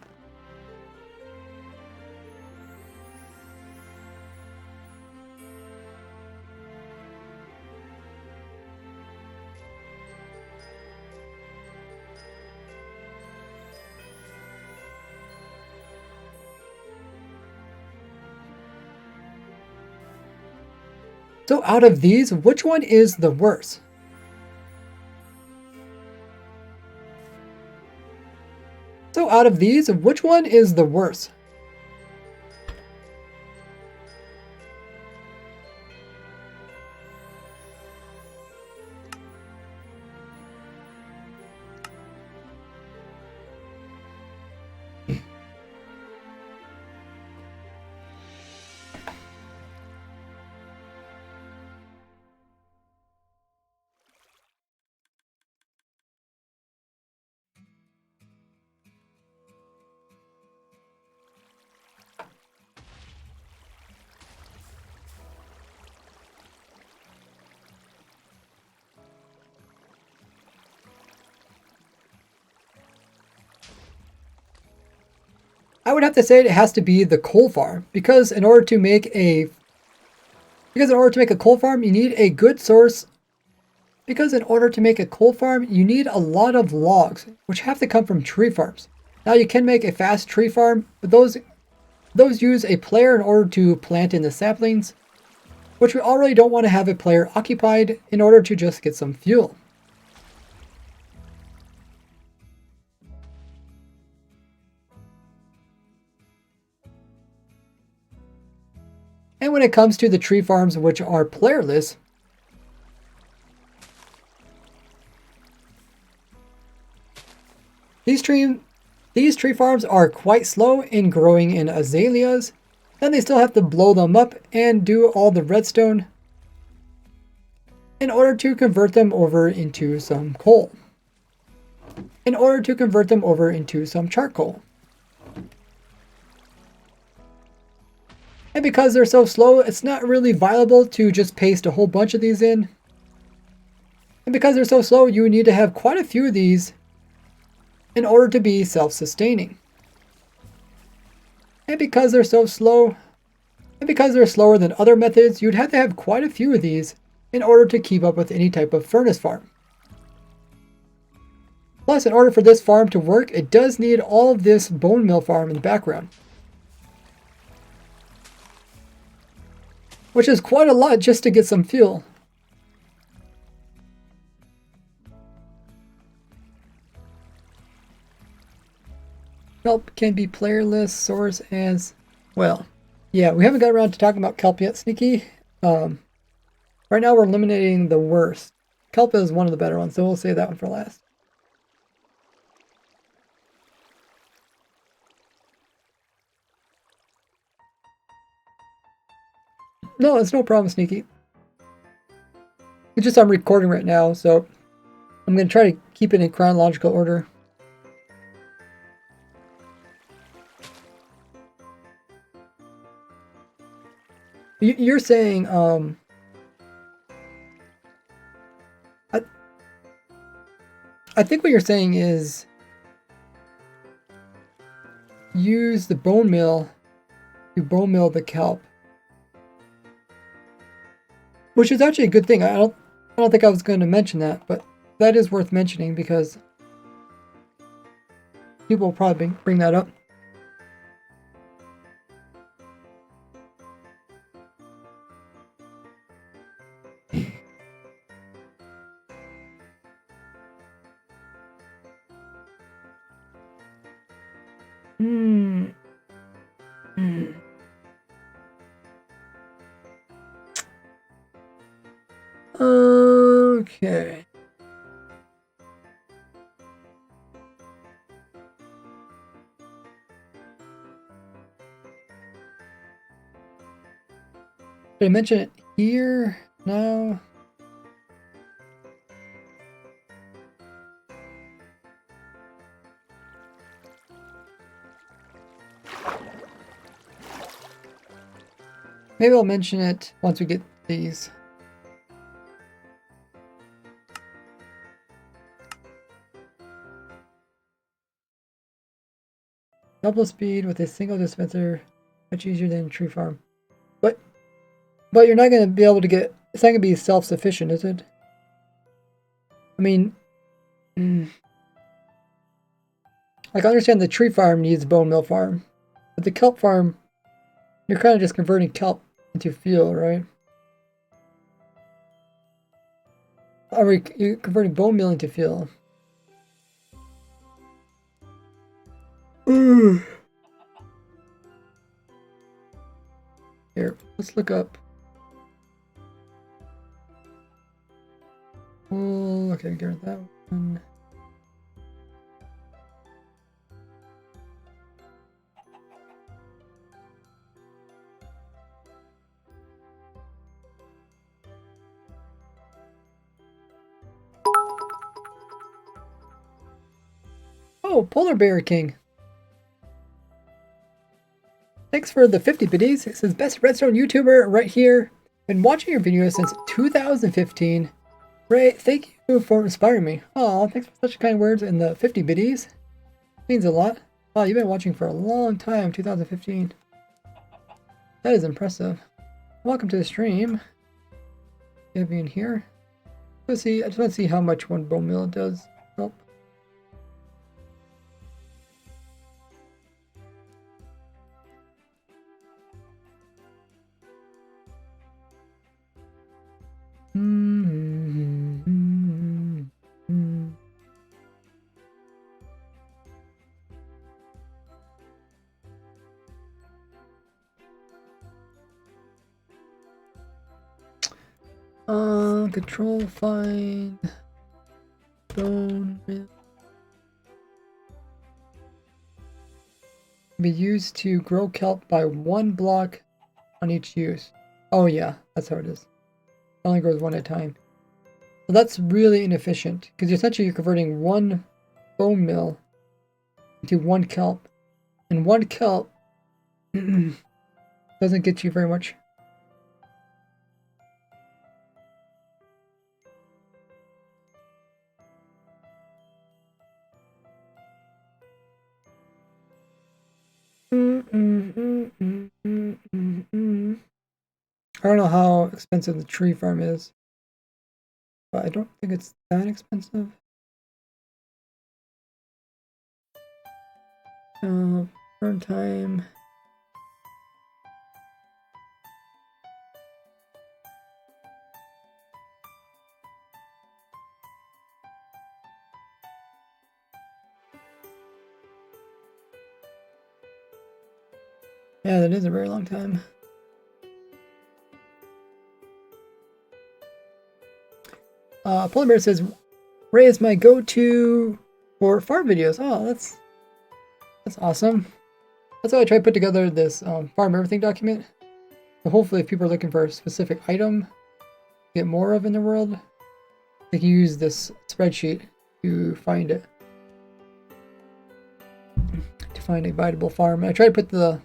So out of these, which one is the worst? So out of these, which one is the worst? I would have to say it has to be the coal farm, because in order to make a coal farm, you need a good source. Because in order to make a coal farm, you need a lot of logs, which have to come from tree farms. Now you can make a fast tree farm, but those use a player in order to plant in the saplings, which we already don't want to have a player occupied in order to just get some fuel. And when it comes to the tree farms which are playerless, these tree farms are quite slow in growing in azaleas. Then they still have to blow them up and do all the redstone in order to convert them over into some coal. In order to convert them over into some charcoal. And because they're so slow, it's not really viable to just paste a whole bunch of these in. And because they're so slow, you need to have quite a few of these in order to be self-sustaining. And because they're so slow, and because they're slower than other methods, you'd have to have quite a few of these in order to keep up with any type of furnace farm. Plus, in order for this farm to work, it does need all of this bone mill farm in the background. Which is quite a lot just to get some fuel. Kelp can be playerless source as well. Yeah, we haven't got around to talking about kelp yet, Sneaky. Right now we're eliminating the worst. Kelp is one of the better ones, so we'll save that one for last. No, it's no problem, Sneaky. It's just I'm recording right now, so I'm going to try to keep it in chronological order. You're saying, I think what you're saying is use the bone mill to bone mill the kelp, which is actually a good thing. I don't think I was going to mention that, but that is worth mentioning because people will probably bring that up. Okay. Did I mention it here? No. Maybe I'll mention it once we get these. Double speed with a single dispenser, much easier than a tree farm. But you're not going to be able to get, it's not going to be self-sufficient, is it? I mean, like I understand the tree farm needs bone mill farm, but the kelp farm, you're kind of just converting kelp into fuel, right? Or you're converting bone meal into fuel. Here, let's look up. Oh, okay, get rid of that one. Oh, Polar Bear King. Thanks for the 50 biddies. It says best redstone YouTuber right here. Been watching your videos since 2015. Ray, thank you for inspiring me. Oh, thanks for such kind words and the 50 biddies. Means a lot. Wow, you've been watching for a long time, 2015. That is impressive. Welcome to the stream. Have you in here? Let's see. I just want to see how much one bone meal does. Oh. Control find bone meal. Be used to grow kelp by 1 block on each use. Oh yeah, that's how it is. It only grows 1 at a time. So that's really inefficient because you're converting 1 bone meal into 1 kelp, and 1 kelp doesn't get you very much. I don't know how expensive the tree farm is, but I don't think it's that expensive. Burn time. Yeah, that is a very long time. Polar Bear says, Ray is my go-to for farm videos. Oh, that's awesome. That's why I tried to put together this farm everything document. So hopefully if people are looking for a specific item to get more of in the world, they can use this spreadsheet to find it. To find a viable farm. I tried to put the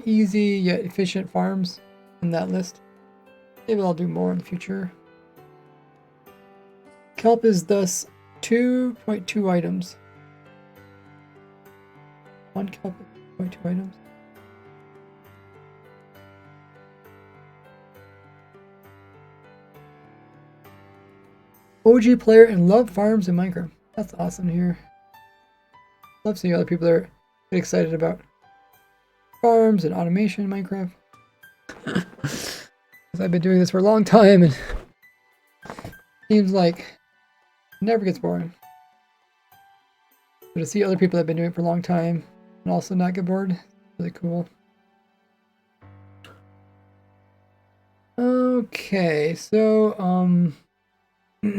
easy yet efficient farms in that list. Maybe I'll do more in the future. Kelp is thus 2.2 items. 1 kelp is 2.2 items. OG player and love farms in Minecraft. That's awesome to hear. Love seeing other people that are excited about farms and automation in Minecraft. Because I've been doing this for a long time and seems like it never gets boring. But to see other people that have been doing it for a long time and also not get bored, really cool. Okay, so so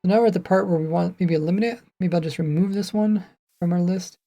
now we're at the part where we want maybe eliminate. Maybe I'll just remove this one from our list.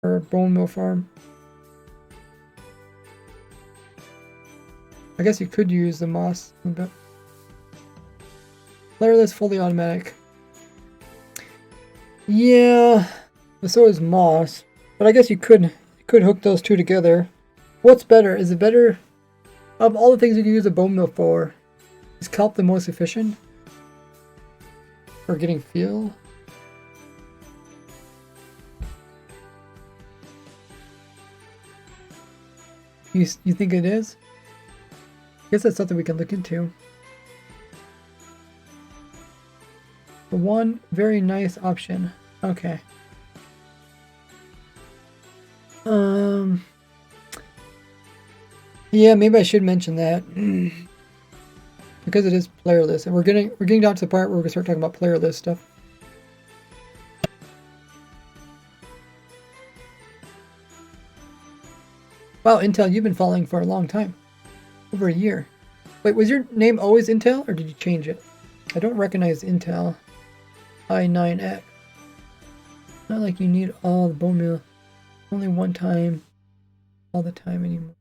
or bone meal farm. I guess you could use the moss a bit. Playerless, fully automatic. Yeah, so is moss, but I guess you could hook those two together. What's better? Is it better of all the things you can use a bone meal for? Is kelp the most efficient for getting fuel? You think it is? I guess that's something we can look into. One very nice option. Okay. Yeah, maybe I should mention that. Because it is playerless, and we're getting down to the part where we're gonna start talking about playerless stuff. Wow, Intel, you've been following for a long time. Over a year. Wait, was your name always Intel, or did you change it? I don't recognize Intel. i9X. Not like you need all the bone meal. Only one time. All the time anymore.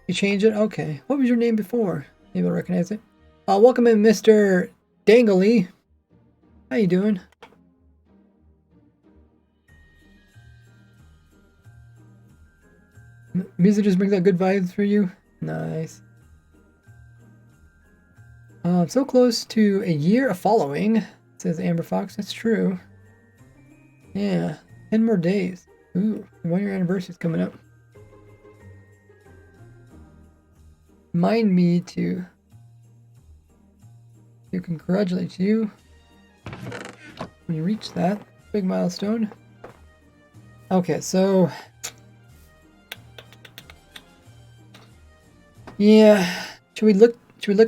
You changed it? Okay. What was your name before? Maybe I'll recognize it. Welcome in, Mr. Dangly. How you doing? Music just brings out good vibes for you? Nice. I'm so close to a year of following, says Amber Fox. That's true. Yeah, 10 more days. Ooh, 1 year anniversary's coming up. Mind me to congratulate you when you reach that big milestone. Okay, so yeah, should we look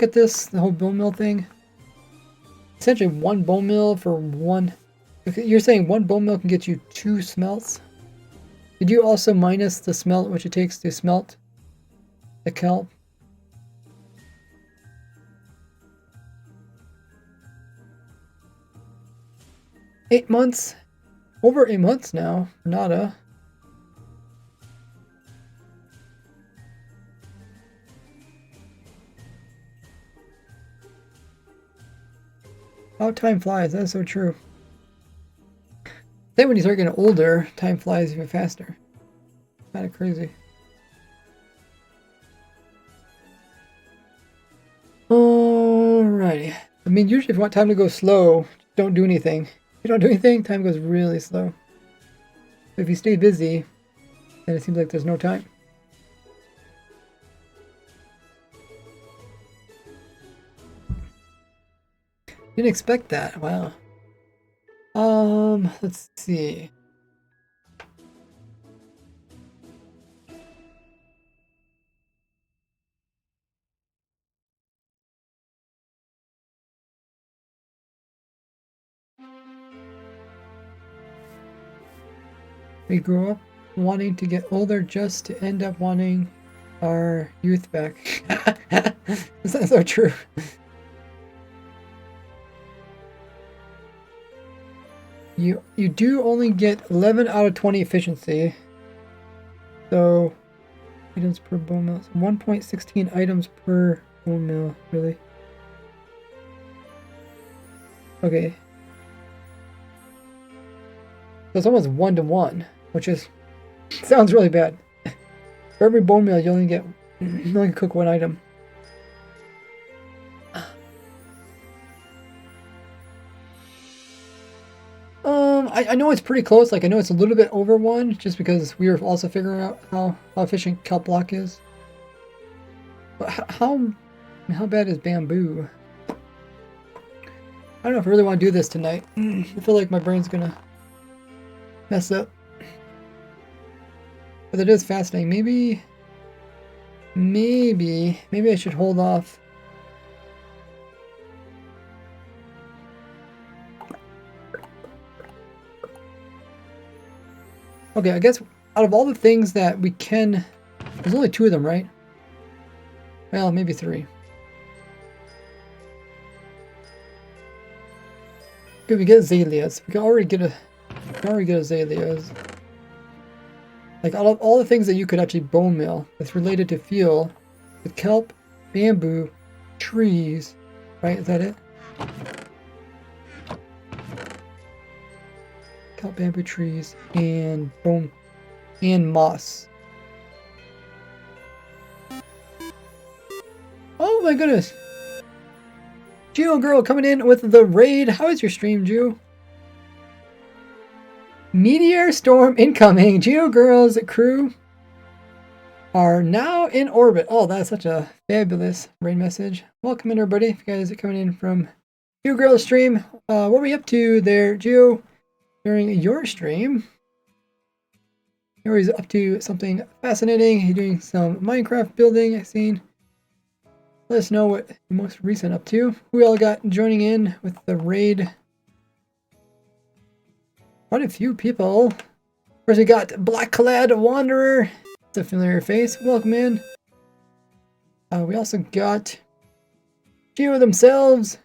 at this, the whole bone meal thing? Essentially one bone meal for one. You're saying one bone meal can get you 2 smelts? Did you also minus the smelt which it takes to smelt the kelp? $8 months? Over 8 months now. Nada. How time flies. That's so true. Then when you start getting older, time flies even faster. Kind of crazy. Alrighty. I mean, usually if you want time to go slow, don't do anything. If you don't do anything, time goes really slow. But if you stay busy, then it seems like there's no time. Didn't expect that. Wow. Let's see. We grew up wanting to get older just to end up wanting our youth back. That's so true. You do only get 11 out of 20 efficiency. So items per bone meal. So 1.16 items per bone meal, really. Okay. So it's almost 1-to-1, which is sounds really bad. For every bone meal you only cook 1 item. I know it's pretty close. Like, I know it's a little bit over 1, just because we were also figuring out how efficient kelp block is. But how bad is bamboo? I don't know if I really want to do this tonight. I feel like my brain's gonna mess up. But it is fascinating. Maybe I should hold off. Okay, I guess out of all the things that we can... There's only 2 of them, right? Well, maybe 3. Good, we get azaleas. We can already get azaleas. Like all the things that you could actually bone meal that's related to fuel with kelp, bamboo, trees, right? Is that it? Kelp, bamboo, trees, and bone, and moss. Oh my goodness! Geo girl coming in with the raid. How is your stream, Geo? Meteor storm incoming. Geo girl's crew are now in orbit. Oh, that's such a fabulous raid message. Welcome in, everybody. If you guys are coming in from Geo girl's stream, what were you up to there, Geo, during your stream? You're always up to something fascinating. You're doing some Minecraft building, I've seen. Let us know what you're most recent up to. Who we all got joining in with the raid? Quite a few people. First we got Black-clad Wanderer. It's a familiar face. Welcome in. We also got Geo themselves.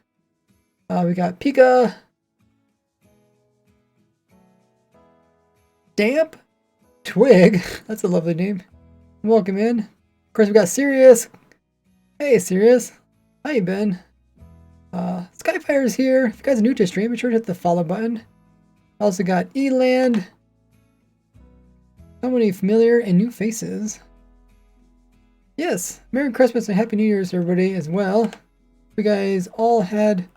We got Pika. Damp Twig. That's a lovely name. Welcome in. Of course we got Sirius. Hey Sirius. How you been? Skyfire's here. If you guys are new to stream, be sure to hit the follow button. Also got Eland. So many familiar and new faces. Yes, Merry Christmas and Happy New Year's everybody as well. You guys all had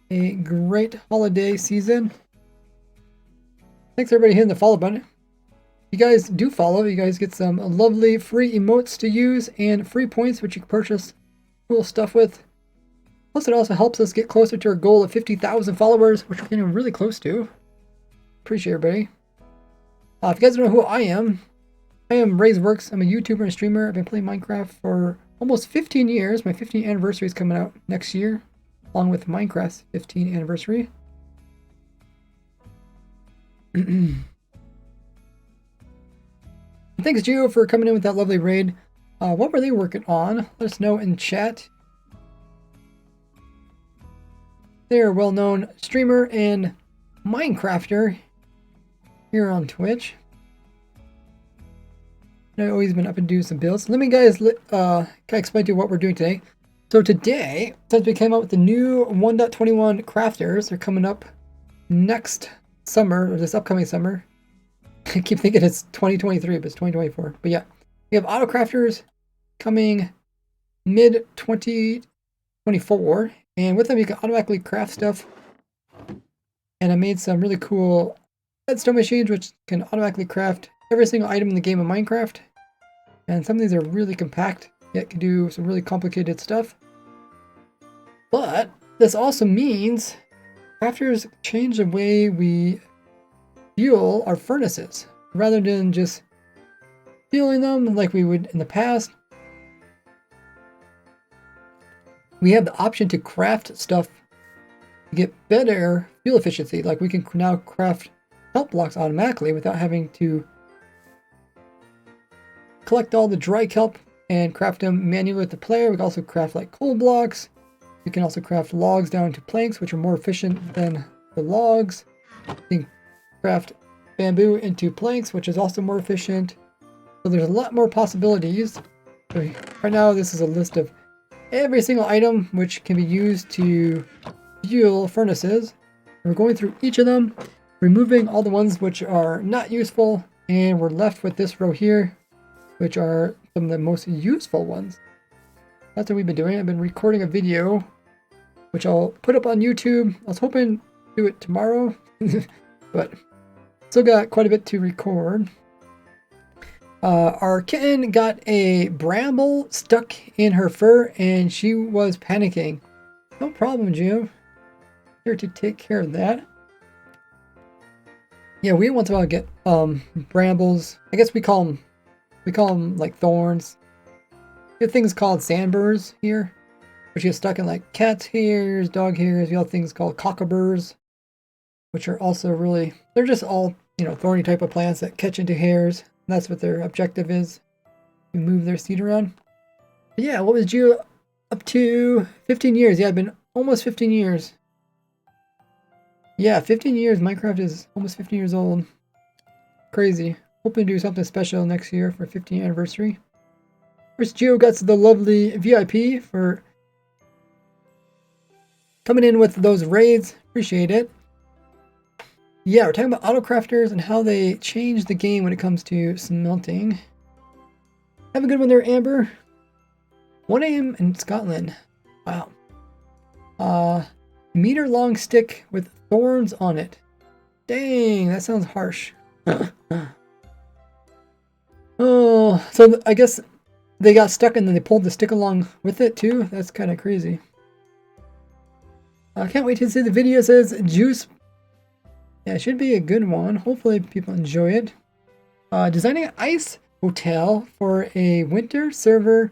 a great holiday season. Thanks everybody hitting the follow button. If you guys do follow, you guys get some lovely free emotes to use and free points which you can purchase cool stuff with. Plus it also helps us get closer to our goal of 50,000 followers, which we're getting really close to. Appreciate everybody. If you guys don't know who I am RaiseWorks. I'm a YouTuber and streamer. I've been playing Minecraft for almost 15 years. My 15th anniversary is coming out next year, along with Minecraft's 15th anniversary. Thanks, Geo, for coming in with that lovely raid. What were they working on? Let us know in chat. They're a well-known streamer and Minecrafter here on Twitch. I've always been up and doing some builds. Let me guys kind of explain to you what we're doing today. So today, since we came out with the new 1.21 crafters, they're coming up next summer, or this upcoming summer. I keep thinking it's 2023, but it's 2024. But yeah, we have auto crafters coming mid 2024, and with them you can automatically craft stuff. And I made some really cool redstone machines which can automatically craft every single item in the game of Minecraft. And some of these are really compact, yet can do some really complicated stuff. But this also means crafters change the way we fuel our furnaces. Rather than just fueling them like we would in the past, we have the option to craft stuff to get better fuel efficiency. Like we can now craft kelp blocks automatically without having to collect all the dry kelp and craft them manually with the player. We can also craft like coal blocks. We can also craft logs down to planks, which are more efficient than the logs. We can craft bamboo into planks, which is also more efficient. So there's a lot more possibilities. So right now this is a list of every single item which can be used to fuel furnaces. We're going through each of them, removing all the ones which are not useful, and we're left with this row here, which are some of the most useful ones. That's what we've been doing. I've been recording a video, which I'll put up on YouTube. I was hoping to do it tomorrow, but still got quite a bit to record. Our kitten got a bramble stuck in her fur, and she was panicking. No problem, Geo. Here to take care of that. Yeah, we once in a while get brambles. I guess we call them like thorns. We have things called sandburrs here, which get stuck in like cat's hairs, dog hairs. We have things called cockaburs, which are also really, they're just all, you know, thorny type of plants that catch into hairs. And that's what their objective is, to move their seed around. But yeah, what was Geo up to? 15 years. Yeah, I've been almost 15 years. Yeah, 15 years. Minecraft is almost 15 years old. Crazy. Hoping to do something special next year for 15th anniversary. First, Geo got the lovely VIP for coming in with those raids. Appreciate it. Yeah, we're talking about autocrafters and how they change the game when it comes to smelting. Have a good one there, Amber. 1 a.m. in Scotland. Wow. Meter long stick with thorns on it. Dang, that sounds harsh. Oh, so I guess they got stuck and then they pulled the stick along with it too? That's kind of crazy. I can't wait to see the video. It says juice. Yeah, it should be a good one. Hopefully people enjoy it. Designing an ice hotel for a winter server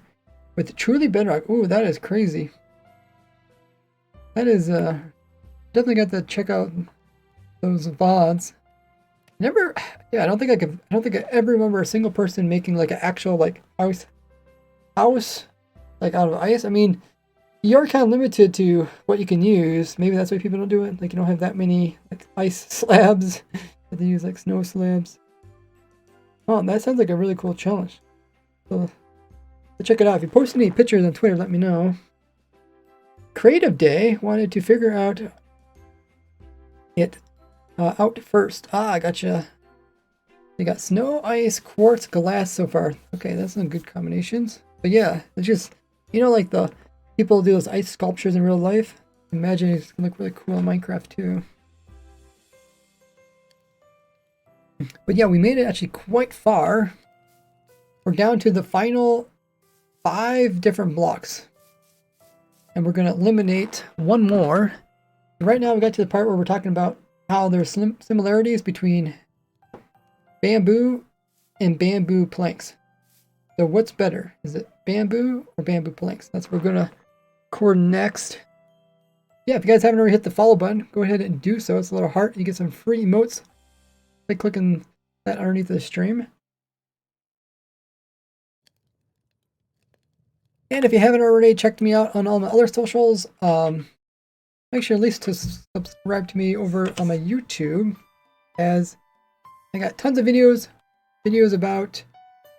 with truly bedrock. Ooh, that is crazy. That is definitely got to check out those VODs. Never, yeah, I don't think I ever remember a single person making like an actual like house like out of ice. I mean, you're kind of limited to what you can use. Maybe that's why people don't do it. Like you don't have that many like ice slabs. They use like snow slabs. Oh, that sounds like a really cool challenge. So check it out. If you post any pictures on Twitter, let me know. Creative Day wanted to figure out it out first. Ah, I gotcha. They got snow, ice, quartz, glass so far. Okay, that's some good combinations. But yeah, it's just, you know, like the people do those ice sculptures in real life. Imagine it's gonna look really cool in Minecraft too. But yeah, we made it actually quite far. We're down to the final 5 different blocks. And we're gonna eliminate one more. Right now we got to the part where we're talking about how there's similarities between bamboo and bamboo planks. So what's better? Is it bamboo or bamboo planks? That's what we're gonna record next. Yeah, if you guys haven't already hit the follow button, go ahead and do so. It's a little heart. You get some free emotes by clicking that underneath the stream. And if you haven't already checked me out on all my other socials, make sure at least to subscribe to me over on my YouTube, as I got tons of videos about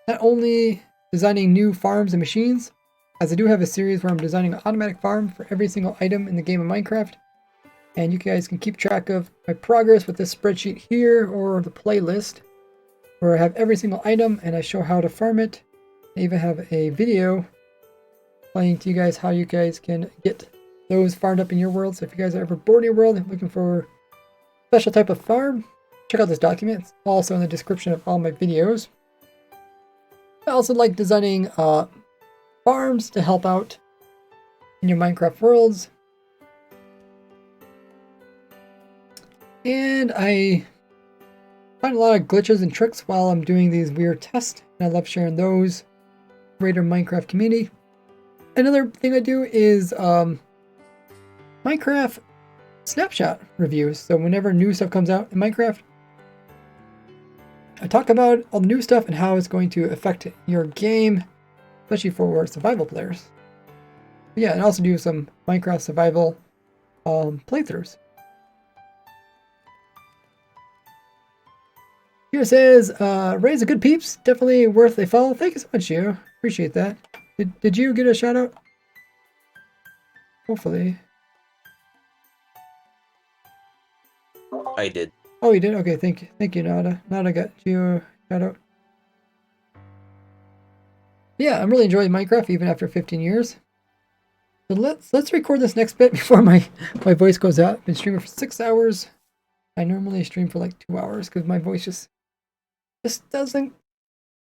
not only designing new farms and machines, as I do have a series where I'm designing an automatic farm for every single item in the game of Minecraft. And you guys can keep track of my progress with this spreadsheet here or the playlist, where I have every single item and I show how to farm it. I even have a video playing to you guys how you guys can get those farmed up in your world. So if you guys are ever bored in your world and looking for a special type of farm, check out this document. It's also in the description of all my videos. I also like designing farms to help out in your Minecraft worlds. And I find a lot of glitches and tricks while I'm doing these weird tests, and I love sharing those with the greater Minecraft community. Another thing I do is Minecraft snapshot reviews. So whenever new stuff comes out in Minecraft, I talk about all the new stuff and how it's going to affect your game, especially for survival players. Yeah, and also do some Minecraft survival playthroughs. Here it says, Ray's a good peeps, definitely worth a follow. Thank you so much, Gio. Appreciate that. Did you get a shout out? Hopefully. I did. Oh, you did? Okay, thank you, Nada. Nada got you a shout out. Yeah, I'm really enjoying Minecraft even after 15 years. So let's record this next bit before my voice goes out. I've been streaming for 6 hours. I normally stream for like 2 hours because my voice just doesn't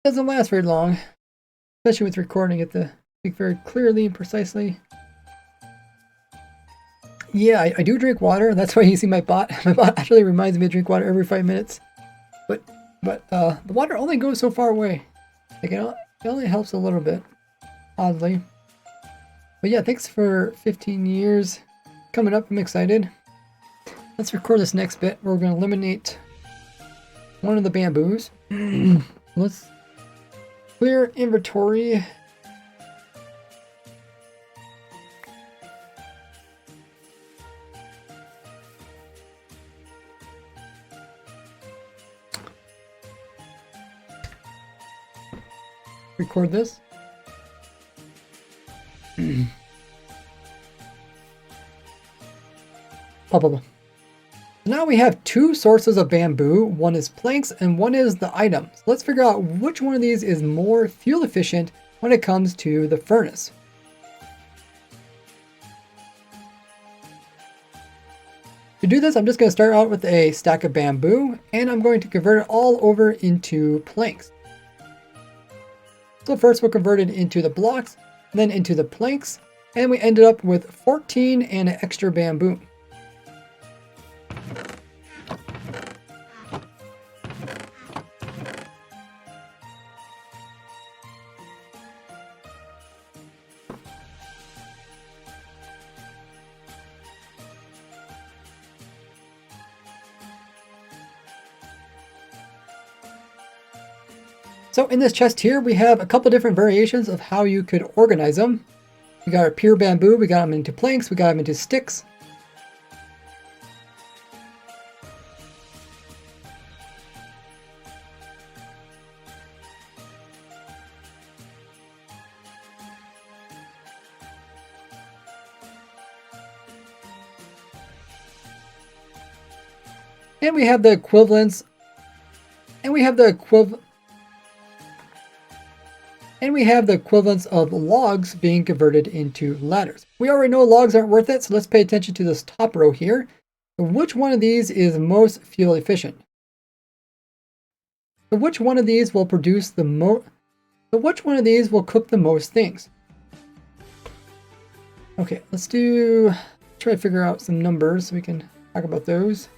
last very long. Especially with recording it to speak very clearly and precisely. Yeah, I do drink water. That's why you see my bot. My bot actually reminds me to drink water every 5 minutes. But the water only goes so far away. Like it only helps a little bit, oddly. But yeah, thanks for 15 years. Coming up, I'm excited. Let's record this next bit. We're going to eliminate one of the bamboos. Let's clear inventory. record this. Blah, blah, blah. Now we have two sources of bamboo. One is planks and one is the item. So let's figure out which one of these is more fuel efficient when it comes to the furnace. To do this, I'm just going to start out with a stack of bamboo, and I'm going to convert it all over into planks. So first we'll convert it into the blocks, then into the planks, and we ended up with 14 and an extra bamboo. So in this chest here, we have a couple different variations of how you could organize them. We got our pure bamboo, we got them into planks, we got them into sticks. And we have the equivalents, and we have the equivalents of logs being converted into ladders. We already know logs aren't worth it, so let's pay attention to this top row here. Which one of these is most fuel efficient? So which one of these will produce the most? So which one of these will cook the most things? Okay, let's try to figure out some numbers so we can talk about those.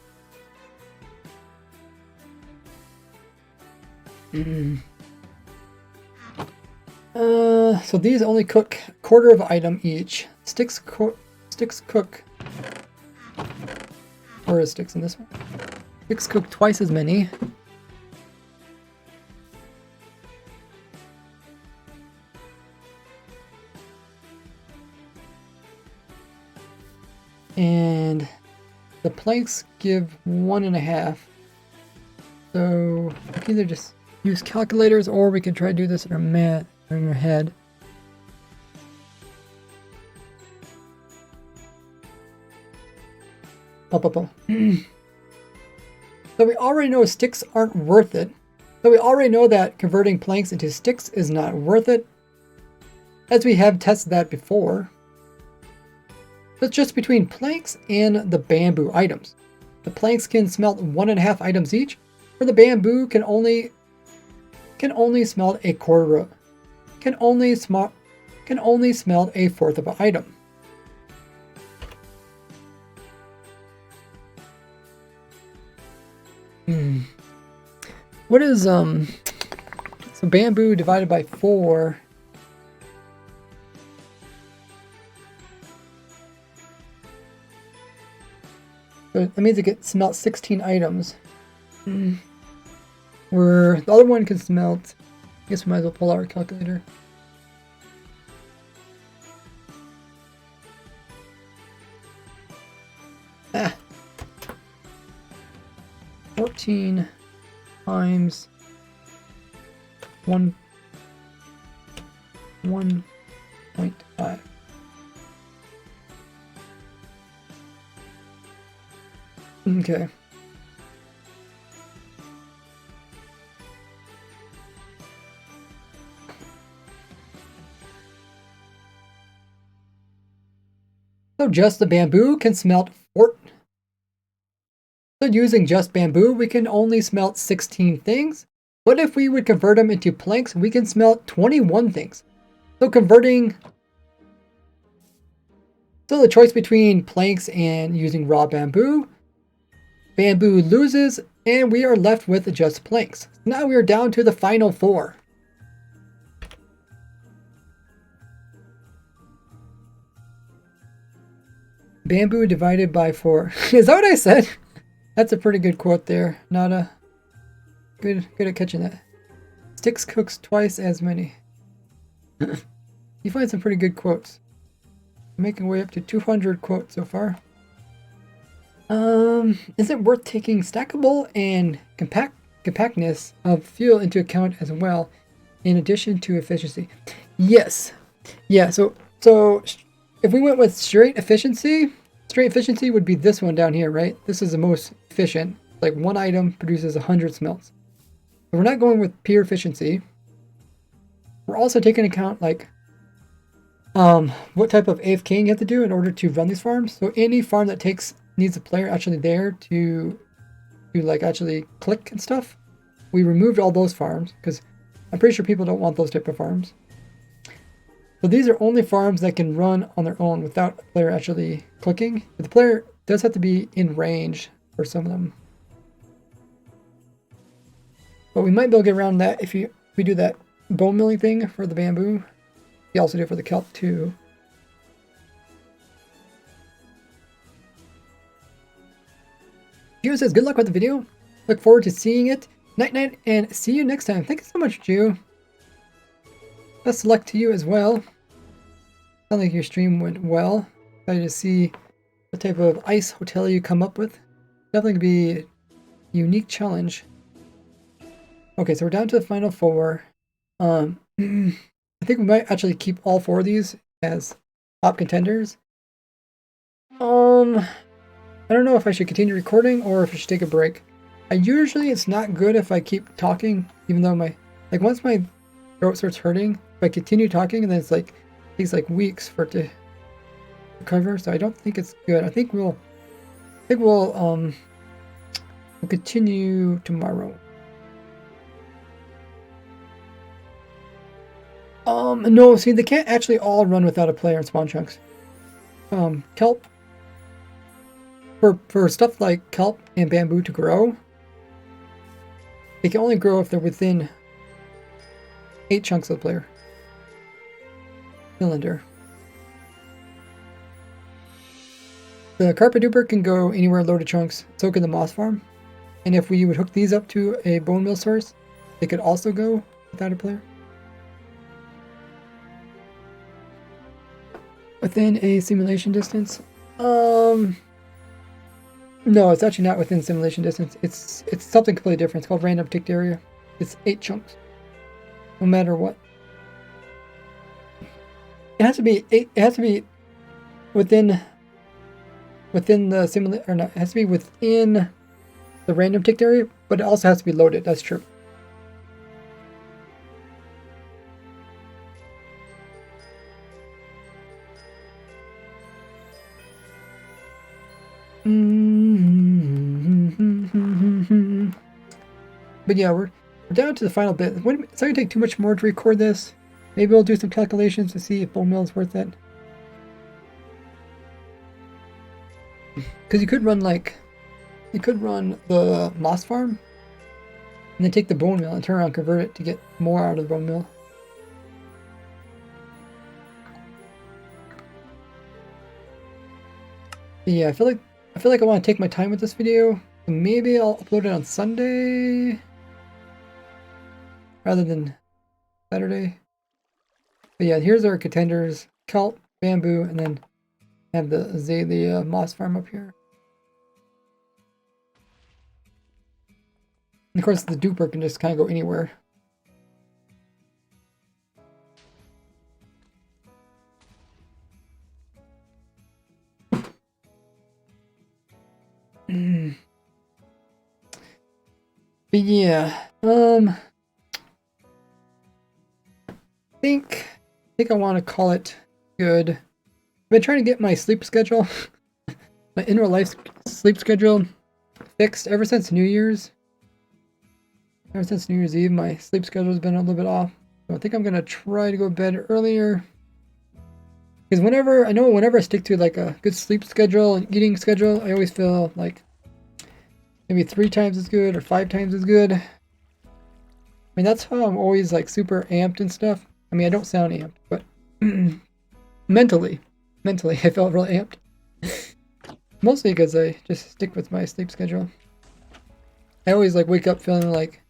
So these only cook a quarter of an item each. Sticks cook. Where is sticks in this one? Sticks cook twice as many. And the planks give 1.5. So we can either just use calculators or we can try to do this in our head. So we already know sticks aren't worth it. So we already know that converting planks into sticks is not worth it, as we have tested that before. It's just between planks and the bamboo items. The planks can smelt 1.5 items each, where the bamboo can only smelt a quarter of, can only smelt a fourth of an item. What is so bamboo divided by 4? So that means it can smelt 16 items. Where the other one can smelt, I guess we might as well pull out our calculator. Ah. 14 times 1.5. Okay. So just the bamboo can smelt 4. So using just bamboo, we can only smelt 16 things. But if we would convert them into planks, we can smelt 21 things. So the choice between planks and using raw bamboo, bamboo loses, and we are left with just planks. Now we are down to the final 4. Bamboo divided by 4. Is that what I said? That's a pretty good quote there. Nada. Good at catching that. Sticks cooks twice as many. You find some pretty good quotes. Making way up to 200 quotes so far. Is it worth taking stackable and compactness of fuel into account as well? in addition to efficiency. Yes. Yeah, so if we went with straight efficiency would be this one down here, right? This is the most efficient. Like one item produces 100 smelts. But we're not going with pure efficiency. We're also taking into account like what type of AFKing you have to do in order to run these farms. So any farm that needs a player actually there to like actually click and stuff, we removed all those farms because I'm pretty sure people don't want those type of farms. So these are only farms that can run on their own without a player actually clicking. But the player does have to be in range for some of them. But we might be able to get around that if we do that bone milling thing for the bamboo. We also do it for the kelp too. Gio says, good luck with the video. Look forward to seeing it. Night night, and see you next time. Thank you so much, Gio. Best of luck to you as well. Sounds like your stream went well. Excited to see what type of ice hotel you come up with. Definitely gonna be a unique challenge. Okay, so we're down to the final 4. I think we might actually keep all 4 of these as top contenders. I don't know if I should continue recording or if I should take a break. It's not good if I keep talking, even though once my throat starts hurting, if I continue talking, and then it's like takes like weeks for it to recover. So I don't think it's good. I think we'll continue tomorrow. No, see, they can't actually all run without a player in spawn chunks. Kelp, for stuff like kelp and bamboo to grow, they can only grow if they're within 8 chunks of the player. Cylinder. The carpet duper can go anywhere loaded chunks, so can the moss farm. And if we would hook these up to a bone meal source, they could also go without a player. Within a simulation distance? No, it's actually not within simulation distance. It's something completely different. It's called random ticked area. It's 8 chunks. No matter what. It has to be 8. It has to be within the simulation, or not. It has to be within the random ticked area, but it also has to be loaded. That's true. But yeah, we're down to the final bit. It's not gonna take too much more to record this. Maybe we'll do some calculations to see if bone meal is worth it. Because you could run the moss farm and then take the bone meal and turn around and convert it to get more out of the bone meal. But yeah, I feel like I want to take my time with this video. So maybe I'll upload it on Sunday rather than Saturday. But yeah, here's our contenders: kelp, bamboo, and then have the azalea moss farm up here. And of course, the duper can just kind of go anywhere. But yeah, I think I want to call it good. I've been trying to get my sleep schedule, my in real life sleep schedule fixed ever since New Year's. Ever since New Year's Eve, my sleep schedule has been a little bit off. So I think I'm gonna try to go to bed earlier. Because whenever I stick to like a good sleep schedule and eating schedule, I always feel like maybe 3 times as good or 5 times as good. I mean, that's how I'm always like super amped and stuff. I mean, I don't sound amped, but mentally, I felt really amped. Mostly because I just stick with my sleep schedule. I always like wake up feeling like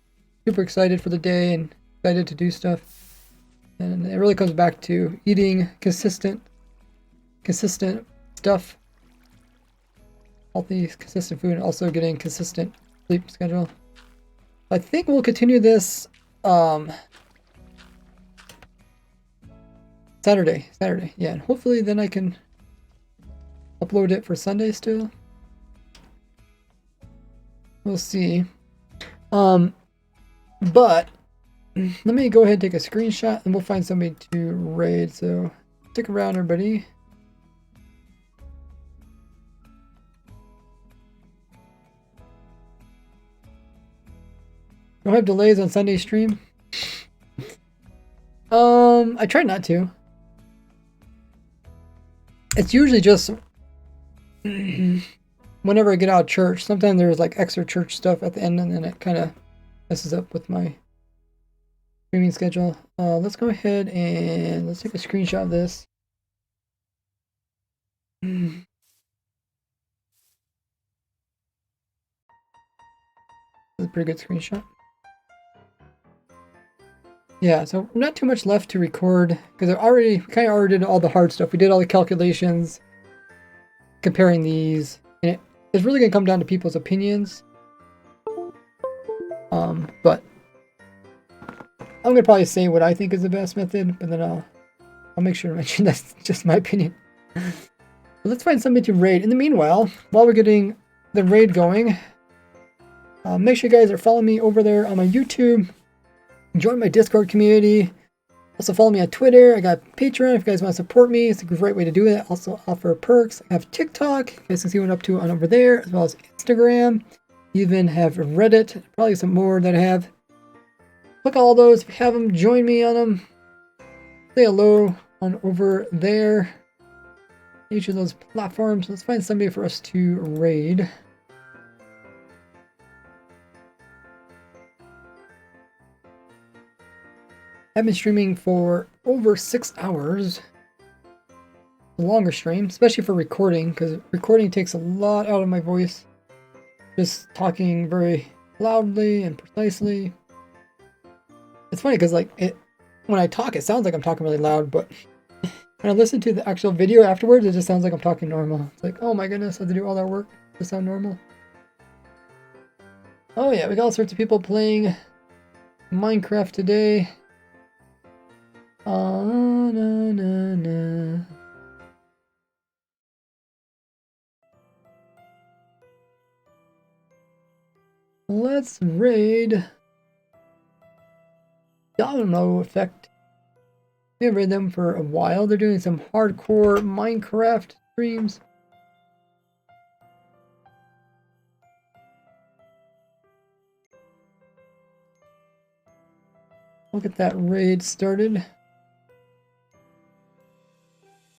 super excited for the day and excited to do stuff. And it really comes back to eating consistent stuff. Healthy, consistent food, and also getting consistent sleep schedule. I think we'll continue this Saturday. Yeah, and hopefully then I can upload it for Sunday still. We'll see. But let me go ahead and take a screenshot and we'll find somebody to raid. So stick around, everybody. Don't have delays on Sunday stream. I try not to. It's usually just whenever I get out of church. Sometimes there's like extra church stuff at the end, and then it kind of messes up with my streaming schedule. Let's go ahead and let's take a screenshot of this. That's a pretty good screenshot. Yeah, so not too much left to record because I kind of already did all the hard stuff. We did all the calculations, comparing these, and it's really gonna come down to people's opinions. But I'm gonna probably say what I think is the best method, but then I'll make sure to mention that's just my opinion. But let's find somebody to raid. In the meanwhile, while we're getting the raid going, make sure you guys are following me over there on my YouTube. Join my Discord community. Also follow me on Twitter. I got Patreon if you guys want to support me. It's a great way to do it. Also offer perks. I have TikTok. You guys can see what I'm up to on over there, as well as Instagram. Even have Reddit. Probably some more that I have. Look at all those. If you have them, join me on them. Say hello on over there. Each of those platforms. Let's find somebody for us to raid. I've been streaming for over 6 hours. A longer stream, especially for recording, because recording takes a lot out of my voice. Just talking very loudly and precisely. It's funny because when I talk, it sounds like I'm talking really loud, but when I listen to the actual video afterwards, it just sounds like I'm talking normal. It's like, oh my goodness, I have to do all that work to sound normal. Oh yeah, we got all sorts of people playing Minecraft today. Let's raid Domino Effect. We haven't read them for a while. They're doing some hardcore Minecraft streams. We'll get that raid started.